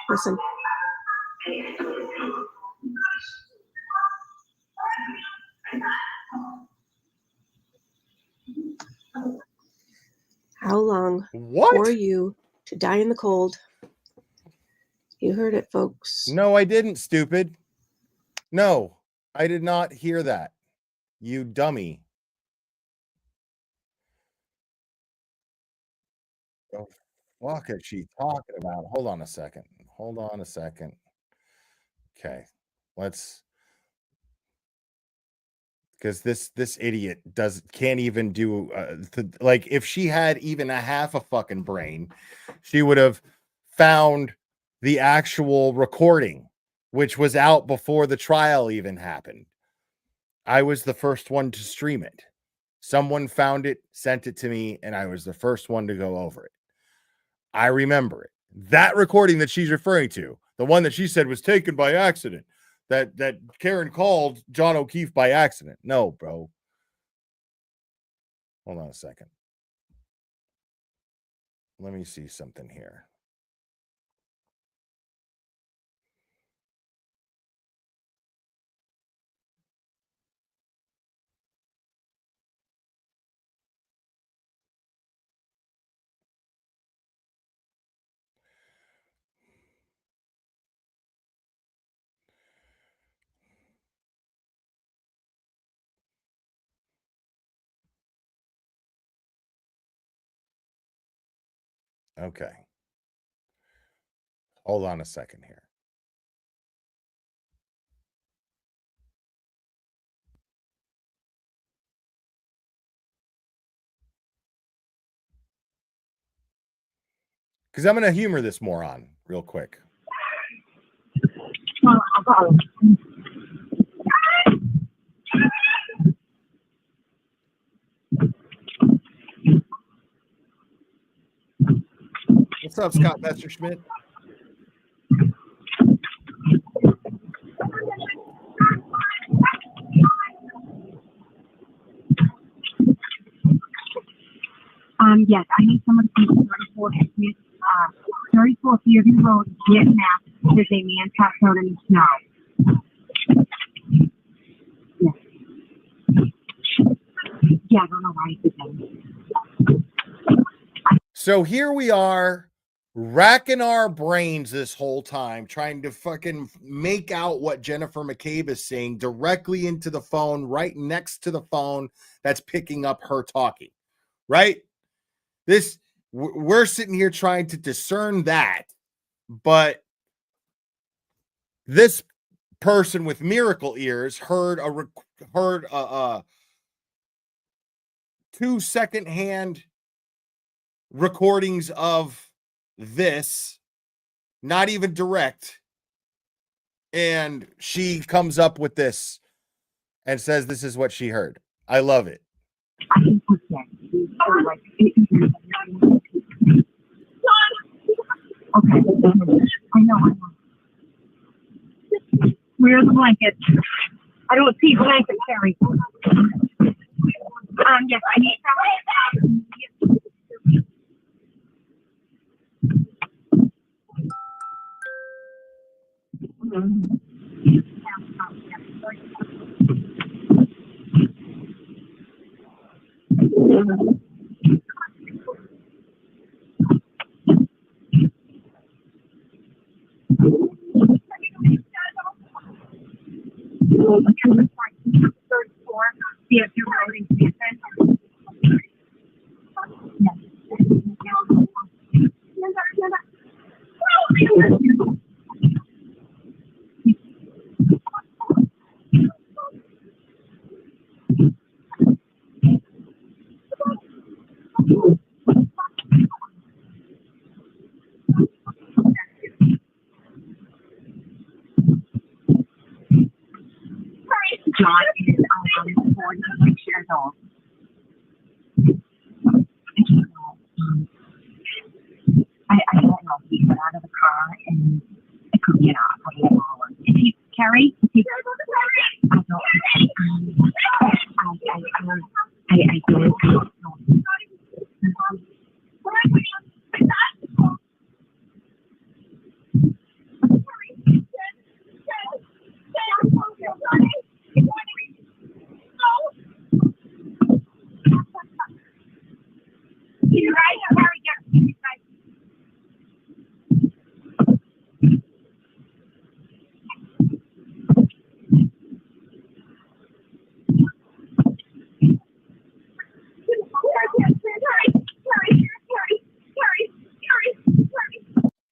Listen. How long for you to die in the cold? You heard it, folks.
No, I didn't, stupid. No, I did not hear that. You dummy. The fuck is she talking about? Hold on a second. Okay, because this idiot can't even do like, if she had even a half a fucking brain, she would have found the actual recording, which was out before the trial even happened. I was the first one to stream it. Someone found it, sent it to me, and I was the first one to go over it. I remember it. That recording that she's referring to, the one that she said was taken by accident, that Karen called John O'Keefe by accident. No, bro. Hold on a second. Let me see something here. Okay. Hold on a second here. Because I'm going to humor this moron real quick. What's up, Scott Messerschmidt?
Yes, I need someone to come to 34 Smith, 34 Fairview Road, Vietnam. There's a man passed out in the snow. Yeah, I don't know why he did that.
So here we are, racking our brains this whole time, trying to fucking make out what Jennifer McCabe is saying directly into the phone, right next to the phone that's picking up her talking, right? We're sitting here trying to discern that, but this person with miracle ears heard two secondhand recordings of this, not even direct, and she comes up with this and says this is what she heard. I love it.
Okay, I know. Where's the blanket? I don't see blanket, Terry. Yes, I need some. John is 46 years old. I don't know. He got out of the car and it could be an hour. Is he Carrie? Is he? I don't. I don't know.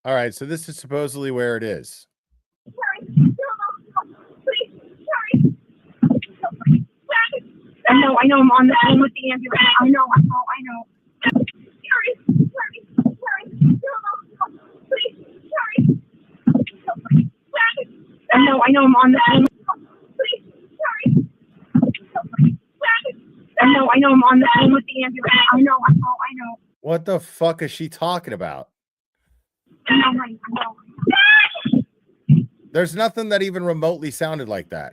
All right, so this is supposedly where it is.
I know, I'm on the phone with the ambulance. I know. I know, I'm on the phone. I know, I'm on the phone with the ambulance. I know.
What the fuck is she talking about? There's nothing that even remotely sounded like that.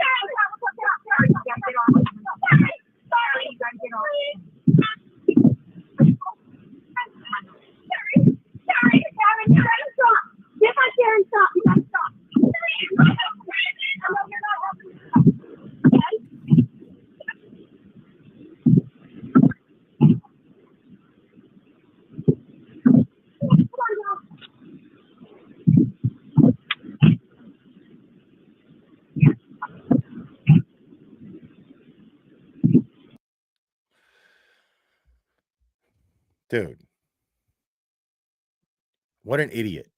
Dude. What an idiot.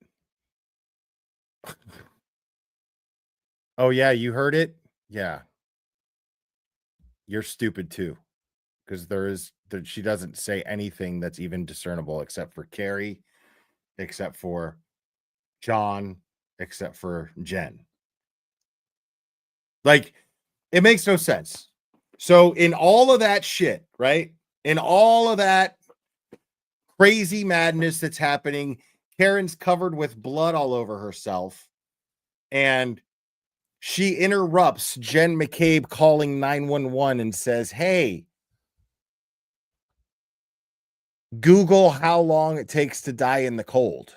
Oh, yeah, you heard it? Yeah. You're stupid too. Because she doesn't say anything that's even discernible except for Carrie, except for John, except for Jen. Like, it makes no sense. So, in all of that shit, right? In all of that crazy madness that's happening, Karen's covered with blood all over herself. And she interrupts Jen McCabe calling 911 and says, hey, Google how long it takes to die in the cold.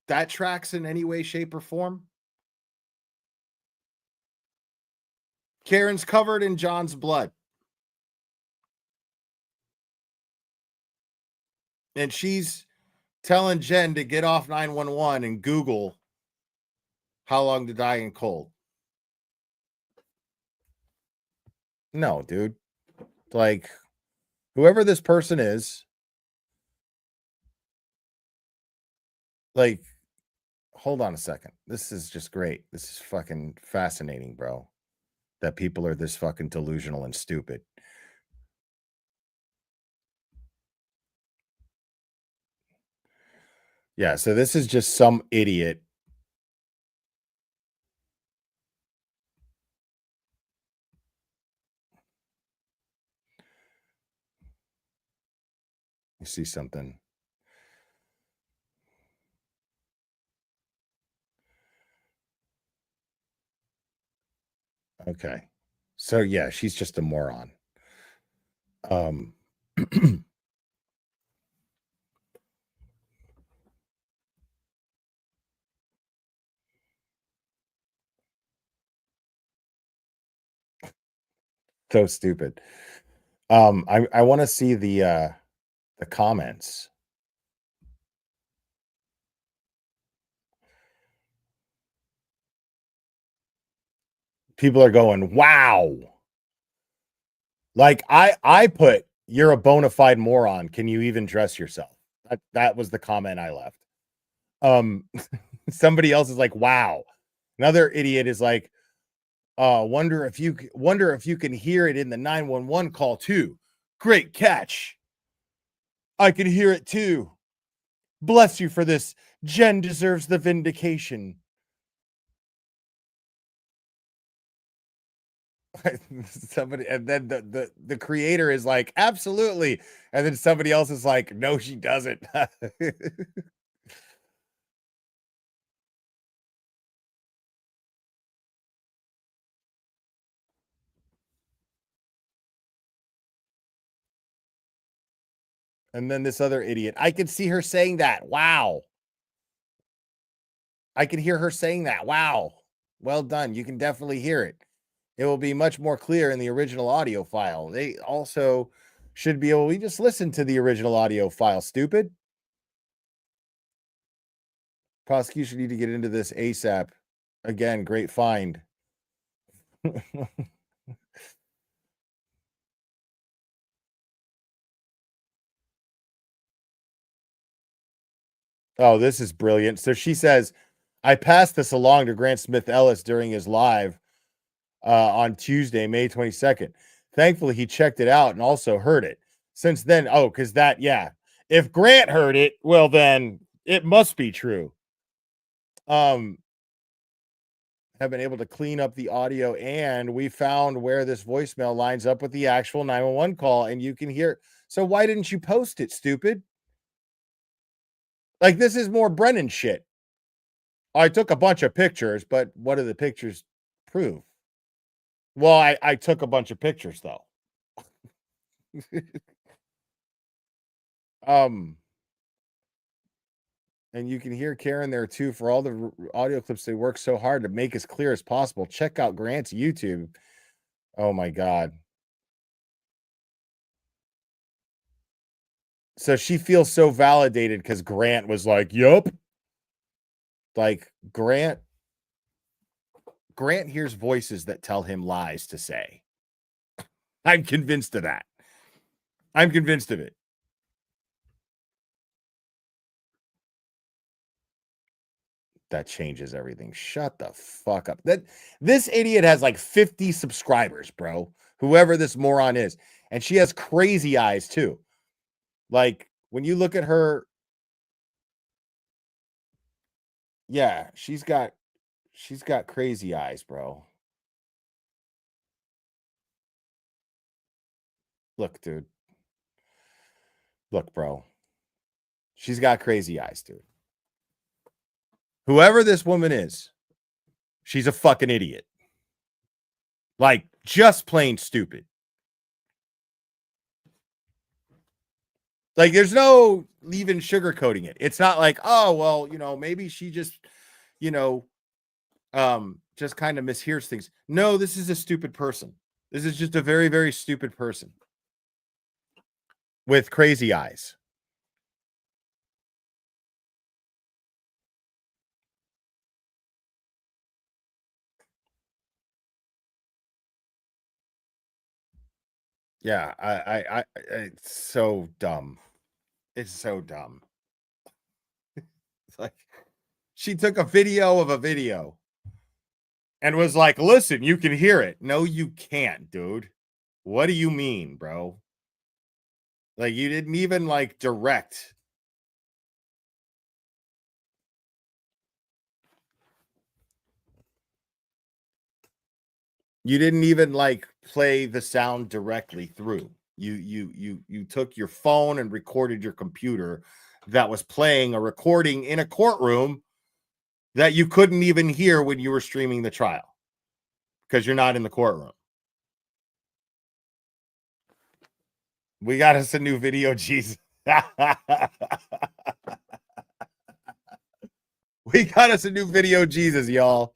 That tracks in any way, shape, or form. Karen's covered in John's blood. And she's telling Jen to get off 911 and Google how long to die in cold. No, dude. Like, whoever this person is, like, hold on a second. This is just great. This is fucking fascinating, bro. That people are this fucking delusional and stupid. Yeah, so this is just some idiot. You see something. Okay. So yeah, she's just a moron. So stupid. I want to see the comments. People are going, wow. Like I put, you're a bona fide moron. Can you even dress yourself? That was the comment I left. Somebody else is like, wow. Another idiot is like, wonder if you can hear it in the 911 call too. Great catch. I can hear it too. Bless you for this. Jen deserves the vindication. Somebody, and then the creator is like, absolutely. And then somebody else is like, no, she doesn't. And then this other idiot, I can see her saying that. Wow. I can hear her saying that. Wow. Well done. You can definitely hear it. It will be much more clear in the original audio file. They also should be able to just listen to the original audio file, stupid. Prosecution need to get into this ASAP. Again, great find. Oh, this is brilliant. So she says, I passed this along to Grant Smith Ellis during his live on Tuesday, May 22nd. Thankfully, he checked it out and also heard it. Since then, because if Grant heard it, well, then it must be true. have been able to clean up the audio, and we found where this voicemail lines up with the actual 911 call, and you can hear. So why didn't you post it, stupid? Like, this is more Brennan shit. I took a bunch of pictures, but what do the pictures prove? Well, I took a bunch of pictures, though. And you can hear Karen there too for all the audio clips. They work so hard to make as clear as possible. Check out Grant's YouTube. Oh my God. So she feels so validated because Grant was like, yup. Like Grant hears voices that tell him lies to say. I'm convinced of that. I'm convinced of it. That changes everything. Shut the fuck up. This idiot has like 50 subscribers, bro. Whoever this moron is. And she has crazy eyes too. Like when you look at her, yeah, she's got crazy eyes, bro. Look, dude. Look, bro. She's got crazy eyes, dude. Whoever this woman is, she's a fucking idiot. Like, just plain stupid. Like, there's no even sugarcoating it. It's not like, oh, well, maybe she just, just kind of mishears things. No, this is a stupid person. This is just a very, very stupid person with crazy eyes. Yeah, I it's so dumb. It's so dumb. It's like she took a video of a video and was like, listen, you can hear it. No, you can't, dude. What do you mean, bro? Like, you didn't even like direct. You didn't even like play the sound directly through. You took your phone and recorded your computer that was playing a recording in a courtroom that you couldn't even hear when you were streaming the trial because you're not in the courtroom. We got us a new video, Jesus. We got us a new video, Jesus, y'all.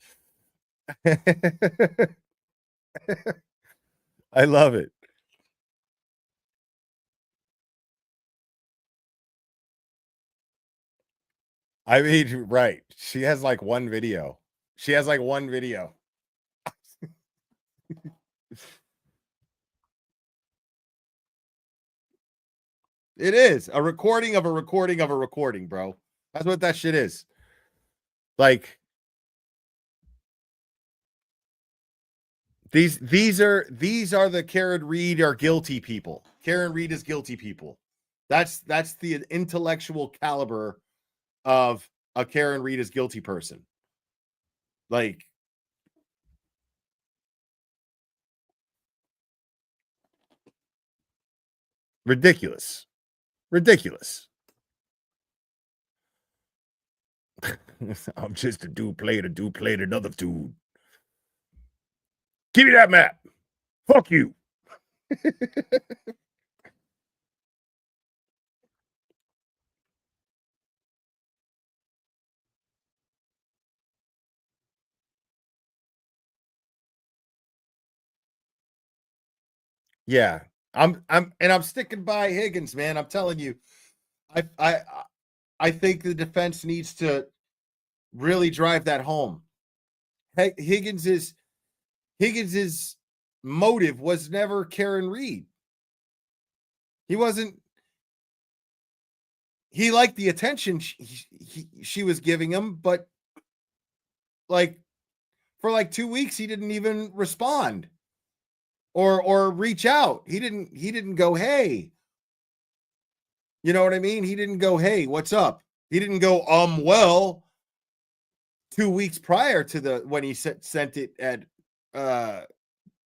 I love it. I mean, right. She has like one video. It is a recording of a recording of a recording, bro. That's what that shit is. Like, these are the Karen Reed are guilty people. Karen Reed is guilty people. That's the intellectual caliber of a Karen Reed is guilty person. Like, ridiculous. I'm just a dude played another dude. Give me that map. Fuck you. Yeah. I'm sticking by Higgins, man. I'm telling you. I think the defense needs to really drive that home. Higgins's motive was never Karen Reed. He liked the attention she was giving him, but like for like 2 weeks he didn't even respond or reach out. He didn't go, hey. You know what I mean? He didn't go, hey, what's up? He didn't go, well, 2 weeks prior to when he sent it at the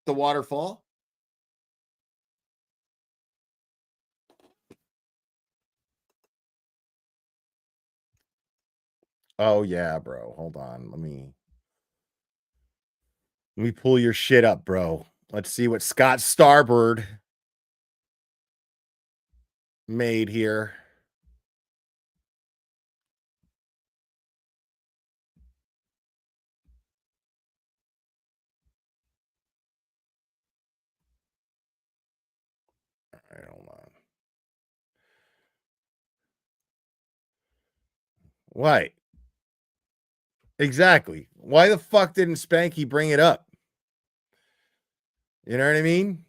waterfall. Oh yeah, bro. Hold on. Let me pull your shit up, bro. Let's see what Scott Starbird made here. All right, hold on. Why? Exactly. Why the fuck didn't Spanky bring it up? You know what I mean?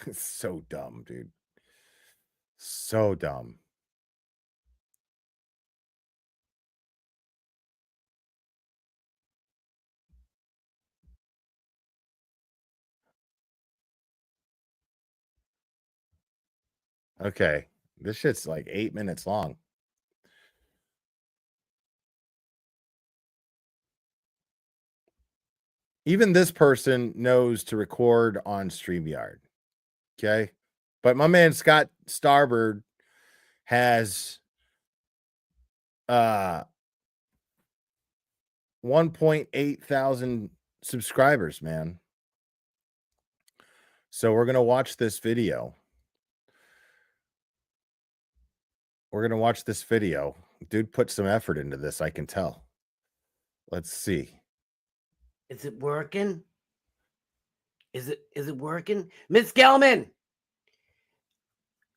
It's so dumb, dude. So dumb. Okay. This shit's like 8 minutes long. Even this person knows to record on StreamYard. Okay. But my man Scott Starbird has 1.8 thousand subscribers, man. So we're going to watch this video. Dude put some effort into this, I can tell. Let's see.
Is it working? Is it working? Miss Gelman.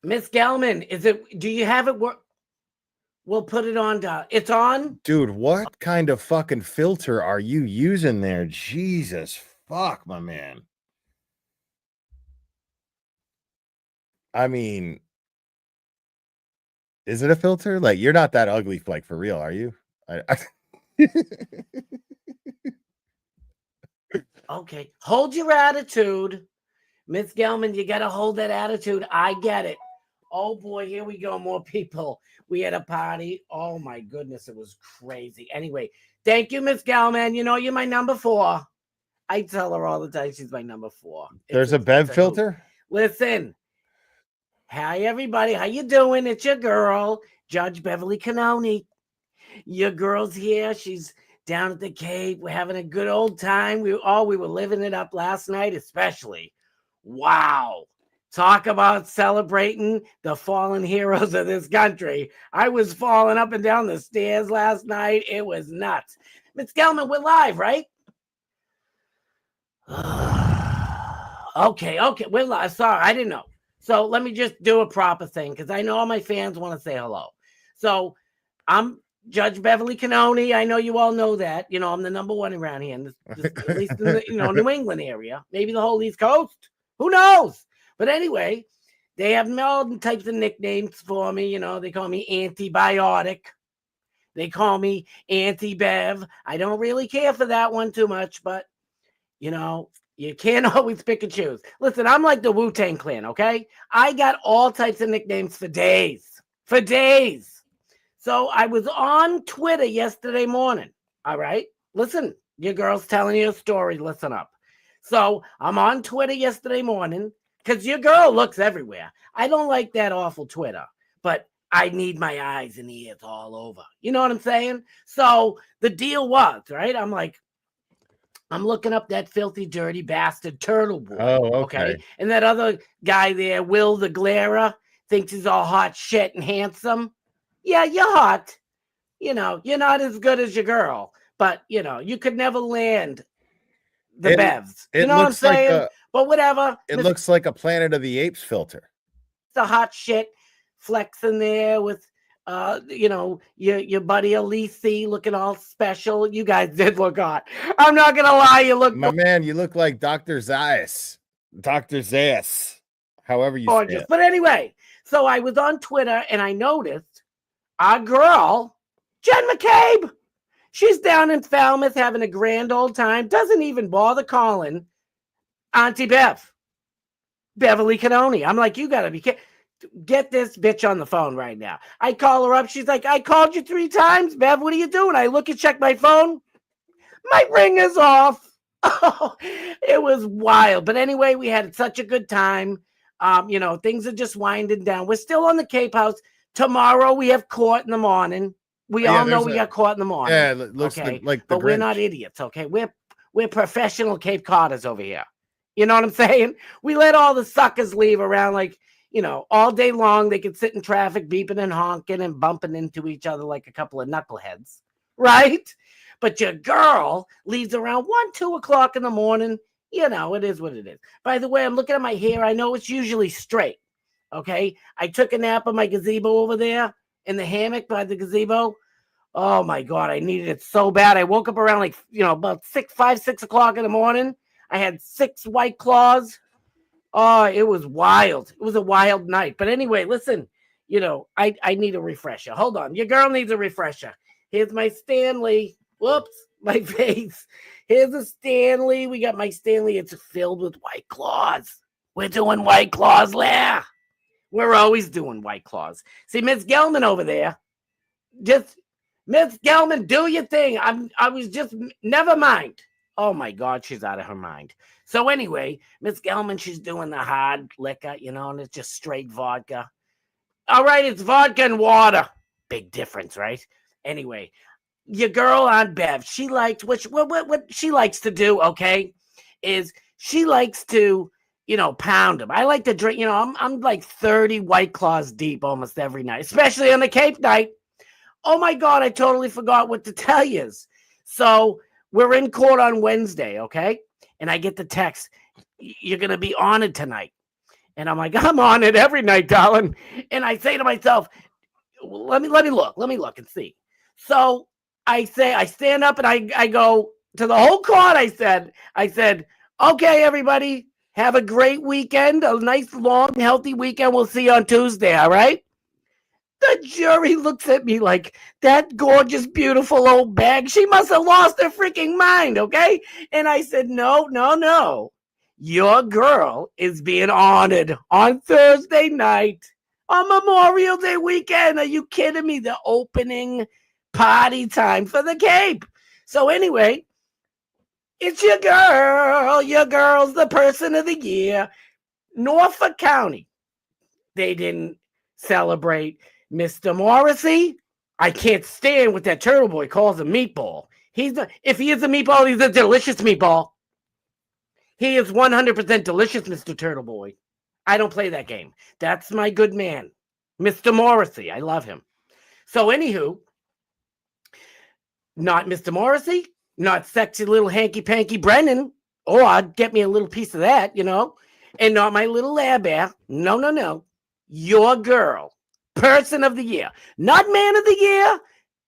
Miss Gelman, do you have it work? We'll put it on. It's on?
Dude, what kind of fucking filter are you using there? Jesus fuck, my man. I mean, is it a filter? Like, you're not that ugly, like, for real, are you?
Okay. Hold your attitude. Miss Gelman, you got to hold that attitude. I get it. Oh, boy, here we go. More people. We had a party. Oh, my goodness. It was crazy. Anyway, thank you, Miss Gelman. You know, you're my number 4. I tell her all the time she's my number 4.
There's a Bev filter?
Listen. Hi, everybody. How you doing? It's your girl, Judge Beverly Canoni. Your girl's here. She's down at the Cape. We're having a good old time. We were living it up last night, especially. Wow. Talk about celebrating the fallen heroes of this country. I was falling up and down the stairs last night. It was nuts. Miss Gelman, we're live, right? Okay. We're live. Sorry, I didn't know. So let me just do a proper thing because I know all my fans want to say hello. So I'm Judge Beverly Canoni. I know you all know that. You know, I'm the number 1 around here, at least in the New England area, maybe the whole East Coast. Who knows? But anyway, they have all types of nicknames for me. You know, they call me Antibiotic. They call me Anti-Bev. I don't really care for that one too much, but, you know, you can't always pick and choose. Listen, I'm like the Wu-Tang Clan, okay? I got all types of nicknames for days. For days. So I was on Twitter yesterday morning, all right? Listen, your girl's telling you a story. Listen up. So I'm on Twitter yesterday morning because your girl looks everywhere. I don't like that awful Twitter, but I need my eyes and ears all over. You know what I'm saying? So the deal was, right? I'm looking up that filthy, dirty bastard Turtle Boy.
Oh, okay.
And that other guy there, Will the Glairer, thinks he's all hot shit and handsome. Yeah, you're hot. You know, you're not as good as your girl, but, you know, you could never land the Bevs. You know what I'm saying? But whatever.
It looks like a Planet of the Apes filter.
The hot shit flexing there with, you know, your buddy Elise looking all special. You guys did look hot. I'm not going to lie. You look
My man, you look like Dr. Zayas. Dr. Zayas. However you
gorgeous.
say it.
But anyway, so I was on Twitter and I noticed our girl, Jen McCabe. She's down in Falmouth having a grand old time. Doesn't even bother calling Auntie Bev. Beverly Canoni. I'm like, you got to be kidding. Get this bitch on the phone right now. I call her up. She's like, I called you 3 times, Bev. What are you doing? I look and check my phone. My ring is off. Oh, it was wild. But anyway, we had such a good time. Things are just winding down. We're still on the Cape House. Tomorrow we have court in the morning. We all know we got court in the morning.
Yeah, it looks
okay?
like the
But we're
Grinch.
not idiots, okay? We're professional Cape Codders over here. You know what I'm saying? We let all the suckers leave around all day long. They could sit in traffic, beeping and honking and bumping into each other like a couple of knuckleheads, right? But your girl leaves around 1, 2 o'clock in the morning. It is what it is. By the way, I'm looking at my hair. I know it's usually straight, okay? I took a nap on my gazebo over there in the hammock by the gazebo. Oh, my God, I needed it so bad. I woke up around about 5, 6 o'clock in the morning. I had 6 White Claws. Oh, it was wild. It was a wild night. But anyway, listen, I need a refresher. Hold on. Your girl needs a refresher. Here's my Stanley. Whoops, my face. Here's a Stanley. We got my Stanley. It's filled with White Claws. We're doing White Claws there. We're always doing White Claws. See, Miss Gelman over there. Miss Gelman, do your thing. Never mind. Oh, my God, she's out of her mind. So anyway, Miss Gelman, she's doing the hard liquor, and it's just straight vodka. All right, it's vodka and water. Big difference, right? Anyway, your girl Aunt Bev, she likes what she likes to do, okay, is she likes to, pound them. I like to drink, I'm like 30 White Claws deep almost every night, especially on the Cape night. Oh, my God, I totally forgot what to tell you. So we're in court on Wednesday, okay? And I get the text, you're going to be honored tonight. And I'm like, I'm honored every night, darling. And I say to myself, let me look and see. So I stand up and I go to the whole court. I said, okay, everybody, have a great weekend, a nice, long, healthy weekend. We'll see you on Tuesday, all right? The jury looks at me like, that gorgeous, beautiful old bag, she must have lost her freaking mind, okay? And I said, no. Your girl is being honored on Thursday night, on Memorial Day weekend. Are you kidding me? The opening party time for the Cape. So anyway, it's your girl. Your girl's the person of the year. Norfolk County, they didn't celebrate Mr. Morrissey. I can't stand what that turtle boy calls a meatball. If he is a meatball, he's a delicious meatball. He is 100% delicious, Mr. Turtle Boy. I don't play that game. That's my good man, Mr. Morrissey. I love him. So anywho, not Mr. Morrissey, not sexy little hanky-panky Brennan. Oh, I'd get me a little piece of that, and not my little lab bear. No. Your girl. Person of the year, not man of the year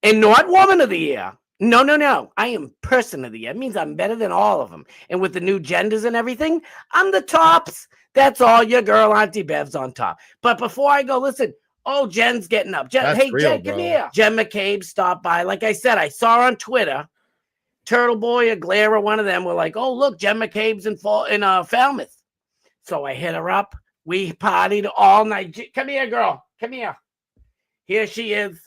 and not woman of the year. No. I am person of the year. It means I'm better than all of them. And with the new genders and everything, I'm the tops. That's all. Your girl, Auntie Bev's on top. But before I go, listen. Oh, Jen's getting up. Hey, Jen, come here. Jen McCabe stopped by. Like I said, I saw on Twitter, Turtle Boy or Glare or one of them were like, oh, look, Jen McCabe's in Falmouth. So I hit her up. We partied all night. Come here, girl. Come here. Here she is.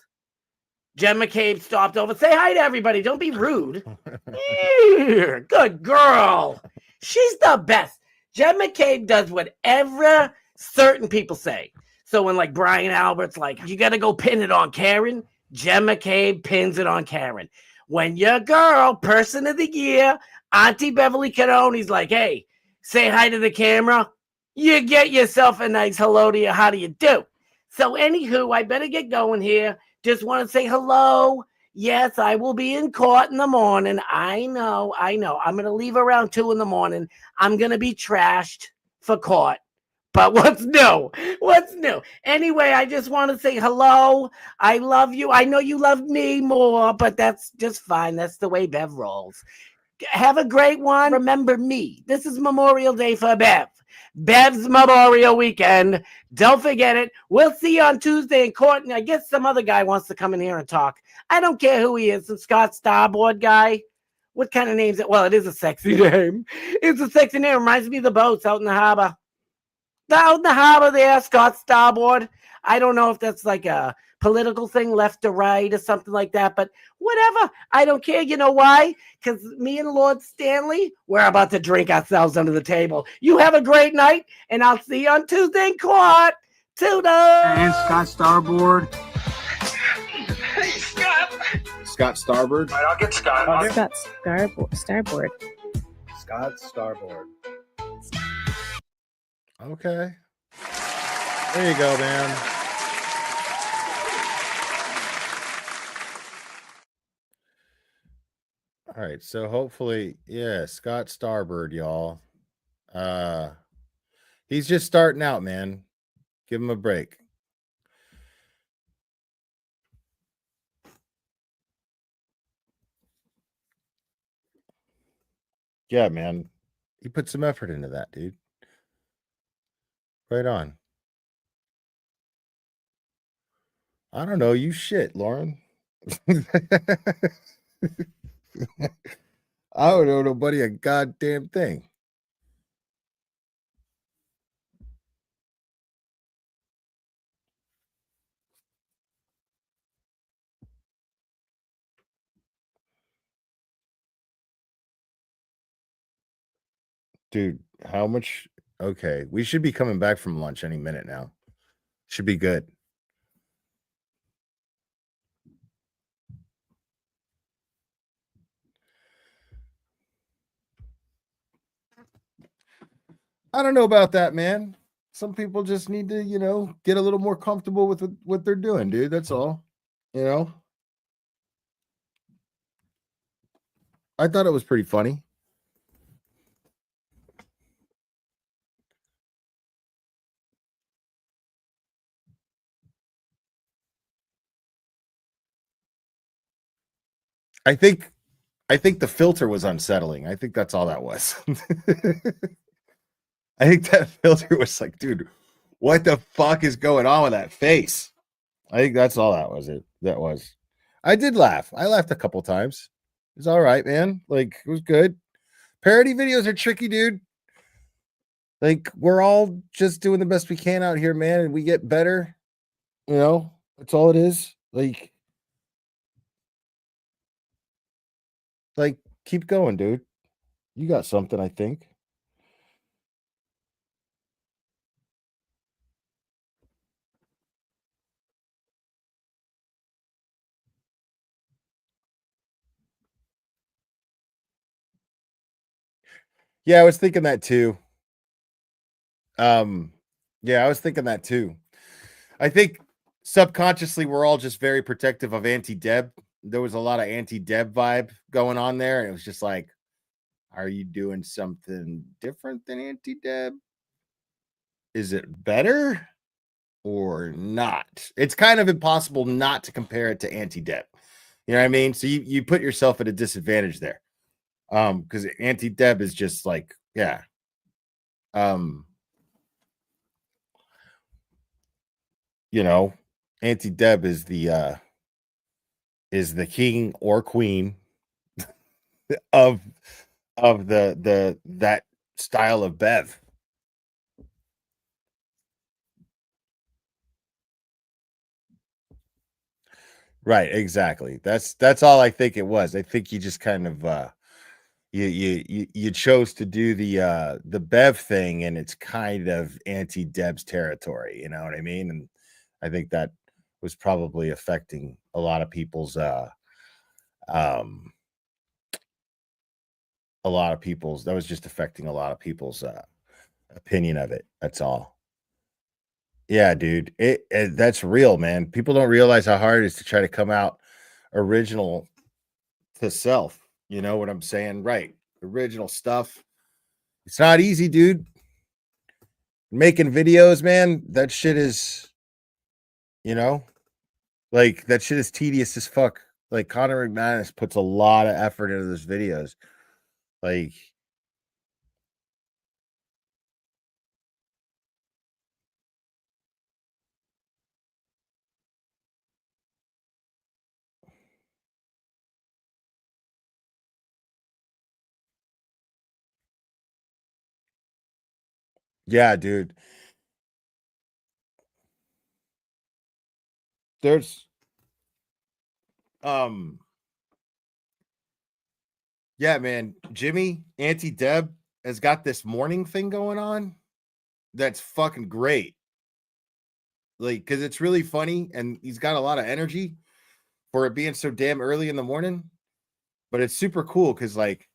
Jen McCabe stopped over. Say hi to everybody. Don't be rude. Good girl. She's the best. Jen McCabe does whatever certain people say. So when like Brian Albert's like, you got to go pin it on Karen, Jen McCabe pins it on Karen. When your girl, person of the year, Auntie Beverly Canone's like, hey, say hi to the camera. You get yourself a nice hello to you. How do you do? So anywho, I better get going here. Just want to say hello. Yes, I will be in court in the morning. I know. I'm going to leave around 2 a.m. I'm going to be trashed for court. But what's new? Anyway, I just want to say hello. I love you. I know you love me more, but that's just fine. That's the way Bev rolls. Have a great one. Remember me. This is Memorial Day for Bev. Bev's Memorial Weekend. Don't forget it. We'll see you on Tuesday in court. And I guess some other guy wants to come in here and talk. I don't care who he is. Some Scott Starboard guy. What kind of name is it? Well, it is a sexy name. It's a sexy name. Reminds me of the boats out in the harbor. down the harbor there, Scott Starboard. I don't know if that's like a political thing, left to right or something like that, but whatever. I don't care. You know why? Because me and Lord Stanley, we're about to drink ourselves under the table. You have a great night, and I'll see you on Tuesday in court. Toodles!
And Scott Starboard.
Hey, Scott!
Scott Starboard.
All right, I'll get Scott.
Scott Starboard.
Scott Starboard.
Okay. There you go, man. All right, so hopefully, yeah, Scott Starboard, y'all. He's just starting out, man. Give him a break. Yeah, man. He put some effort into that, dude. Right on. I don't know. You shit, Lauren. I don't know nobody a goddamn thing. Dude, how much? Okay, we should be coming back from lunch any minute now. Should be good. I don't know about that, man. Some people just need to, get a little more comfortable with what they're doing, dude. That's all. I thought it was pretty funny. I think the filter was unsettling. I think that's all that was. I think that filter was like, dude, what the fuck is going on with that face? I think that's all that was. I did laugh. I laughed a couple times. It's all right, man. Like, it was good. Parody videos are tricky, dude. Like, we're all just doing the best we can out here, man, and we get better. That's all it is. Like, keep going, dude. You got something, I think. Yeah, I was thinking that too. Yeah, I was thinking that too. I think subconsciously we're all just very protective of anti-Deb. There was a lot of anti-Deb vibe going on there, and it was just like, are you doing something different than anti-Deb? Is it better or not? It's kind of impossible not to compare it to anti-Deb. You know what I mean? So you put yourself at a disadvantage there. Because anti-Deb is just like, yeah. Anti-Deb is the king or queen of that style of Bev. Right, exactly. That's all I think it was. I think you just kind of you chose to do the Bev thing, and it's kind of anti-Deb's territory, you know what I mean? And I think that was probably affecting a lot of people's that was just affecting a lot of people's opinion of it. That's all. Yeah, dude. That's real, man. People don't realize how hard it is to try to come out original to self. You know what I'm saying? Right. Original stuff. It's not easy, dude. Making videos, man, that shit is, that shit is tedious as fuck. Like, Connor McManus puts a lot of effort into those videos. Like, yeah, dude. There's yeah, man, Jimmy, Auntie Deb has got this morning thing going on that's fucking great. Like, because it's really funny and he's got a lot of energy for it being so damn early in the morning. But it's super cool because like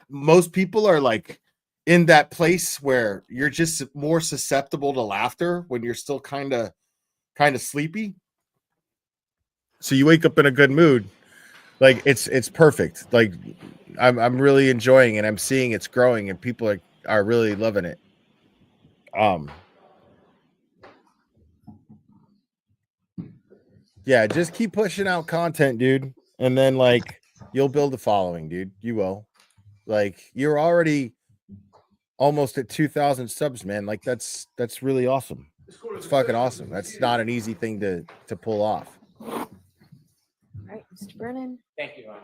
most people are like in that place where you're just more susceptible to laughter when you're still kind of sleepy. So you wake up in a good mood. Like it's perfect. Like I'm really enjoying it. I'm seeing it's growing and people are really loving it. Yeah, just keep pushing out content, dude. And then like you'll build a following, dude. You will. Like you're already almost at 2,000 subs, man. Like that's really awesome. It's fucking awesome. That's not an easy thing to pull off.
All right, Mr. Brennan.
Thank you, Ron.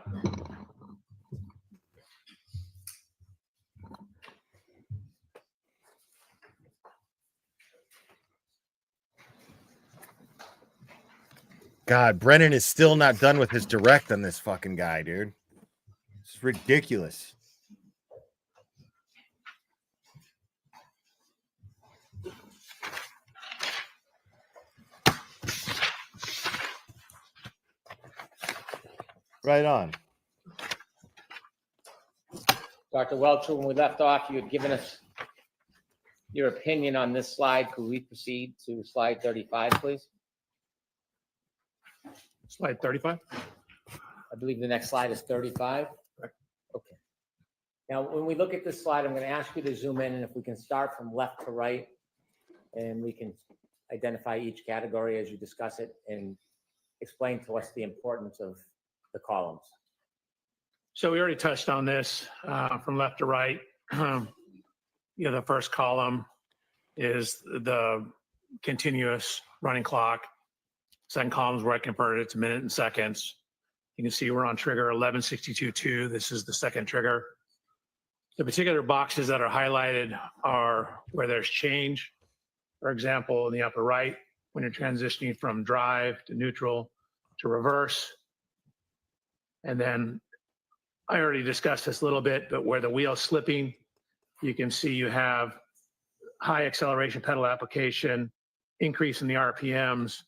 God, Brennan is still not done with his direct on this fucking guy, dude. It's ridiculous. Right on.
Dr. Welcher, when we left off, you had given us your opinion on this slide. Could we proceed to slide 35, please?
Slide 35.
I believe the next slide is 35. Okay. Now, when we look at this slide, I'm going to ask you to zoom in, and if we can start from left to right, and we can identify each category as you discuss it and explain to us the importance of the columns.
So we already touched on this from left to right. The first column is the continuous running clock. Second column is where I converted it to minute and seconds. You can see we're on trigger 1162.2. This is the second trigger. The particular boxes that are highlighted are where there's change. For example, in the upper right, when you're transitioning from drive to neutral to reverse. And then I already discussed this a little bit, but where the wheel's slipping, you can see you have high acceleration pedal application, increase in the RPMs.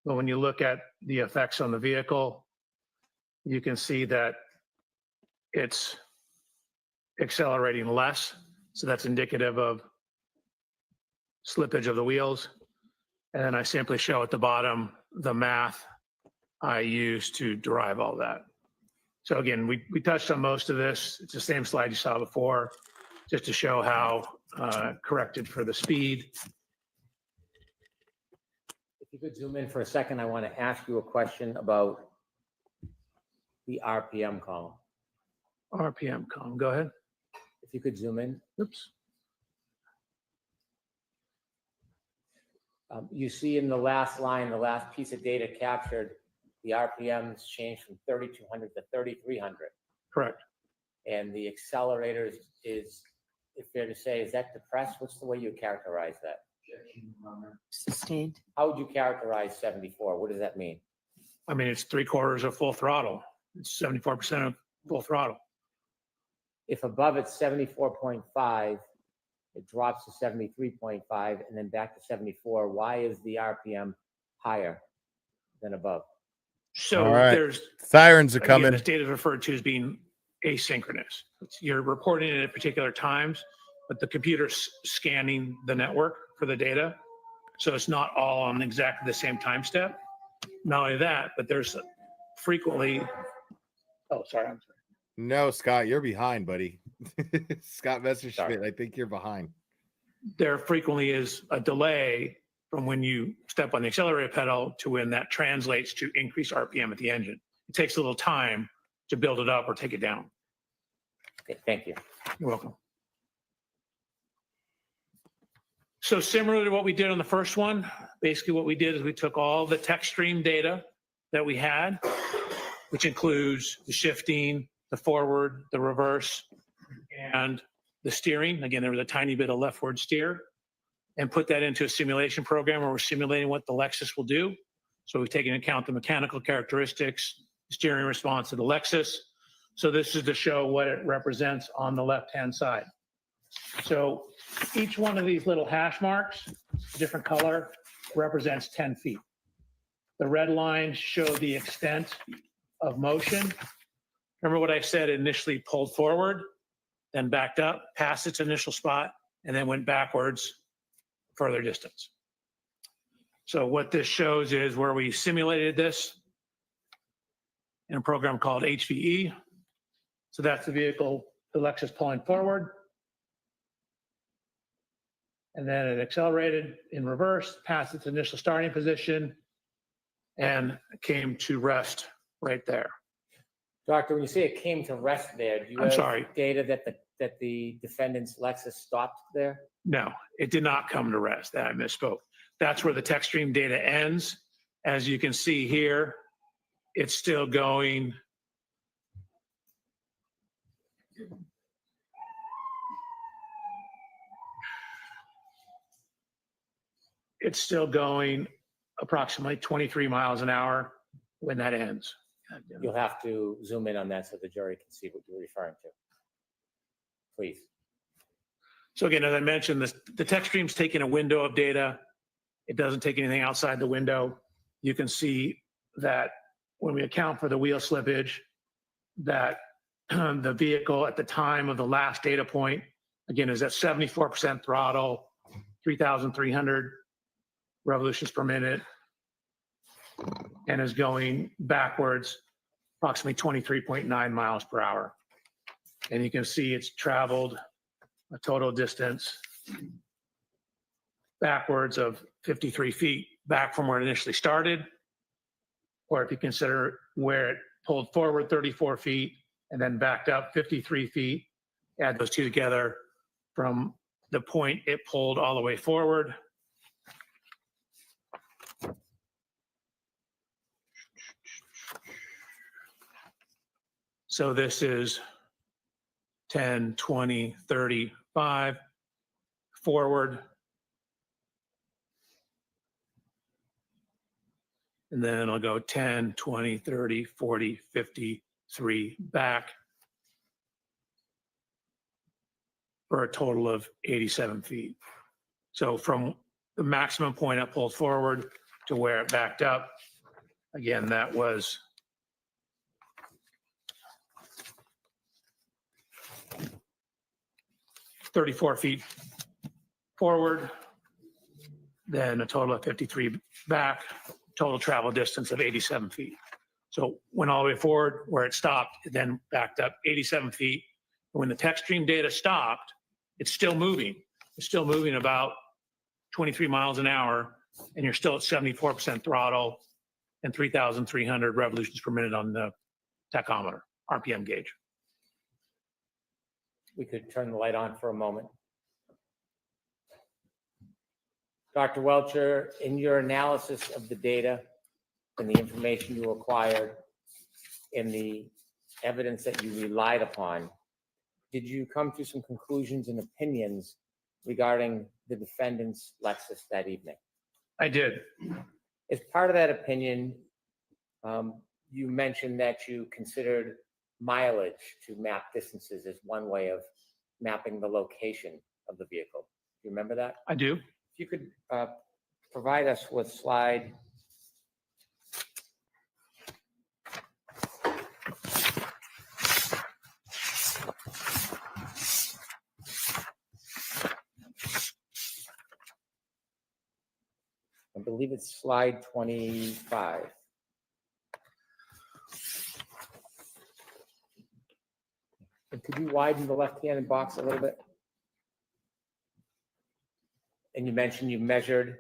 But when you look at the effects on the vehicle, you can see that it's accelerating less. So that's indicative of slippage of the wheels. And then I simply show at the bottom the math I use to derive all that. So again, we touched on most of this. It's the same slide you saw before, just to show how corrected for the speed.
If you could zoom in for a second, I want to ask you a question about the RPM column.
RPM column, go ahead.
If you could zoom in.
Oops.
You see in the last line, the last piece of data captured, the RPMs changed from 3,200 to 3,300.
Correct.
And the accelerators is, if fair to say, is that depressed? What's the way you characterize that?
Sustained.
How would you characterize 74? What does that mean?
I mean, it's 3/4 of full throttle. It's 74% of full throttle.
If above it's 74.5, it drops to 73.5 and then back to 74. Why is the RPM higher than above?
So
right.
there's
Sirens are
again,
coming.
this data is referred to as being asynchronous. You're reporting it at particular times, but the computer's scanning the network for the data. So it's not all on exactly the same time step. Not only that, but there's frequently, oh, sorry. I'm sorry.
No, Scott, you're behind, buddy. Scott Messerschmidt, I think you're behind.
There frequently is a delay from when you step on the accelerator pedal to when that translates to increased RPM at the engine. It takes a little time to build it up or take it down.
Okay, thank you.
You're welcome. So similar to what we did on the first one, basically what we did is we took all the text stream data that we had, which includes the shifting, the forward, the reverse, and the steering. Again, there was a tiny bit of leftward steer. and put that into a simulation program where we're simulating what the Lexus will do. So we've taken into account the mechanical characteristics, steering response to the Lexus. So this is to show what it represents on the left-hand side. So each one of these little hash marks, different color, represents 10 feet. The red lines show the extent of motion. Remember what I said, it initially pulled forward, then backed up, past its initial spot, and then went backwards further distance. So what this shows is where we simulated this in a program called HVE. So that's the vehicle, the Lexus pulling forward. And then it accelerated in reverse, past its initial starting position, and came to rest right there.
Doctor, when you say it came to rest there, do you
I'm
have
sorry.
data that the defendant's Lexus stopped there?
No, it did not come to rest. I misspoke. That's where the text stream data ends. As you can see here, it's still going. It's still going approximately 23 miles an hour when that ends.
You'll have to zoom in on that so the jury can see what you're referring to. Please.
So again, as I mentioned, the text stream's taking a window of data. It doesn't take anything outside the window. You can see that when we account for the wheel slippage, that the vehicle at the time of the last data point, again, is at 74% throttle, 3,300 revolutions per minute, and is going backwards approximately 23.9 miles per hour. And you can see it's traveled a total distance backwards of 53 feet back from where it initially started. Or if you consider where it pulled forward 34 feet and then backed up 53 feet, add those two together from the point it pulled all the way forward. So this is 10, 20, 35 forward. And then I'll go 10, 20, 30, 40, 53 back for a total of 87 feet. So from the maximum point it pulled forward to where it backed up, again, that was 34 feet forward, then a total of 53 back, total travel distance of 87 feet. So went all the way forward where it stopped, it then backed up 87 feet. And when the text stream data stopped, it's still moving. It's still moving about 23 miles an hour, and you're still at 74% throttle and 3,300 revolutions per minute on the tachometer, RPM gauge.
We could turn the light on for a moment. Dr. Welcher, in your analysis of the data and the information you acquired and the evidence that you relied upon, did you come to some conclusions and opinions regarding the defendant's Lexus that evening?
I did.
As part of that opinion, you mentioned that you considered mileage to map distances as one way of mapping the location of the vehicle. Do you remember that?
I do.
If you could provide us with slide. I believe it's slide 25. And could you widen the left-hand box a little bit? And you mentioned you measured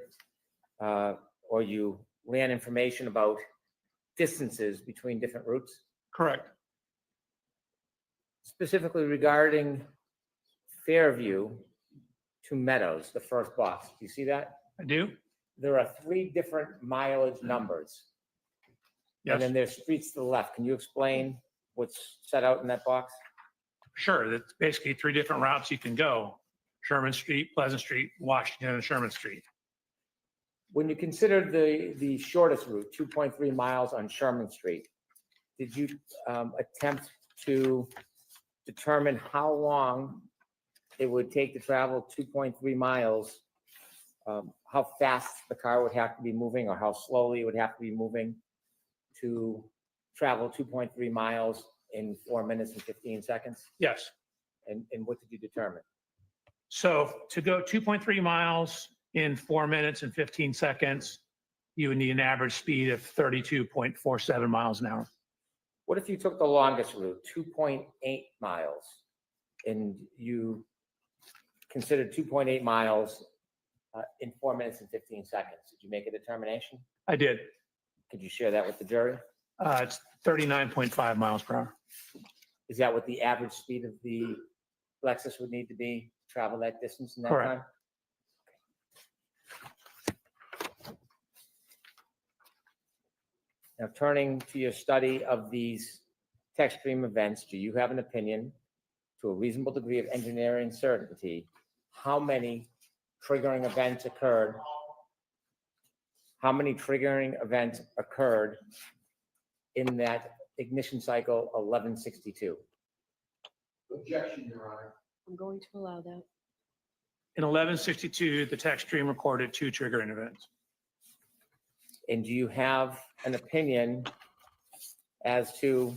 or you ran information about distances between different routes?
Correct.
Specifically regarding Fairview to Meadows, the first box. Do you see that?
I do.
There are 3 different mileage numbers.
Yes.
And then there's streets to the left. Can you explain what's set out in that box?
Sure. That's basically 3 different routes you can go. Sherman Street, Pleasant Street, Washington, and Sherman Street.
When you considered the shortest route, 2.3 miles on Sherman Street, did you attempt to determine how long it would take to travel 2.3 miles? How fast the car would have to be moving, or how slowly it would have to be moving to travel 2.3 miles in 4 minutes and 15 seconds?
Yes.
And what did you determine?
So to go 2.3 miles in 4 minutes and 15 seconds, you would need an average speed of 32.47 miles an hour.
What if you took the longest route, 2.8 miles, and you considered 2.8 miles in 4 minutes and 15 seconds? Did you make a determination?
I did.
Could you share that with the jury?
It's 39.5 miles per hour.
Is that what the average speed of the Lexus would need to be to travel that distance in that
Correct.
time? Now, turning to your study of these tech stream events, do you have an opinion, to a reasonable degree of engineering certainty, how many triggering events occurred? How many triggering events occurred in that ignition cycle 1162?
Objection, Your Honor.
I'm going to allow that.
In 1162, the tech stream recorded 2 triggering events.
And do you have an opinion as to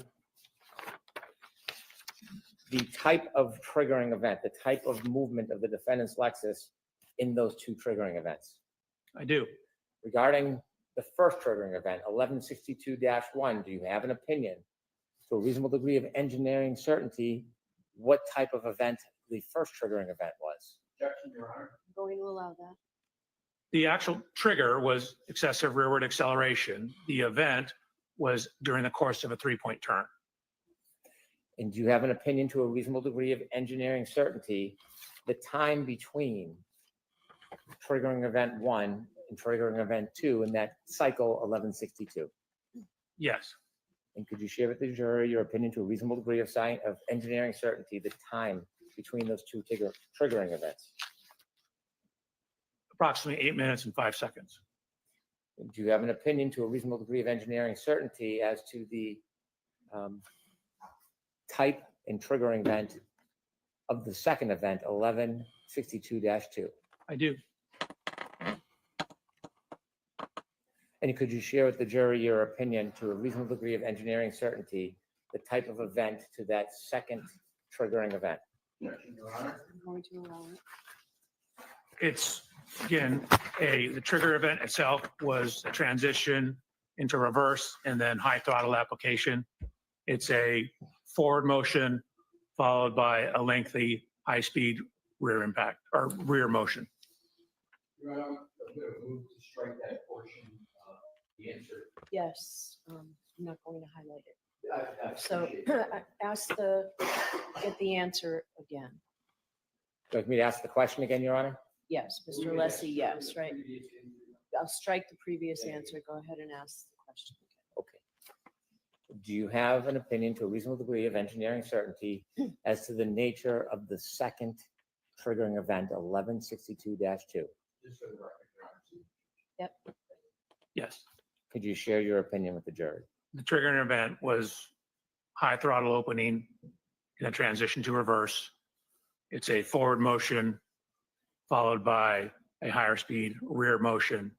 the type of triggering event, the type of movement of the defendant's Lexus in those 2 triggering events?
I do.
Regarding the first triggering event, 1162-1, do you have an opinion, to a reasonable degree of engineering certainty, what type of event the first triggering event was?
Objection, Your Honor.
I'm going to allow that.
The actual trigger was excessive rearward acceleration. The event was during the course of a 3-point turn.
And do you have an opinion, to a reasonable degree of engineering certainty, the time between triggering event 1 and triggering event 2 in that cycle 1162?
Yes.
And could you share with the jury your opinion, to a reasonable degree of engineering certainty, the time between those 2 triggering events?
Approximately 8 minutes and 5 seconds.
And do you have an opinion, to a reasonable degree of engineering certainty, as to the type and triggering event of the second event, 1162-2?
I do.
And could you share with the jury your opinion, to a reasonable degree of engineering certainty, the type of event to that second triggering event?
Objection, Your Honor.
I'm going to allow it.
It's, again, the trigger event itself was a transition into reverse and then high throttle application. It's a forward motion followed by a lengthy high-speed rear impact or rear motion.
Your Honor, I'm going to move to strike that portion of the answer.
Yes, I'm not going to highlight it.
I
So
appreciate that.
get the answer again.
Would you like me to ask the question again, Your Honor?
Yes, Mr. Lessie, yes, right. I'll strike the previous answer. Go ahead and ask the question.
Okay. Do you have an opinion, to a reasonable degree of engineering certainty, as to the nature of the second triggering event, 1162-2?
Just for the record, Your Honor.
Yep.
Yes.
Could you share your opinion with the jury?
The triggering event was high throttle opening in a transition to reverse. It's a forward motion followed by a higher speed rear motion.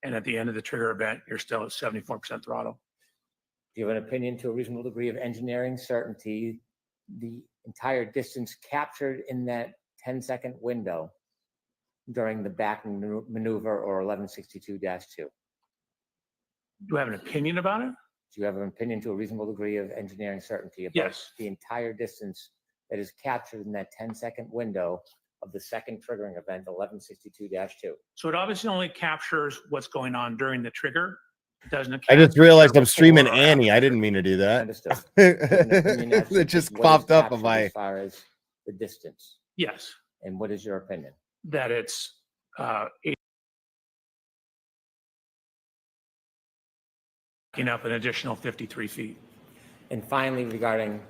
And at the end of the trigger event, you're still at 74% throttle.
Do you have an opinion, to a reasonable degree of engineering certainty, the entire distance captured in that 10-second window during the back maneuver, or 1162-2?
Do I have an opinion about it?
Do you have an opinion, to a reasonable degree of engineering certainty, about
Yes.
the entire distance that is captured in that 10-second window of the second triggering event, 1162-2?
So it obviously only captures what's going on during the trigger. It doesn't.
I just realized I'm
capture
streaming
before or
Annie. I
after.
didn't mean to do that.
Understood. Do you have an opinion as to
It just
what is
popped up on
captured
my.
as far as the distance.
Yes,
And what is your opinion?
that it's taking up an additional 53 feet.
And finally, regarding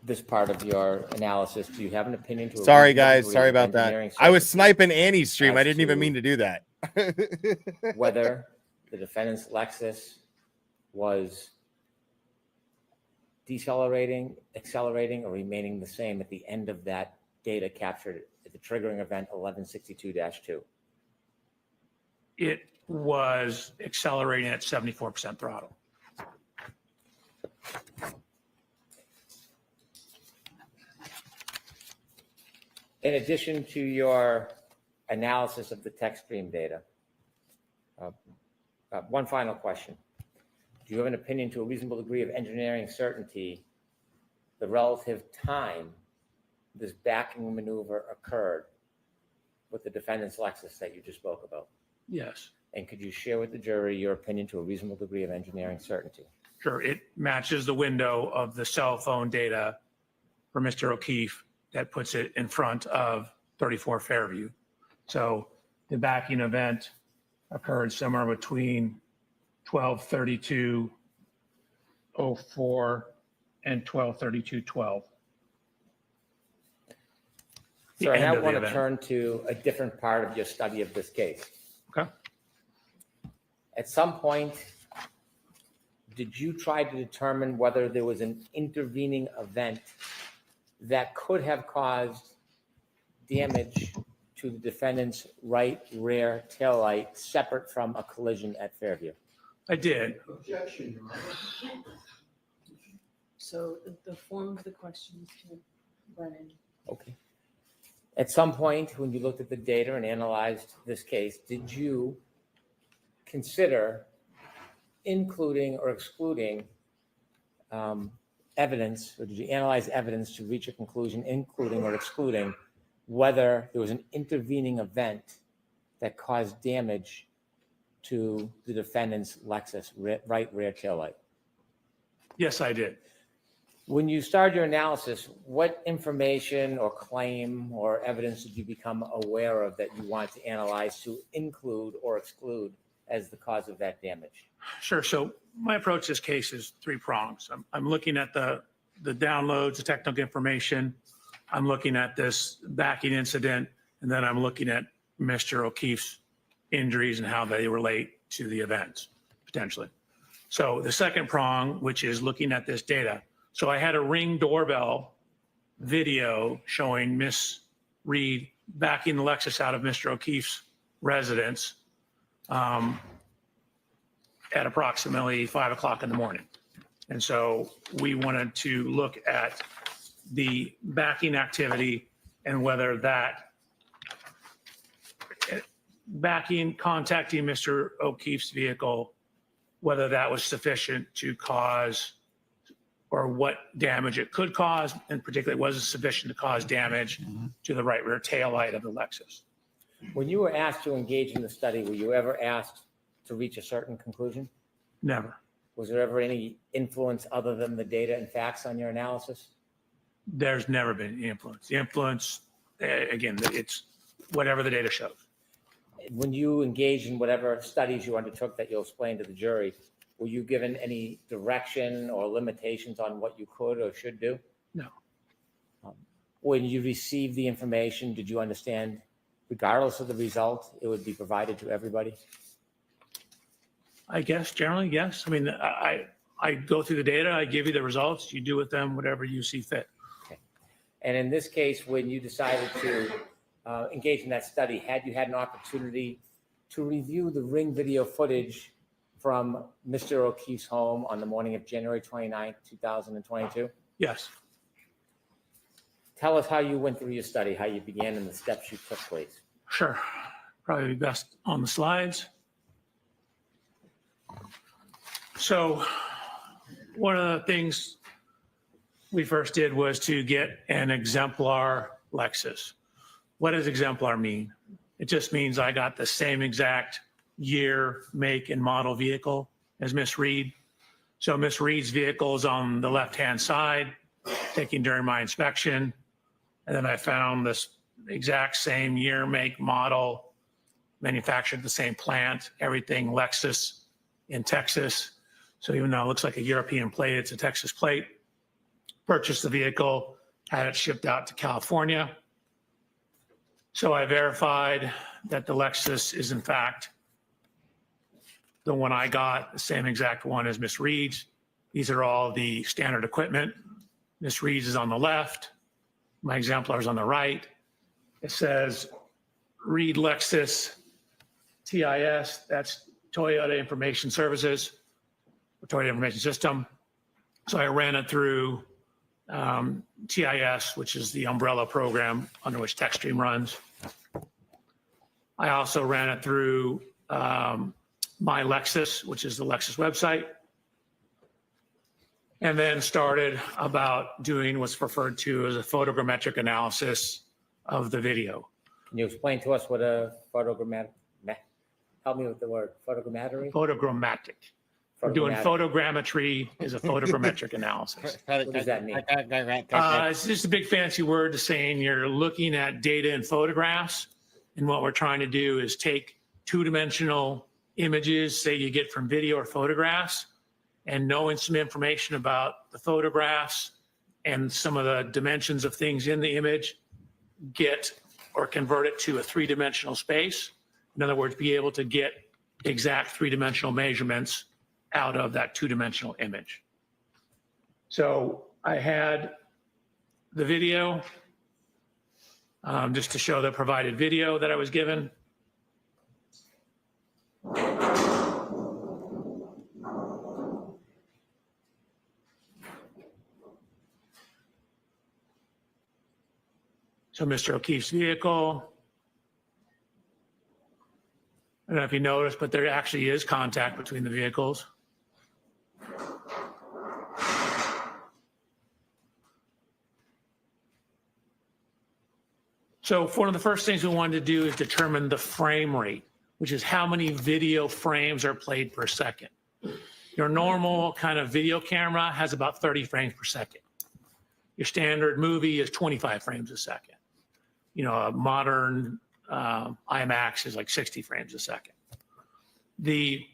this part of your analysis, do you have an opinion to?
Sorry, guys. Sorry about that. I was sniping Annie's stream. I
as
didn't even
to
mean to do that.
whether the defendant's Lexus was decelerating, accelerating, or remaining the same at the end of that data captured at the triggering event 1162-2?
It was accelerating at 74% throttle.
In addition to your analysis of the text stream data, one final question. Do you have an opinion to a reasonable degree of engineering certainty the relative time this backing maneuver occurred with the defendant's Lexus that you just spoke about?
Yes.
And could you share with the jury your opinion to a reasonable degree of engineering certainty?
Sure. It matches the window of the cell phone data for Mr. O'Keefe that puts it in front of 34 Fairview. So the backing event occurred somewhere between 12:32:04 and 12:32:12.
So I now want to turn to a different part of your study of this case.
Okay.
At some point, did you try to determine whether there was an intervening event that could have caused damage to the defendant's right rear taillight separate from a collision at Fairview?
I did.
Objection, Your Honor. So the form of the question is to Brennan.
Okay. At some point, when you looked at the data and analyzed this case, did you consider including or excluding evidence, or did you analyze evidence to reach a conclusion, including or excluding whether there was an intervening event that caused damage to the defendant's Lexus right rear taillight?
Yes, I did.
When you started your analysis, what information or claim or evidence did you become aware of that you want to analyze to include or exclude as the cause of that damage?
Sure. So my approach to this case is three prongs. I'm looking at the downloads, the technical information. I'm looking at this backing incident, and then I'm looking at Mr. O'Keefe's injuries and how they relate to the event, potentially. So the second prong, which is looking at this data. So I had a Ring doorbell video showing Miss Reed backing the Lexus out of Mr. O'Keefe's residence at approximately 5 o'clock in the morning. And so we wanted to look at the backing activity and whether that contacting Mr. O'Keefe's vehicle, whether that was sufficient to cause, or what damage it could cause, and particularly was it sufficient to cause damage to the right rear taillight of the Lexus.
When you were asked to engage in the study, were you ever asked to reach a certain conclusion?
Never.
Was there ever any influence other than the data and facts on your analysis?
There's never been any influence. The influence, again, it's whatever the data shows.
When you engaged in whatever studies you undertook that you'll explain to the jury, were you given any direction or limitations on what you could or should do?
No.
When you received the information, did you understand, regardless of the result, it would be provided to everybody?
I guess generally, yes. I mean, I go through the data, I give you the results, you do with them whatever you see fit.
Okay. And in this case, when you decided to engage in that study, had you had an opportunity to review the Ring video footage from Mr. O'Keefe's home on the morning of January 29th, 2022?
Yes.
Tell us how you went through your study, how you began, and the steps you took, please.
Sure. Probably be best on the slides. So one of the things we first did was to get an exemplar Lexus. What does exemplar mean? It just means I got the same exact year, make, and model vehicle as Miss Reed. So Miss Reed's vehicle is on the left-hand side, taken during my inspection. And then I found this exact same year, make, model, manufactured at the same plant, everything Lexus in Texas. So even though it looks like a European plate, it's a Texas plate. purchased the vehicle, had it shipped out to California. So I verified that the Lexus is in fact the one I got, the same exact one as Miss Reed's. These are all the standard equipment. Miss Reed's is on the left. My exemplar is on the right. It says Reed Lexus TIS, that's Toyota Information Services, or Toyota Information System. So I ran it through TIS, which is the umbrella program under which TechStream runs. I also ran it through My Lexus, which is the Lexus website, and then started about doing what's referred to as a photogrammetric analysis of the video.
Can you explain to us what a photogrammatic, help me with the word, photogrammetry?
Photogrammatic. We're doing photogrammetry is a photogrammetric analysis.
What does that mean?
It's just a big fancy word to saying you're looking at data and photographs. And what we're trying to do is take two-dimensional images, say you get from video or photographs, and knowing some information about the photographs and some of the dimensions of things in the image, get or convert it to a three-dimensional space. In other words, be able to get exact three-dimensional measurements out of that two-dimensional image. So I had the video, just to show the provided video that I was given. So Mr. O'Keefe's vehicle. I don't know if you noticed, but there actually is contact between the vehicles. So one of the first things we wanted to do is determine the frame rate, which is how many video frames are played per second. Your normal kind of video camera has about 30 frames per second. Your standard movie is 25 frames a second. You know, a modern IMAX is like 60 frames a second. The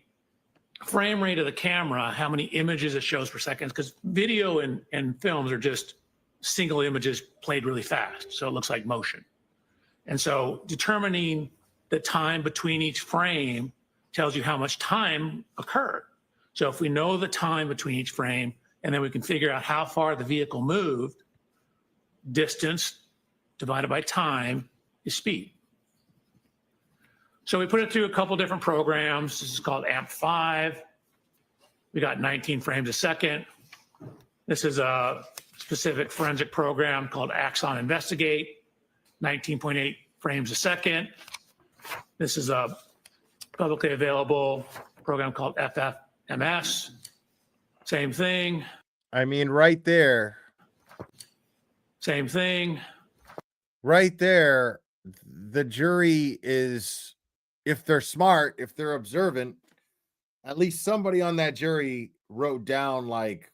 frame rate of the camera, how many images it shows per second, because video and films are just single images played really fast. So it looks like motion. And so determining the time between each frame tells you how much time occurred. So if we know the time between each frame, and then we can figure out how far the vehicle moved, distance divided by time is speed. So we put it through a couple different programs. This is called AMP5. We got 19 frames a second. This is a specific forensic program called Axon Investigate, 19.8 frames a second. This is a publicly available program called FFMS. Same thing.
I mean, right there.
Same thing.
Right there, the jury is, if they're smart, if they're observant, at least somebody on that jury wrote down, like,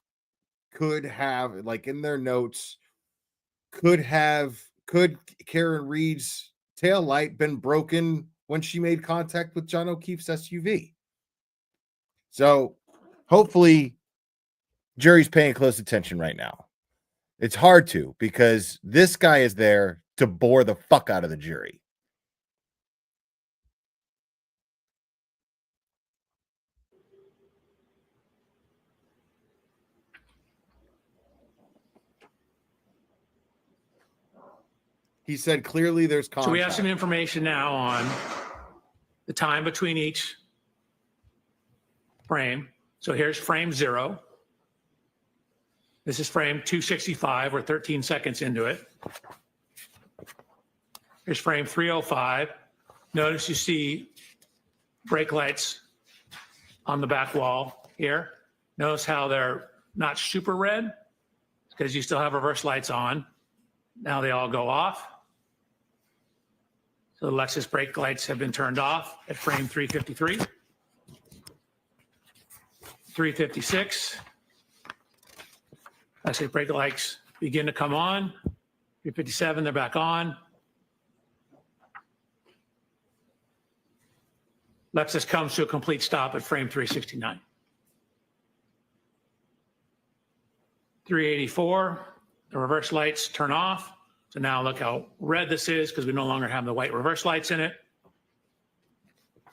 could have, like in their notes, could Karen Reed's taillight been broken when she made contact with John O'Keefe's SUV? So hopefully jury's paying close attention right now. It's hard to, because this guy is there to bore the fuck out of the jury. He said clearly there's contact.
So we have some information now on the time between each frame. So here's frame 0. This is frame 265. We're 13 seconds into it. Here's frame 305. Notice you see brake lights on the back wall here. Notice how they're not super red because you still have reverse lights on. Now they all go off. So the Lexus brake lights have been turned off at frame 353. 356. Lexus brake lights begin to come on. 357, they're back on. Lexus comes to a complete stop at frame 369. 384, the reverse lights turn off. So now look how red this is because we no longer have the white reverse lights in it.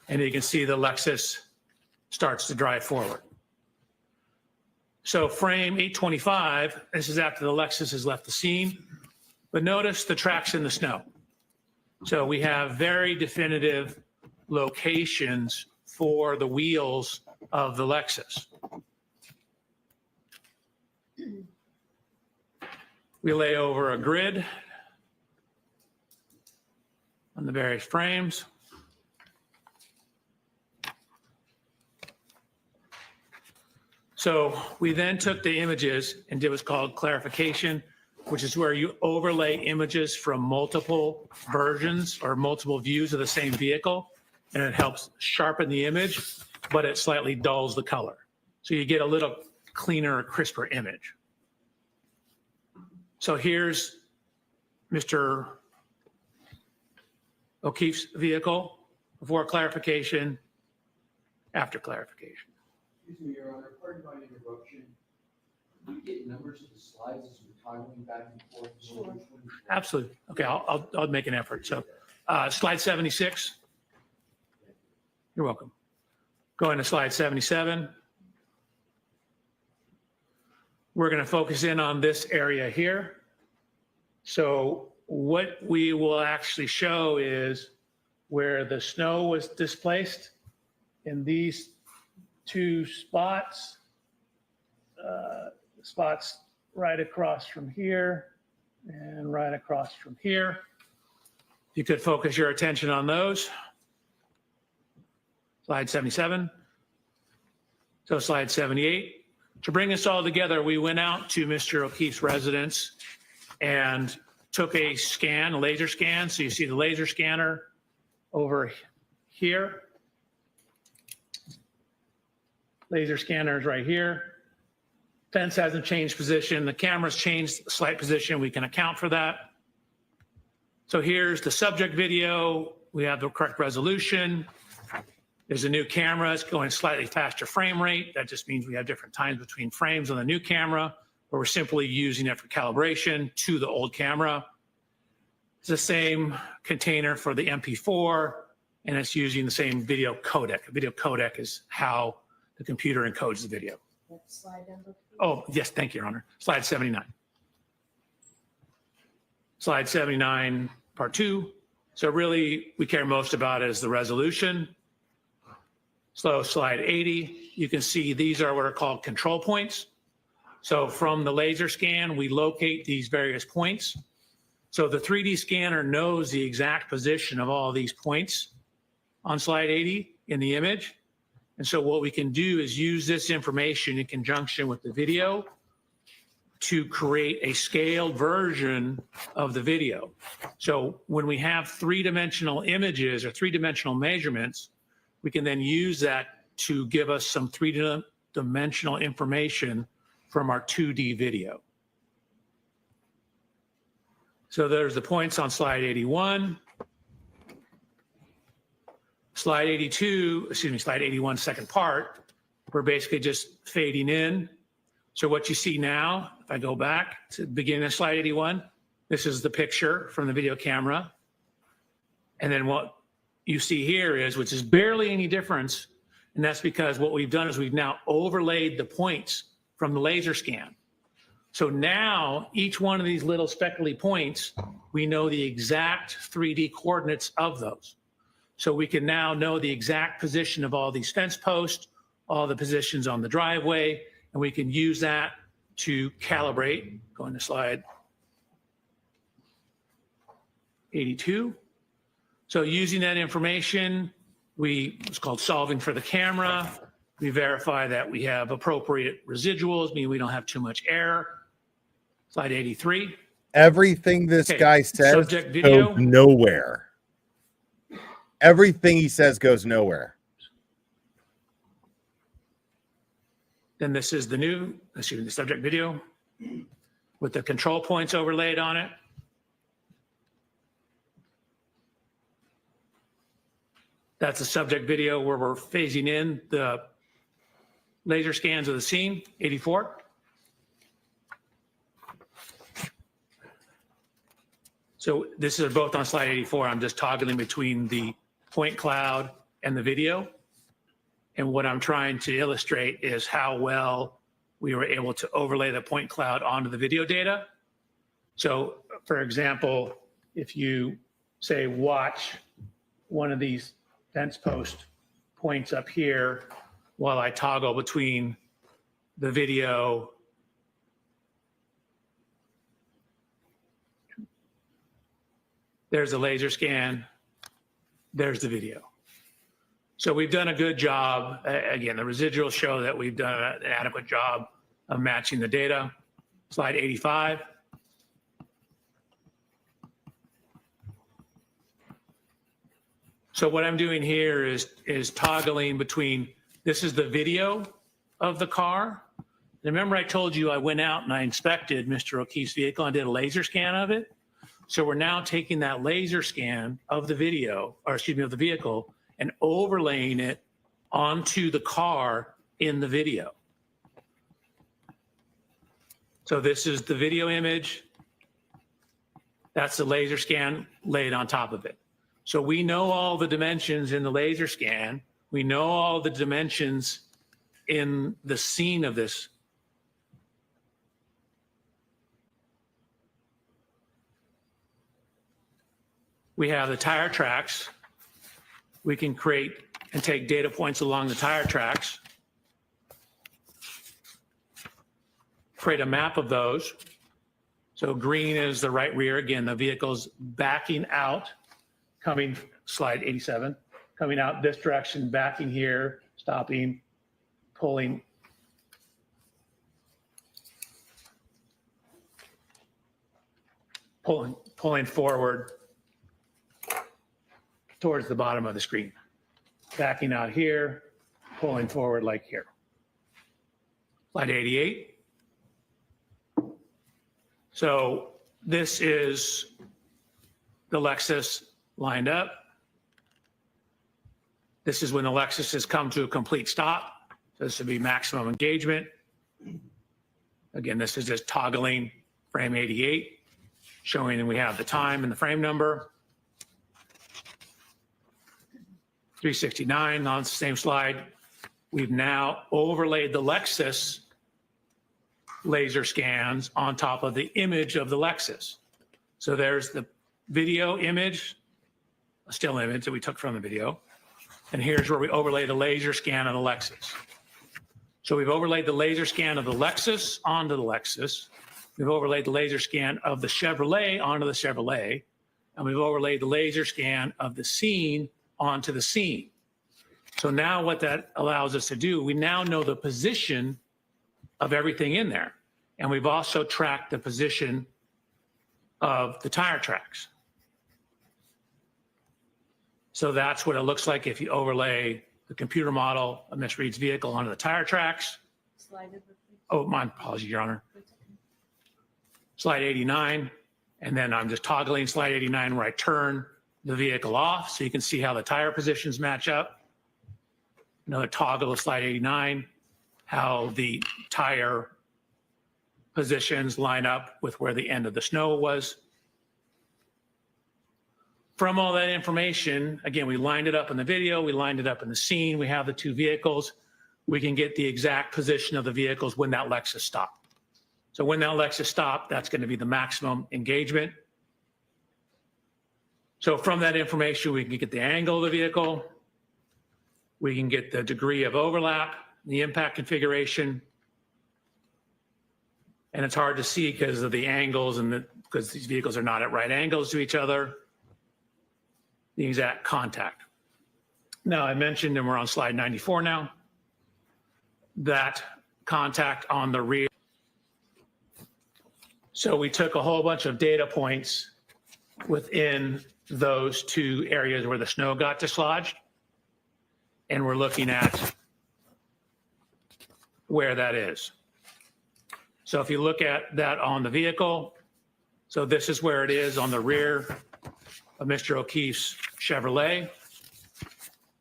And you can see the Lexus starts to drive forward. So frame 825, this is after the Lexus has left the scene. But notice the tracks in the snow. So we have very definitive locations for the wheels of the Lexus. We lay over a grid on the various frames. So we then took the images and did what's called clarification, which is where you overlay images from multiple versions or multiple views of the same vehicle, and it helps sharpen the image, but it slightly dulls the color. So you get a little cleaner, crisper image. So here's Mr. O'Keefe's vehicle before clarification, after clarification.
Excuse me, Your Honor, pardon my interruption. Can you get numbers of the slides as we're toggling back and forth? Sure.
Absolutely. Okay, I'll make an effort. So slide 76. You're welcome. Going to slide 77. We're going to focus in on this area here. So what we will actually show is where the snow was displaced in these two spots, spots right across from here and right across from here. If you could focus your attention on those. Slide 77. So slide 78. To bring us all together, we went out to Mr. O'Keefe's residence and took a scan, a laser scan. So you see the laser scanner over here. Laser scanner is right here. Fence hasn't changed position. The camera's changed slight position. We can account for that. So here's the subject video. We have the correct resolution. There's a new camera. It's going slightly faster frame rate. That just means we have different times between frames on the new camera, where we're simply using it for calibration to the old camera. It's the same container for the MP4, and it's using the same video codec. A video codec is how the computer encodes the video.
Next slide number, please.
Oh, yes, thank you, Your Honor. Slide 79. Slide 79, part 2. So really, we care most about is the resolution. So slide 80, you can see these are what are called control points. So from the laser scan, we locate these various points. So the 3D scanner knows the exact position of all these points on slide 80 in the image. And so what we can do is use this information in conjunction with the video to create a scaled version of the video. So when we have three-dimensional images or three-dimensional measurements, we can then use that to give us some three-dimensional information from our 2D video. So there's the points on slide 81. Slide 82, excuse me, slide 81, second part, we're basically just fading in. So what you see now, if I go back to the beginning of slide 81, this is the picture from the video camera. And then what you see here is, which is barely any difference, and that's because what we've done is we've now overlaid the points from the laser scan. So now each one of these little speckly points, we know the exact 3D coordinates of those. So we can now know the exact position of all these fence posts, all the positions on the driveway, and we can use that to calibrate. Going to slide 82. So using that information, it's called solving for the camera. We verify that we have appropriate residuals, meaning we don't have too much error. Slide 83.
Everything this guy says
Subject video.
goes nowhere. Everything he says goes nowhere.
Then this is the subject video with the control points overlaid on it. That's a subject video where we're phasing in the laser scans of the scene, 84. So this is both on slide 84. I'm just toggling between the point cloud and the video. And what I'm trying to illustrate is how well we were able to overlay the point cloud onto the video data. So for example, if you say watch one of these fence post points up here while I toggle between the video there's the laser scan, there's the video. So we've done a good job. Again, the residuals show that we've done an adequate job of matching the data. Slide 85. So what I'm doing here is toggling between, this is the video of the car. And remember I told you I went out and I inspected Mr. O'Keefe's vehicle and did a laser scan of it? So we're now taking that laser scan of the video, or excuse me, of the vehicle, and overlaying it onto the car in the video. So this is the video image. That's the laser scan laid on top of it. So we know all the dimensions in the laser scan. We know all the dimensions in the scene of this. We have the tire tracks. We can create and take data points along the tire tracks, create a map of those. So green is the right rear. Again, the vehicle's backing out, coming, slide 87, coming out this direction, backing here, stopping, pulling. Pulling forward towards the bottom of the screen. Backing out here, pulling forward like here. Slide 88. So this is the Lexus lined up. This is when the Lexus has come to a complete stop. So this would be maximum engagement. Again, this is just toggling frame 88, showing that we have the time and the frame number. 369 on the same slide. We've now overlaid the Lexus laser scans on top of the image of the Lexus. So there's the video image, a still image that we took from the video. And here's where we overlay the laser scan of the Lexus. So we've overlaid the laser scan of the Lexus onto the Lexus. We've overlaid the laser scan of the Chevrolet onto the Chevrolet. And we've overlaid the laser scan of the scene onto the scene. So now what that allows us to do, we now know the position of everything in there. And we've also tracked the position of the tire tracks. So that's what it looks like if you overlay the computer model of Ms. Reed's vehicle onto the tire tracks. Oh, my apologies, Your Honor. Slide 89. And then I'm just toggling slide 89 where I turn the vehicle off so you can see how the tire positions match up. Another toggle of slide 89, how the tire positions line up with where the end of the snow was. From all that information, again, we lined it up in the video, we lined it up in the scene, we have the two vehicles. We can get the exact position of the vehicles when that Lexus stopped. So when that Lexus stopped, that's going to be the maximum engagement. So from that information, we can get the angle of the vehicle. We can get the degree of overlap, the impact configuration. And it's hard to see because of the angles and because these vehicles are not at right angles to each other, the exact contact. Now I mentioned, and we're on slide 94 now, that contact on the rear. So we took a whole bunch of data points within those two areas where the snow got dislodged. And we're looking at where that is. So if you look at that on the vehicle, so this is where it is on the rear of Mr. O'Keefe's Chevrolet.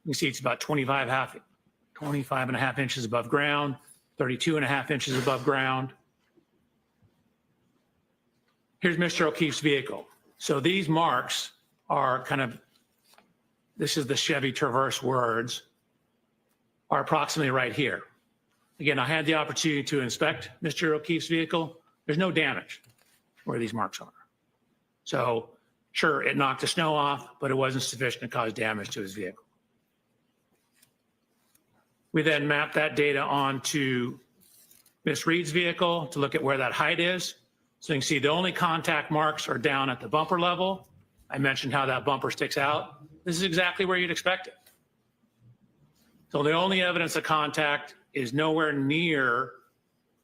You see it's about 25 and a half inches above ground, 32 and a half inches above ground. Here's Mr. O'Keefe's vehicle. So these marks are kind of, this is the Chevy Traverse words, are approximately right here. Again, I had the opportunity to inspect Mr. O'Keefe's vehicle. There's no damage where these marks are. So sure, it knocked the snow off, but it wasn't sufficient to cause damage to his vehicle. We then mapped that data onto Miss Reed's vehicle to look at where that height is. So you can see the only contact marks are down at the bumper level. I mentioned how that bumper sticks out. This is exactly where you'd expect it. So the only evidence of contact is nowhere near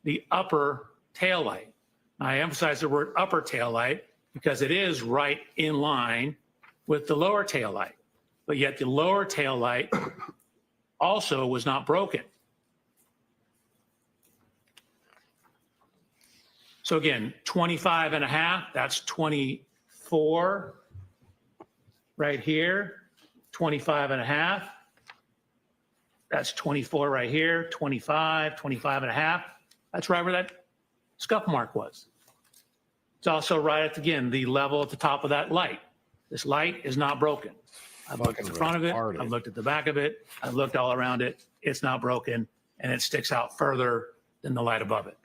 the upper taillight. I emphasize the word upper taillight because it is right in line with the lower taillight, but yet the lower taillight also was not broken. So again, 25 and a half, that's 24 right here, 25 and a half. That's 24 right here, 25, 25 and a half. That's right where that scuff mark was. It's also right at, again, the level at the top of that light. This light is not broken. I've looked at the front of it, I've looked at the back of it, I've looked all around it. It's not broken, and it sticks out further than the light above it.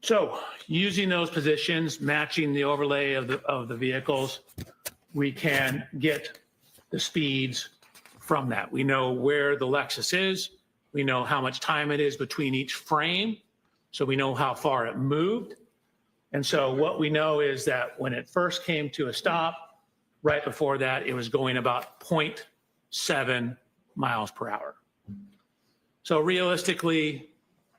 So using those positions, matching the overlay of the vehicles, we can get the speeds from that. We know where the Lexus is. We know how much time it is between each frame. So we know how far it moved. And so what we know is that when it first came to a stop, right before that, it was going about 0.7 miles per hour. So realistically,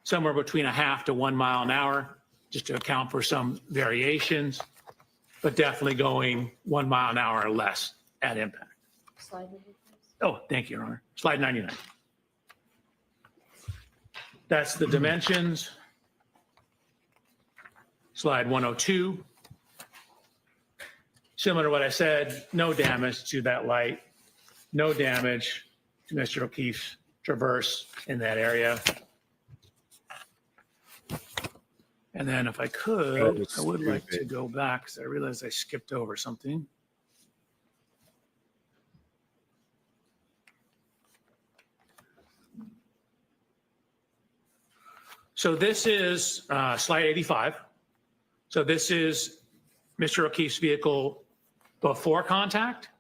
somewhere between a half to 1 mile an hour, just to account for some variations, but definitely going 1 mile an hour or less at impact.
Slide over, please.
Oh, thank you, Your Honor. Slide 99. That's the dimensions. Slide 102. Similar to what I said, no damage to that light, no damage to Mr. O'Keefe's Traverse in that area. And then if I could, I would like to go back because I realized I skipped over something. So this is slide 85. So this is Mr. O'Keefe's vehicle before contact.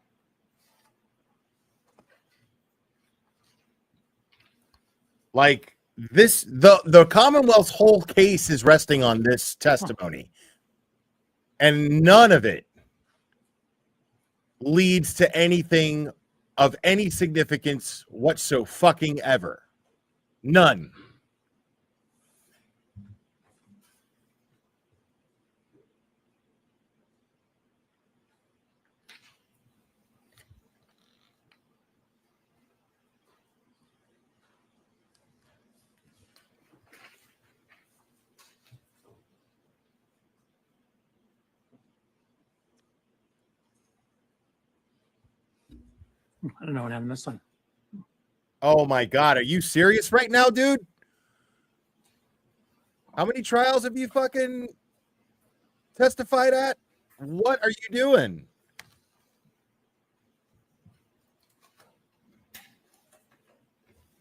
Like this, the Commonwealth's whole case is resting on this testimony, and none of it leads to anything of any significance whatsoever. None.
I don't know what happened this time.
Oh my God, are you serious right now, dude? How many trials have you fucking testified at? What are you doing?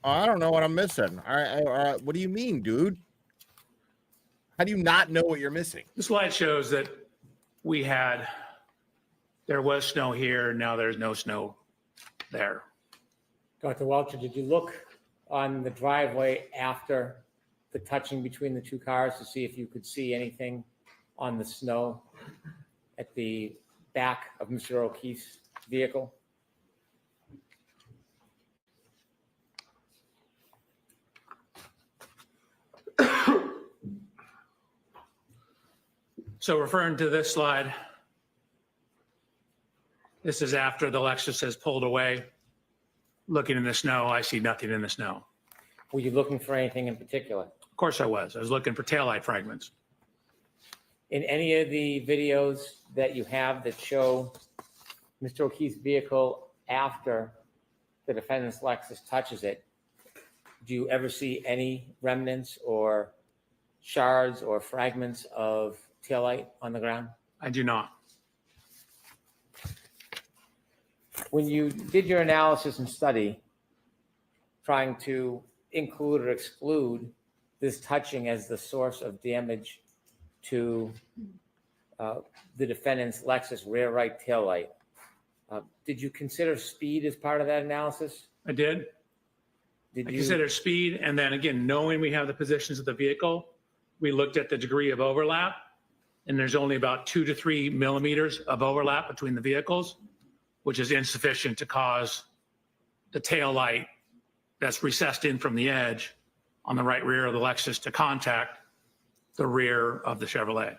I don't know what I'm missing. What do you mean, dude? How do you not know what you're missing?
The slide shows that there was snow here, now there's no snow there.
Dr. Welcher, did you look on the driveway after the touching between the two cars to see if you could see anything on the snow at the back of Mr. O'Keefe's vehicle?
So referring to this slide, this is after the Lexus has pulled away. Looking in the snow, I see nothing in the snow.
Were you looking for anything in particular?
Of course I was. I was looking for taillight fragments.
In any of the videos that you have that show Mr. O'Keefe's vehicle after the defendant's Lexus touches it, do you ever see any remnants or shards or fragments of taillight on the ground?
I do not.
When you did your analysis and study, trying to include or exclude this touching as the source of damage to the defendant's Lexus rear right taillight, did you consider speed as part of that analysis?
I did. I considered speed, and then again, knowing we have the positions of the vehicle, we looked at the degree of overlap, and there's only about 2 to 3 millimeters of overlap between the vehicles, which is insufficient to cause the tail light that's recessed in from the edge on the right rear of the Lexus to contact the rear of the Chevrolet.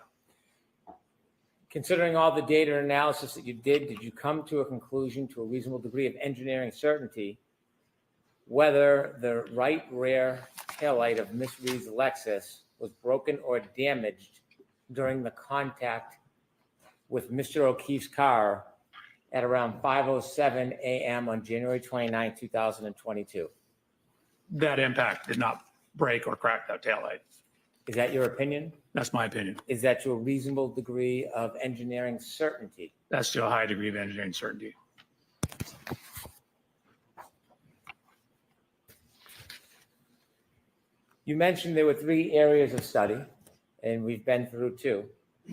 Considering all the data analysis that you did you come to a conclusion to a reasonable degree of engineering certainty whether the right rear taillight of Miss Reed's Lexus was broken or damaged during the contact with Mr. O'Keefe's car at around 5:07 a.m. on January 29, 2022?
That impact did not break or crack that taillight.
Is that your opinion?
That's my opinion.
Is that to a reasonable degree of engineering certainty?
That's to a high degree of engineering certainty.
You mentioned there were 3 areas of study, and we've been through 2.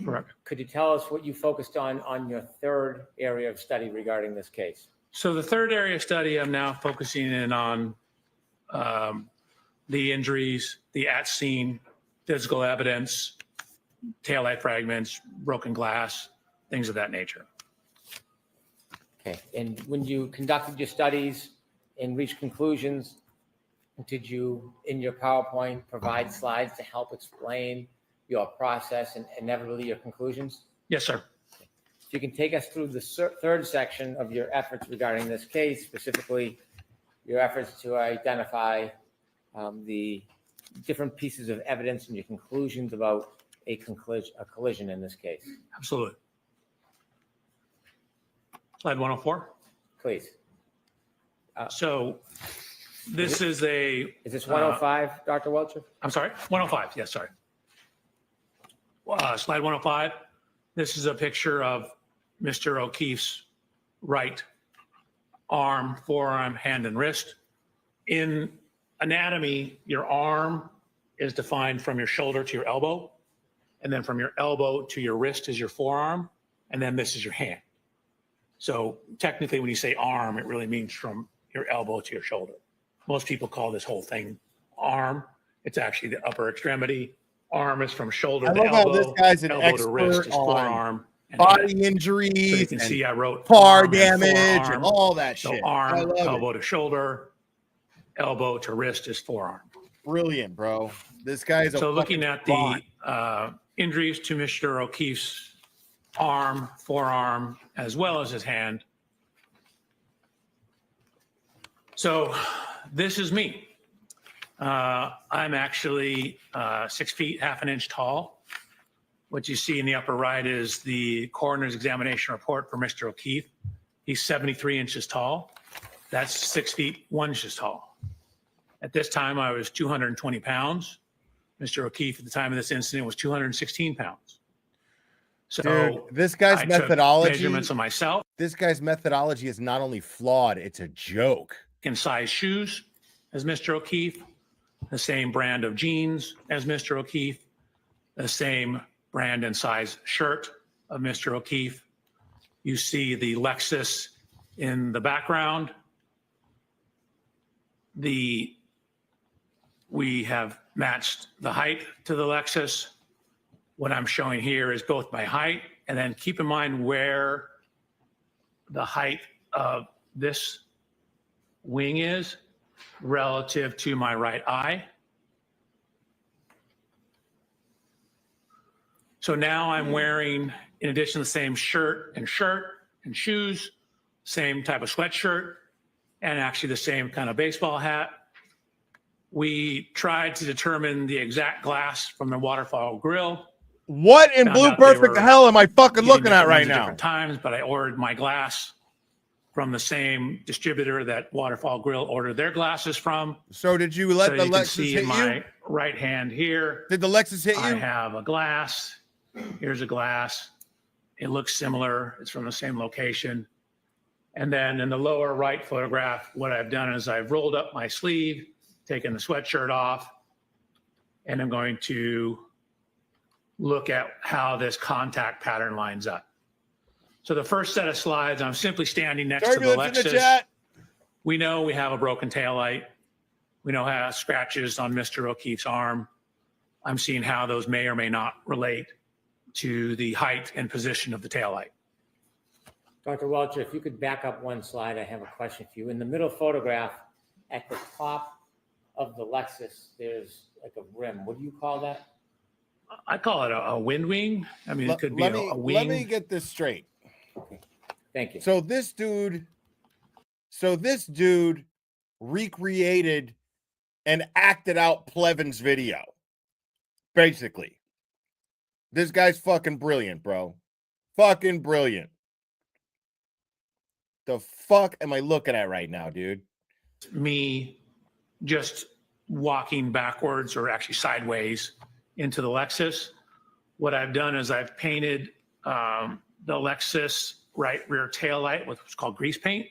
Correct.
Could you tell us what you focused on your 3rd area of study regarding this case?
So the 3rd area of study, I'm now focusing in on the injuries, the at-scene physical evidence, taillight fragments, broken glass, things of that nature.
Okay, and when you conducted your studies and reached conclusions, did you, in your PowerPoint, provide slides to help explain your process and inevitably your conclusions?
Yes, sir.
If you can take us through the 3rd section of your efforts regarding this case, specifically your efforts to identify the different pieces of evidence and your conclusions about a collision in this case.
Absolutely. Slide 104.
Please.
So this is a...
Is this 105, Dr. Welcher?
I'm sorry, 105. Yes, sorry. Slide 105. This is a picture of Mr. O'Keefe's right arm, forearm, hand, and wrist. In anatomy, your arm is defined from your shoulder to your elbow, and then from your elbow to your wrist is your forearm, and then this is your hand. So technically, when you say arm, it really means from your elbow to your shoulder. Most people call this whole thing arm. It's actually the upper extremity. Arm is from shoulder to elbow.
This guy's an
elbow to wrist
expert
is
on
forearm. And
body
hand.
injuries.
So you can see I wrote
car
arm and
damage
forearm.
and all that
So
shit.
arm,
I love
elbow
it.
to shoulder, elbow to wrist is forearm.
Brilliant, bro. This guy's a
So looking
fucking
at
bot.
the injuries to Mr. O'Keefe's arm, forearm, as well as his hand. So this is me. I'm actually 6 feet, half an inch tall. What you see in the upper right is the coroner's examination report for Mr. O'Keefe. He's 73 inches tall. That's 6 feet, 1 inch tall. At this time, I was 220 pounds. Mr. O'Keefe, at the time of this incident, was 216 pounds. So
Dude, this guy's
I took
methodology.
measurements of myself.
This guy's methodology is not only flawed, it's a joke.
In size shoes as Mr. O'Keefe, the same brand of jeans as Mr. O'Keefe, the same brand and size shirt of Mr. O'Keefe. You see the Lexus in the background. We have matched the height to the Lexus. What I'm showing here is both my height, and then keep in mind where the height of this wing is relative to my right eye. So now I'm wearing, in addition to the same shirt and shoes, same type of sweatshirt, and actually the same kind of baseball hat. We tried to determine the exact glass from the waterfall grill.
What in
Found
blue
out they
perfect
were
hell am I fucking
using
looking at
different
right
ones
now?
Different times, but I ordered my glass from the same distributor that Waterfall Grill ordered their glasses from.
So did you let
So
the
you can
Lexus
see
hit
in my
you?
right hand here.
Did the Lexus hit
I
you?
have a glass Here's a glass. It looks similar. It's from the same location. And then in the lower right photograph, what I've done is I've rolled up my sleeve, taken the sweatshirt off, and I'm going to look at how this contact pattern lines up. So the first set of slides, I'm simply standing next to the Lexus. We know we have a broken taillight. We know how scratches on Mr. O'Keefe's arm. I'm seeing how those may or may not relate to the height and position of the taillight.
Dr. Welcher, if you could back up one slide, I have a question for you. In the middle photograph, at the top of the Lexus, there's like a rim. What do you call that?
I call it a wind wing. I mean, it could be a wing.
Let me get this straight.
Thank you.
So this dude recreated and acted out Plevin's video. Basically. This guy's fucking brilliant, bro. Fucking brilliant. The fuck am I looking at right now, dude?
Me just walking backwards or actually sideways into the Lexus. What I've done is I've painted the Lexus right rear tail light with what's called grease paint.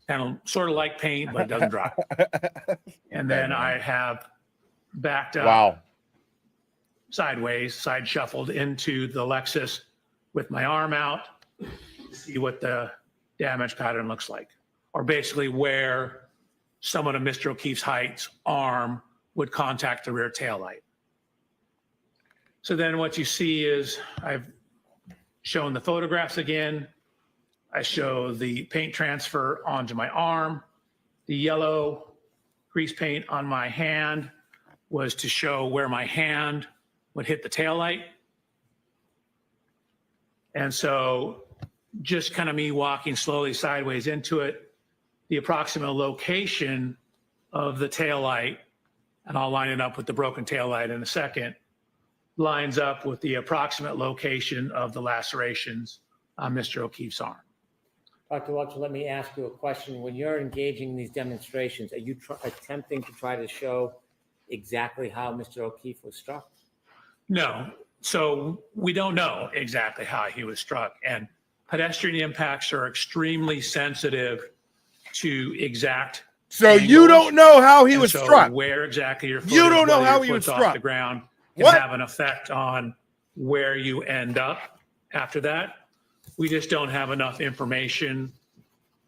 Kind of sort of like paint, but it doesn't dry. And then I have backed up sideways, side shuffled into the Lexus with my arm out to see what the damage pattern looks like, or basically where someone of Mr. O'Keefe's height's arm would contact the rear tail light. So then what you see is I've shown the photographs again. I show the paint transfer onto my arm. The yellow grease paint on my hand was to show where my hand would hit the tail light. And so just kind of me walking slowly sideways into it, the approximate location of the tail light, and I'll line it up with the broken tail light in a second, lines up with the approximate location of the lacerations on Mr. O'Keefe's arm.
Dr. Welcher, let me ask you a question. When you're engaging in these demonstrations, are you attempting to try to show exactly how Mr. O'Keefe was struck?
No. So we don't know exactly how he was struck. And pedestrian impacts are extremely sensitive to exact.
So you don't know how he was struck.
Where exactly your foot
you don't know how he was
off
struck.
the ground can have an effect on where you end up after that. We just don't have enough information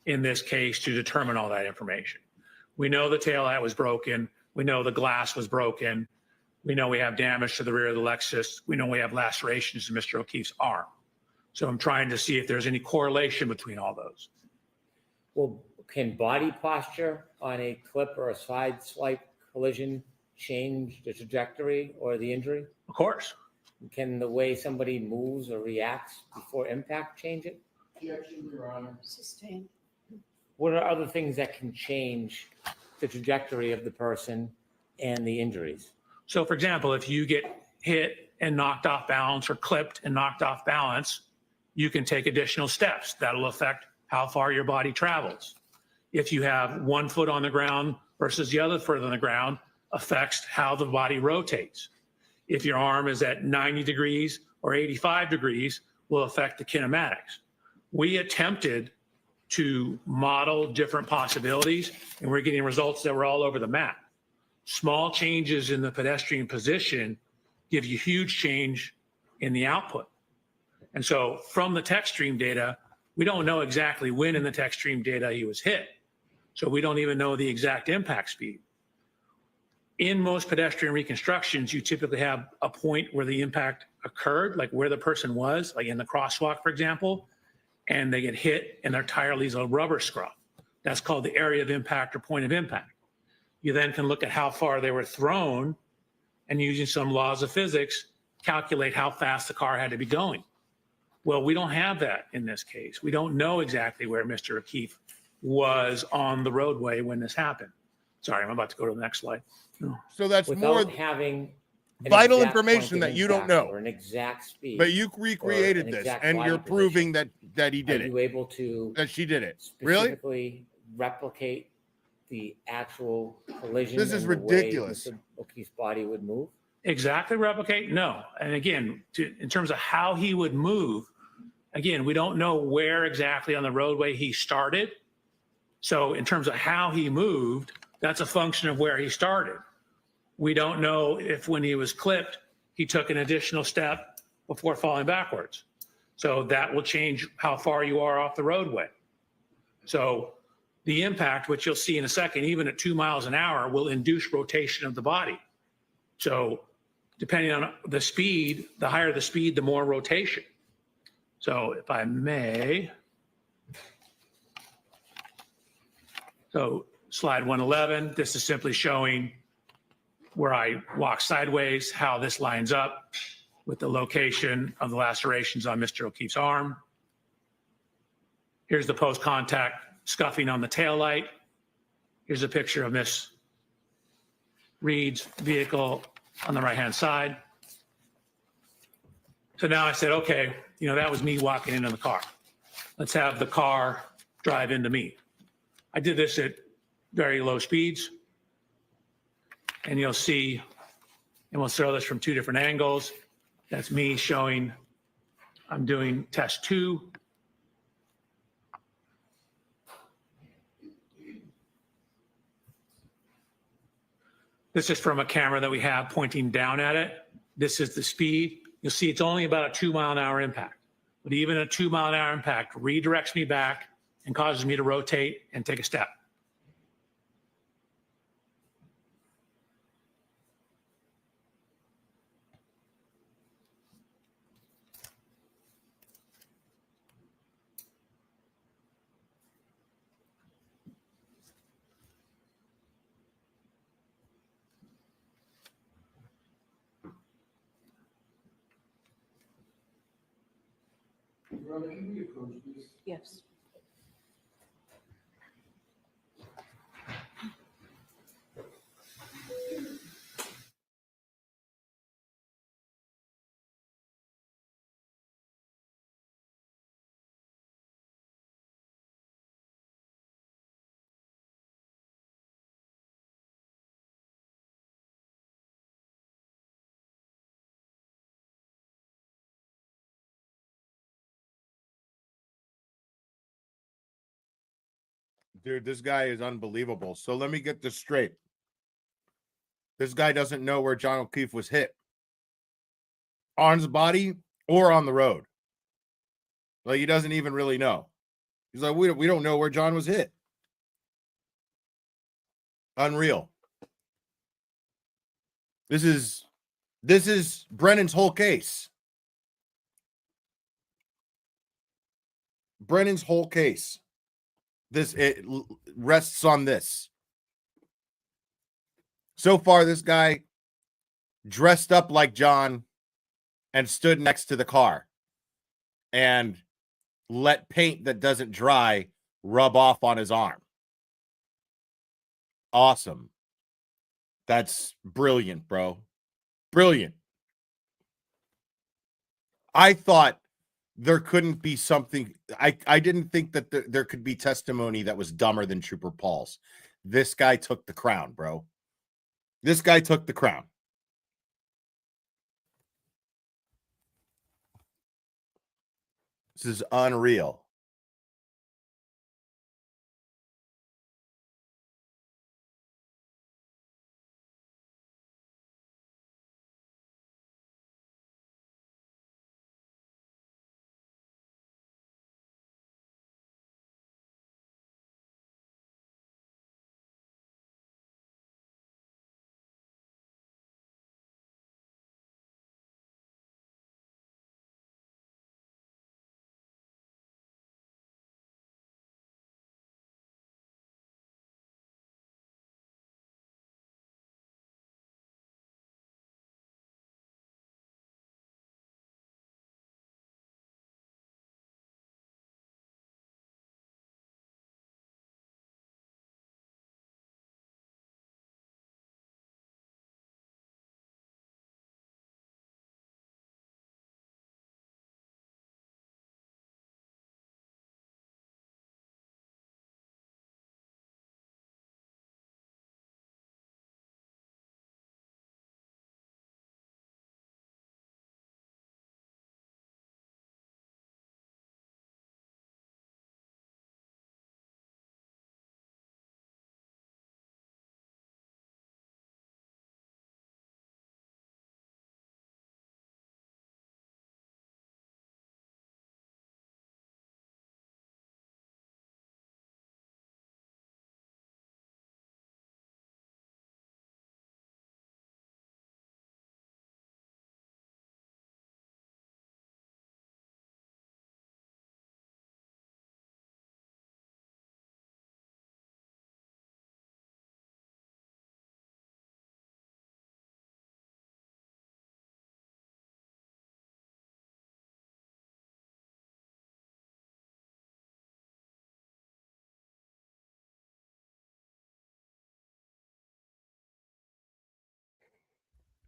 in this case to determine all that information. We know the taillight was broken. We know the glass was broken. We know we have damage to the rear of the Lexus. We know we have lacerations in Mr. O'Keefe's arm. So I'm trying to see if there's any correlation between all those.
Well, can body posture on a clip or a side swipe collision change the trajectory or the injury?
Of course.
Can the way somebody moves or reacts before impact change it?
Your Honor. Sustain.
What are other things that can change the trajectory of the person and the injuries?
So for example, if you get hit and knocked off balance or clipped and knocked off balance, you can take additional steps. That'll affect how far your body travels. If you have one foot on the ground versus the other foot on the ground, affects how the body rotates. If your arm is at 90 degrees or 85 degrees, will affect the kinematics. We attempted to model different possibilities, and we're getting results that were all over the map. Small changes in the pedestrian position give you huge change in the output. And so from the tech stream data, we don't know exactly when in the tech stream data he was hit. So we don't even know the exact impact speed. In most pedestrian reconstructions, you typically have a point where the impact occurred, like where the person was, like in the crosswalk, for example, and they get hit and their tire leaves a rubber scrub. That's called the area of impact or point of impact. You then can look at how far they were thrown and using some laws of physics, calculate how fast the car had to be going. Well, we don't have that in this case. We don't know exactly where Mr. O'Keefe was on the roadway when this happened. Sorry, I'm about to go to the next slide.
So that's
Without
more
having an
vital
exact
information
point of
that you don't
impact
know.
or an exact speed.
But you
or
recreated
an
this,
exact
and
body
you're
position.
proving that he did
Are
it.
you able to
That she did it. Really?
specifically replicate the actual collision?
This is
and the way
ridiculous.
Mr. O'Keefe's body would move?
Exactly replicate? No. And again, in terms of how he would move, again, we don't know where exactly on the roadway he started. So in terms of how he moved, that's a function of where he started. We don't know if when he was clipped, he took an additional step before falling backwards. So that will change how far you are off the roadway. So the impact, which you'll see in a second, even at 2 miles an hour, will induce rotation of the body. So depending on the speed, the higher the speed, the more rotation. So if I may, so slide 111, this is simply showing where I walk sideways, how this lines up with the location of the lacerations on Mr. O'Keefe's arm. Here's the post-contact scuffing on the taillight. Here's a picture of Miss Reed's vehicle on the right-hand side. So now I said, okay, that was me walking into the car. Let's have the car drive into me. I did this at very low speeds. And you'll see, and we'll throw this from 2 different angles. That's me showing I'm doing test 2. This is from a camera that we have pointing down at it. This is the speed. You'll see it's only about a 2 mile an hour impact. But even a 2 mile an hour impact redirects me back and causes me to rotate and take a step.
Yes.
Dude, this guy is unbelievable. So let me get this straight. This guy doesn't know where John O'Keefe was hit. On his body or on the road. Like, he doesn't even really know. He's like, we don't know where John was hit. Unreal. This is Brennan's whole case. Brennan's whole case. It rests on this. So far, this guy dressed up like John and stood next to the car and let paint that doesn't dry rub off on his arm. Awesome. That's brilliant, bro. Brilliant. I thought there couldn't be something. I didn't think that there could be testimony that was dumber than Trooper Paul's. This guy took the crown, bro. This guy took the crown. This is unreal.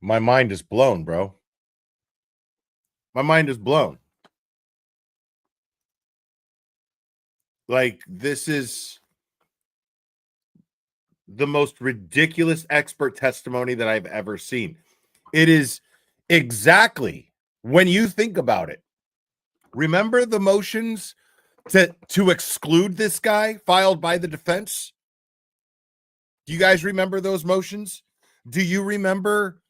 My mind is blown, bro. My mind is blown. Like, this is the most ridiculous expert testimony that I've ever seen. It is exactly, when you think about it, remember the motions to exclude this guy filed by the defense? Do you guys remember those motions? Do you remember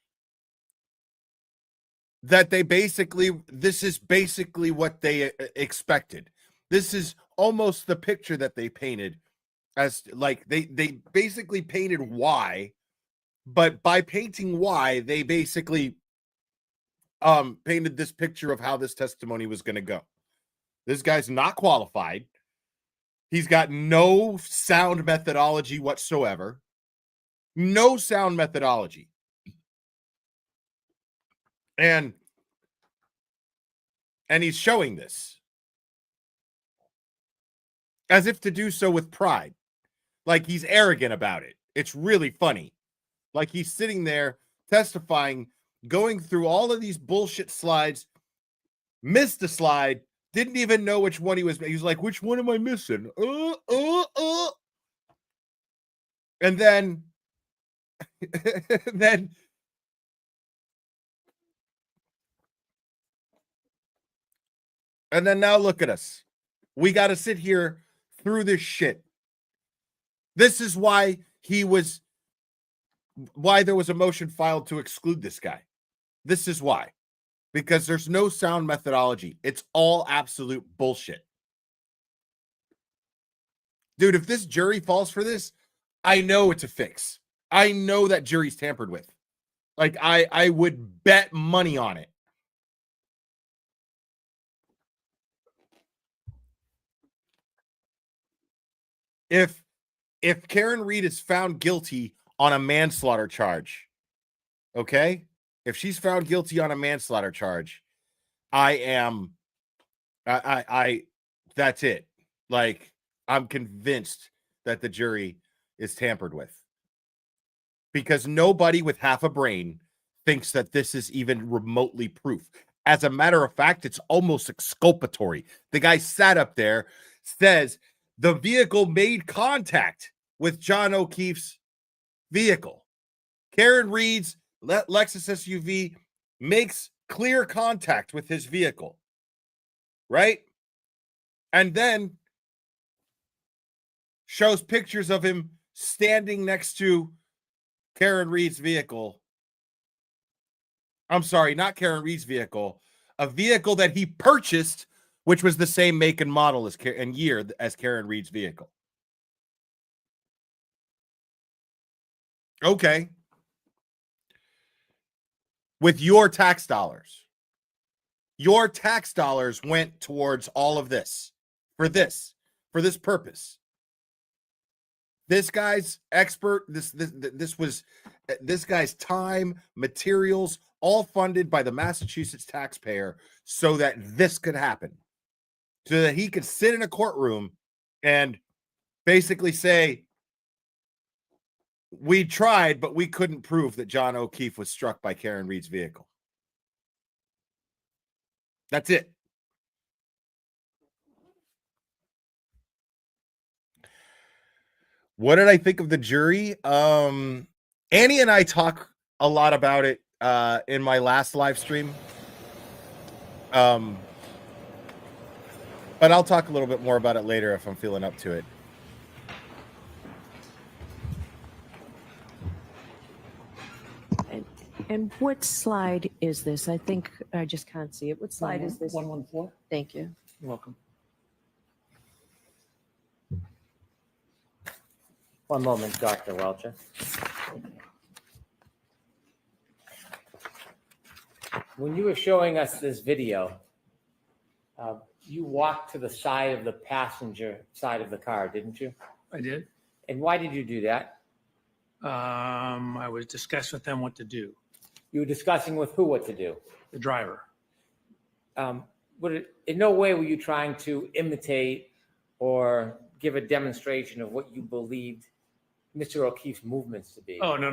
that this is basically what they expected? This is almost the picture that they painted, as like they basically painted why, but by painting why, they basically painted this picture of how this testimony was going to go. This guy's not qualified. He's got no sound methodology whatsoever. No sound methodology. And he's showing this as if to do so with pride. Like he's arrogant about it. It's really funny. Like he's sitting there testifying, going through all of these bullshit slides, missed a slide, didn't even know which one he was like, which one am I missing? And then and then now look at us. We got to sit here through this shit. This is why there was a motion filed to exclude this guy. This is why. Because there's no sound methodology. It's all absolute bullshit. Dude, if this jury falls for this, I know it's a fix. I know that jury's tampered with. Like, I would bet money on it. If Karen Reed is found guilty on a manslaughter charge, okay? If she's found guilty on a manslaughter charge, that's it. Like, I'm convinced that the jury is tampered with. Because nobody with half a brain thinks that this is even remotely proof. As a matter of fact, it's almost exculpatory. The guy sat up there, says the vehicle made contact with John O'Keefe's vehicle. Karen Reed's Lexus SUV makes clear contact with his vehicle, right? And then shows pictures of him standing next to Karen Reed's vehicle. I'm sorry, not Karen Reed's vehicle, a vehicle that he purchased, which was the same make and model and year as Karen Reed's vehicle. Okay. With your tax dollars. Your tax dollars went towards all of this, for this purpose. This guy's expert, this was this guy's time, materials, all funded by the Massachusetts taxpayer so that this could happen. So that he could sit in a courtroom and basically say, we tried, but we couldn't prove that John O'Keefe was struck by Karen Reed's vehicle. That's it. What did I think of the jury? Annie and I talk a lot about it in my last live stream. But I'll talk a little bit more about it later if I'm feeling up to it.
And what slide is this? I think I just can't see it. What slide is this?
114.
Thank you.
You're welcome. One moment, Dr. Welcher. When you were showing us this video, you walked to the side of the passenger side of the car, didn't you?
I did.
And why did you do that?
I was discussing with them what to do.
You were discussing with who what to do?
The driver.
In no way were you trying to imitate or give a demonstration of what you believed Mr. O'Keefe's movements to be.
Oh, no.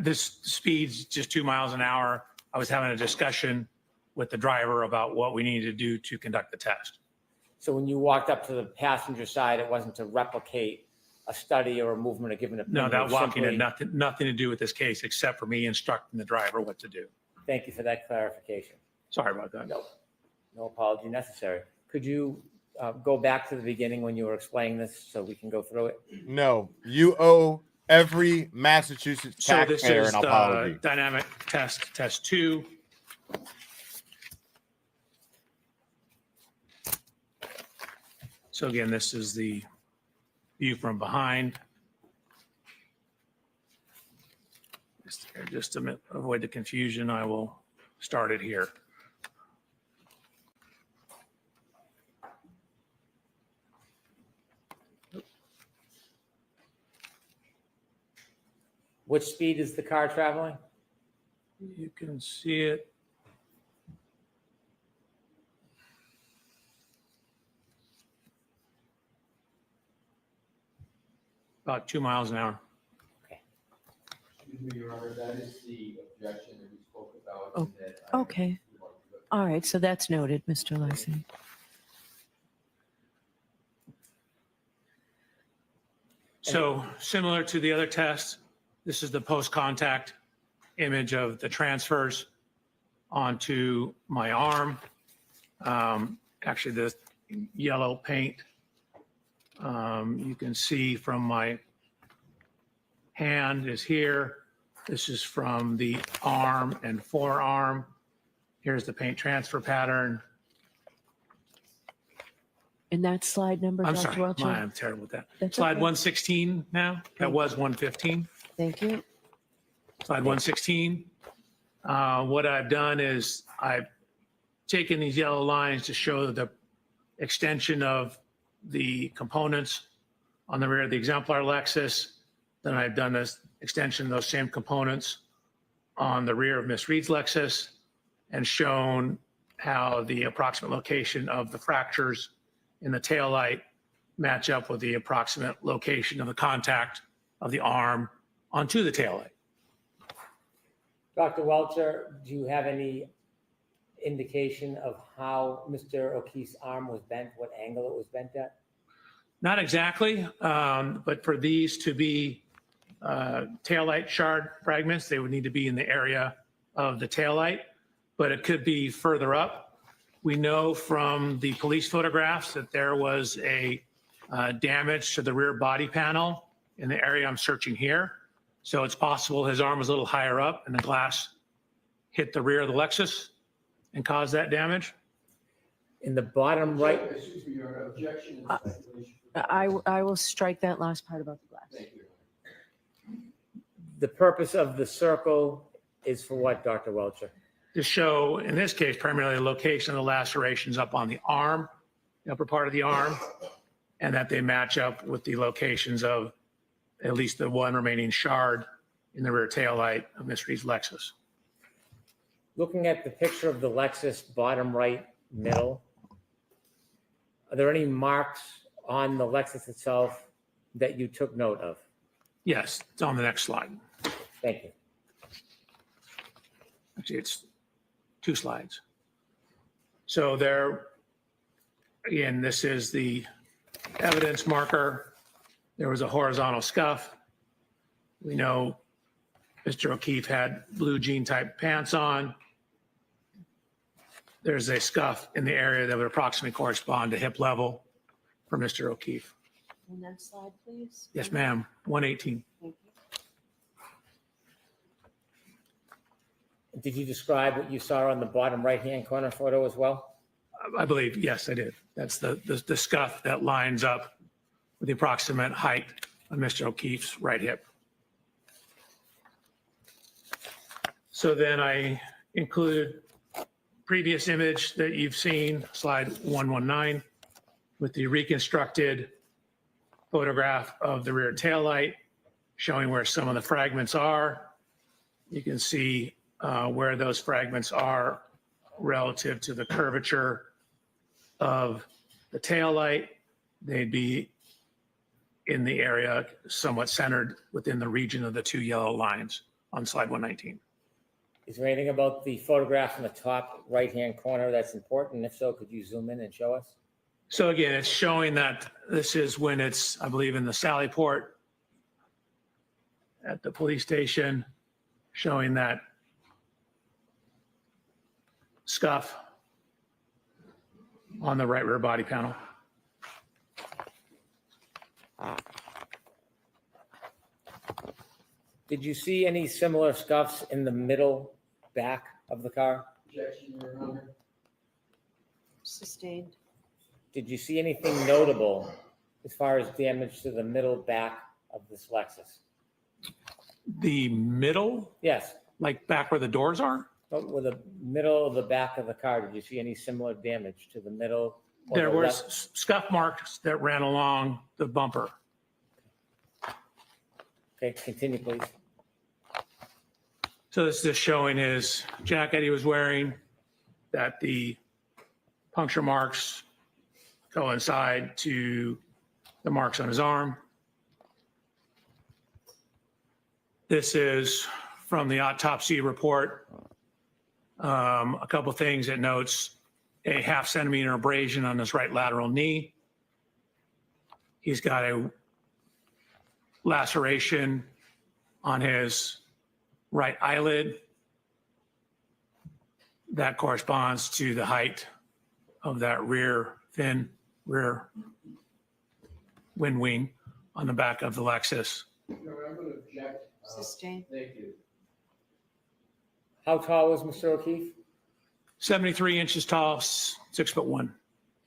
This speed's just 2 miles an hour. I was having a discussion with the driver about what we needed to do to conduct the test.
So when you walked up to the passenger side, it wasn't to replicate a study or a movement or give an opinion?
No, that walking
simply-
had nothing to do with this case except for me instructing the driver what to do.
Thank you for that clarification.
Sorry about that.
No apology necessary. Could you go back to the beginning when you were explaining this so we can go through it?
No, you owe every Massachusetts
So this
taxpayer
is
an apology.
the dynamic test 2. So again, this is the view from behind. Just to avoid the confusion, I will start it here.
Which speed is the car traveling?
You can see it. About 2 miles an hour.
Excuse me, Your Honor, that is the objection that we spoke about.
Oh, okay. All right, so that's noted, Mr. Lysy.
So similar to the other test, this is the post-contact image of the transfers onto my arm. Actually, the yellow paint, you can see from my hand is here. This is from the arm and forearm. Here's the paint transfer pattern.
And that slide number,
I'm
Dr.
sorry,
Welcher?
I'm terrible with that.
That's
Slide
okay.
116 now. That was 115.
Thank you.
Slide 116. What I've done is I've taken these yellow lines to show the extension of the components on the rear of the exemplar Lexus. Then I've done this extension of those same components on the rear of Miss Reed's Lexus and shown how the approximate location of the fractures in the taillight match up with the approximate location of the contact of the arm onto the taillight.
Dr. Welcher, do you have any indication of how Mr. O'Keefe's arm was bent, what angle it was bent at?
Not exactly, but for these to be taillight shard fragments, they would need to be in the area of the taillight, but it could be further up. We know from the police photographs that there was a damage to the rear body panel in the area I'm searching here. So it's possible his arm was a little higher up and the glass hit the rear of the Lexus and caused that damage.
In the bottom right.
Excuse me, Your Honor, objection.
I will strike that last part about the glass.
Thank you.
The purpose of the circle is for what, Dr. Welcher?
To show, in this case, primarily the location of the lacerations up on the arm, the upper part of the arm, and that they match up with the locations of at least the one remaining shard in the rear taillight of Miss Reed's Lexus.
Looking at the picture of the Lexus bottom right middle, are there any marks on the Lexus itself that you took note of?
Yes, it's on the next slide.
Thank you.
Actually, it's 2 slides. So there, again, this is the evidence marker. There was a horizontal scuff. We know Mr. O'Keefe had blue jean type pants on. There's a scuff in the area that would approximately correspond to hip level for Mr. O'Keefe.
And next slide, please.
Yes, ma'am, 118.
Thank you.
Did you describe what you saw on the bottom right-hand corner photo as well?
I believe, yes, I did. That's the scuff that lines up with the approximate height of Mr. O'Keefe's right hip. So then I included previous image that you've seen, slide 119, with the reconstructed photograph of the rear taillight, showing where some of the fragments are. You can see where those fragments are relative to the curvature of the taillight. They'd be in the area somewhat centered within the region of the 2 yellow lines on slide 119.
Is there anything about the photograph in the top right-hand corner that's important? If so, could you zoom in and show us?
So again, it's showing that this is when it's, I believe, in the Sally Port at the police station, showing that scuff on the right rear body panel.
Did you see any similar scuffs in the middle back of the car?
Objection, Your Honor.
Sustained.
Did you see anything notable as far as damage to the middle back of this Lexus?
The middle,
Yes,
like back where the doors are?
but with the middle of the back of the car, did you see any similar damage to the middle? or
There
the
were
left?
scuff marks that ran along the bumper.
Okay, continue, please.
So this is just showing his jacket he was wearing, that the puncture marks coincide to the marks on his arm. This is from the autopsy report. A couple things it notes: a 1/2 centimeter abrasion on his right lateral knee. He's got a laceration on his right eyelid that corresponds to the height of that thin rear wind wing on the back of the Lexus.
Your Honor, I'm going to object.
Sustained.
Thank you.
How tall was Mr. O'Keefe?
73 inches tall, 6'1".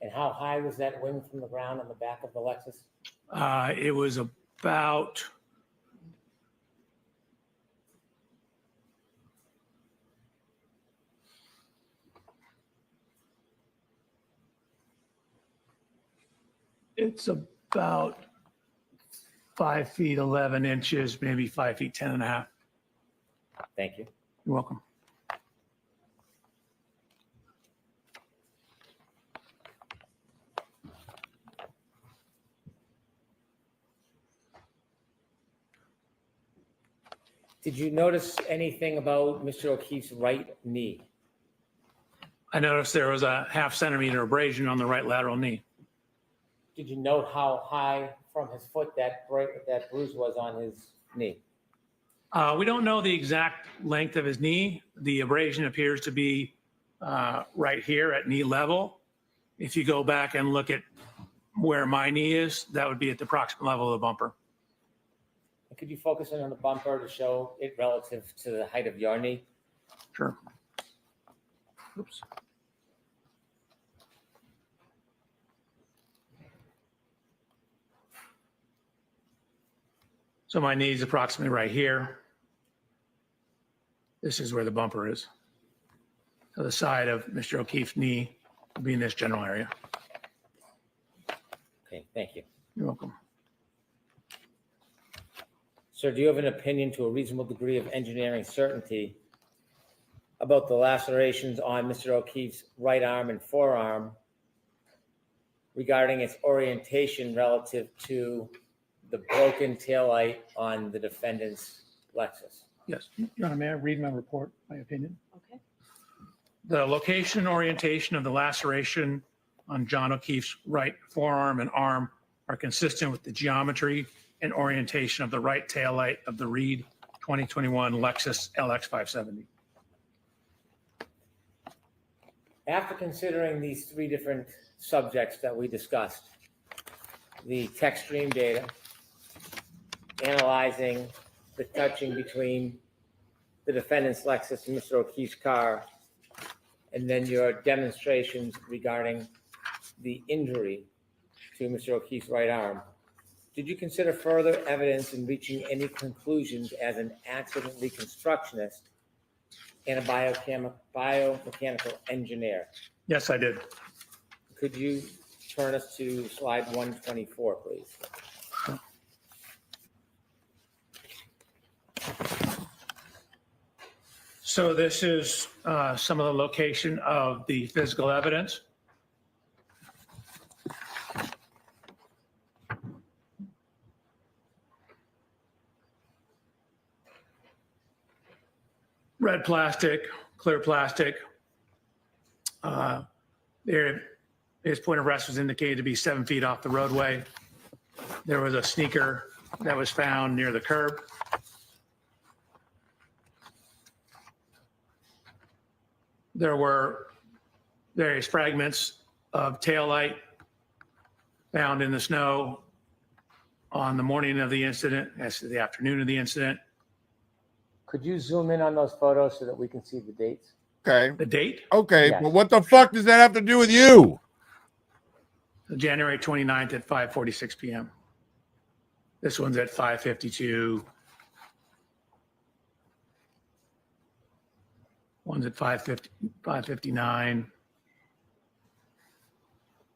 And how high was that wing from the ground on the back of the Lexus?
It was about it's about 5 feet 11 inches, maybe 5 feet 10 and a half.
Thank you.
You're welcome.
Did you notice anything about Mr. O'Keefe's right knee?
I noticed there was a 1/2 centimeter abrasion on the right lateral knee.
Did you note how high from his foot that bruise was on his knee?
We don't know the exact length of his knee. The abrasion appears to be right here at knee level. If you go back and look at where my knee is, that would be at the approximate level of the bumper.
Could you focus in on the bumper to show it relative to the height of your knee?
Sure. Oops. So my knee is approximately right here. This is where the bumper is. So the side of Mr. O'Keefe's knee will be in this general area.
Okay, thank you.
You're welcome.
Sir, do you have an opinion to a reasonable degree of engineering certainty about the lacerations on Mr. O'Keefe's right arm and forearm regarding its orientation relative to the broken taillight on the defendant's Lexus?
Yes, Your Honor, may I read my report, my opinion?
Okay.
The location and orientation of the laceration on John O'Keefe's right forearm and arm are consistent with the geometry and orientation of the right taillight of the Reed 2021 Lexus LX 570.
After considering these three different subjects that we discussed, the tech stream data, analyzing the touching between the defendant's Lexus and Mr. O'Keefe's car, and then your demonstrations regarding the injury to Mr. O'Keefe's right arm, did you consider further evidence in reaching any conclusions as an accident reconstructionist and a biomechanical engineer?
Yes, I did.
Could you turn us to slide 124, please?
So this is some of the location of the physical evidence. red plastic, clear plastic. His point of rest was indicated to be 7 feet off the roadway. There was a sneaker that was found near the curb. There were various fragments of taillight found in the snow on the morning of the incident, as to the afternoon of the incident.
Could you zoom in on those photos so that we can see the dates?
Okay.
The date?
Okay,
Yes.
but what the fuck does that have to do with you?
January 29th at 5:46 p.m. This one's at 5:52. One's at 5:50, 5:59.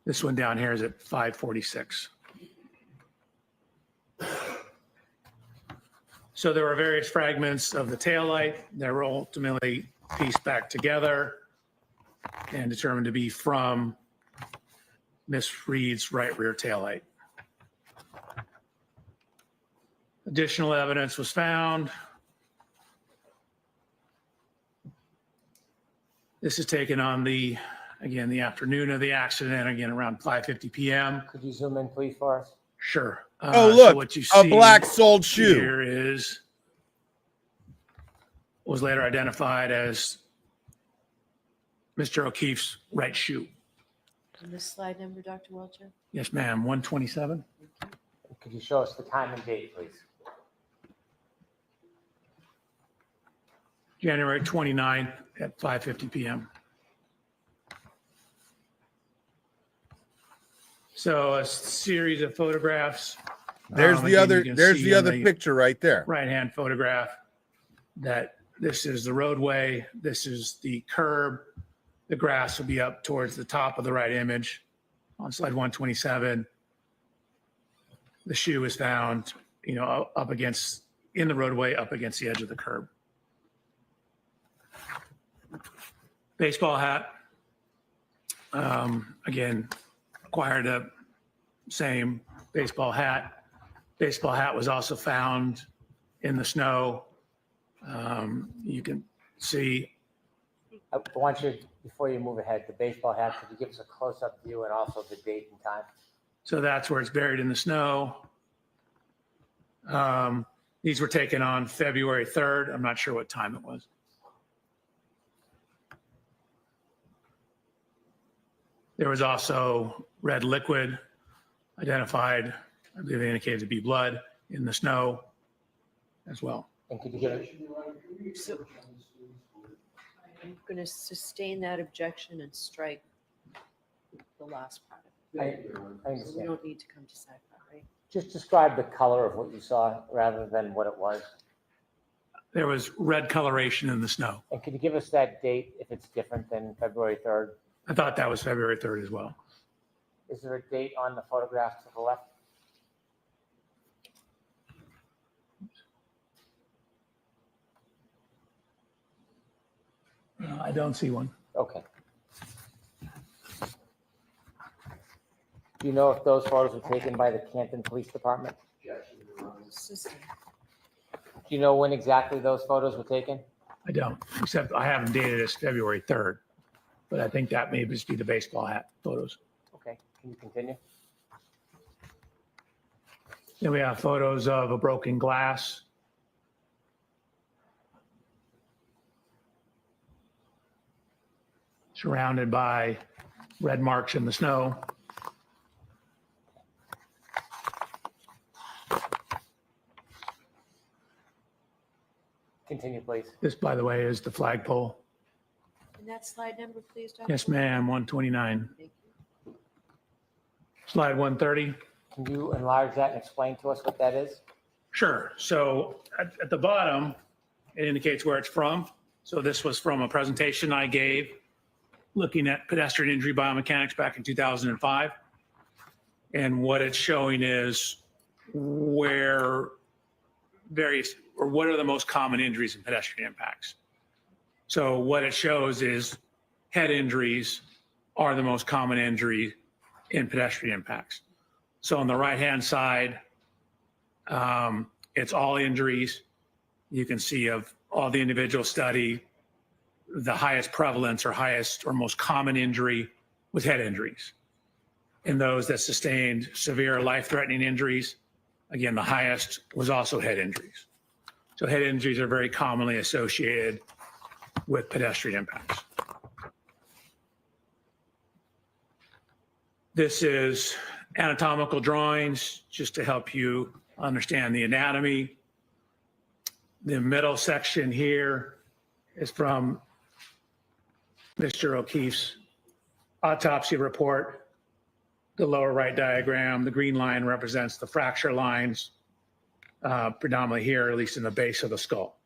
This one down here is at 5:46. So there were various fragments of the taillight that were ultimately pieced back together and determined to be from Miss Reed's right rear taillight. Additional evidence was found. This is taken on the afternoon of the accident, again, around 5:50 p.m.
Could you zoom in, please, for us?
Sure.
Oh,
So
look,
what you
a
see
black soled shoe.
here was later identified as Mr. O'Keefe's right shoe.
And this slide number, Dr. Welcher?
Yes, ma'am, 127.
Could you show us the time and date, please?
January 29th at 5:50 p.m. So a series of photographs.
There's the
Again,
other.
you can
There's
see
the
on
other picture right there.
Right-hand photograph that this is the roadway. This is the curb. The grass will be up towards the top of the right image on slide 127. The shoe is found, up against, in the roadway, up against the edge of the curb. Baseball hat. Again, acquired a same baseball hat. Baseball hat was also found in the snow. You can see.
I want you, before you move ahead, the baseball hat, could you give us a close-up view and also the date and time?
So that's where it's buried in the snow. These were taken on February 3rd. I'm not sure what time it was. There was also red liquid identified, I believe they indicated to be blood, in the snow as well.
And could you give it?
So I'm going to sustain that objection and strike the last part of
I
it. So we
understand.
don't need to come to side part, right?
Just describe the color of what you saw rather than what it was.
There was red coloration in the snow.
And could you give us that date if it's different than February 3rd?
I thought that was February 3rd as well.
Is there a date on the photograph to the left?
I don't see one.
Okay. Do you know if those photos were taken by the Canton Police Department?
System.
Do you know when exactly those photos were taken?
I don't, except I have them dated as February 3rd. But I think that may just be the baseball hat photos.
Okay, can you continue?
Then we have photos of a broken glass. Surrounded by red marks in the snow.
Continue, please.
This, by the way, is the flagpole.
And that slide number, please, Dr.
Yes, ma'am, 129. Slide 130.
Can you enlarge that and explain to us what that is?
Sure. So at the bottom, it indicates where it's from. So this was from a presentation I gave looking at pedestrian injury biomechanics back in 2005. And what it's showing is where what are the most common injuries in pedestrian impacts. So what it shows is head injuries are the most common injury in pedestrian impacts. So on the right-hand side, it's all injuries. You can see of all the individuals study, the highest prevalence or highest or most common injury was head injuries. In those that sustained severe life-threatening injuries, again, the highest was also head injuries. So head injuries are very commonly associated with pedestrian impacts. This is anatomical drawings just to help you understand the anatomy. The middle section here is from Mr. O'Keefe's autopsy report. The lower right diagram, the green line represents the fracture lines, predominantly here, at least in the base of the skull.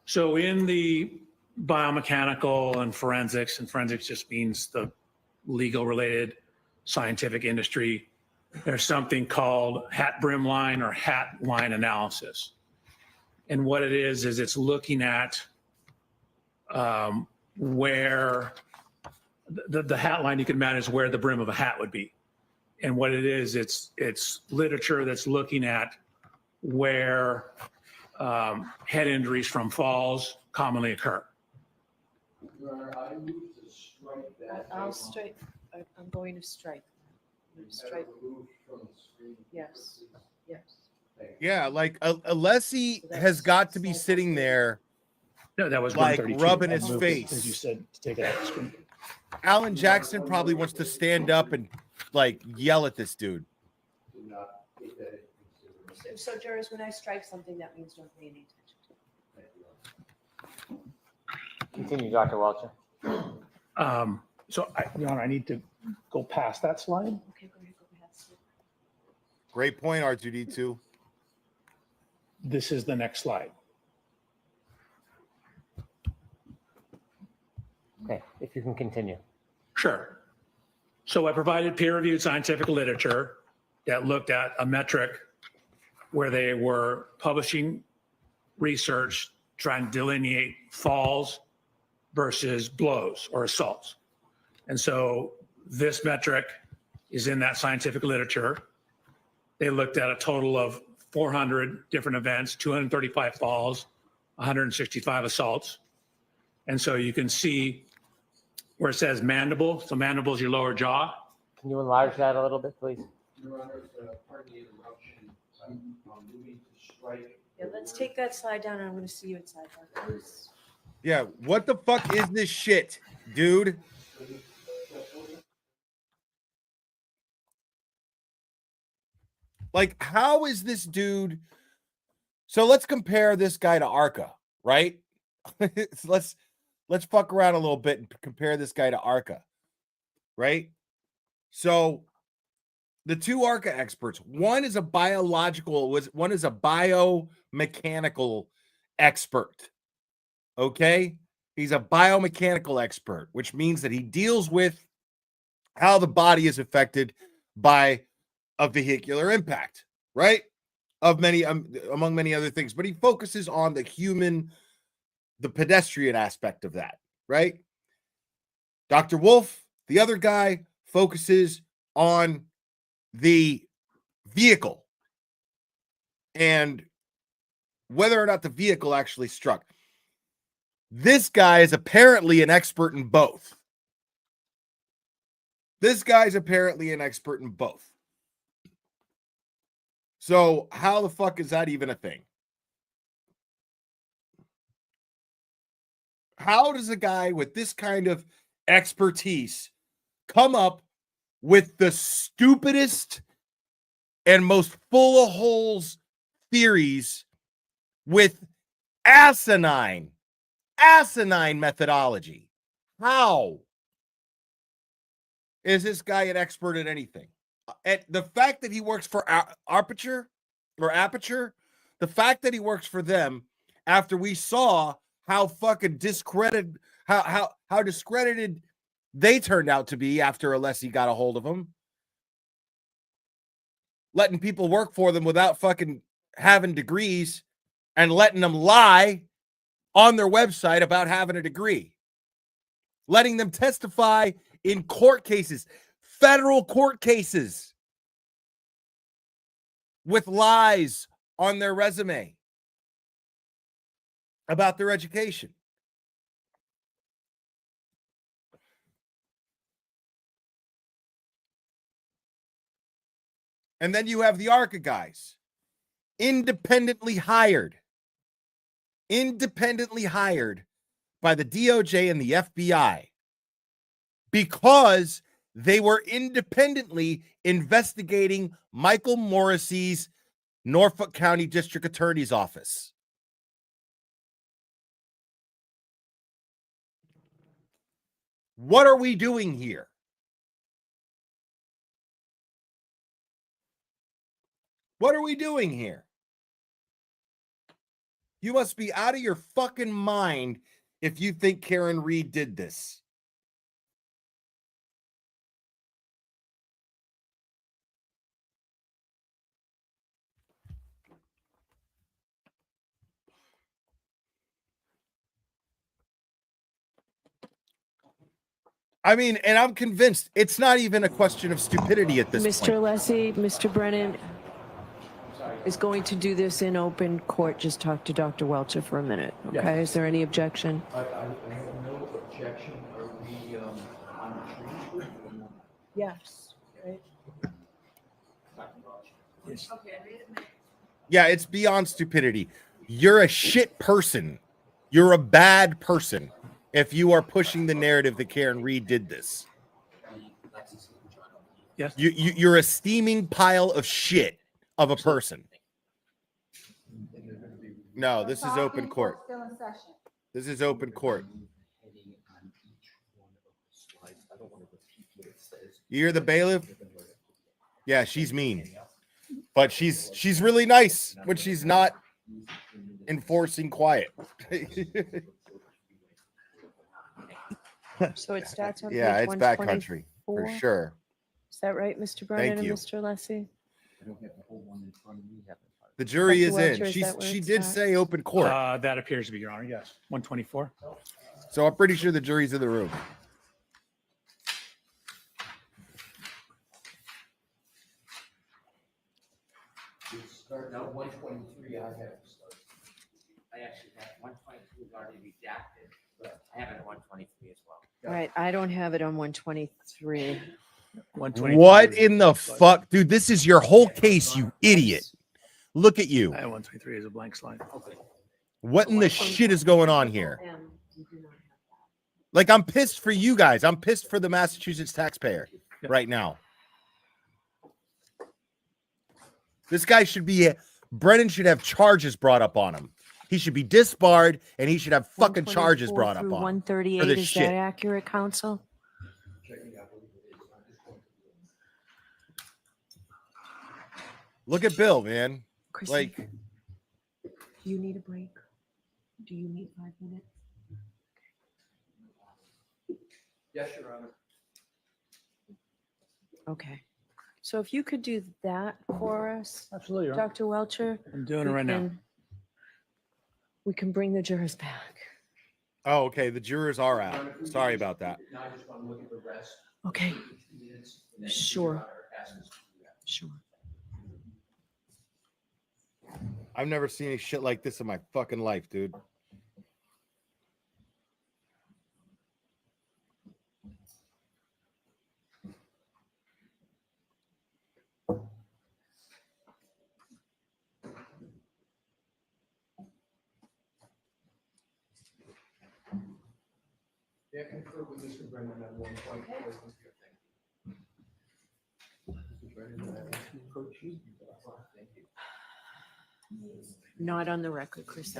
So in the biomechanical and forensics just means the legal related scientific industry, there's something called hat brim line or hat line analysis. And what it is it's looking at where the hat line you can imagine is where the brim of a hat would be. And what it is, it's literature that's looking at where head injuries from falls commonly occur.
I'll strike, I'm going to strike. Strike. Yes, yes.
Yeah, like Alessi has got to be sitting there.
No, that was
like
132.
rubbing
I
his
moved it,
face.
as you said, to take it out of the screen.
Alan Jackson probably wants to stand up and like yell at this dude.
So jurors, when I strike something, that means don't pay any attention.
Continue, Dr. Welcher.
So, Your Honor, I need to go past that slide.
Okay, go ahead, go past it.
Great point, R2D2.
This is the next slide.
Okay, if you can continue.
Sure. So I provided peer-reviewed scientific literature that looked at a metric where they were publishing research trying to delineate falls versus blows or assaults. And so this metric is in that scientific literature. They looked at a total of 400 different events, 235 falls, 165 assaults. And so you can see where it says mandible. So mandible is your lower jaw.
Can you enlarge that a little bit, please?
Your Honor, pardon the interruption. I'm moving to strike.
Yeah, let's take that slide down and I'm going to see you inside. Please.
Yeah, what the fuck is this shit, dude? Like, how is this dude? So let's compare this guy to Arca, right? let's fuck around a little bit and compare this guy to Arca, right? So the two Arca experts, one is a one is a biomechanical expert. Okay? He's a biomechanical expert, which means that he deals with how the body is affected by a vehicular impact, right? Of many, among many other things, but he focuses on the human, the pedestrian aspect of that, right? Dr. Wolf, the other guy, focuses on the vehicle and whether or not the vehicle actually struck. This guy is apparently an expert in both. This guy's apparently an expert in both. So how the fuck is that even a thing? How does a guy with this kind of expertise come up with the stupidest and most full of holes theories with asinine methodology? How is this guy an expert at anything? And the fact that he works for Aperture, the fact that he works for them after we saw how fucking discredited, how discredited they turned out to be after Alessi got a hold of them, letting people work for them without fucking having degrees and letting them lie on their website about having a degree, letting them testify in court cases, federal court cases, with lies on their resume about their education. And then you have the ARCA guys, independently hired by the DOJ and the FBI because they were independently investigating Michael Morrissey's Norfolk County District Attorney's Office. What are we doing here? What are we doing here? You must be out of your fucking mind if you think Karen Reed did this. I mean, and I'm convinced it's not even a question of stupidity at this point.
Mr. Lessie, Mr. Brennan is going to do this in open court. Just talk to Dr. Welcher for a minute. Okay,
Yeah.
is there any objection?
I have no objection. Are we on the tree?
Yes. Right.
Yes.
Yeah, it's beyond stupidity. You're a shit person. You're a bad person if you are pushing the narrative that Karen Reed did this.
Yes.
You're a steaming pile of shit of a person. No, this is open court. This is open court. You hear the bailiff? Yeah, she's mean. But she's really nice when she's not enforcing quiet.
So it starts on
Yeah,
page
it's backcountry for
124.
sure.
Is that right, Mr. Brennan and
you.
Mr. Lessie?
The jury
Dr.
is
Welcher,
in.
is that where
She
it
did
starts?
say open court.
That appears to be, Your Honor. Yes. 124.
So I'm pretty sure the jury's in the room.
Now 123, I have to start.
I actually have 122 is already redacted, but I have it at 123 as well.
All right, I don't have it on 123.
What in the fuck? Dude, this is your whole case, you idiot. Look at you.
123 is a blank slide.
What in the shit is going on here? Like, I'm pissed for you guys. I'm pissed for the Massachusetts taxpayer right now. This guy should be, Brennan should have charges brought up on him. He should be disbarred and he should have fucking charges brought up on him.
138,
for this
is
shit.
that accurate, counsel?
Look at Bill, man.
Chrissy,
Like,
do you need a break? Do you need 5 minutes?
Yes, Your Honor.
Okay. So if you could do that for us,
Absolutely, Your Honor.
Dr. Welcher.
I'm doing it
we
right now.
can- We can bring the jurors back.
oh, okay. The jurors are out. Sorry about that.
Now I just want to look at the rest.
Okay.
Minutes, and then
Sure.
Your Honor asks us to do that.
Sure.
I've never seen any shit like this in my fucking life, dude.
Yeah, confer with Mr. Brennan on 124. Mr. Brennan, I ask you to approach you. Thank you.
Not on the record, Chris.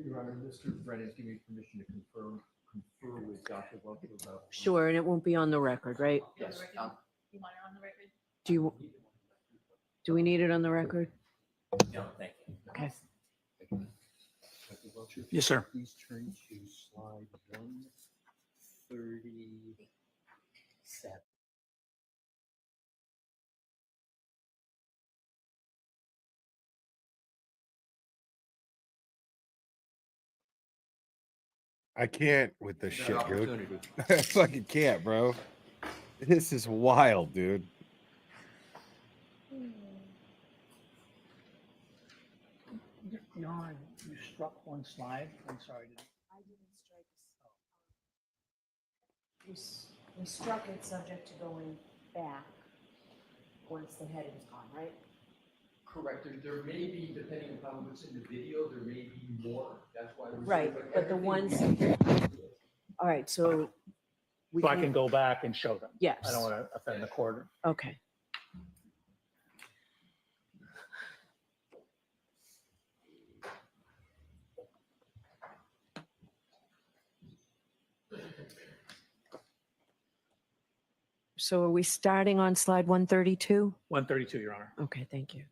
Your Honor, Mr. Brennan's giving me permission to confer with Dr. Welcher about.
Sure, and it won't be on the record, right?
Yes.
Do we need it on the record?
No, thank you.
Okay.
Yes, sir.
Please turn to slide 137.
I can't with this
That
shit, dude.
opportunity.
I fucking can't, bro. This is wild, dude.
Jan, you struck one slide. I'm sorry.
I didn't strike we struck it subject to going back once the heading's gone, right?
Correct. There may be, depending upon what's in the video, there may be more. That's why we're
Right,
saying,
but the ones, all right, so.
So I can go back and show them.
Yes.
I don't want to offend the court.
Okay. So are we starting on slide 132?
132, Your Honor.
Okay, thank you.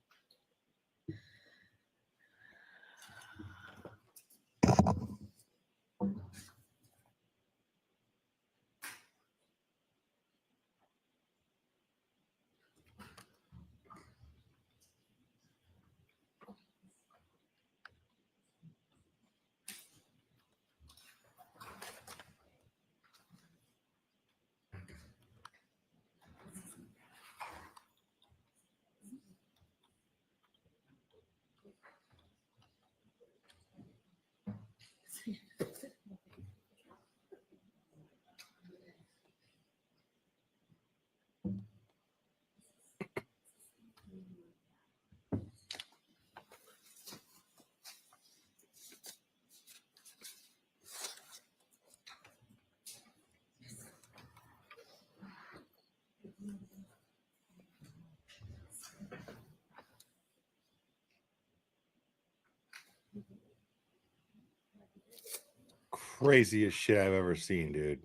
Craziest shit I've ever seen, dude.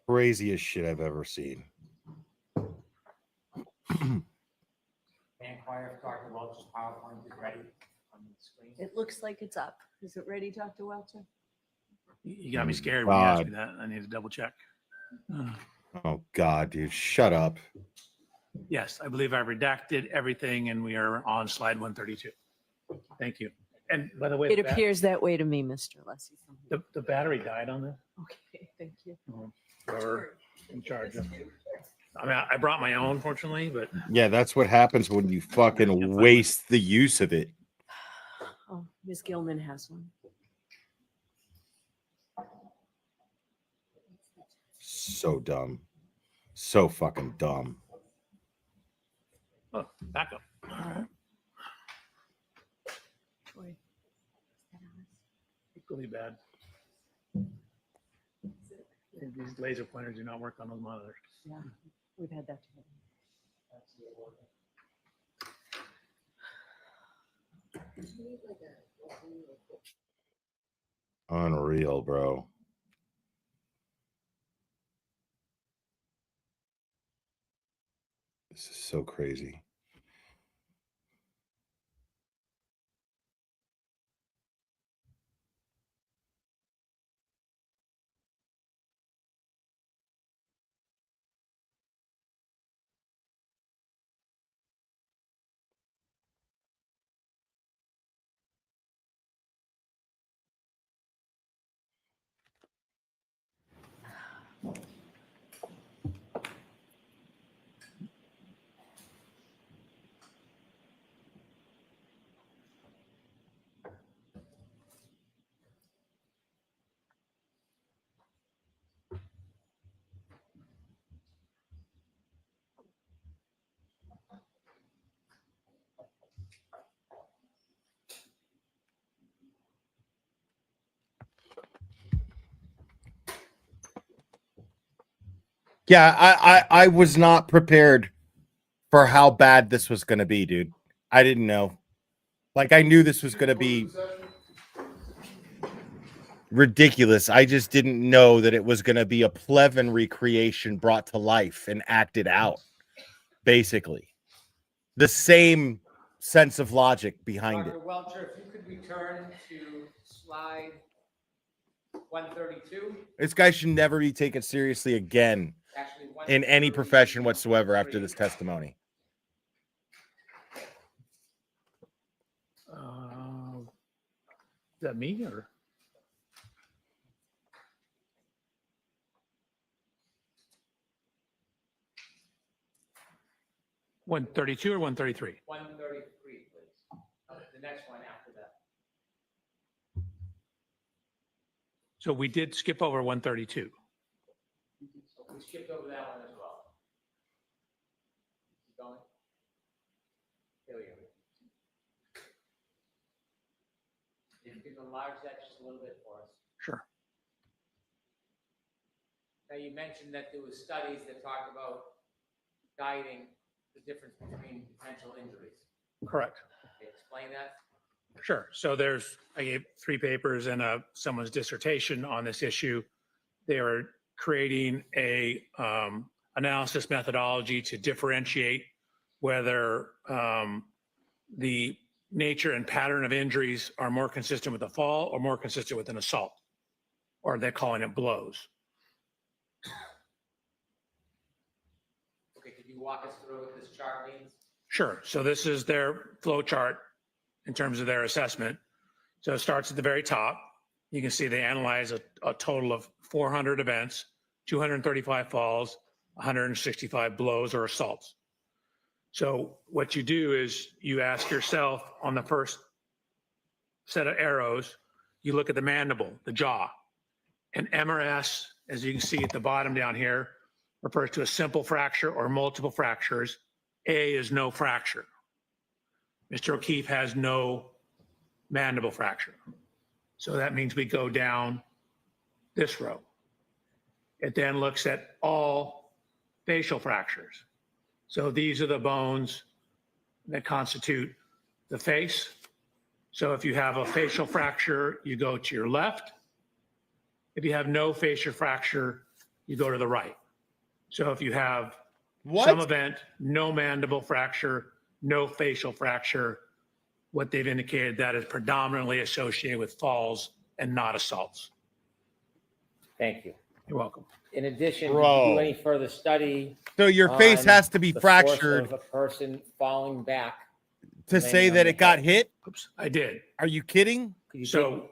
Craziest shit I've ever seen.
May I inquire if Dr. Welch's PowerPoint is ready on the screen?
It looks like it's up. Is it ready, Dr. Welcher?
You got me scared when you asked me
God.
that. I need to double check.
Oh God, dude, shut up.
Yes, I believe I redacted everything and we are on slide 132. Thank you. And by the way,
It appears that way to me, Mr. Lessie.
the battery died on this.
Okay, thank you.
Whoever in charge of. I mean, I brought my own, fortunately, but
Yeah, that's what happens when you fucking waste the use of it.
Oh, Ms. Gilman has one.
So dumb. So fucking dumb.
oh, back up. All right.
Troy.
Equally bad. These laser pointers do not work on those monitors.
Yeah, we've had that together.
Unreal, bro. This is so crazy. Yeah, I was not prepared for how bad this was going to be, dude. I didn't know. Like, I knew this was going to be. ridiculous. I just didn't know that it was going to be a Plevin recreation brought to life and acted out. Basically, the same sense of logic behind it.
Dr. Welcher, if you could return to slide 132.
This guy should never be taken seriously again in any profession whatsoever after this testimony.
Is that me or? $132 or $133?
133, please. The next one after that.
So we did skip over 132.
We skipped over that one as well. Keep going. There we go. If you could enlarge that just a little bit for us.
Sure.
Now, you mentioned that there was studies that talk about guiding the difference between potential injuries.
Correct.
Okay, explain that.
Sure. So I gave 3 papers and someone's dissertation on this issue. They are creating a analysis methodology to differentiate whether the nature and pattern of injuries are more consistent with a fall or more consistent with an assault, or they're calling it blows.
Okay, could you walk us through what this chart means?
Sure. So this is their flow chart in terms of their assessment. So it starts at the very top. You can see they analyze a total of 400 events, 235 falls, 165 blows or assaults. So what you do is you ask yourself on the first set of arrows, you look at the mandible, the jaw. And M or S, as you can see at the bottom down here, refers to a simple fracture or multiple fractures. A is no fracture. Mr. O'Keefe has no mandible fracture. So that means we go down this row. It then looks at all facial fractures. So these are the bones that constitute the face. So if you have a facial fracture, you go to your left. If you have no facial fracture, you go to the right. So if you have some event, no mandible fracture, no facial fracture, what they've indicated that is predominantly associated with falls and not assaults.
Thank you.
You're welcome.
In addition, did you
Bro.
do any further study?
So your face
on
has to be
the force
fractured
of a person falling back
to say that it got hit?
Oops, I did.
Are you kidding?
So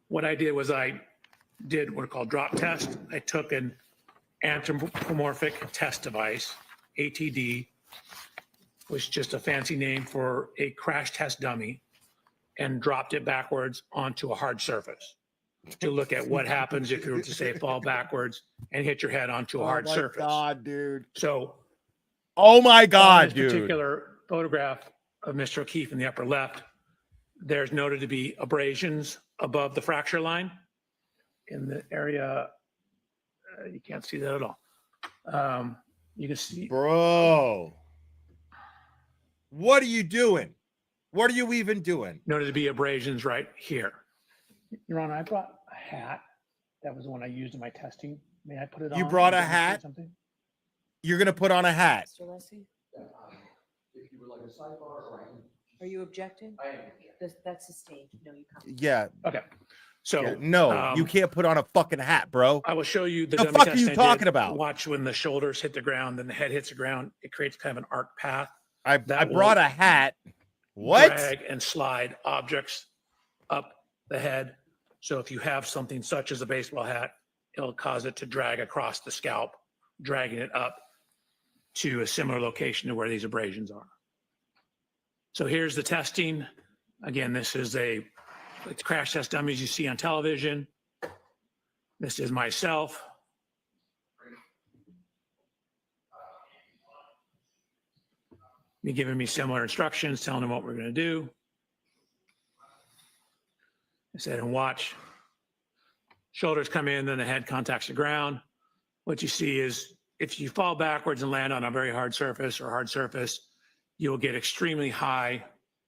what I did was I did what are called drop test. I took an anthropomorphic test device, ATD, was just a fancy name for a crash test dummy, and dropped it backwards onto a hard surface to look at what happens if you were to say fall backwards and hit your head onto a hard surface.
Oh my God, dude.
So,
oh my
on
God,
this
dude.
particular photograph of Mr. O'Keefe in the upper left, there's noted to be abrasions above the fracture line in the area. You can't see that at all. You can see.
Bro. What are you doing? What are you even doing?
Noted to be abrasions right here. Your Honor, I brought a hat. That was the one I used in my testing. May I put it on?
You brought a
and demonstrate
hat?
something?
You're going to put on a hat.
Mr. Lessie,
If you would like a sidebar or I can.
are you objecting?
I am.
That's sustained. No, you can't.
Yeah.
Okay. So
Yeah, no, you can't put on a fucking hat, bro.
I will show you the
The
dummy
fuck
test
are you
I did.
talking about?
Watch when the shoulders hit the ground, then the head hits the ground. It creates kind of an arc path.
I
that
brought
will
a hat. What?
Drag and slide objects up the head. So if you have something such as a baseball hat, it'll cause it to drag across the scalp, dragging it up to a similar location to where these abrasions are. So here's the testing. Again, this is it's crash test dummies you see on television. This is myself. Me giving me similar instructions, telling them what we're going to do. I said, and watch. Shoulders come in, then the head contacts the ground. What you see is if you fall backwards and land on a very hard surface or hard surface, you will get extremely high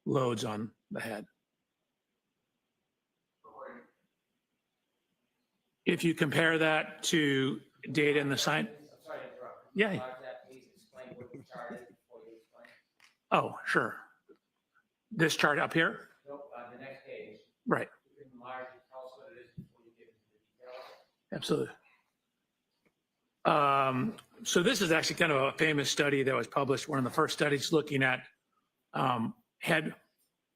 loads on the head. If you compare that to data in the sign,
I'm sorry to interrupt.
Yeah.
Enlarge that, please explain what the chart is before you explain.
oh, sure. This chart up here?
Nope, the next page.
Right.
You can enlarge it, tell us what it is before you get into the details.
Absolutely. So this is actually kind of a famous study that was published, one of the first studies looking at head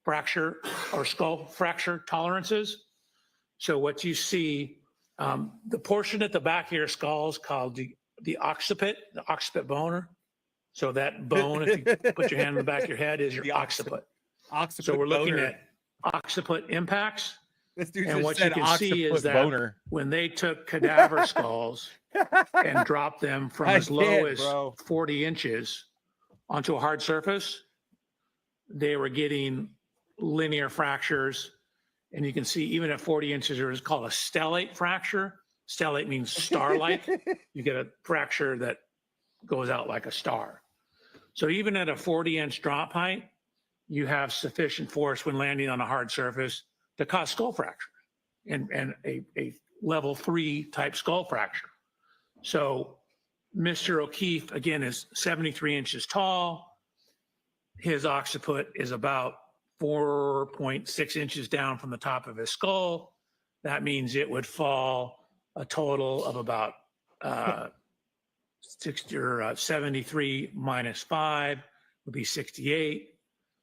fracture or skull fracture tolerances. So what you see, the portion at the back of your skull is called the occiput bone. So that bone, if you put your hand in the back of your head, is your occiput. So we're looking at occiput impacts.
This dude
And
just
what you
said
can see is
occiput
that
boner.
when they took cadaver skulls and dropped them from
I
as low
can't,
as
bro.
40 inches onto a hard surface, they were getting linear fractures. And you can see even at 40 inches, there is called a stellate fracture. Stellate means star-like. You get a fracture that goes out like a star. So even at a 40-inch drop height, you have sufficient force when landing on a hard surface to cause skull fracture and a level 3 type skull fracture. So Mr. O'Keefe, again, is 73 inches tall. His occiput is about 4.6 inches down from the top of his skull. That means it would fall a total of about 60 or 73 minus 5 would be 68.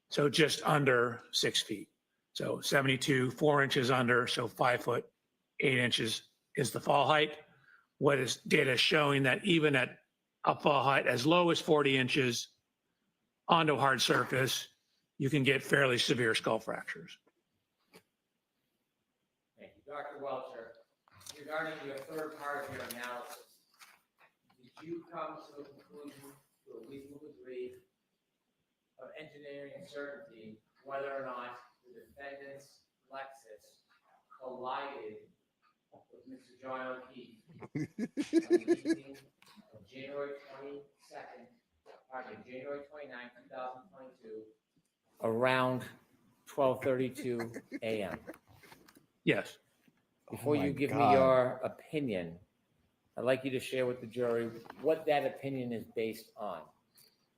So just under 6 feet. So 72, 4 inches under, so 5 foot, 8 inches is the fall height. What is data showing that even at a fall height as low as 40 inches onto a hard surface, you can get fairly severe skull fractures.
Thank you. Dr. Welcher, regarding your third part of your analysis, did you come to a conclusion to a reasonable degree of engineering certainty whether or not the defendant's Lexus collided with Mr. John O'Keefe on the evening of January 29th, 2022, around 12:32 a.m.?
Yes.
Before
Oh
you
my
give me
God.
your opinion, I'd like you to share with the jury what that opinion is based on.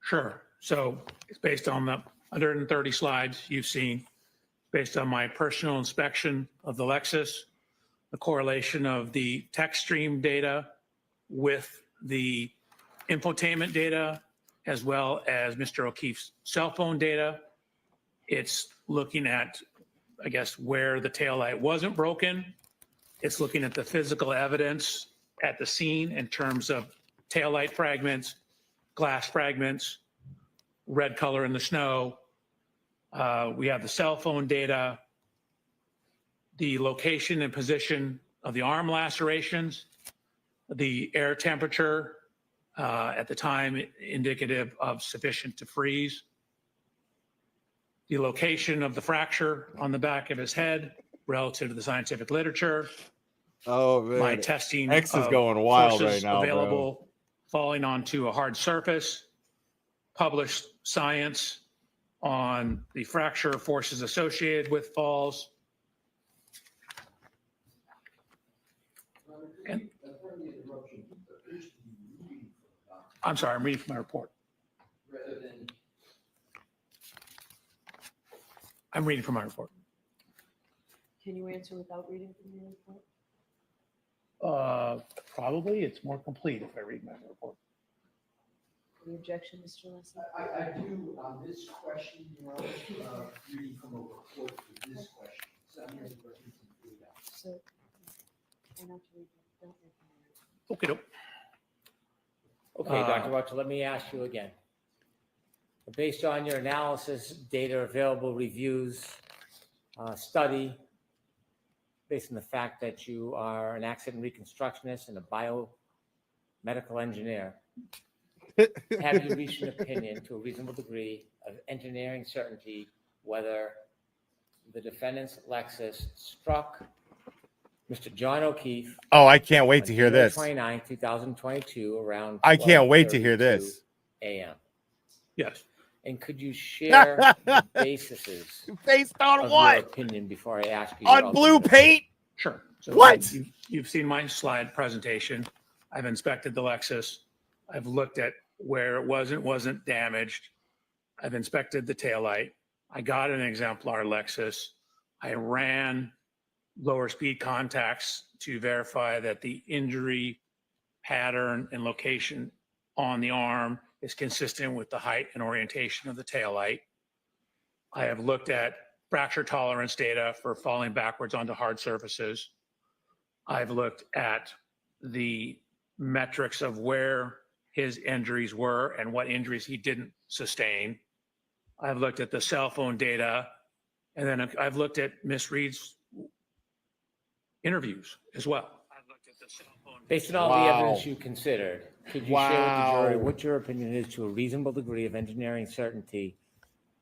Sure. So it's based on the 130 slides you've seen, based on my personal inspection of the Lexus, the correlation of the text stream data with the infotainment data, as well as Mr. O'Keefe's cell phone data. It's looking at, I guess, where the taillight wasn't broken. It's looking at the physical evidence at the scene in terms of taillight fragments, glass fragments, red color in the snow. We have the cell phone data, the location and position of the arm lacerations, the air temperature at the time indicative of sufficient to freeze, the location of the fracture on the back of his head relative to the scientific literature.
Oh man,
My testing
X is
of
going wild
forces
right now,
available
bro.
falling onto a hard surface, published science on the fracture forces associated with falls. And I'm sorry, I'm reading from my report.
Rather than
I'm reading from my report.
Can you answer without reading from your report?
Probably it's more complete if I read my report.
Any objection, Mr. Leslie?
I do on this question, Your Honor, reading from a report for this question. So I'm going to question some data.
So, try not to read, don't read from your report.
Okay.
Okay, Dr. Welcher, let me ask you again. Based on your analysis, data available, reviews, study, based on the fact that you are an accident reconstructionist and a biomedical engineer, have you reached an opinion to a reasonable degree of engineering certainty whether the defendant's Lexus struck Mr. John O'Keefe?
Oh, I can't wait to hear
January
this.
29th, 2022, around
I can't wait to hear
12:32
this.
a.m.
Yes.
And could you share the basis
Based on
of
what?
your opinion before I ask you?
On blue paint?
Sure. So
What?
You've seen my slide presentation. I've inspected the Lexus. I've looked at where it wasn't damaged. I've inspected the taillight. I got an exemplar Lexus. I ran lower speed contacts to verify that the injury pattern and location on the arm is consistent with the height and orientation of the taillight. I have looked at fracture tolerance data for falling backwards onto hard surfaces. I've looked at the metrics of where his injuries were and what injuries he didn't sustain. I've looked at the cell phone data, and then I've looked at Miss Reed's interviews as well.
Based on all the evidence you considered, could you share with the jury
Wow.
what your opinion is to a reasonable degree of engineering certainty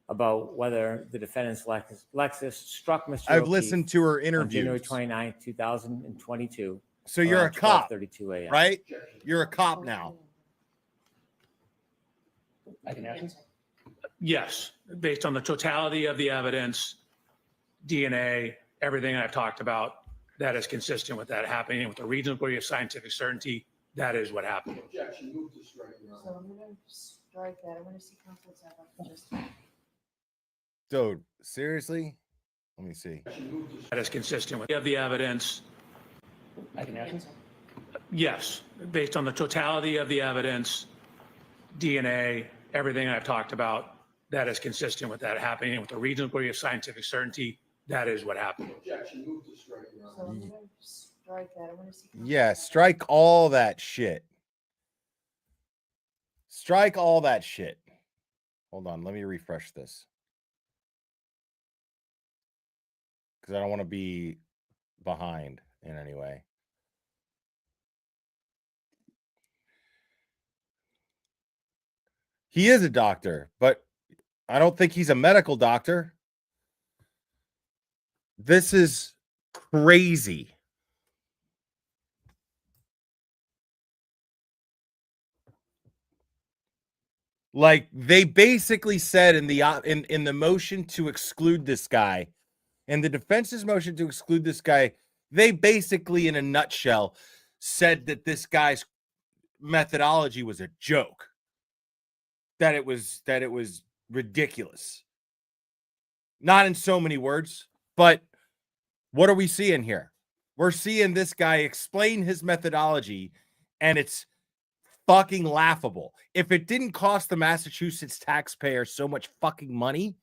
about whether the defendant's Lexus struck Mr.
I've
O'Keefe
listened to her
on January
interviews.
29, 2022?
So you're a
around
cop,
12:32 a.m.
right? You're a cop now.
I can answer. Yes, based on the totality of the evidence, DNA, everything I've talked about, that is consistent with that happening with a reasonable degree of scientific certainty. That is what happened.
Objection, move to strike, Your Honor.
So I'm gonna strike that. I wanna see counsel's have up just.
Dude, seriously? Let me see.
That is consistent with the evidence. I can answer. Yes, based on the totality of the evidence, DNA, everything I've talked about, that is consistent with that happening with a reasonable degree of scientific certainty. That is what happened.
Objection, move to strike, Your Honor.
So I'm gonna strike that. I wanna see.
Yeah, strike all that shit. Strike all that shit. Hold on, let me refresh this. Because I don't want to be behind in any way. He is a doctor, but I don't think he's a medical doctor. This is crazy. Like they basically said in the motion to exclude this guy, and the defense's motion to exclude this guy, they basically, in a nutshell, said that this guy's methodology was a joke. That it was ridiculous. Not in so many words, but what are we seeing here? We're seeing this guy explain his methodology, and it's fucking laughable. If it didn't cost the Massachusetts taxpayer so much fucking money,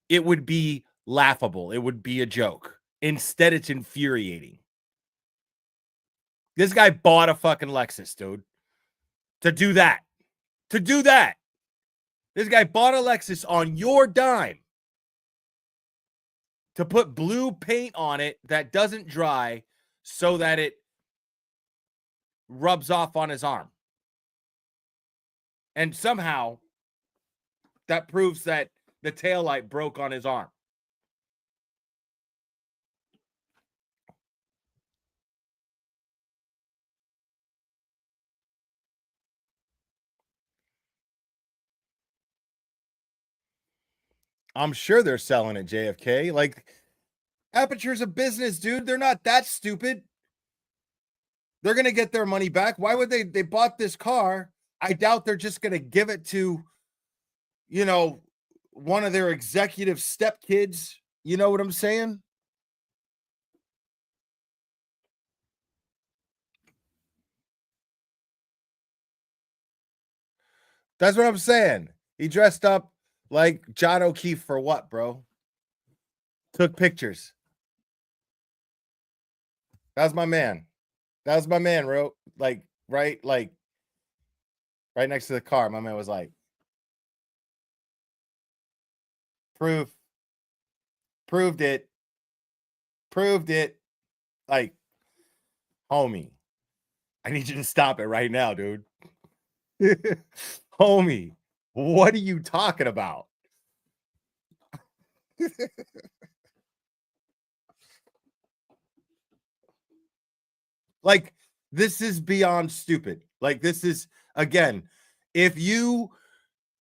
it would be laughable. It would be a joke. Instead, it's infuriating. This guy bought a fucking Lexus, dude. To do that. To do that. This guy bought a Lexus on your dime to put blue paint on it that doesn't dry so that it rubs off on his arm. And somehow that proves that the taillight broke on his arm. I'm sure they're selling at JFK. Like, Aperture's a business, dude. They're not that stupid. They're going to get their money back. Why would they bought this car? I doubt they're just going to give it to, you know, one of their executive stepkids. You know what I'm saying? That's what I'm saying. He dressed up like John O'Keefe for what, bro? Took pictures. That's my man. That was my man, bro. Like right next to the car. My man was like, proved it. Proved it. Like, homie, I need you to stop it right now, dude. Homie, what are you talking about? Like, this is beyond stupid. Like, this is, again, if you,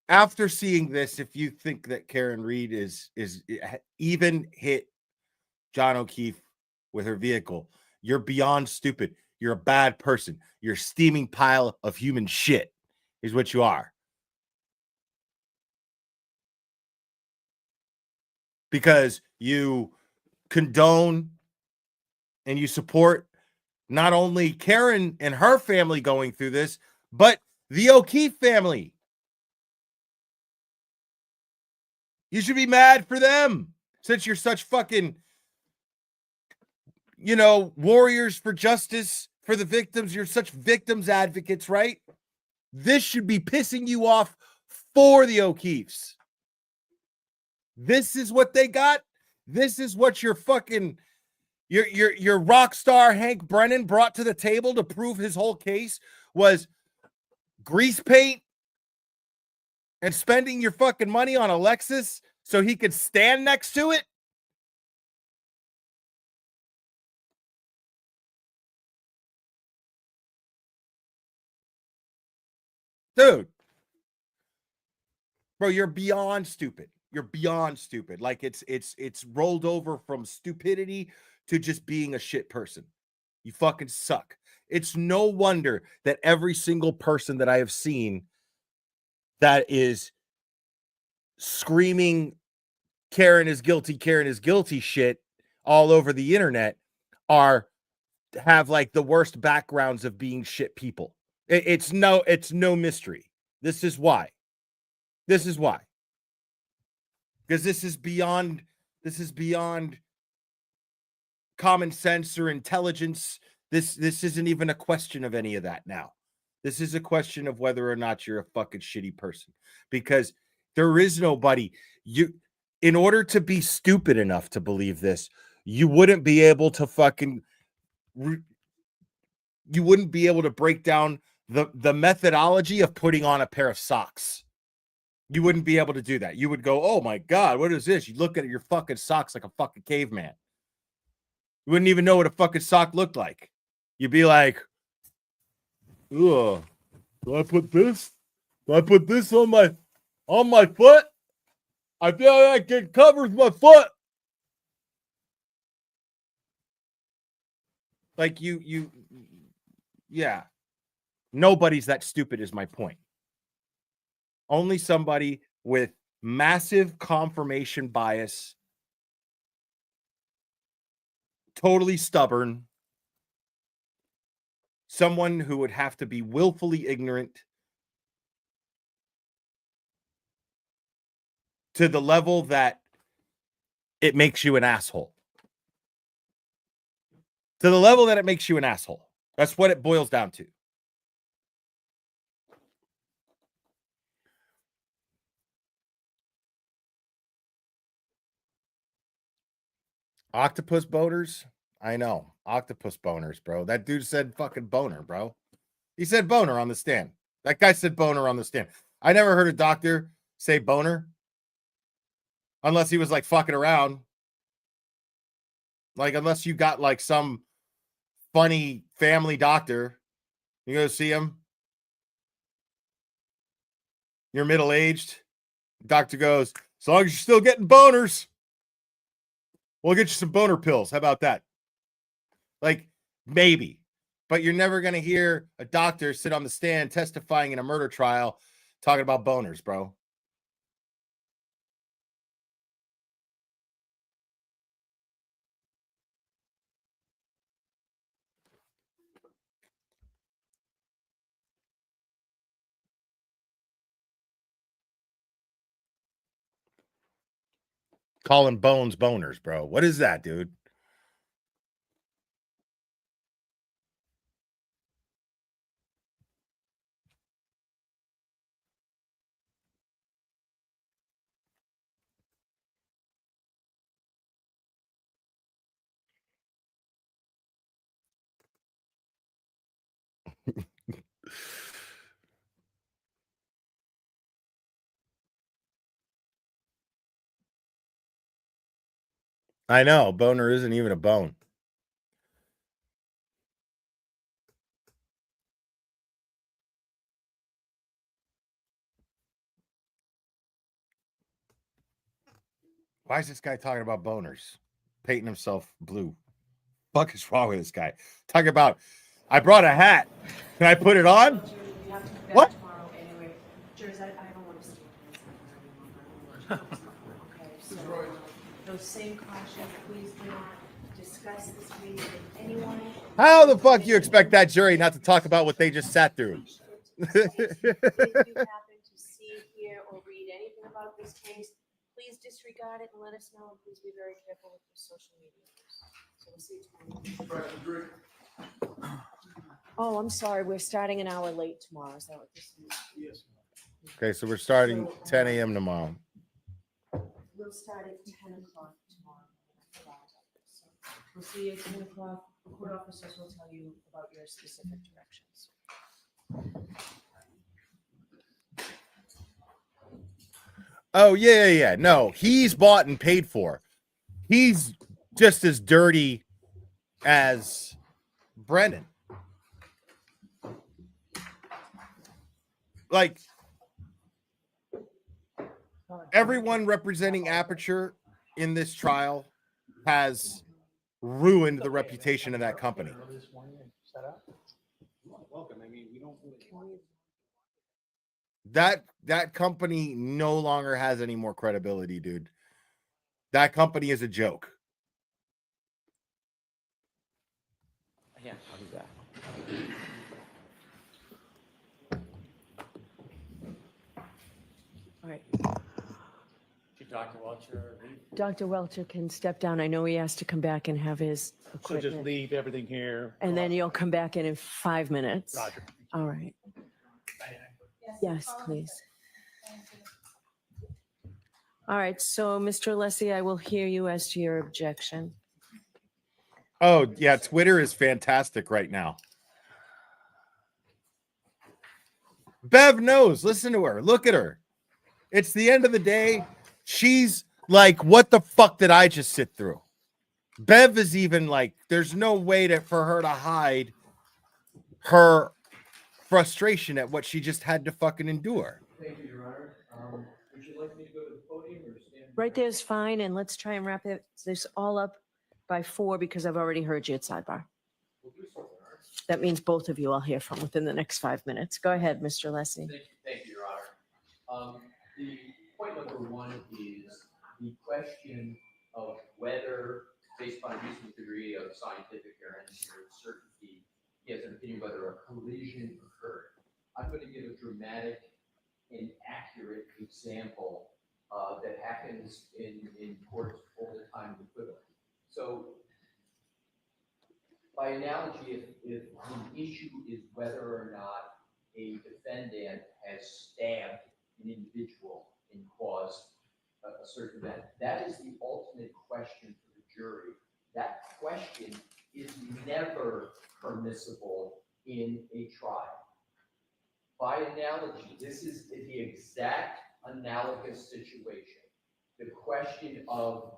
after seeing this, if you think that Karen Reed is even hit John O'Keefe with her vehicle. You're beyond stupid. You're a bad person. You're a steaming pile of human shit is what you are. Because you condone and you support not only Karen and her family going through this, but the O'Keefe family. You should be mad for them since you're such fucking, warriors for justice for the victims. You're such victims advocates, right? This should be pissing you off for the O'Keefes. This is what they got. This is what your fucking your rock star Hank Brennan brought to the table to prove his whole case was grease paint and spending your fucking money on a Lexus so he could stand next to it. Dude. Bro, you're beyond stupid. You're beyond stupid. Like it's rolled over from stupidity to just being a shit person. You fucking suck. It's no wonder that every single person that I have seen that is screaming Karen is guilty shit all over the internet have like the worst backgrounds of being shit people. It's no mystery. This is why. Because this is beyond common sense or intelligence. This isn't even a question of any of that now. This is a question of whether or not you're a fucking shitty person. Because there is nobody. In order to be stupid enough to believe this, you wouldn't be able to break down the methodology of putting on a pair of socks. You wouldn't be able to do that. You would go, oh my God, what is this? You look at your fucking socks like a fucking caveman. You wouldn't even know what a fucking sock looked like. You'd be like, ugh, do I put this? Do I put this on my foot? I feel like it covers my foot. Like yeah. Nobody's that stupid is my point. Only somebody with massive confirmation bias, totally stubborn, someone who would have to be willfully ignorant to the level that it makes you an asshole. To the level that it makes you an asshole. That's what it boils down to. Octopus boners? I know. Octopus boners, bro. That dude said fucking boner, bro. He said boner on the stand. That guy said boner on the stand. I never heard a doctor say boner. Unless he was like fucking around. Like, unless you got like some funny family doctor. You go see him. You're middle-aged. Doctor goes, as long as you're still getting boners, we'll get you some boner pills. How about that? Like, maybe. But you're never going to hear a doctor sit on the stand testifying in a murder trial talking about boners, bro. Calling bones boners, bro. What is that, dude? I know. Boner isn't even a bone. Why is this guy talking about boners? Painting himself blue. fuck is wrong with this guy? Talk about, I brought a hat. Can I put it on? What?
Tomorrow anyway. Jurors, I don't want to stay here. Okay, so those same cautions, please do not discuss this case with anyone.
How the fuck you expect that jury not to talk about what they just sat through?
If you happen to see, hear, or read anything about this case, please disregard it and let us know, and please be very careful with your social media. So we'll see you tomorrow. Oh, I'm sorry, we're starting an hour late tomorrow, is that what this is? Yes.
Okay, so we're starting 10 a.m. tomorrow.
We'll start at 10 o'clock tomorrow. So we'll see you at 10 o'clock. The court officers will tell you about your specific directions.
Oh, yeah. No, he's bought and paid for. He's just as dirty as Brennan. Like, everyone representing Aperture in this trial has ruined the reputation of that company. That company no longer has any more credibility, dude. That company is a joke.
Yeah, I'll do that.
All right.
Dr. Welcher.
Dr. Welcher can step down. I know he has to come back and have his
So
equipment.
just leave everything here.
And then you'll come back in 5 minutes.
Roger.
All right. Yes, please. All right, so Mr. Lessie, I will hear you as to your objection.
Oh, yeah, Twitter is fantastic right now. Bev knows. Listen to her. Look at her. It's the end of the day. She's like, what the fuck did I just sit through? Bev is even like, there's no way for her to hide her frustration at what she just had to fucking endure.
Thank you, Your Honor. Would you like me to go to the podium or stand?
Right there's fine, and let's try and wrap this all up by 4 because I've already heard you at sidebar. That means both of you I'll hear from within the next 5 minutes. Go ahead, Mr. Lessie.
Thank you, Your Honor. The point number 1 is the question of whether, based on a reasonable degree of scientific or engineering certainty, he has an opinion whether a collision occurred. I'm going to give a dramatic and accurate example that happens in courts all the time with equivalent. So, by analogy, if the issue is whether or not a defendant has stabbed an individual and caused a certain event, that is the ultimate question for the jury. That question is never permissible in a trial. By analogy, this is the exact analogous situation. The question of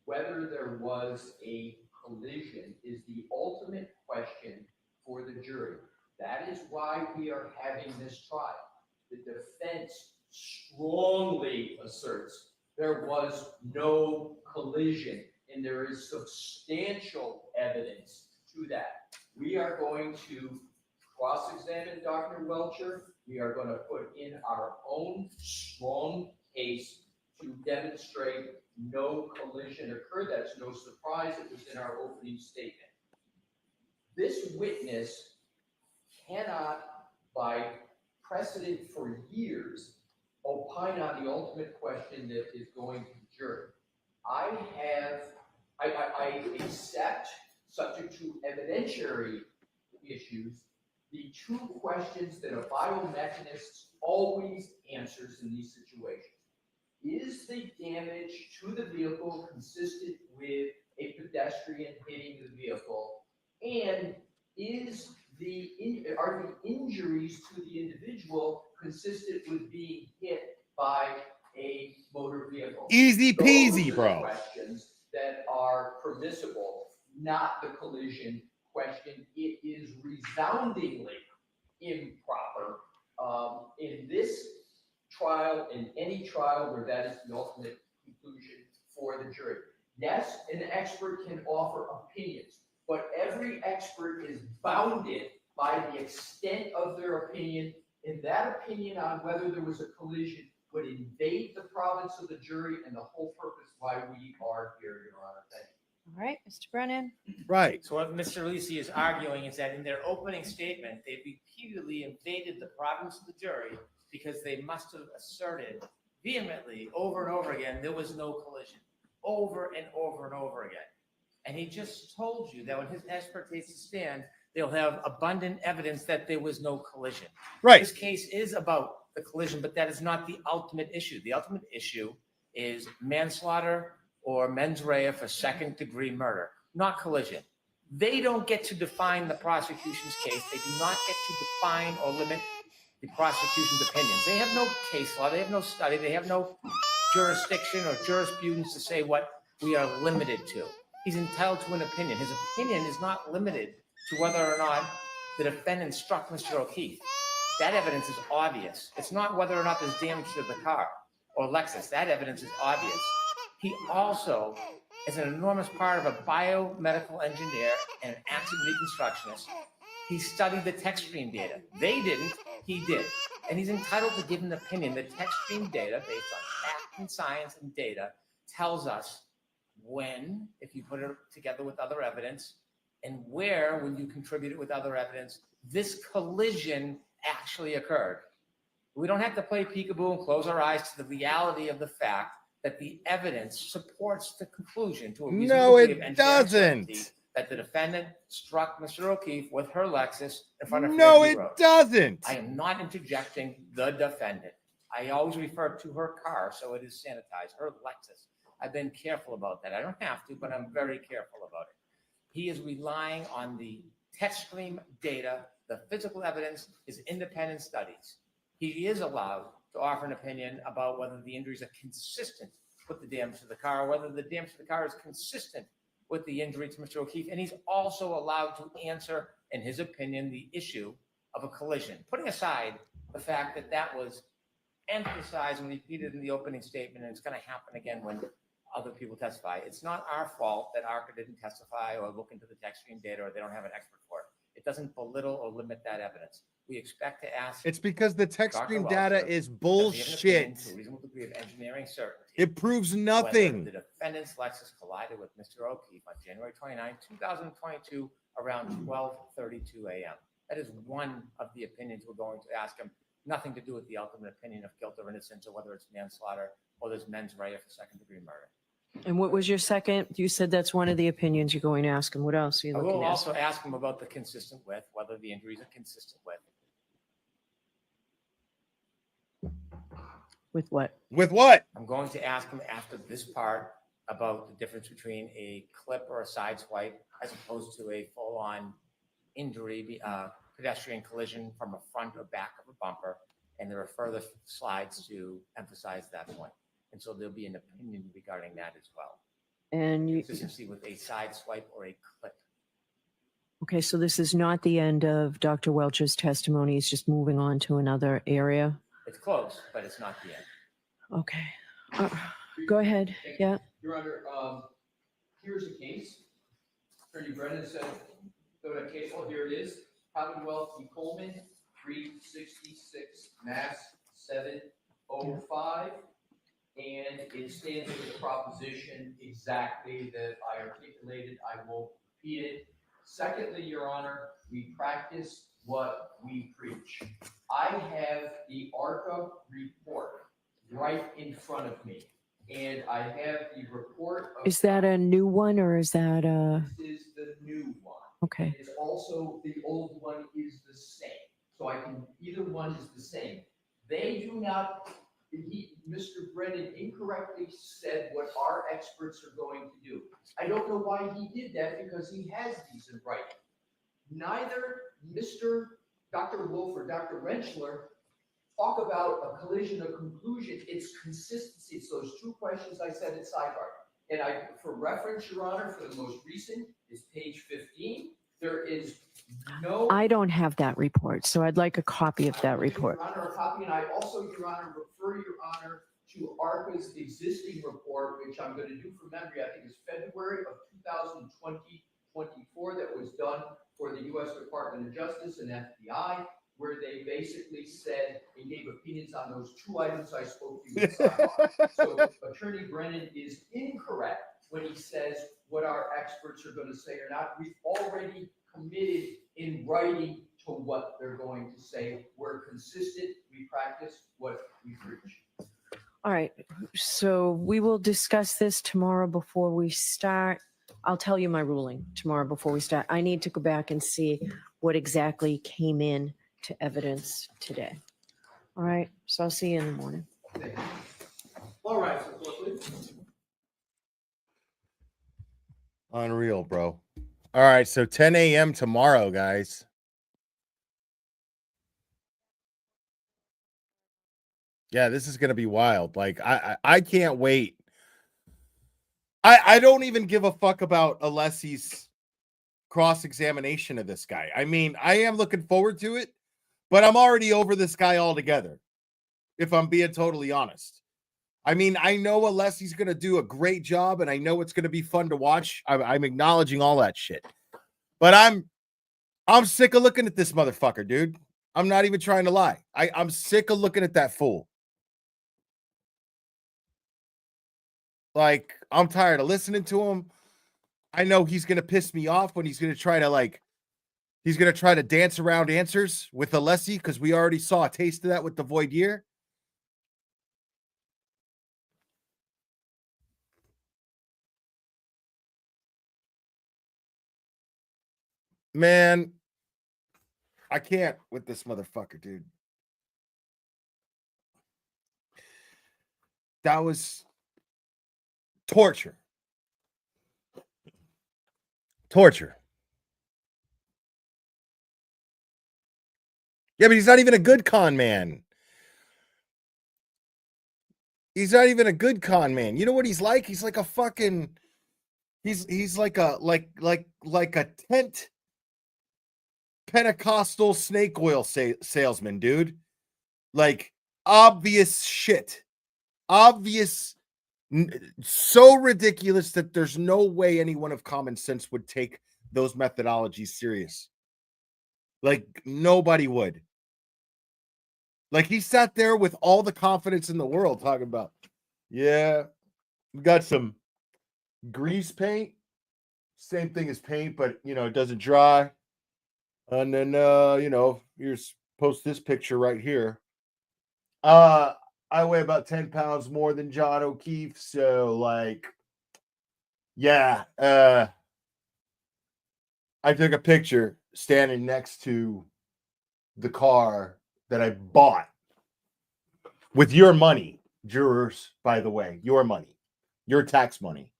whether there was a collision is the ultimate question for the jury. That is why we are having this trial. The defense strongly asserts there was no collision, and there is substantial evidence to that. We are going to cross-examine Dr. Welcher. We are going to put in our own strong case to demonstrate no collision occurred. That's no surprise. It was in our opening statement. This witness cannot, by precedent for years, opine on the ultimate question that is going to the jury. I accept, subject to evidentiary issues, the 2 questions that a biomechanist always answers in these situations. Is the damage to the vehicle consistent with a pedestrian hitting the vehicle? And are the injuries to the individual consistent with being hit by a motor vehicle?
Easy peasy,
Those are
bro.
the questions that are permissible, not the collision question. It is resoundingly improper in this trial, in any trial where that is the ultimate conclusion for the jury. Yes, an expert can offer opinions, but every expert is bounded by the extent of their opinion, and that opinion on whether there was a collision would invade the province of the jury and the whole purpose why we are here, Your Honor. Thank you.
All right, Mr. Brennan.
Right.
So what Mr. Lisi is arguing is that in their opening statement, they repeatedly invaded the province of the jury because they must have asserted vehemently over and over again, there was no collision, over and over and over again. And he just told you that when his expert takes a stand, they'll have abundant evidence that there was no collision.
Right.
This case is about the collision, but that is not the ultimate issue. The ultimate issue is manslaughter or mens rea for second-degree murder, not collision. They don't get to define the prosecution's case. They do not get to define or limit the prosecution's opinions. They have no case law. They have no study. They have no jurisdiction or jurisprudence to say what we are limited to. He's entitled to an opinion. His opinion is not limited to whether or not the defendant struck Mr. O'Keefe. That evidence is obvious. It's not whether or not there's damage to the car or Lexus. That evidence is obvious. He also is an enormous part of a biomedical engineer and an accident reconstructionist. He studied the text stream data. They didn't, he did. And he's entitled to give an opinion. The text stream data, based on fact and science and data, tells us when, if you put it together with other evidence, and where, when you contribute it with other evidence, this collision actually occurred. We don't have to play peekaboo and close our eyes to the reality of the fact that the evidence supports the conclusion to a reasonable degree of engineering certainty that the defendant struck Mr. O'Keefe with her Lexus in front of Fairview Road.
Doesn't.
I am not interjecting the defendant. I always refer to her car, so it is sanitized, her Lexus. I've been careful about that. I don't have to, but I'm very careful about it. He is relying on the text stream data, the physical evidence, his independent studies. He is allowed to offer an opinion about whether the injuries are consistent with the damage to the car, whether the damage to the car is consistent with the injury to Mr. O'Keefe. And he's also allowed to answer, in his opinion, the issue of a collision, putting aside the fact that that was emphasized and repeated in the opening statement, and it's going to happen again when other people testify. It's not our fault that ARCA didn't testify or look into the text stream data, or they don't have an expert for it. It doesn't belittle or limit that evidence. We expect to ask.
It's because the text
Dr.
stream
Welcher,
data is
does he have an opinion
bullshit.
to a reasonable degree of engineering certainty.
It proves
Whether
nothing.
the defendant's Lexus collided with Mr. O'Keefe on January 29, 2022, around 12:32 a.m. That is one of the opinions we're going to ask him. Nothing to do with the ultimate opinion of guilt or innocence, or whether it's manslaughter or there's mens rea for second-degree murder.
And what was your second? You said that's one of the opinions you're going to ask him. What else are you
I
looking
will
at?
also ask him about the consistent with, whether the injuries are consistent with.
With what?
With what?
I'm going to ask him after this part about the difference between a clip or a side swipe as opposed to a full-on injury, pedestrian collision from a front or back of a bumper. And there are further slides to emphasize that point. And so there'll be an opinion regarding that as well.
And you,
Consistency with a side swipe or a clip.
okay, so this is not the end of Dr. Welcher's testimony. He's just moving on to another area.
It's close, but it's not the end.
Okay. Go ahead. Yeah.
Your Honor, here's a case. Attorney Brennan said, go to case, oh, here it is. Commonwealth v. Coleman, 366 Mass 705. And it stands for the proposition exactly that I articulated. I won't repeat it. Secondly, Your Honor, we practice what we preach. I have the ARCA report right in front of me, and I have the report of.
Is that a new one or is that
This is the new one.
okay.
It's also, the old one is the same. So I can, either one is the same. They do not, Mr. Brennan incorrectly said what our experts are going to do. I don't know why he did that, because he has these in writing. Neither Dr. Wolf or Dr. Rentschler talk about a collision or conclusion. It's consistency. It's those two questions I said at sidebar. And for reference, Your Honor, for the most recent is page 15. There is no.
I don't have that report, so I'd like a copy of that report.
Your Honor, a copy, and I also, Your Honor, refer Your Honor to ARCA's existing report, which I'm going to do from memory, I think is February of 2024, that was done for the U.S. Department of Justice and FBI, where they basically said and gave opinions on those two items I spoke to you about. So Attorney Brennan is incorrect when he says what our experts are going to say or not. We've already committed in writing to what they're going to say. We're consistent. We practice what we preach.
All right, so we will discuss this tomorrow before we start. I'll tell you my ruling tomorrow before we start. I need to go back and see what exactly came in to evidence today. All right, so I'll see you in the morning.
All right, so please.
Unreal, bro. All right, so 10 a.m. tomorrow, guys. Yeah, this is gonna be wild. Like, I can't wait. I don't even give a fuck about Alessi's cross-examination of this guy. I mean, I am looking forward to it, but I'm already over this guy altogether, if I'm being totally honest. I mean, I know Alessi's going to do a great job, and I know it's going to be fun to watch. I'm acknowledging all that shit. But I'm sick of looking at this motherfucker, dude. I'm not even trying to lie. I'm sick of looking at that fool. Like, I'm tired of listening to him. I know he's going to piss me off when he's going to try to dance around answers with Alessi, because we already saw a taste of that with the void year. Man, I can't with this motherfucker, dude. That was torture. Torture. Yeah, but he's not even a good con man. He's not even a good con man. You know what he's like? He's like a fucking he's like a tent Pentecostal snake oil salesman, dude. Like, obvious shit. Obvious, so ridiculous that there's no way anyone of common sense would take those methodologies serious. Like, nobody would. Like, he sat there with all the confidence in the world talking about, yeah, we got some grease paint. Same thing as paint, but, you know, it doesn't dry. And then, you know, here's post this picture right here. I weigh about 10 pounds more than John O'Keefe. So, like, yeah, I took a picture standing next to the car that I bought with your money, jurors, by the way, your money, your tax money,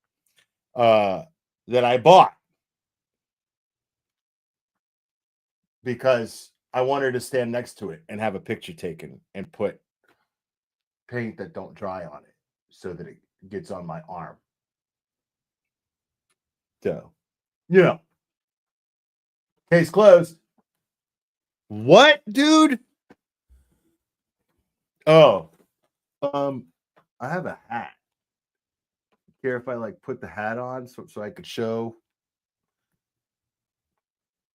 that I bought because I wanted to stand next to it and have a picture taken and put paint that don't dry on it so that it gets on my arm. So, yeah. Case closed. What, dude? Oh, I have a hat. Care if I like put the hat on so I could show?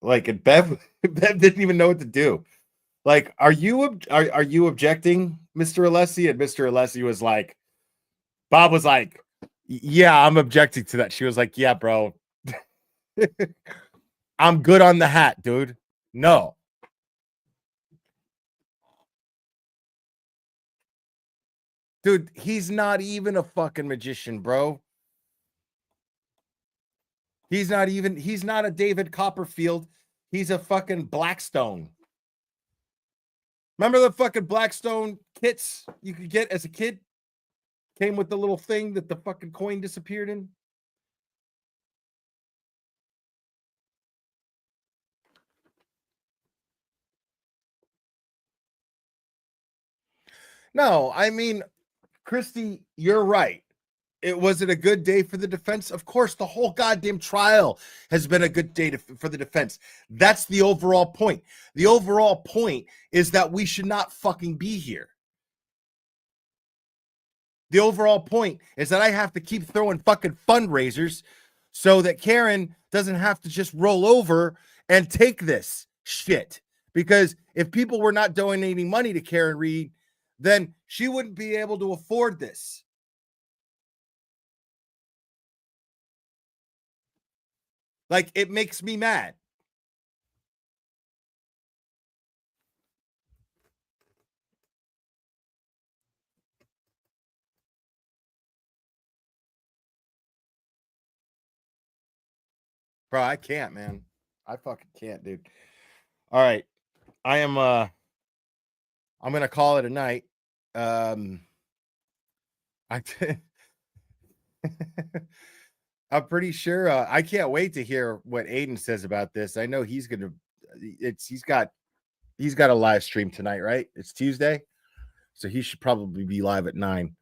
Like, and Bev didn't even know what to do. Like, are you objecting, Mr. Alessi? And Mr. Alessi was like, Bob was like, yeah, I'm objecting to that. She was like, yeah, bro. I'm good on the hat, dude. No. Dude, he's not even a fucking magician, bro. He's not a David Copperfield. He's a fucking Blackstone. Remember the fucking Blackstone kits you could get as a kid? Came with the little thing that the fucking coin disappeared in? No, I mean, Christy, you're right. Was it a good day for the defense? Of course, the whole goddamn trial has been a good day for the defense. That's the overall point. The overall point is that we should not fucking be here. The overall point is that I have to keep throwing fucking fundraisers so that Karen doesn't have to just roll over and take this shit. Because if people were not donating money to Karen Reed, then she wouldn't be able to afford this. Like, it makes me mad. Bro, I can't, man. I fucking can't, dude. All right. I'm gonna call it a night. I'm pretty sure I can't wait to hear what Aiden says about this. I know he's got a live stream tonight, right? It's Tuesday. So he should probably be live at 9.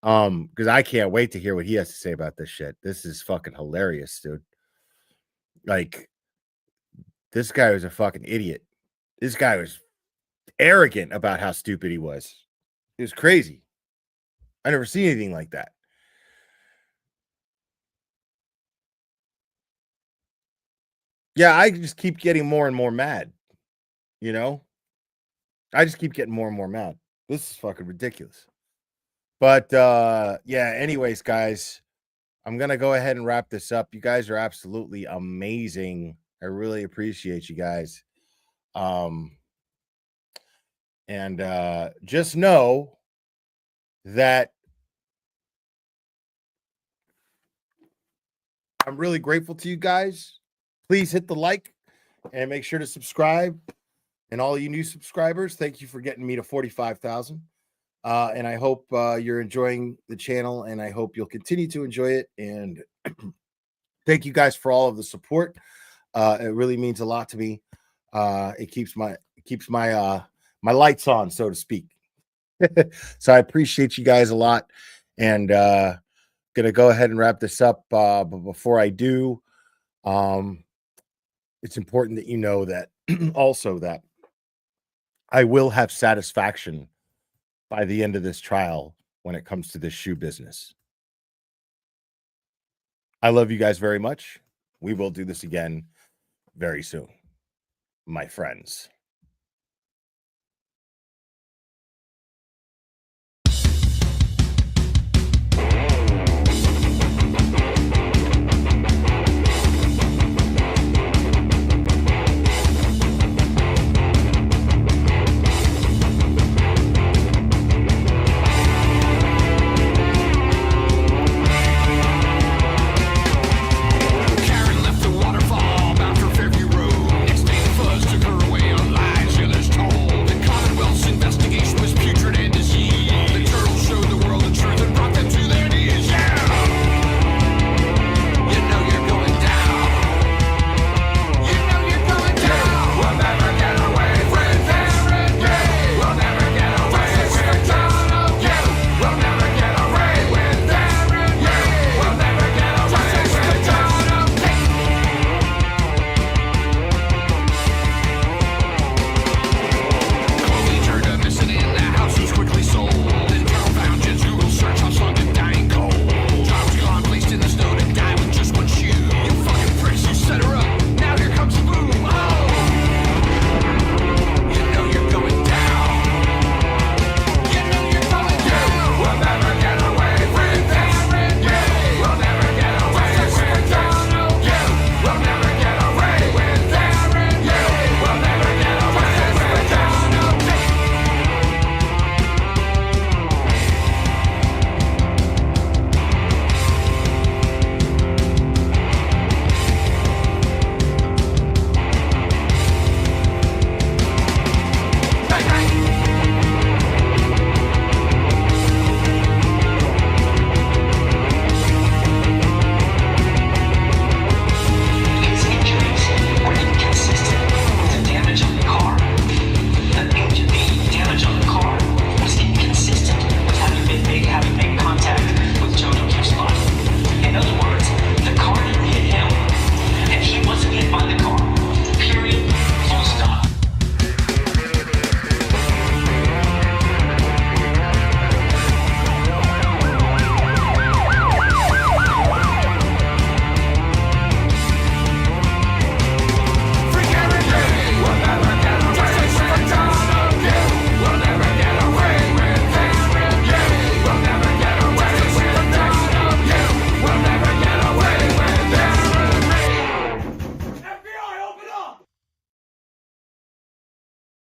Because I can't wait to hear what he has to say about this shit. This is fucking hilarious, dude. Like, this guy was a fucking idiot. This guy was arrogant about how stupid he was. It was crazy. I never seen anything like that. Yeah, I just keep getting more and more mad. You know? I just keep getting more and more mad. This is fucking ridiculous. But yeah, anyways, guys, I'm gonna go ahead and wrap this up. You guys are absolutely amazing. I really appreciate you guys. And just know that I'm really grateful to you guys. Please hit the like and make sure to subscribe. And all you new subscribers, thank you for getting me to 45,000. And I hope you're enjoying the channel, and I hope you'll continue to enjoy it. And thank you guys for all of the support. It really means a lot to me. It keeps my lights on, so to speak. So I appreciate you guys a lot, and gonna go ahead and wrap this up. But before I do, it's important that you know that also that I will have satisfaction by the end of this trial when it comes to this shoe business. I love you guys very much. We will do this again very soon, my friends.